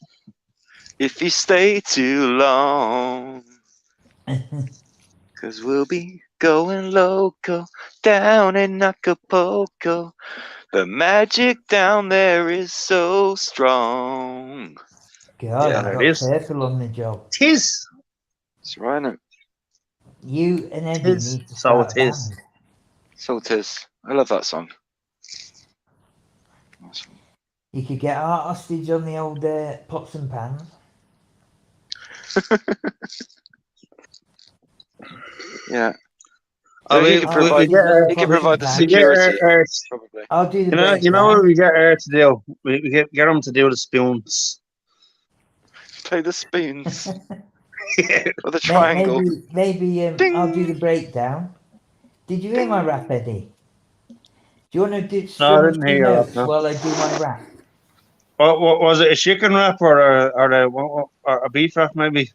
Speaker 6: If you stay too long, 'cause we'll be going loco down in Acapulco. The magic down there is so strong.
Speaker 1: God,
Speaker 6: Yeah,
Speaker 1: you
Speaker 7: it
Speaker 1: got
Speaker 7: is.
Speaker 1: careful on the job.
Speaker 7: Tis.
Speaker 6: That's right, innit?
Speaker 1: You and Eddie
Speaker 7: Tis.
Speaker 1: need to
Speaker 7: So
Speaker 1: start a
Speaker 7: it is.
Speaker 1: band.
Speaker 6: So it is. I love that song. Awesome.
Speaker 1: You could get our hostage on the old pots and pans.
Speaker 6: Yeah.
Speaker 7: I
Speaker 6: So
Speaker 7: mean,
Speaker 6: he can provide. He can provide the security. Probably.
Speaker 1: I'll do the
Speaker 7: You know what
Speaker 1: breakdown.
Speaker 7: we get her to do? We get them to do the spoons.
Speaker 6: Play the spoons
Speaker 7: Yeah.
Speaker 6: or the triangle.
Speaker 1: Maybe I'll do the breakdown. Did you hear my rap, Eddie? Do you want to do
Speaker 7: No, I
Speaker 1: some
Speaker 7: didn't hear your rap,
Speaker 1: notes
Speaker 7: no.
Speaker 1: while I do my rap?
Speaker 7: What was it? A chicken wrap or a beef wrap, maybe?
Speaker 6: As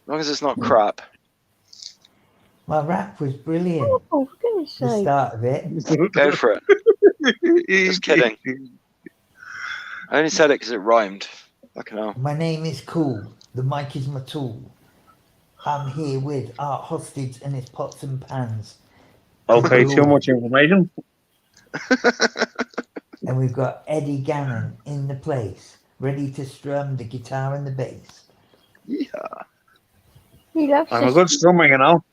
Speaker 6: long as it's not crap.
Speaker 1: My rap was brilliant.
Speaker 5: Oh, for goodness
Speaker 1: The
Speaker 5: sake.
Speaker 1: start of it.
Speaker 6: Go for it. Just kidding. I only said it because it rhymed. Fucking hell.
Speaker 1: My name is Cool. The mic is my tool. I'm here with Art Hostage and his pots and pans.
Speaker 7: Okay, too much information.
Speaker 1: And we've got Eddie Gannon in the place, ready to strum the guitar and the bass.
Speaker 6: Yeah.
Speaker 5: He loves
Speaker 7: I'm a
Speaker 5: this.
Speaker 7: good strummer, you know.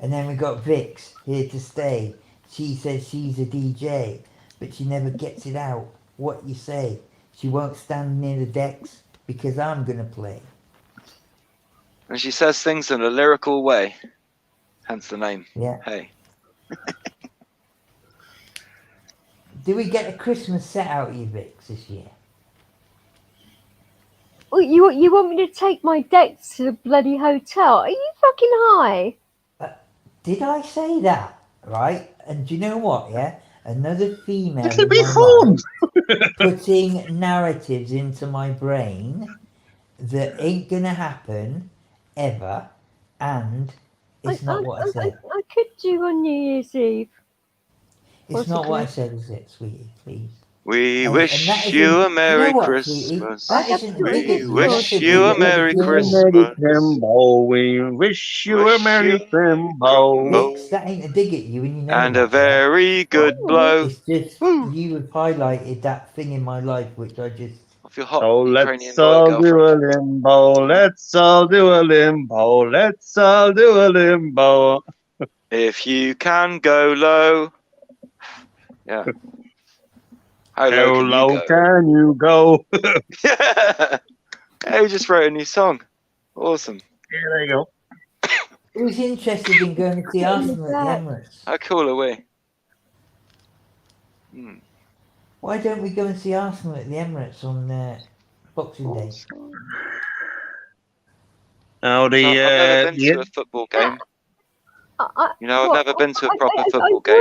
Speaker 1: And then we got Vix here to stay. She says she's a DJ, but she never gets it out. What you say? She won't stand near the decks because I'm gonna play.
Speaker 6: And she says things in a lyrical way. Hence the name.
Speaker 1: Yeah.
Speaker 6: Hey.
Speaker 1: Do we get a Christmas set out of you, Vix, this year?
Speaker 5: Oh, you want me to take my decks to the bloody hotel? Are you fucking high?
Speaker 1: Did I say that? Right? And do you know what? Yeah, another female
Speaker 7: It'll
Speaker 1: in
Speaker 7: be
Speaker 1: my
Speaker 7: fun.
Speaker 1: life putting narratives into my brain that ain't gonna happen ever, and it's not what I said.
Speaker 5: I could do on New Year's Eve.
Speaker 1: It's not what I said, is it, sweetie? Please.
Speaker 6: We
Speaker 1: And
Speaker 6: wish
Speaker 1: that
Speaker 6: you
Speaker 1: isn't-
Speaker 6: a Merry
Speaker 1: you know what,
Speaker 6: Christmas.
Speaker 1: sweetie? That isn't
Speaker 6: We
Speaker 1: ridiculous.
Speaker 6: wish
Speaker 1: That's
Speaker 6: you a
Speaker 1: ridiculous.
Speaker 6: Merry
Speaker 1: You know,
Speaker 6: Christmas.
Speaker 7: We wish you a
Speaker 6: Wish
Speaker 7: Merry
Speaker 6: you
Speaker 7: Christmas.
Speaker 1: Vix, that ain't a dig at you, and you know
Speaker 6: And
Speaker 1: that,
Speaker 6: a very good blow.
Speaker 1: It's just you have highlighted that thing in my life, which I just.
Speaker 6: Of your hot
Speaker 7: So
Speaker 6: Ukrainian
Speaker 7: let's all do
Speaker 6: girlfriend.
Speaker 7: a limbo. Let's all do a limbo. Let's all do a limbo.
Speaker 6: If you can go low. Yeah. How
Speaker 7: How
Speaker 6: low
Speaker 7: low
Speaker 6: can you go?
Speaker 7: can you go?
Speaker 6: Yeah. Hey, we just wrote a new song. Awesome.
Speaker 7: Yeah, there you go.
Speaker 1: Who's interested in going to see Arsenal at the Emirates?
Speaker 6: How cool are we? Hmm.
Speaker 1: Why don't we go and see Arsenal at the Emirates on Boxing Day?
Speaker 7: Now
Speaker 6: I've never been to a football game. You know, I've never been to a proper football game.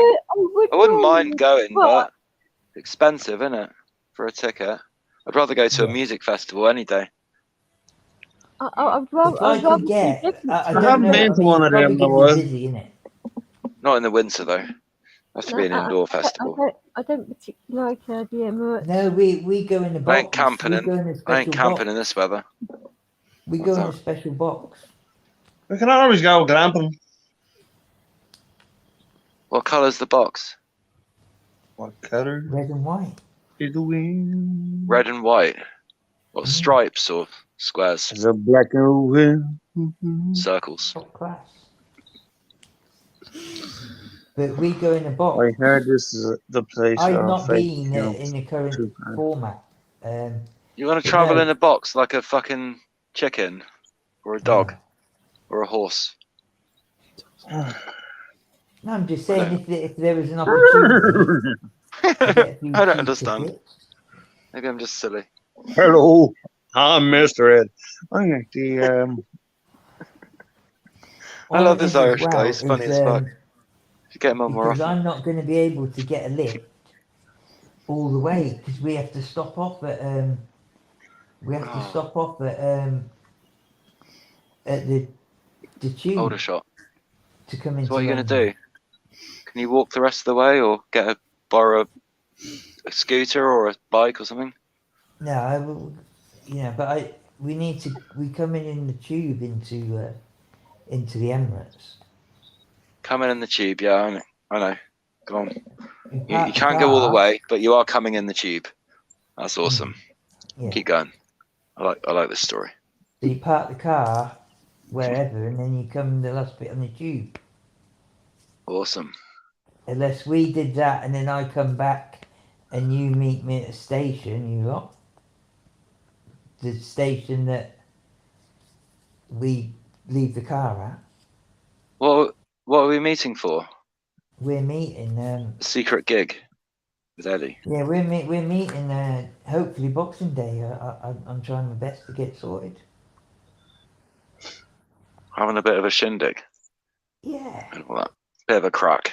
Speaker 6: I wouldn't mind going, but it's expensive, isn't it, for a ticket? I'd rather go to a music festival any day.
Speaker 5: I'd rather.
Speaker 1: If I could get, I don't
Speaker 7: haven't
Speaker 1: know,
Speaker 7: been to
Speaker 1: I mean,
Speaker 7: one
Speaker 1: it's
Speaker 7: of them,
Speaker 1: probably
Speaker 7: though,
Speaker 1: gonna be
Speaker 7: eh?
Speaker 1: busy, innit?
Speaker 6: Not in the winter though. Has to be an indoor festival.
Speaker 5: I don't particularly like the Emirates.
Speaker 1: No, we go in the box.
Speaker 6: I ain't camping
Speaker 1: we go in a
Speaker 6: in.
Speaker 1: special
Speaker 6: I ain't camping
Speaker 1: box.
Speaker 6: in this weather.
Speaker 1: We go in a special box.
Speaker 7: We can always go glamping.
Speaker 6: What colour's the box?
Speaker 7: What colour
Speaker 1: Red and white.
Speaker 7: is the wind?
Speaker 6: Red and white. What stripes or squares?
Speaker 7: The black and wind.
Speaker 6: Circles.
Speaker 1: Top class. But we go in a box.
Speaker 7: I heard this is the place.
Speaker 1: I've not
Speaker 7: fake
Speaker 1: been
Speaker 7: camps.
Speaker 1: in the current format.
Speaker 6: You want to
Speaker 1: But
Speaker 6: travel
Speaker 1: no.
Speaker 6: in a box like a fucking chicken, or a dog, or a horse?
Speaker 1: No, I'm just saying if there was an opportunity to get a few
Speaker 6: I don't
Speaker 1: cheap
Speaker 6: understand.
Speaker 1: tickets.
Speaker 6: Maybe I'm just silly.
Speaker 7: Hello, I'm Mr. Ed. I'm at the
Speaker 6: I
Speaker 1: All
Speaker 6: love
Speaker 1: it
Speaker 6: this
Speaker 1: is as
Speaker 6: Irish guy.
Speaker 1: well
Speaker 6: He's funny
Speaker 1: is,
Speaker 6: as fuck. Should get him on more
Speaker 1: because
Speaker 6: often.
Speaker 1: I'm not going to be able to get a lift all the way because we have to stop off at at the tube
Speaker 6: Aldershot.
Speaker 1: to come into
Speaker 6: So what are you going to
Speaker 1: London.
Speaker 6: do? Can you walk the rest of the way, or borrow a scooter or a bike or something?
Speaker 1: No, I will, but we come in the tube into the Emirates.
Speaker 6: Coming in the tube, yeah, I know. Go on.
Speaker 1: You
Speaker 6: You
Speaker 1: park the
Speaker 6: can't go all the
Speaker 1: car-
Speaker 6: way, but you are coming in the tube. That's awesome.
Speaker 1: Yeah.
Speaker 6: Keep going. I like this story.
Speaker 1: So you park the car wherever, and then you come the last bit on the tube.
Speaker 6: Awesome.
Speaker 1: Unless we did that, and then I come back, and you meet me at a station, you lot. The station that we leave the car at.
Speaker 6: What are we meeting for?
Speaker 1: We're meeting.
Speaker 6: A secret gig with Eddie.
Speaker 1: Yeah, we're meeting. Hopefully Boxing Day. I'm trying my best to get sorted.
Speaker 6: Having a bit of a shindig.
Speaker 1: Yeah.
Speaker 6: And all that. Bit of a crack.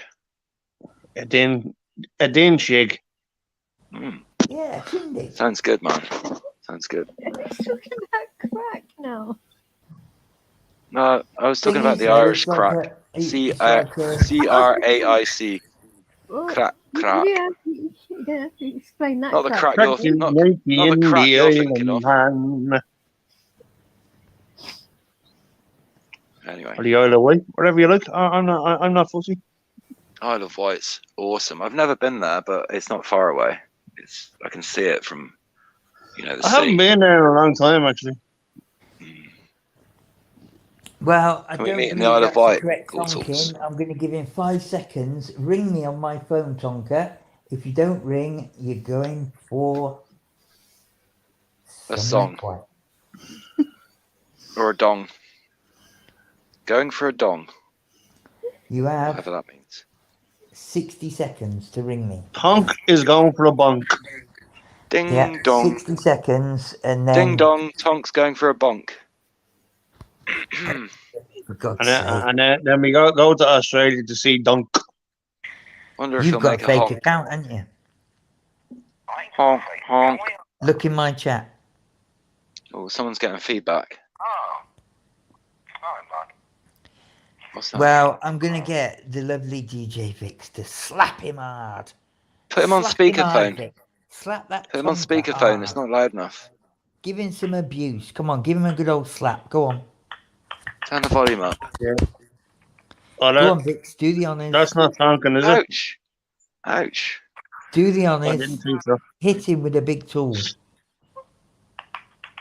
Speaker 7: a din shig.
Speaker 1: Yeah, shindig.
Speaker 6: Sounds good, man. Sounds good.
Speaker 5: He's talking about crack now.
Speaker 6: No, I was talking
Speaker 1: Thing
Speaker 6: about
Speaker 1: is,
Speaker 6: the
Speaker 1: though,
Speaker 6: Irish
Speaker 1: it's like
Speaker 6: crack.
Speaker 1: it's like
Speaker 6: CRAIC.
Speaker 5: Well,
Speaker 6: Crack.
Speaker 5: you're gonna have to explain that.
Speaker 6: Not the crack
Speaker 7: Crack
Speaker 6: you're
Speaker 7: you
Speaker 6: not
Speaker 7: like
Speaker 6: the
Speaker 7: in
Speaker 6: crack
Speaker 7: the
Speaker 6: you're thinking of.
Speaker 7: island man.
Speaker 6: Anyway,
Speaker 7: Or the Isle of Wight, whatever you like. I'm not fussy.
Speaker 6: Isle of Wight's awesome. I've never been there, but it's not far away. I can see it from the
Speaker 7: I
Speaker 6: sea.
Speaker 7: haven't been there in a long time actually.
Speaker 1: Well, I
Speaker 6: Can we
Speaker 1: don't
Speaker 6: meet in
Speaker 1: believe
Speaker 6: the Isle of
Speaker 1: that's the
Speaker 6: Wight,
Speaker 1: correct
Speaker 6: all sorts?
Speaker 1: Tonkin. I'm going to give him 5 seconds. Ring me on my phone, Tonka. If you don't ring, you're going for
Speaker 6: A
Speaker 1: somewhere
Speaker 6: song.
Speaker 1: quiet.
Speaker 6: Or a dong. Going for a dong.
Speaker 1: You have
Speaker 6: Whatever that means.
Speaker 1: 60 seconds to ring me.
Speaker 7: Tonk is going for a bunk.
Speaker 6: Ding
Speaker 1: Yeah,
Speaker 6: dong.
Speaker 1: 60 seconds, and then
Speaker 6: Ding dong. Tonk's going for a bonk.
Speaker 1: for God's
Speaker 7: And
Speaker 1: sake,
Speaker 7: then we go to Australia to see Dunk.
Speaker 6: Wonder if
Speaker 1: you've
Speaker 6: he'll
Speaker 1: got
Speaker 6: make
Speaker 1: a
Speaker 6: a
Speaker 1: fake
Speaker 6: honk.
Speaker 1: account, haven't you?
Speaker 6: Honk, honk.
Speaker 1: Look in my chat.
Speaker 6: Oh, someone's getting feedback.
Speaker 9: Oh. Oh, man.
Speaker 6: What's that?
Speaker 1: Well, I'm going to get the lovely DJ Vix to slap him hard.
Speaker 6: Put him on
Speaker 1: Slap him hard,
Speaker 6: speakerphone.
Speaker 1: Vic. Slap that
Speaker 6: Put him on
Speaker 1: Tonka
Speaker 6: speakerphone. It's
Speaker 1: hard.
Speaker 6: not loud enough.
Speaker 1: Give him some abuse. Come on, give him a good old slap. Go on.
Speaker 6: Turn the volume up.
Speaker 7: Oh,
Speaker 1: Go on, Vix. Do the honours.
Speaker 7: that's not Tonkin, is it?
Speaker 6: Ouch. Ouch.
Speaker 1: Do the
Speaker 7: I
Speaker 1: honours.
Speaker 7: didn't think so.
Speaker 1: Hit him with a big tool.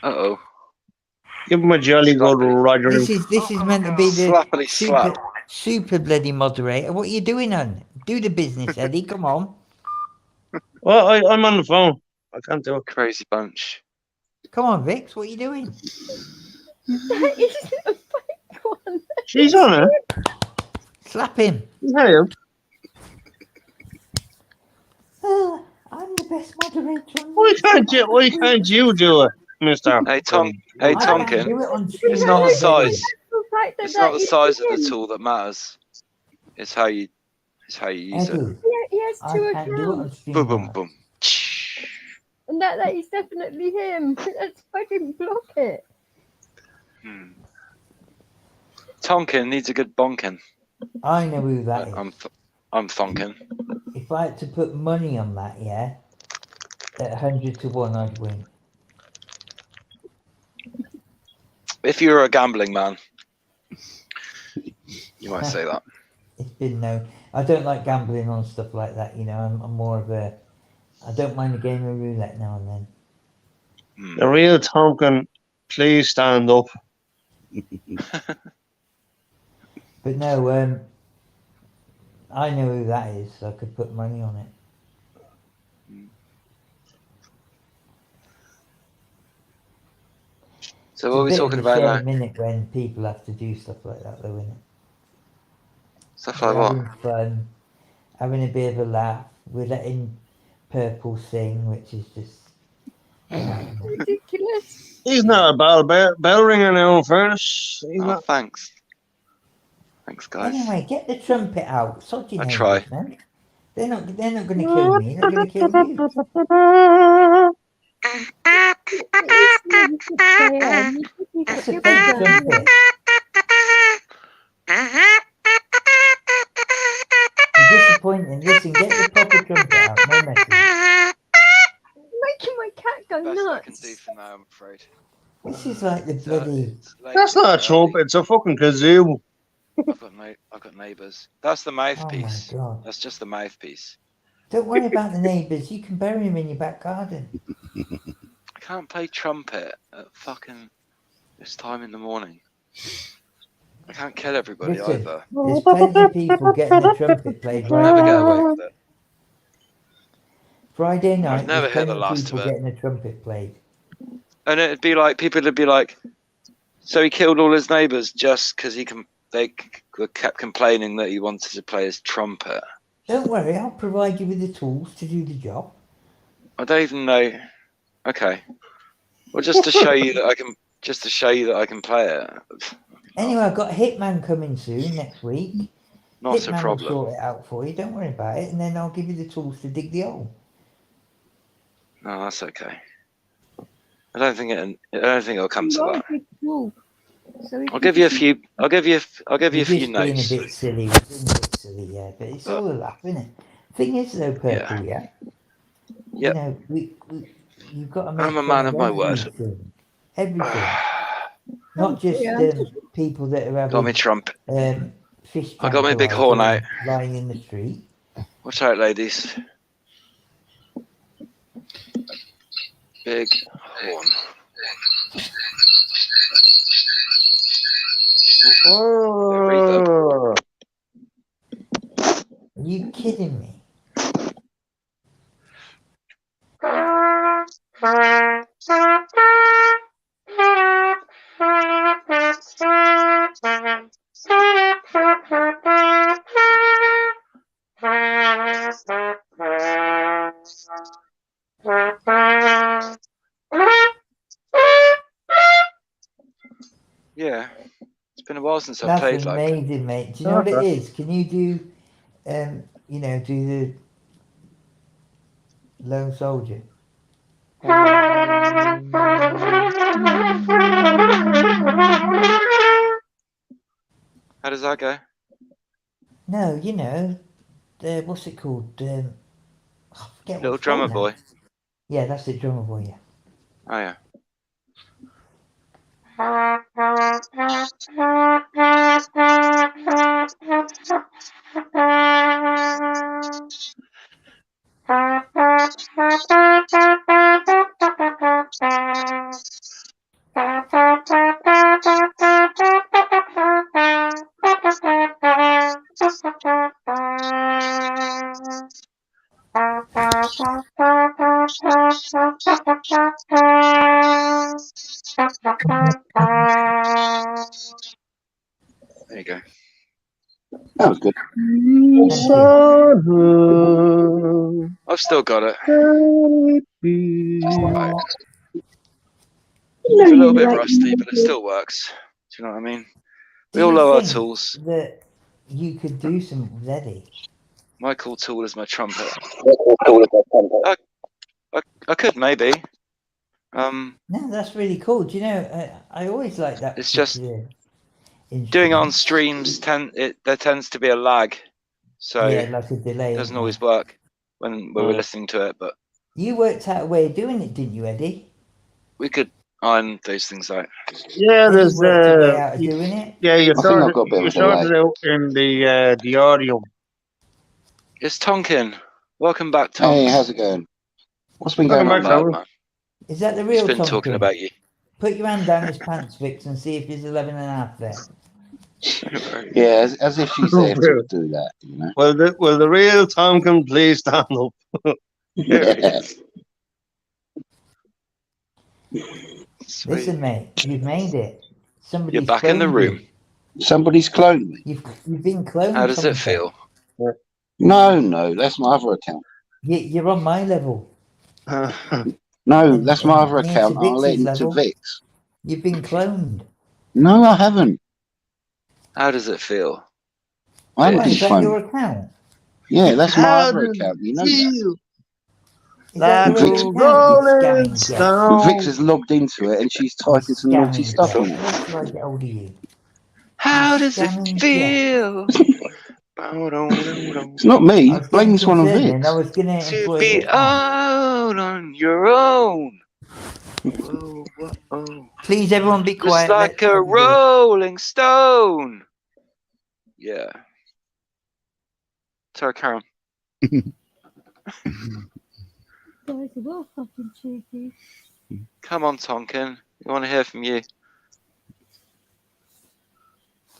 Speaker 6: Uh-oh.
Speaker 7: Give him a jolly good
Speaker 6: Slappity.
Speaker 7: Roger.
Speaker 1: This is meant to be the
Speaker 6: Slappity slap.
Speaker 1: super bloody moderator. What are you doing, on? Do the business, Eddie. Come on.
Speaker 7: Well, I'm on the phone. I can't do it.
Speaker 6: Crazy bunch.
Speaker 1: Come on, Vix. What are you doing?
Speaker 5: That is a fake one.
Speaker 7: She's on it.
Speaker 1: Slap him.
Speaker 7: Hey,
Speaker 1: I'm the best moderator. on
Speaker 7: why
Speaker 1: this.
Speaker 7: can't you do it, Mister?
Speaker 6: Hey,
Speaker 1: I can't
Speaker 6: Tonkin.
Speaker 1: do it on
Speaker 6: It's
Speaker 1: stream.
Speaker 6: not the size.
Speaker 5: The fact that
Speaker 6: It's not the
Speaker 5: that is
Speaker 6: size of the
Speaker 5: him.
Speaker 6: tool that matters. It's how you use it.
Speaker 1: Eddie,
Speaker 5: He has
Speaker 1: I
Speaker 5: two
Speaker 1: can't do it
Speaker 5: accounts,
Speaker 1: on stream.
Speaker 6: Boom, boom, boom.
Speaker 5: and that is definitely him. That's why I didn't block it.
Speaker 6: Tonkin needs a good bonkin.
Speaker 1: I know who that is.
Speaker 6: I'm thonkin.
Speaker 1: If I had to put money on that, yeah, at 100 to 1, I'd win.
Speaker 6: If you were a gambling man, you might say that.
Speaker 1: It's been no. I don't like gambling on stuff like that. You know, I'm more of a. I don't mind a game of roulette now and then.
Speaker 7: The real Tonkin, please stand up.
Speaker 1: But no, I know who that is. So I could put money on it.
Speaker 6: So what are we talking about now?
Speaker 1: Minute when people have to do stuff like that, though, isn't it?
Speaker 6: Stuff like
Speaker 1: We're
Speaker 6: what?
Speaker 1: having fun, having a bit of a laugh. We're letting Purple sing, which is just
Speaker 5: ridiculous.
Speaker 7: He's not a bell ringer now, in fairness. He's not.
Speaker 6: Thanks. Thanks, guys.
Speaker 1: Anyway, get the trumpet out. Sod your
Speaker 6: I
Speaker 1: neighbours,
Speaker 6: try.
Speaker 1: man. They're not going to kill me. They're going to kill you. That's a fake trumpet. You're disappointing. Listen, get the proper trumpet out. No message.
Speaker 5: Making my cat go
Speaker 6: Best I can
Speaker 5: nuts.
Speaker 6: do for now, I'm afraid.
Speaker 1: This is like the bloody.
Speaker 7: That's not a trumpet. It's a fucking kazoo.
Speaker 6: I've got neighbours. That's the mouthpiece.
Speaker 1: Oh my God.
Speaker 6: That's just the mouthpiece.
Speaker 1: Don't worry about the neighbours. You can bury them in your back garden.
Speaker 6: I can't play trumpet at fucking this time in the morning. I can't kill everybody
Speaker 1: Listen,
Speaker 6: either.
Speaker 1: there's plenty of people getting the trumpet played
Speaker 6: I'll
Speaker 1: right
Speaker 6: never get
Speaker 1: now.
Speaker 6: away with it.
Speaker 1: Friday night,
Speaker 6: never
Speaker 1: there's
Speaker 6: hit the
Speaker 1: plenty of
Speaker 6: last
Speaker 1: people
Speaker 6: of it.
Speaker 1: getting a trumpet played.
Speaker 6: And it'd be like people would be like, so he killed all his neighbours just because they kept complaining that he wanted to play his trumpet.
Speaker 1: Don't worry, I'll provide you with the tools to do the job.
Speaker 6: I don't even know. Okay. Well, just to show you that I can play it.
Speaker 1: Anyway, I've got Hitman coming soon next week.
Speaker 6: Not
Speaker 1: Hitman
Speaker 6: a problem.
Speaker 1: will sort it out for you. Don't worry about it, and then I'll give you the tools to dig the hole.
Speaker 6: No, that's okay. I don't think it'll come to that. I'll give you a few. I'll give you a few notes.
Speaker 1: Being a bit silly, we're being a bit silly, yeah. But it's all a laugh, isn't it? Thing is, though, Purple, yeah. You know, you've got to make
Speaker 6: I'm a man of my word.
Speaker 1: Everything. Not just people that are having
Speaker 6: Got me trumpet.
Speaker 1: Fish.
Speaker 6: I got my big horn out.
Speaker 1: Lying in the street.
Speaker 6: Watch out, ladies. Big horn.
Speaker 7: Oh.
Speaker 1: Are you kidding me?
Speaker 6: Yeah, it's been a while since I've
Speaker 1: That's
Speaker 6: played like that.
Speaker 1: amazing, mate. Do you know what it is? Can you do, do the Lone Soldier?
Speaker 6: How does that go?
Speaker 1: No, what's it called? I forget
Speaker 6: Little
Speaker 1: what it's
Speaker 6: Drummer
Speaker 1: called now.
Speaker 6: Boy.
Speaker 1: Yeah, that's it, Drummer Boy, yeah.
Speaker 6: Oh yeah. There you go.
Speaker 4: That was good.
Speaker 6: I've still got it. Right. It's a little bit rusty, but it still works. Do you know what I mean? We all know our tools.
Speaker 1: That you could do some with Eddie.
Speaker 6: My cool tool is my trumpet. I could maybe.
Speaker 1: No, that's really cool. Do you know? I always like that.
Speaker 6: It's just doing it on streams. There tends to be a lag, so
Speaker 1: like a delay.
Speaker 6: it doesn't always work when we're listening to it. But
Speaker 1: you worked out a way of doing it, didn't you, Eddie?
Speaker 6: we could iron those things out.
Speaker 7: Yeah, there's
Speaker 1: you doing it.
Speaker 7: Yeah, you sorted
Speaker 4: it
Speaker 7: out in the audio.
Speaker 6: It's Tonkin. Welcome back, Tom.
Speaker 4: Hey, how's it going? What's been going on,
Speaker 6: man?
Speaker 1: Is that the real
Speaker 6: He's been
Speaker 1: Tonkin?
Speaker 6: talking about you.
Speaker 1: Put your hand down his pants, Vix, and see if there's 11.5 there.
Speaker 4: Yeah, as if she's there to do that, you know.
Speaker 7: Well, the real Tonkin, please stand up.
Speaker 6: Sweet.
Speaker 1: Listen, mate, you've made it. Somebody's
Speaker 6: back in the
Speaker 1: cloned
Speaker 6: room.
Speaker 1: you.
Speaker 4: Somebody's cloned me.
Speaker 1: You've been cloned.
Speaker 6: How does it
Speaker 1: Tonka.
Speaker 6: feel?
Speaker 4: No, that's my other account.
Speaker 1: You're on my level.
Speaker 4: No,
Speaker 1: And-
Speaker 4: that's my
Speaker 1: and
Speaker 4: other
Speaker 1: near
Speaker 4: account.
Speaker 1: to
Speaker 4: I'll let
Speaker 1: Vix's
Speaker 4: him to
Speaker 1: level.
Speaker 4: Vix.
Speaker 1: You've been cloned.
Speaker 4: No, I haven't.
Speaker 6: How does it feel?
Speaker 4: I haven't
Speaker 1: What,
Speaker 4: been
Speaker 1: is that your
Speaker 4: cloned.
Speaker 1: account?
Speaker 4: Yeah, that's my
Speaker 7: How
Speaker 4: other
Speaker 7: does
Speaker 4: account. You know
Speaker 7: it
Speaker 4: that.
Speaker 7: feel?
Speaker 1: Is that
Speaker 7: Like
Speaker 1: your
Speaker 4: Vix-
Speaker 1: other
Speaker 7: a
Speaker 1: account, you
Speaker 7: rolling
Speaker 1: scamming jet?
Speaker 7: stone.
Speaker 4: Vix has logged into it and she's
Speaker 1: You
Speaker 4: typing some naughty
Speaker 1: scamming
Speaker 4: stuff
Speaker 1: jet.
Speaker 4: in it.
Speaker 1: Wait till I get hold of you.
Speaker 6: How does it
Speaker 1: scamming jet.
Speaker 6: feel?
Speaker 4: It's not me.
Speaker 1: I was
Speaker 4: Blame
Speaker 1: getting
Speaker 4: this one on
Speaker 1: concerned
Speaker 4: Vix.
Speaker 1: and I was going to
Speaker 6: To
Speaker 1: employ
Speaker 6: be
Speaker 1: Vix now.
Speaker 6: out on your own. Whoa, whoa.
Speaker 1: Please, everyone, be
Speaker 6: Just
Speaker 1: quiet.
Speaker 6: like
Speaker 1: Let
Speaker 6: a
Speaker 1: Eddie do it.
Speaker 6: rolling stone. Yeah. Sorry, Karen.
Speaker 5: Guys are well fucking cheeky.
Speaker 6: Come on, Tonkin. We want to hear from you.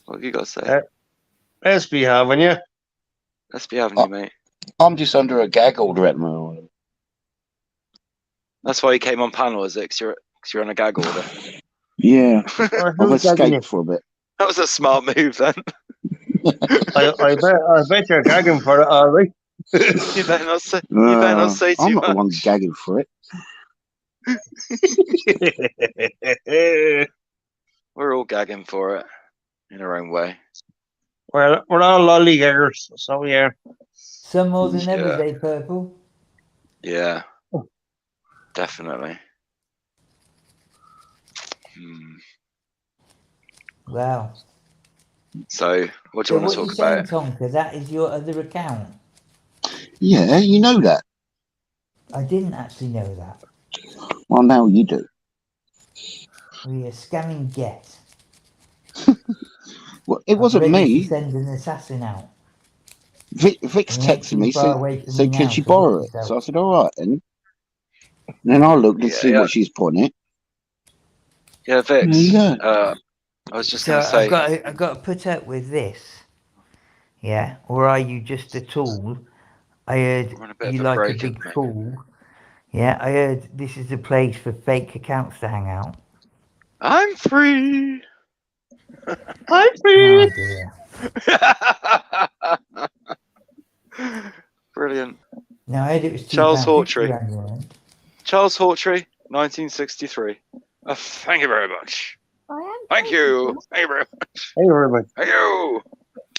Speaker 6: What have you got to say?
Speaker 7: Let's be having you.
Speaker 6: Let's be having you, mate.
Speaker 4: I'm just under a gag order at the moment.
Speaker 6: That's why you came on panel, is it? Because you're on a gag order.
Speaker 4: Yeah,
Speaker 7: Or
Speaker 4: I've
Speaker 7: who's gagging you?
Speaker 4: escaped for a bit.
Speaker 6: That was a smart move, then.
Speaker 7: I bet you're gagging for it, are we?
Speaker 6: You better not say. You better not say too
Speaker 4: I'm not
Speaker 6: much.
Speaker 4: the one gagging for it.
Speaker 6: We're all gagging for it in our own way.
Speaker 7: Well, we're all lollygaggers, so we are.
Speaker 1: Some more than
Speaker 6: Yeah.
Speaker 1: others, eh, Purple?
Speaker 6: Yeah, definitely.
Speaker 1: Wow.
Speaker 6: So, what do
Speaker 1: So
Speaker 6: you want
Speaker 1: what
Speaker 6: to
Speaker 1: you
Speaker 6: talk
Speaker 1: saying,
Speaker 6: about?
Speaker 1: Tonka? That is your other account?
Speaker 4: Yeah, you know that.
Speaker 1: I didn't actually know that.
Speaker 4: Well, now you do.
Speaker 1: We are scamming Get.
Speaker 4: Well, it
Speaker 1: I'm
Speaker 4: wasn't
Speaker 1: ready
Speaker 4: me.
Speaker 1: to send an assassin out.
Speaker 4: Vix
Speaker 1: And you ain't
Speaker 4: texted
Speaker 1: too
Speaker 4: me,
Speaker 1: far away from
Speaker 4: said
Speaker 1: me
Speaker 4: can
Speaker 1: now,
Speaker 4: she
Speaker 1: so
Speaker 4: borrow
Speaker 1: watch
Speaker 4: it? So I
Speaker 1: yourself.
Speaker 4: said, all right. And then I looked and see
Speaker 6: Yeah.
Speaker 4: what she's put on it.
Speaker 6: Yeah, Vix.
Speaker 4: There you go.
Speaker 6: I was just
Speaker 1: So
Speaker 6: going to say.
Speaker 1: I've got to put up with this. Yeah? Or are you just a tool? I heard
Speaker 6: We're on a bit
Speaker 1: you
Speaker 6: of a
Speaker 1: like a
Speaker 6: break,
Speaker 1: big
Speaker 6: isn't it?
Speaker 1: fool. Yeah, I heard this is a place for fake accounts to hang out.
Speaker 6: I'm free.
Speaker 7: I'm
Speaker 1: Oh
Speaker 7: free.
Speaker 1: dear.
Speaker 6: Brilliant.
Speaker 1: No, I heard it was
Speaker 6: Charles
Speaker 1: £2.50
Speaker 6: Hawtrey.
Speaker 1: around your end.
Speaker 6: Charles Hawtrey, 1963. Thank you very much.
Speaker 5: I am.
Speaker 6: Thank you. Thank you very much.
Speaker 7: Hey, everybody.
Speaker 6: Thank you.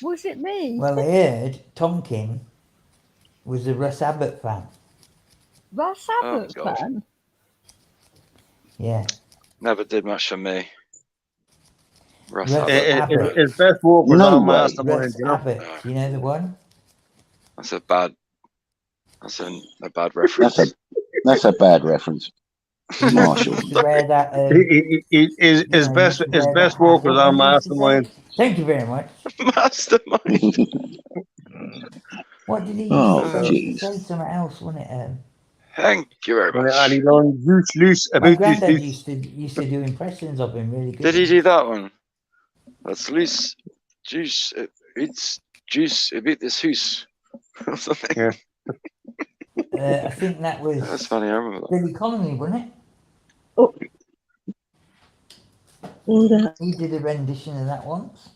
Speaker 5: Was it me?
Speaker 1: Well, I heard Tonkin was a Russ Abbott fan.
Speaker 5: Russ
Speaker 6: Oh,
Speaker 5: Abbott
Speaker 6: God.
Speaker 5: fan?
Speaker 1: Yeah.
Speaker 6: Never did much for me. Russ
Speaker 1: Russ
Speaker 6: Abbott.
Speaker 1: Abbott.
Speaker 7: His best work was
Speaker 4: No
Speaker 7: on
Speaker 4: way.
Speaker 7: Mastermind,
Speaker 1: Russ
Speaker 7: you know.
Speaker 1: Abbott. Do you know the one?
Speaker 6: That's a bad reference.
Speaker 4: That's a bad reference. Marshall.
Speaker 1: He used to wear that.
Speaker 7: His
Speaker 1: he
Speaker 7: best
Speaker 1: used to wear
Speaker 7: best
Speaker 1: that
Speaker 7: work
Speaker 1: hat,
Speaker 7: was
Speaker 1: what
Speaker 7: on
Speaker 1: he used to say?
Speaker 7: Mastermind.
Speaker 1: Thank you very much.
Speaker 6: Mastermind.
Speaker 1: What did he used
Speaker 4: Oh,
Speaker 1: to say? He used to
Speaker 4: jeez.
Speaker 1: say something else, wasn't it?
Speaker 6: Thank you very
Speaker 7: And
Speaker 6: much.
Speaker 7: he learned loose
Speaker 1: My
Speaker 7: about this.
Speaker 1: granddad used to do impressions of him really good.
Speaker 6: Did he do that one? That's loose juice. It's juice about this house. Or something.
Speaker 7: Yeah.
Speaker 1: I think that was
Speaker 6: That's funny. I remember that.
Speaker 1: Billy Connolly, wasn't it? He did a rendition of that once.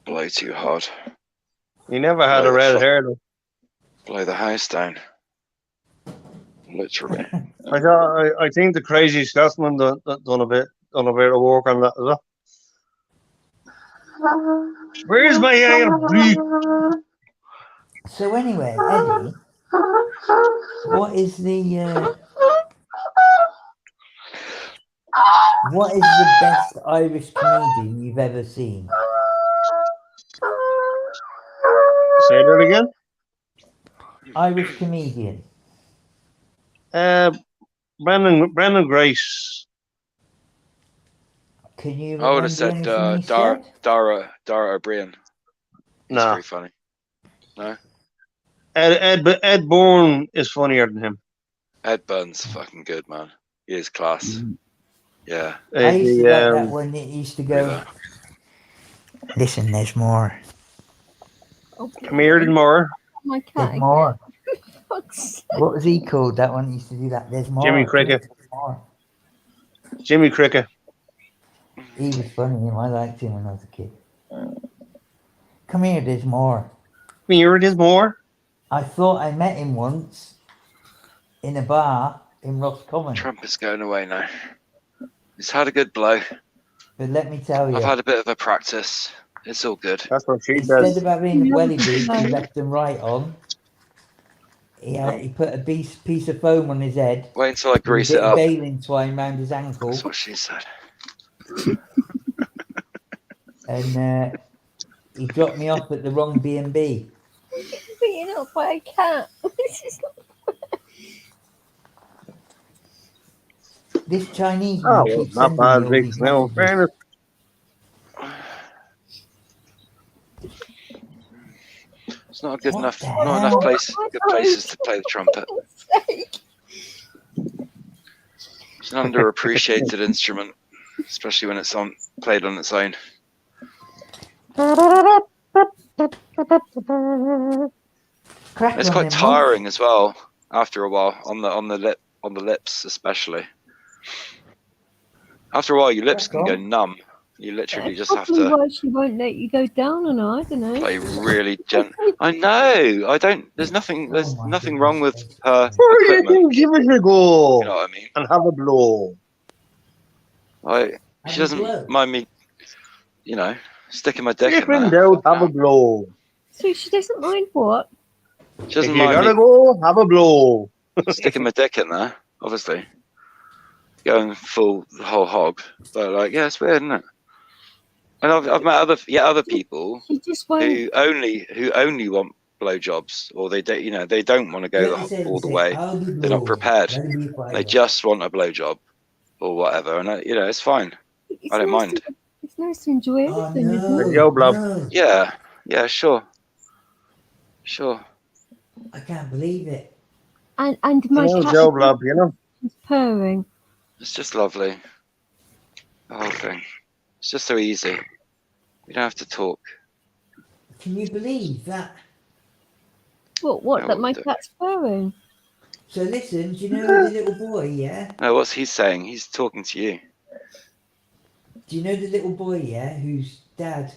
Speaker 6: Blow too hard.
Speaker 7: He never had a red hair though.
Speaker 6: Blow the house down. Literally.
Speaker 7: I think the Crazy Scotsman done a bit of work on that as well. Where's my iron?
Speaker 1: So anyway, Eddie, what is the best Irish comedian you've ever seen?
Speaker 7: Say that again.
Speaker 1: Irish comedian.
Speaker 7: Brendan Grace.
Speaker 1: Can you
Speaker 6: I would have
Speaker 1: remember
Speaker 6: said
Speaker 1: anything he said?
Speaker 6: Dara O'Brien. He's
Speaker 7: No.
Speaker 6: pretty funny. No?
Speaker 7: Ed Bourne is funnier than him.
Speaker 6: Ed Burn's fucking good, man. He is class. Yeah.
Speaker 1: I used to like that one that used to go, listen, there's more.
Speaker 7: Come here, there's more.
Speaker 5: My
Speaker 1: There's
Speaker 5: cat.
Speaker 1: more.
Speaker 5: Fuck's sake.
Speaker 1: What was he called? That one used to do that. There's more.
Speaker 7: Jimmy Cricket.
Speaker 1: There's more.
Speaker 7: Jimmy Cricket.
Speaker 1: He was funny. I liked him when I was a kid. Come here, there's more.
Speaker 7: Here it is more.
Speaker 1: I thought I met him once in a bar in Roscommon.
Speaker 6: Trump is going away now. He's had a good blow.
Speaker 1: But let me tell you,
Speaker 6: I've had a bit of a practice. It's all good.
Speaker 7: That's what she
Speaker 1: instead
Speaker 7: does.
Speaker 1: of having welly boots with left and right on, he put a piece of foam on his head.
Speaker 6: Wait until I grease
Speaker 1: with
Speaker 6: it
Speaker 1: a bit
Speaker 6: up.
Speaker 1: of baling twine round his ankle.
Speaker 6: That's what she said.
Speaker 1: And he dropped me off at the wrong B&B.
Speaker 5: Being up by a cat. This is not
Speaker 1: This Chinese
Speaker 7: Oh,
Speaker 1: man
Speaker 7: well,
Speaker 1: keeps
Speaker 7: not
Speaker 1: sending
Speaker 7: bad,
Speaker 1: me all
Speaker 7: Vic.
Speaker 1: these
Speaker 7: No,
Speaker 1: messages.
Speaker 7: fairness.
Speaker 6: It's not a good
Speaker 1: What
Speaker 6: enough,
Speaker 1: the
Speaker 6: not
Speaker 1: hell?
Speaker 6: enough good places to play the trumpet.
Speaker 5: sake.
Speaker 6: It's an underappreciated instrument, especially when it's played on its own.
Speaker 1: Crack
Speaker 6: It's
Speaker 1: on
Speaker 6: quite
Speaker 1: them,
Speaker 6: tiring as well after a while on the lips especially. After a while, your lips can go numb. You literally just have
Speaker 5: Probably
Speaker 6: to
Speaker 5: why she won't let you go down on her, I don't know.
Speaker 6: play really gentle. I know. I don't. There's nothing. There's
Speaker 1: Oh my
Speaker 6: nothing
Speaker 1: goodness
Speaker 6: wrong with
Speaker 1: sakes.
Speaker 6: her
Speaker 7: Sure, you
Speaker 6: equipment.
Speaker 7: can give it a go
Speaker 6: You know what I mean?
Speaker 7: and have a blow.
Speaker 1: Have
Speaker 6: She
Speaker 1: a
Speaker 6: doesn't
Speaker 1: blow.
Speaker 6: mind me, you know, sticking my dick
Speaker 7: If
Speaker 6: in
Speaker 7: in
Speaker 6: there.
Speaker 7: doubt, have a blow.
Speaker 5: So she doesn't mind what?
Speaker 6: She doesn't
Speaker 7: If you
Speaker 6: mind
Speaker 7: gotta
Speaker 6: me
Speaker 7: go, have a blow.
Speaker 6: sticking my dick in there. Obviously, going full the whole hog. But like, yeah, it's weird, isn't it? And I've met other people
Speaker 5: She just won't.
Speaker 6: who only want blowjobs, or they don't, you know, they don't want to go all the way. They're not prepared. They just want a blowjob or whatever, and you know, it's fine.
Speaker 5: It's
Speaker 6: I don't
Speaker 5: nice
Speaker 6: mind.
Speaker 5: to- It's nice to enjoy
Speaker 1: Oh,
Speaker 5: everything, isn't
Speaker 1: no,
Speaker 5: it?
Speaker 7: Yo, blob.
Speaker 1: no.
Speaker 6: Yeah, sure.
Speaker 1: I can't believe it.
Speaker 5: And my
Speaker 7: No,
Speaker 5: cat
Speaker 7: Joe Blob, you know.
Speaker 5: is purring.
Speaker 6: It's just lovely. The whole thing. It's just so easy. You don't have to talk.
Speaker 1: Can you believe that?
Speaker 5: What?
Speaker 6: No,
Speaker 5: That my
Speaker 6: the-
Speaker 5: cat's purring?
Speaker 1: So listen, do you know the little boy, yeah?
Speaker 6: No, what's he saying? He's talking to you.
Speaker 1: Do you know the little boy, yeah, whose dad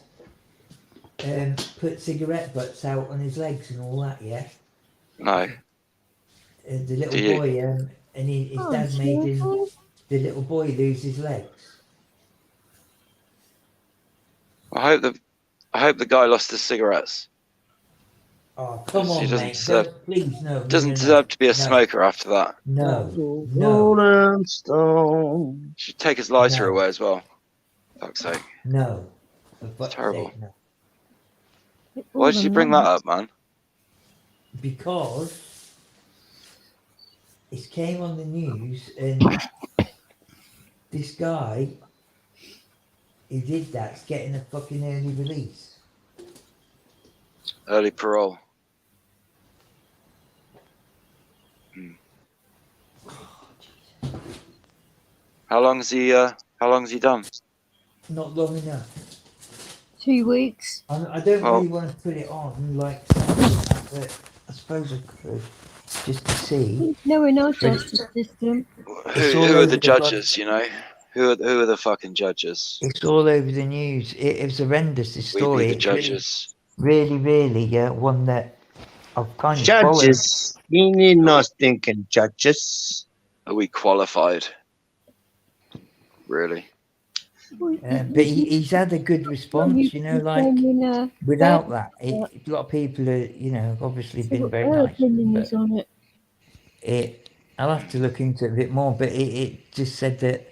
Speaker 1: put cigarette butts out on his legs and all that, yeah?
Speaker 6: No.
Speaker 1: The little
Speaker 6: Do you?
Speaker 1: boy, and his
Speaker 5: Oh,
Speaker 1: dad made him,
Speaker 5: seriously?
Speaker 1: the little boy lose his legs.
Speaker 6: I hope the guy lost his cigarettes.
Speaker 1: Oh, come
Speaker 6: He
Speaker 1: on,
Speaker 6: doesn't
Speaker 1: mate.
Speaker 6: deserve-
Speaker 1: Don't- please, no.
Speaker 6: Doesn't
Speaker 1: no, no,
Speaker 6: deserve to be a
Speaker 1: no,
Speaker 6: smoker after that.
Speaker 1: No.
Speaker 7: Rolling Stone.
Speaker 6: Should take his lighter
Speaker 1: No.
Speaker 6: away as well. Fuck's sake.
Speaker 1: No. For fuck's
Speaker 6: terrible.
Speaker 1: sake, no.
Speaker 6: Why did you bring that up, man?
Speaker 1: Because it came on the news and this guy who did that's getting a fucking early release.
Speaker 6: Early parole. How long has he done?
Speaker 1: Not long enough.
Speaker 5: 2 weeks.
Speaker 1: I don't
Speaker 6: Well-
Speaker 1: really want to put it on like that, but I suppose I could just to see.
Speaker 5: No, in our justice system.
Speaker 1: It's all
Speaker 6: Who are
Speaker 1: over
Speaker 6: the
Speaker 1: the
Speaker 6: judges, you know? Who are the fucking judges?
Speaker 1: It's all over the news. It was horrendous, this
Speaker 6: We
Speaker 1: story.
Speaker 6: be the
Speaker 1: It's really-
Speaker 6: judges.
Speaker 1: Really, one that I've kind of followed.
Speaker 7: Judges. We need no stinking judges.
Speaker 6: Are we qualified? Really?
Speaker 1: But he's had a good response, you know, like without that, a lot of people are, you know, obviously been very
Speaker 5: her
Speaker 1: nice.
Speaker 5: opinion
Speaker 1: But
Speaker 5: is on it.
Speaker 1: I'll have to look into it a bit more, but it just said that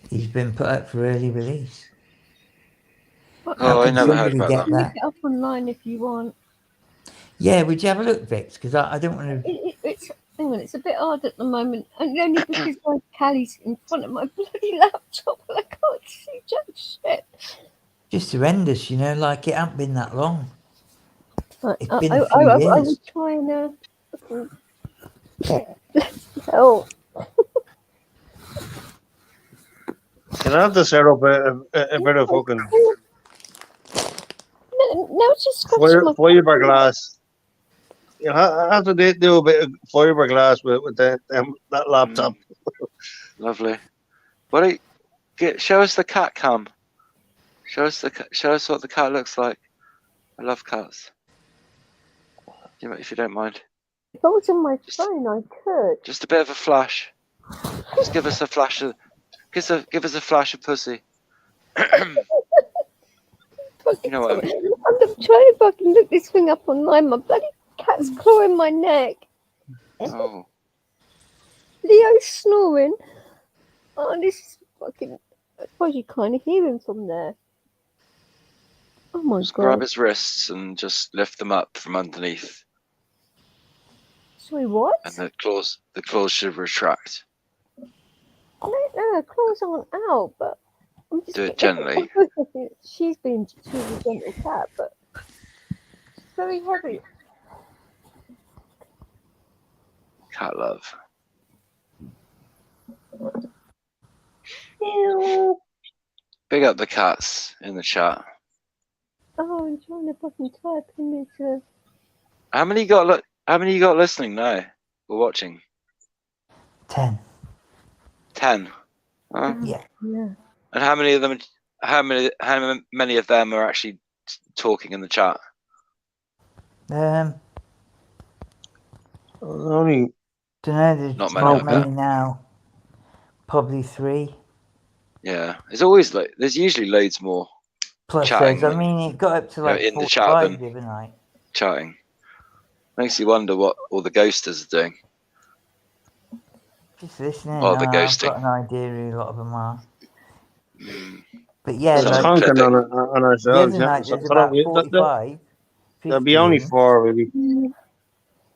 Speaker 1: he's been put up for early release.
Speaker 6: Oh, I
Speaker 1: could
Speaker 6: never heard
Speaker 1: somebody
Speaker 6: about
Speaker 1: get
Speaker 6: that.
Speaker 5: Look
Speaker 1: that?
Speaker 5: it up online if you want.
Speaker 1: Yeah, would you have a look, Vix? Because I don't want to.
Speaker 5: Hang on, it's a bit hard at the moment, and only because my Callie's in front of my bloody laptop and I can't see jack shit.
Speaker 1: Just horrendous, you know, like it hasn't been that long.
Speaker 5: But
Speaker 1: It's
Speaker 5: I
Speaker 1: been a few years.
Speaker 5: was trying to. Oh,
Speaker 7: You'll have to set up a bit of fucking
Speaker 5: no, it's just scratching my
Speaker 7: fiberglass. You'll have to do a bit of fiberglass with that laptop.
Speaker 6: Lovely. What? Show us the cat cam. Show us what the cat looks like. I love cats. If you don't mind.
Speaker 5: If I was on my phone, I could.
Speaker 6: Just a bit of a flash. Just give us a flash of. Give us a flash of pussy. You know what I mean?
Speaker 5: I'm trying to fucking look this thing up online. My bloody cat's clawing my neck.
Speaker 6: Oh.
Speaker 5: Leo's snoring. Oh, this is fucking. I suppose you kind of hear him from there. Oh my
Speaker 6: Just
Speaker 5: god.
Speaker 6: grab his wrists and just lift them up from underneath,
Speaker 5: Sorry, what?
Speaker 6: and the claws should retract.
Speaker 5: I don't know. Her claws aren't out, but I'm just
Speaker 6: Do it gently.
Speaker 5: She's been a gentle cat, but it's very heavy.
Speaker 6: Cat love.
Speaker 5: Ew.
Speaker 6: Big up the cats in the chat.
Speaker 5: Oh, I'm trying to fucking type in this.
Speaker 6: How many you got listening now or watching?
Speaker 1: 10.
Speaker 6: 10. Huh?
Speaker 1: Yeah.
Speaker 5: Yeah.
Speaker 6: And how many of them? How many of them are actually talking in the chat?
Speaker 7: Only
Speaker 1: Don't know. There's
Speaker 6: Not
Speaker 1: not
Speaker 6: many,
Speaker 1: many now. Probably 3.
Speaker 6: Yeah, there's usually loads more
Speaker 1: Plus
Speaker 6: chatting
Speaker 1: those. I mean, it got up to
Speaker 6: you know,
Speaker 1: like
Speaker 6: in the
Speaker 1: 45
Speaker 6: chat
Speaker 1: the other night.
Speaker 6: chatting. Makes you wonder what all the ghosters are doing.
Speaker 1: Just listening.
Speaker 6: Oh, the
Speaker 1: I've
Speaker 6: ghosting.
Speaker 1: got an idea who a lot of them are.
Speaker 6: Mm.
Speaker 1: But yeah,
Speaker 6: Sounds
Speaker 7: it's
Speaker 1: like
Speaker 6: like
Speaker 7: honking
Speaker 6: clipping.
Speaker 7: on
Speaker 1: the
Speaker 7: ourselves.
Speaker 1: other
Speaker 7: Yeah.
Speaker 1: night
Speaker 7: So,
Speaker 1: there's about
Speaker 7: there'll
Speaker 1: 45.
Speaker 7: be only
Speaker 1: 50 in,
Speaker 7: 4, really.
Speaker 5: Mm.
Speaker 1: and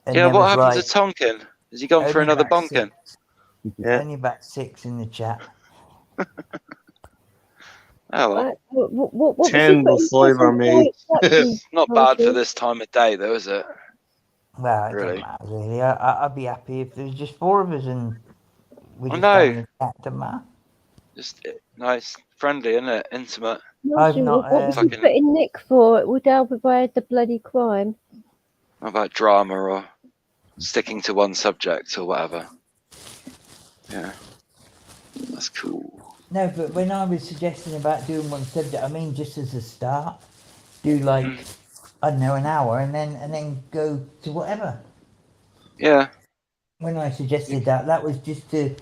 Speaker 6: Yeah,
Speaker 1: there
Speaker 6: what
Speaker 1: was
Speaker 6: happened
Speaker 1: like
Speaker 6: to Tonkin? Has he gone for
Speaker 1: only
Speaker 6: another
Speaker 1: about
Speaker 6: bonkin?
Speaker 1: 6.
Speaker 7: Yeah.
Speaker 1: Only about 6 in the chat.
Speaker 6: Oh well,
Speaker 5: What was
Speaker 7: 10
Speaker 5: he
Speaker 7: but
Speaker 5: putting
Speaker 7: 5 are
Speaker 5: down?
Speaker 7: me.
Speaker 6: not bad for this time of day, though, is it?
Speaker 1: Well, it
Speaker 6: Really?
Speaker 1: doesn't matter really. I'd be happy if there was just 4 of us and we
Speaker 6: I
Speaker 1: just
Speaker 6: know.
Speaker 1: having a chat to matter.
Speaker 6: Just nice, friendly, isn't it? Intimate.
Speaker 1: I've not,
Speaker 5: What was he
Speaker 6: Fucking-
Speaker 5: putting Nick for? It would help if I had the bloody crime.
Speaker 6: Not about drama or sticking to one subject or whatever. Yeah, that's cool.
Speaker 1: No, but when I was suggesting about doing one subject, I mean just as a start, do like I don't know, an hour and then go to whatever.
Speaker 6: Yeah,
Speaker 1: When I suggested that was just to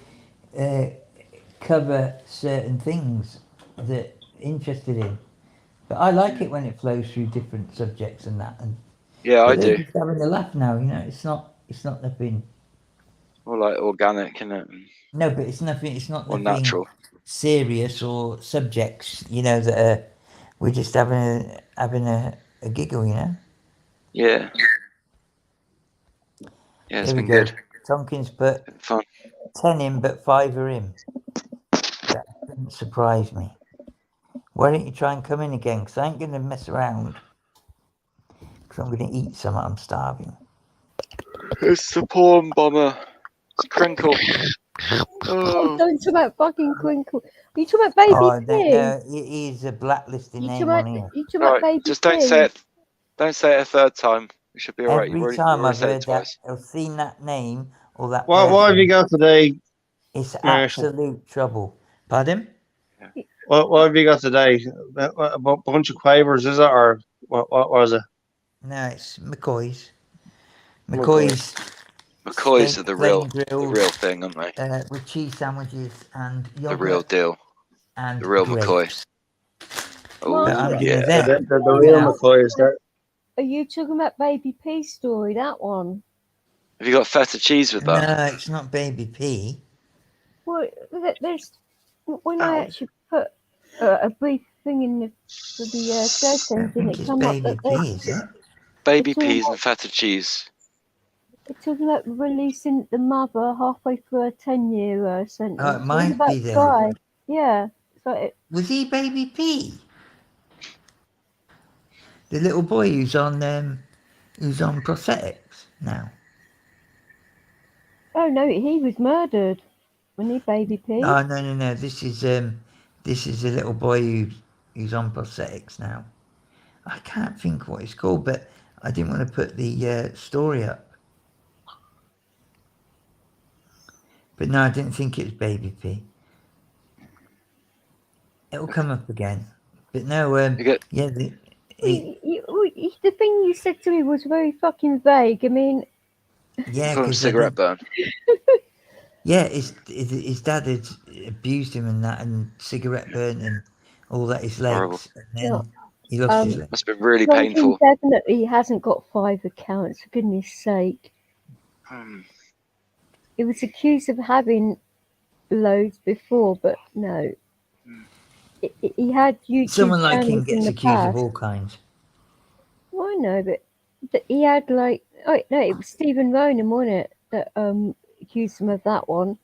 Speaker 1: cover certain things that interested in. But I like it when it flows through different subjects and that. And
Speaker 6: yeah, I
Speaker 1: but they're
Speaker 6: do.
Speaker 1: just having a laugh now, you know. It's not nothing.
Speaker 6: Or like organic, innit?
Speaker 1: No, but it's nothing. It's not
Speaker 6: Or
Speaker 1: nothing
Speaker 6: natural.
Speaker 1: serious or subjects, you know, that are we're just having a giggle, you know.
Speaker 6: Yeah. Yeah, it's
Speaker 1: Here we
Speaker 6: been
Speaker 1: go.
Speaker 6: good.
Speaker 1: Tompkins put
Speaker 6: Been fun.
Speaker 1: 10 in, but 5 are in. That didn't surprise me. Why don't you try and come in again? Because I ain't going to mess around. Because I'm going to eat some. I'm starving.
Speaker 6: It's the porn bomber. It's Crinkle.
Speaker 5: Oh, don't talk about fucking Crinkle. Are you talking about Baby
Speaker 1: Oh,
Speaker 5: P?
Speaker 1: no, he is a blacklisted
Speaker 5: You
Speaker 1: name
Speaker 5: talking
Speaker 1: on
Speaker 5: about,
Speaker 1: here.
Speaker 5: you talking about
Speaker 6: Right,
Speaker 5: Baby
Speaker 6: just don't
Speaker 5: P?
Speaker 6: say it. Don't say it a third time. We should be alright.
Speaker 1: Every
Speaker 6: You've
Speaker 1: time
Speaker 6: already
Speaker 1: I've
Speaker 6: said it
Speaker 1: heard that,
Speaker 6: twice.
Speaker 1: I've seen that name or that
Speaker 7: What have you
Speaker 1: person,
Speaker 7: got today,
Speaker 1: it's
Speaker 7: Marshall?
Speaker 1: absolute trouble. Pardon?
Speaker 7: What have you got today? A bunch of quavers, is it? Or what was it?
Speaker 1: No, it's McCoy's.
Speaker 7: McCoy's.
Speaker 6: McCoy's
Speaker 1: steak
Speaker 6: are the
Speaker 1: plain
Speaker 6: real
Speaker 1: grilled,
Speaker 6: thing, aren't they?
Speaker 1: with cheese sandwiches and
Speaker 6: The
Speaker 1: yogurt
Speaker 6: real deal.
Speaker 1: and
Speaker 6: The real
Speaker 1: grapes.
Speaker 6: McCoy.
Speaker 5: Well,
Speaker 1: But I'm
Speaker 6: Oh
Speaker 1: gonna
Speaker 6: yeah.
Speaker 1: then.
Speaker 7: The real
Speaker 1: Now-
Speaker 7: McCoy's.
Speaker 5: Are you talking about Baby P story? That one?
Speaker 6: Have you got feta cheese with that?
Speaker 1: No, it's not Baby P.
Speaker 5: Well, there's when I actually put a brief thing in the search
Speaker 1: I
Speaker 5: engine,
Speaker 1: think
Speaker 5: it
Speaker 1: it's
Speaker 5: come up
Speaker 1: Baby
Speaker 5: that
Speaker 1: P, is it?
Speaker 6: Baby
Speaker 5: it's all
Speaker 6: peas
Speaker 5: about-
Speaker 6: and feta cheese.
Speaker 5: It's talking about releasing the mother halfway through a 10-year sentence.
Speaker 1: Oh, it
Speaker 5: It's
Speaker 1: might
Speaker 5: about
Speaker 1: be then.
Speaker 5: Sky. Yeah. So
Speaker 1: Was he Baby P? The little boy who's on prosthetics now.
Speaker 5: oh no, he was murdered when he Baby P.
Speaker 1: Oh no. This is a little boy who's on prosthetics now. I can't think what it's called, but I didn't want to put the story up. But no, I didn't think it was Baby P. It'll come up again. But no,
Speaker 6: You get
Speaker 1: yeah,
Speaker 5: The thing you said to me was very fucking vague. I mean,
Speaker 1: yeah,
Speaker 6: call him
Speaker 1: because
Speaker 6: cigarette burn.
Speaker 1: yeah, his dad had abused him and that, and cigarette burn and all that, his
Speaker 6: Horrible.
Speaker 1: legs, and then he lost his legs.
Speaker 6: Must have been really
Speaker 5: Logan
Speaker 6: painful.
Speaker 5: definitely hasn't got 5 accounts, for goodness sake. He was accused of having loads before, but no. He had YouTube
Speaker 1: Someone like him
Speaker 5: channels in
Speaker 1: gets
Speaker 5: the
Speaker 1: accused
Speaker 5: past.
Speaker 1: of all kinds.
Speaker 5: Well, I know, but he had like, oh no, it was Stephen Ronan, wasn't it, that accused him of that one.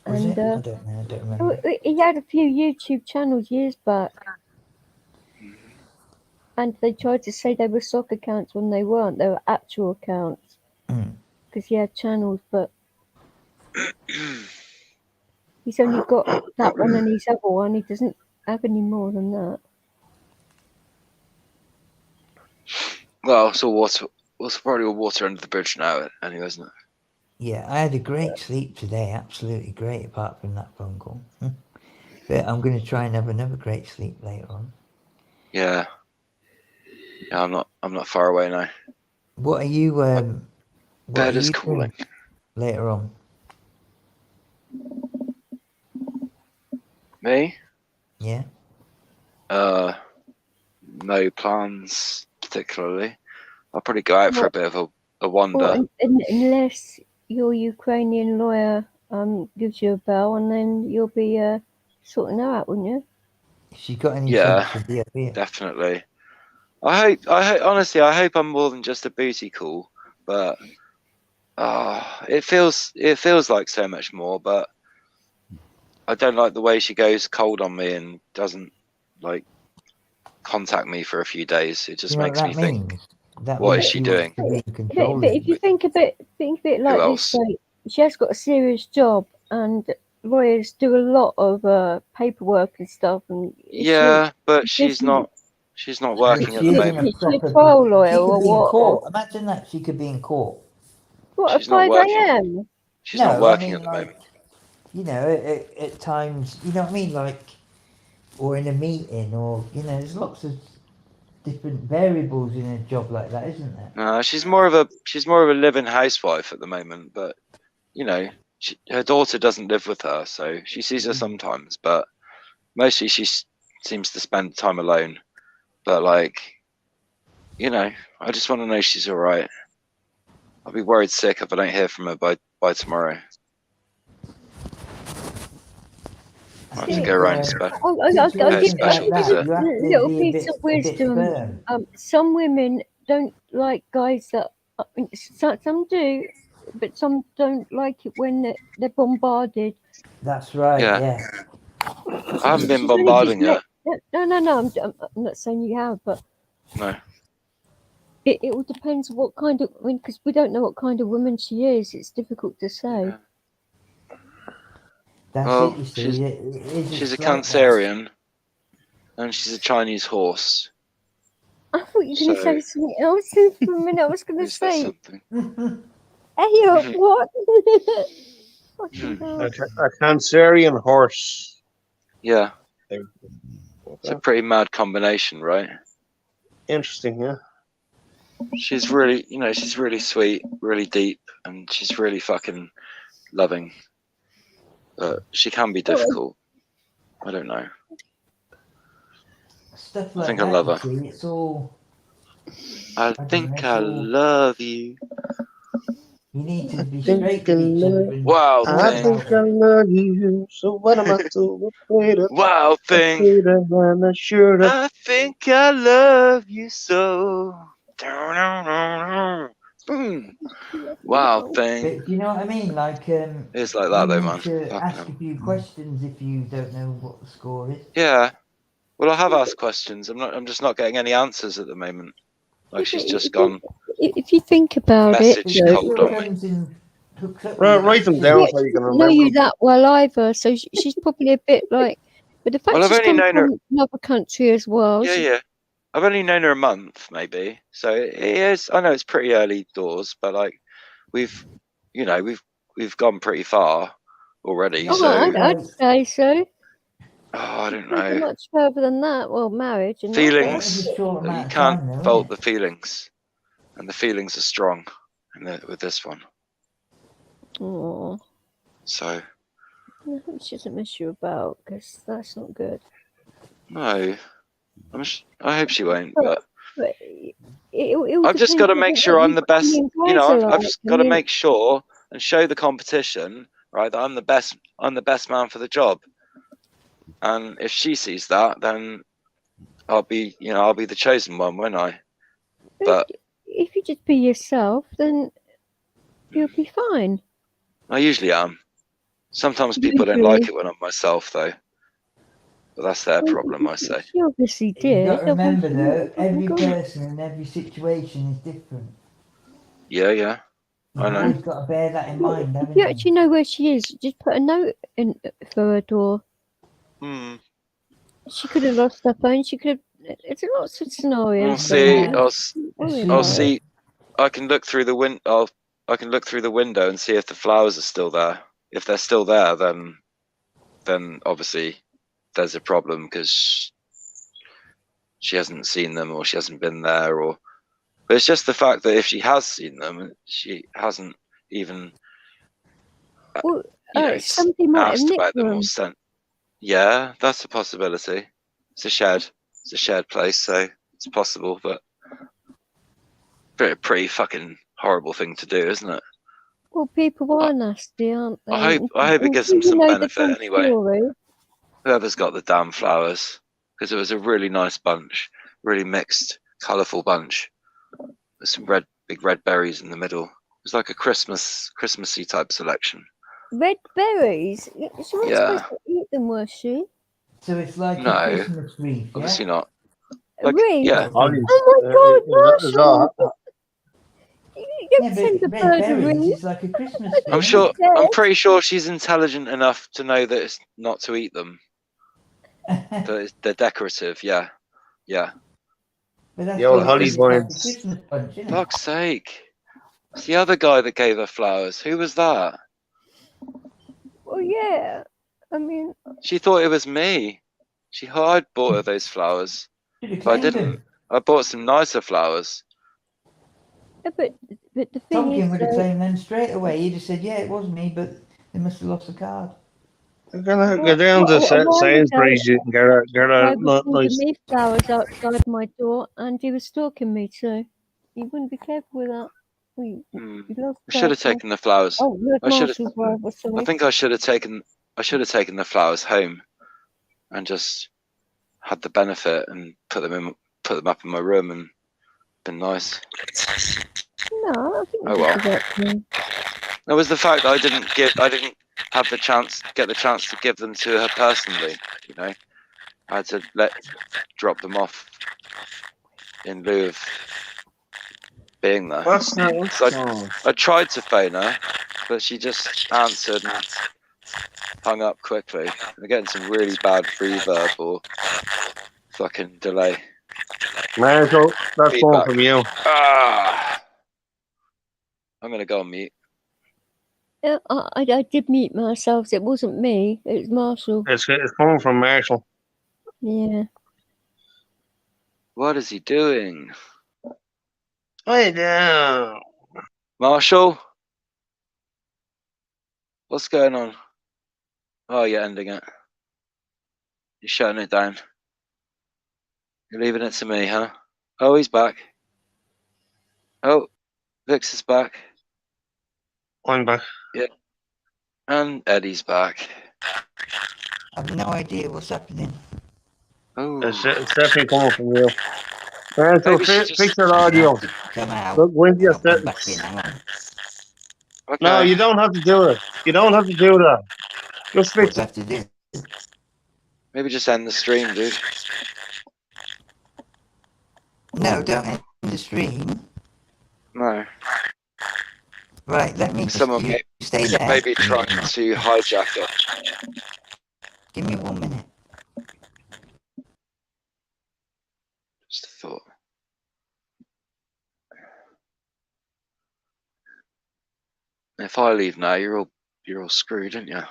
Speaker 1: Was
Speaker 5: And
Speaker 1: it? I don't know. I don't remember.
Speaker 5: he had a few YouTube channels years back, and they tried to say they were stock accounts when they weren't. They were actual accounts because he had channels, but he's only got that one and his other one. He doesn't have any more than that.
Speaker 6: Well, it's all water. It's probably all water under the bridge now, anyway, isn't it?
Speaker 1: Yeah, I had a great sleep today. Absolutely great, apart from that phone call. But I'm going to try and have another great sleep later on.
Speaker 6: Yeah. Yeah, I'm not far away now.
Speaker 1: What are you? What
Speaker 6: Bed
Speaker 1: are
Speaker 6: is
Speaker 1: you
Speaker 6: calling.
Speaker 1: doing later on?
Speaker 6: Me?
Speaker 1: Yeah.
Speaker 6: No plans particularly. I'll probably go out for a bit of a wander.
Speaker 5: Well, unless your Ukrainian lawyer gives you a bell, and then you'll be sorting her out, wouldn't you?
Speaker 1: If she got any
Speaker 6: Yeah,
Speaker 1: sense, she'd be up here.
Speaker 6: definitely. I hope, honestly, I hope I'm more than just a booty call, but it feels like so much more. But I don't like the way she goes cold on me and doesn't like contact me for a few days. It just
Speaker 1: You know
Speaker 6: makes
Speaker 1: what
Speaker 6: me
Speaker 1: that
Speaker 6: think,
Speaker 1: means? That
Speaker 6: what
Speaker 1: means
Speaker 6: is she
Speaker 1: wants
Speaker 6: doing?
Speaker 1: to be in
Speaker 5: But
Speaker 1: control
Speaker 5: if
Speaker 1: of
Speaker 5: you
Speaker 1: it.
Speaker 5: think of it like
Speaker 6: else?
Speaker 5: this, like she has got a serious job, and lawyers do a lot of paperwork and stuff. And
Speaker 6: Yeah, but she's not working at
Speaker 1: She
Speaker 6: the
Speaker 1: isn't
Speaker 6: moment.
Speaker 5: Is she a
Speaker 1: proper.
Speaker 5: trial lawyer
Speaker 1: She could
Speaker 5: or
Speaker 1: be in
Speaker 5: what?
Speaker 1: court. Imagine that she could be in court.
Speaker 5: What, at
Speaker 6: She's not
Speaker 5: 5
Speaker 6: working.
Speaker 5: a.m.?
Speaker 6: She's not
Speaker 1: No, I
Speaker 6: working
Speaker 1: mean
Speaker 6: at the
Speaker 1: like,
Speaker 6: moment.
Speaker 1: you know, at times, you know what I mean, like, or in a meeting, or you know, there's lots of different variables in a job like that, isn't there?
Speaker 6: No, she's more of a living housewife at the moment. But you know, her daughter doesn't live with her, so she sees her sometimes. But mostly she seems to spend time alone. But like, you know, I just want to know she's all right. I'll be worried sick if I don't hear from her by tomorrow. I have to go around
Speaker 5: I'll give you
Speaker 6: special
Speaker 5: a
Speaker 6: visit.
Speaker 5: little piece of wisdom. Some women don't like guys that. Some do, but some don't like it when they're bombarded.
Speaker 1: That's right.
Speaker 6: Yeah.
Speaker 1: Yeah.
Speaker 6: I haven't been
Speaker 5: She's only
Speaker 6: bombarding her.
Speaker 5: No. I'm not saying you have, but
Speaker 6: No.
Speaker 5: it all depends what kind of. I mean, because we don't know what kind of woman she is. It's difficult to say.
Speaker 6: Yeah.
Speaker 1: That's
Speaker 6: Well,
Speaker 1: it, you see.
Speaker 6: she's a
Speaker 1: slight one.
Speaker 6: Cancerian, and she's a Chinese horse.
Speaker 5: I thought you were going to say something else for a minute. I was going to
Speaker 6: Is that
Speaker 5: say,
Speaker 6: something?
Speaker 5: hey, what?
Speaker 7: A Cancerian horse.
Speaker 6: Yeah. It's a pretty mad combination, right?
Speaker 7: Interesting, yeah.
Speaker 6: She's really, you know, she's really sweet, really deep, and she's really fucking loving. But she can be difficult. I don't know.
Speaker 1: Stuff like
Speaker 6: I think
Speaker 1: that,
Speaker 6: I love
Speaker 1: you
Speaker 6: her.
Speaker 1: see, it's all.
Speaker 6: I think I love you.
Speaker 1: You need to be
Speaker 7: think
Speaker 1: straight
Speaker 7: I
Speaker 1: with each other.
Speaker 7: love-
Speaker 1: And
Speaker 6: Wow
Speaker 7: I
Speaker 6: thing.
Speaker 7: think I love you, so what am I to afraid of?
Speaker 6: Wow thing.
Speaker 7: Afraid of and assured of.
Speaker 6: I think I love you so. Wow thing.
Speaker 1: But you know what I mean? Like,
Speaker 6: It's like that
Speaker 1: you
Speaker 6: though,
Speaker 1: need
Speaker 6: man.
Speaker 1: to
Speaker 6: Fucking
Speaker 1: ask
Speaker 6: hell.
Speaker 1: a few questions if you don't know what the score is.
Speaker 6: Yeah. Well, I have asked questions. I'm just not getting any answers at the moment. Like she's just gone.
Speaker 5: If you think about
Speaker 6: Message
Speaker 5: it,
Speaker 6: cold on me.
Speaker 1: Comes and hooks up
Speaker 7: Right,
Speaker 1: with
Speaker 7: write them down so you can
Speaker 5: know
Speaker 7: remember.
Speaker 5: you that well either, so she's probably a bit like. But the fact
Speaker 6: Well, I've
Speaker 5: she's
Speaker 6: only
Speaker 5: come
Speaker 6: known
Speaker 5: from
Speaker 6: her-
Speaker 5: another country as well.
Speaker 6: Yeah, yeah. I've only known her a month, maybe. So it is. I know it's pretty early doors, but like we've gone pretty far already.
Speaker 5: Oh,
Speaker 6: So
Speaker 5: I'd say so.
Speaker 6: I don't
Speaker 5: Can't go
Speaker 6: know.
Speaker 5: much further than that. Well, marriage and
Speaker 6: Feelings.
Speaker 1: It's a short
Speaker 6: You
Speaker 1: amount of
Speaker 6: can't
Speaker 1: time, though,
Speaker 6: fault
Speaker 1: isn't
Speaker 6: the feelings, and the feelings are strong with this one.
Speaker 5: Oh,
Speaker 6: So
Speaker 5: I hope she doesn't mess you about, because that's not good.
Speaker 6: no, I hope she won't. But
Speaker 5: It
Speaker 6: I've just got to make sure I'm the best. You know, I've just got to make sure and show the competition, right, that I'm the best. I'm the best man for the job. And if she sees that, then I'll be the chosen one, won't I? But
Speaker 5: if you just be yourself, then you'll be fine.
Speaker 6: I usually am. Sometimes people don't like it when I'm myself, though. But that's their problem, I say.
Speaker 5: She obviously
Speaker 1: it? You've
Speaker 5: did.
Speaker 1: got to remember,
Speaker 5: Obviously,
Speaker 1: though, every
Speaker 5: God.
Speaker 1: person and every situation is different.
Speaker 6: Yeah, I
Speaker 1: You've
Speaker 6: know.
Speaker 1: always got to bear that in mind,
Speaker 5: If
Speaker 1: haven't
Speaker 5: you
Speaker 1: you?
Speaker 5: actually know where she is, just put a note in for her door.
Speaker 6: Hmm.
Speaker 5: She could have lost her phone. She could have. It's lots of scenarios.
Speaker 6: We'll see.
Speaker 1: Yeah.
Speaker 6: I'll see. I can look through the window. I can look through the window and see if the flowers are still there. If they're still there, then obviously there's a problem because she hasn't seen them or she hasn't been there. But it's just the fact that if she has seen them, she hasn't even
Speaker 5: Well, somebody might have
Speaker 6: asked
Speaker 5: nicked
Speaker 6: about them or
Speaker 5: them.
Speaker 6: sent. Yeah, that's a possibility. It's a shared place, so it's possible, but pretty fucking horrible thing to do, isn't it?
Speaker 5: Well, people are nasty, aren't they?
Speaker 6: I hope it gives them some benefit anyway.
Speaker 5: Story.
Speaker 6: Whoever's got the damn flowers, because it was a really nice bunch, really mixed, colourful bunch. With some big red berries in the middle. It was like a Christmassy type selection.
Speaker 5: Red berries? She wasn't
Speaker 6: Yeah.
Speaker 5: supposed to eat them, was she?
Speaker 1: So it's like a
Speaker 6: No,
Speaker 1: Christmas wreath, yeah?
Speaker 6: obviously not.
Speaker 5: A
Speaker 6: Like,
Speaker 5: wreath?
Speaker 6: yeah.
Speaker 5: Oh my God, Marshall! You don't
Speaker 1: Yeah,
Speaker 5: send a
Speaker 1: but red
Speaker 5: bird a
Speaker 1: berries
Speaker 5: wreath.
Speaker 1: is like a Christmas
Speaker 6: I'm
Speaker 1: thing.
Speaker 6: sure.
Speaker 5: Yes.
Speaker 6: I'm pretty sure she's intelligent enough to know that it's not to eat them. That they're decorative. Yeah.
Speaker 1: But that's
Speaker 7: The old
Speaker 1: what
Speaker 7: holly
Speaker 1: it is, like a
Speaker 7: vines.
Speaker 1: Christmas bunch, isn't it?
Speaker 6: Fuck's sake! It's the other guy that gave her flowers. Who was that?
Speaker 5: Well, yeah. I mean,
Speaker 6: She thought it was me. I bought her those flowers,
Speaker 1: Should have
Speaker 6: but I
Speaker 1: claimed
Speaker 6: didn't.
Speaker 1: them.
Speaker 6: I bought some nicer flowers.
Speaker 5: yeah, but the thing
Speaker 1: Tomkin
Speaker 5: is,
Speaker 1: would have claimed them straight away. He'd have said, yeah, it was me, but they must have lost the card.
Speaker 7: You're gonna go down to Sainsbury's. You can get a
Speaker 5: I was
Speaker 7: nice.
Speaker 5: giving me flowers outside my door, and he was stalking me too. You wouldn't be careful with that. You love
Speaker 6: I should have
Speaker 5: Marshall.
Speaker 6: taken the flowers.
Speaker 5: Oh, look,
Speaker 6: I should have.
Speaker 5: Marshall's rival, sorry.
Speaker 6: I think I should have taken. I should have taken the flowers home, and just had the benefit and put them up in my room and been nice.
Speaker 5: No, I think
Speaker 6: Oh well.
Speaker 5: well.
Speaker 6: It was the fact that I didn't get the chance to give them to her personally. You know, I had to drop them off in lieu of being there.
Speaker 7: What's that?
Speaker 6: So I tried to phone her, but she just answered and hung up quickly. I'm getting some really bad reverb or fucking delay.
Speaker 7: Marshall, that's going from you.
Speaker 6: I'm gonna go on mute.
Speaker 5: Yeah, I did mute myself. It wasn't me. It was Marshall.
Speaker 7: It's coming from Marshall.
Speaker 5: Yeah.
Speaker 6: What is he doing?
Speaker 7: Hey down.
Speaker 6: Marshall? What's going on? Oh, you're ending it. You're shutting it down. You're leaving it to me, huh? Oh, he's back. Oh, Vix is back.
Speaker 7: I'm back.
Speaker 6: Yeah. And Eddie's back.
Speaker 1: I have no idea what's happening.
Speaker 6: Oh.
Speaker 7: It's definitely coming from you. Marshall,
Speaker 6: Maybe she just-
Speaker 7: fix your audio.
Speaker 1: Come out.
Speaker 7: Look, when's your
Speaker 1: I'll come back in,
Speaker 7: settings?
Speaker 1: hang on.
Speaker 6: Okay.
Speaker 7: No, you don't have to do it. You don't have to do that. Just fix
Speaker 1: What do I
Speaker 7: it.
Speaker 1: have to do?
Speaker 6: Maybe just end the stream, dude.
Speaker 1: No, don't end the stream.
Speaker 6: No.
Speaker 1: Right, let me just
Speaker 6: Someone
Speaker 1: stay there.
Speaker 6: maybe trying to hijack it.
Speaker 1: Give me 1 minute.
Speaker 6: Just a thought. If I leave now, you're all screwed, aren't you?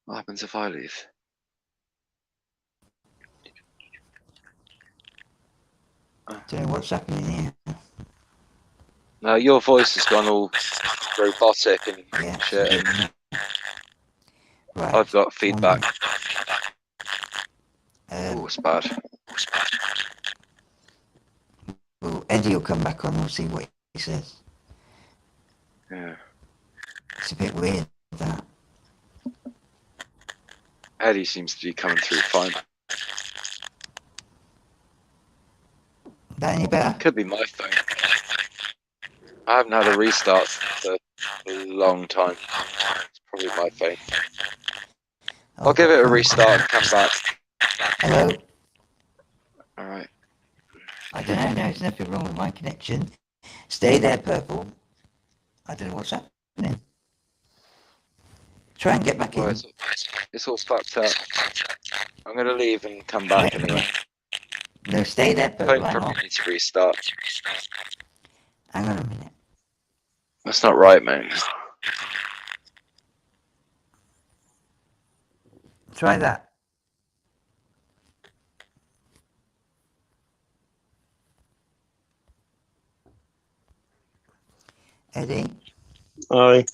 Speaker 6: What happens if I leave?
Speaker 1: Don't know what's happening here.
Speaker 6: No, your voice has gone all robotic and
Speaker 1: Yeah.
Speaker 6: shit. And
Speaker 1: Right.
Speaker 6: I've got feedback.
Speaker 1: Um,
Speaker 6: Oh, it's bad.
Speaker 1: well, Eddie will come back on. We'll see what he says.
Speaker 6: Yeah.
Speaker 1: It's a bit weird that.
Speaker 6: Eddie seems to be coming through fine.
Speaker 1: That any better?
Speaker 6: Could be my phone. I haven't had a restart for a long time. It's probably my phone. I'll give it a restart and come back.
Speaker 1: Hello?
Speaker 6: Alright.
Speaker 1: I don't know, there's nothing wrong with my connection. Stay there, Purple. I don't know what's happening. Try and get back
Speaker 6: Well,
Speaker 1: in.
Speaker 6: it's all fucked up. I'm gonna leave and come back anyway.
Speaker 1: No, stay there, Purple.
Speaker 6: Phone
Speaker 1: Hang on.
Speaker 6: probably needs to restart.
Speaker 1: Hang on a minute.
Speaker 6: That's not right, mate.
Speaker 1: Try that. Eddie?
Speaker 7: Aye.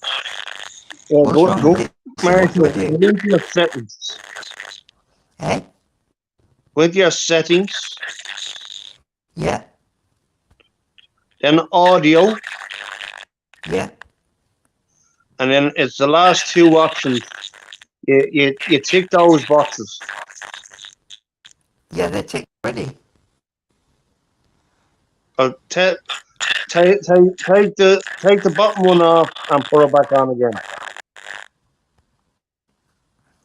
Speaker 7: Yeah,
Speaker 1: What's
Speaker 7: go,
Speaker 1: wrong
Speaker 7: go,
Speaker 1: with it?
Speaker 7: Mark,
Speaker 1: What do I
Speaker 7: go
Speaker 1: do?
Speaker 7: into your settings.
Speaker 1: Eh?
Speaker 7: Go into your settings,
Speaker 1: Yeah,
Speaker 7: then audio,
Speaker 1: yeah.
Speaker 7: and then it's the last two options. You tick those boxes.
Speaker 1: Yeah, they're ticked already.
Speaker 7: Take the bottom one off and put it back on again.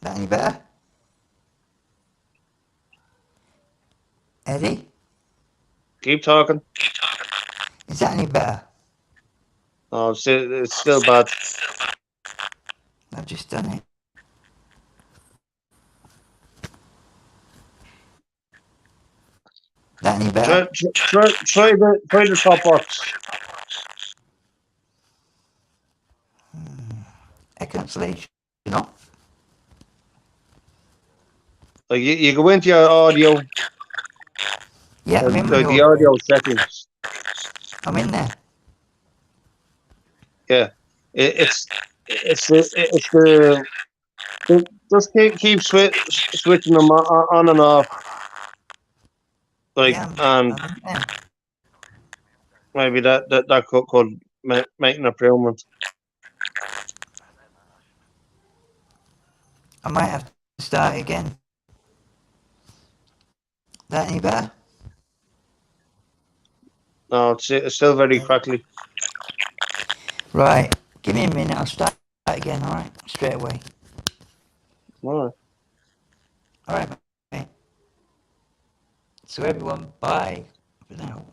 Speaker 1: That any better? Eddie?
Speaker 7: Keep talking.
Speaker 1: Is that any better?
Speaker 7: Oh, it's still bad.
Speaker 1: I've just done it. That any better?
Speaker 7: Try the top box.
Speaker 1: A cancellation off.
Speaker 7: Like you go into your audio,
Speaker 1: Yeah, I'm in my
Speaker 7: the audio settings.
Speaker 1: I'm in there.
Speaker 7: Yeah, it's the just keep switching them on and off. Like,
Speaker 1: Yeah,
Speaker 7: and
Speaker 1: I'm in there.
Speaker 7: maybe that could make an improvement.
Speaker 1: I might have to start again. That any better?
Speaker 7: No, it's still very crackly.
Speaker 1: Right. Give me a minute. I'll start again. All right. Straight away.
Speaker 7: All right.
Speaker 1: All right, mate. So everyone, bye for now.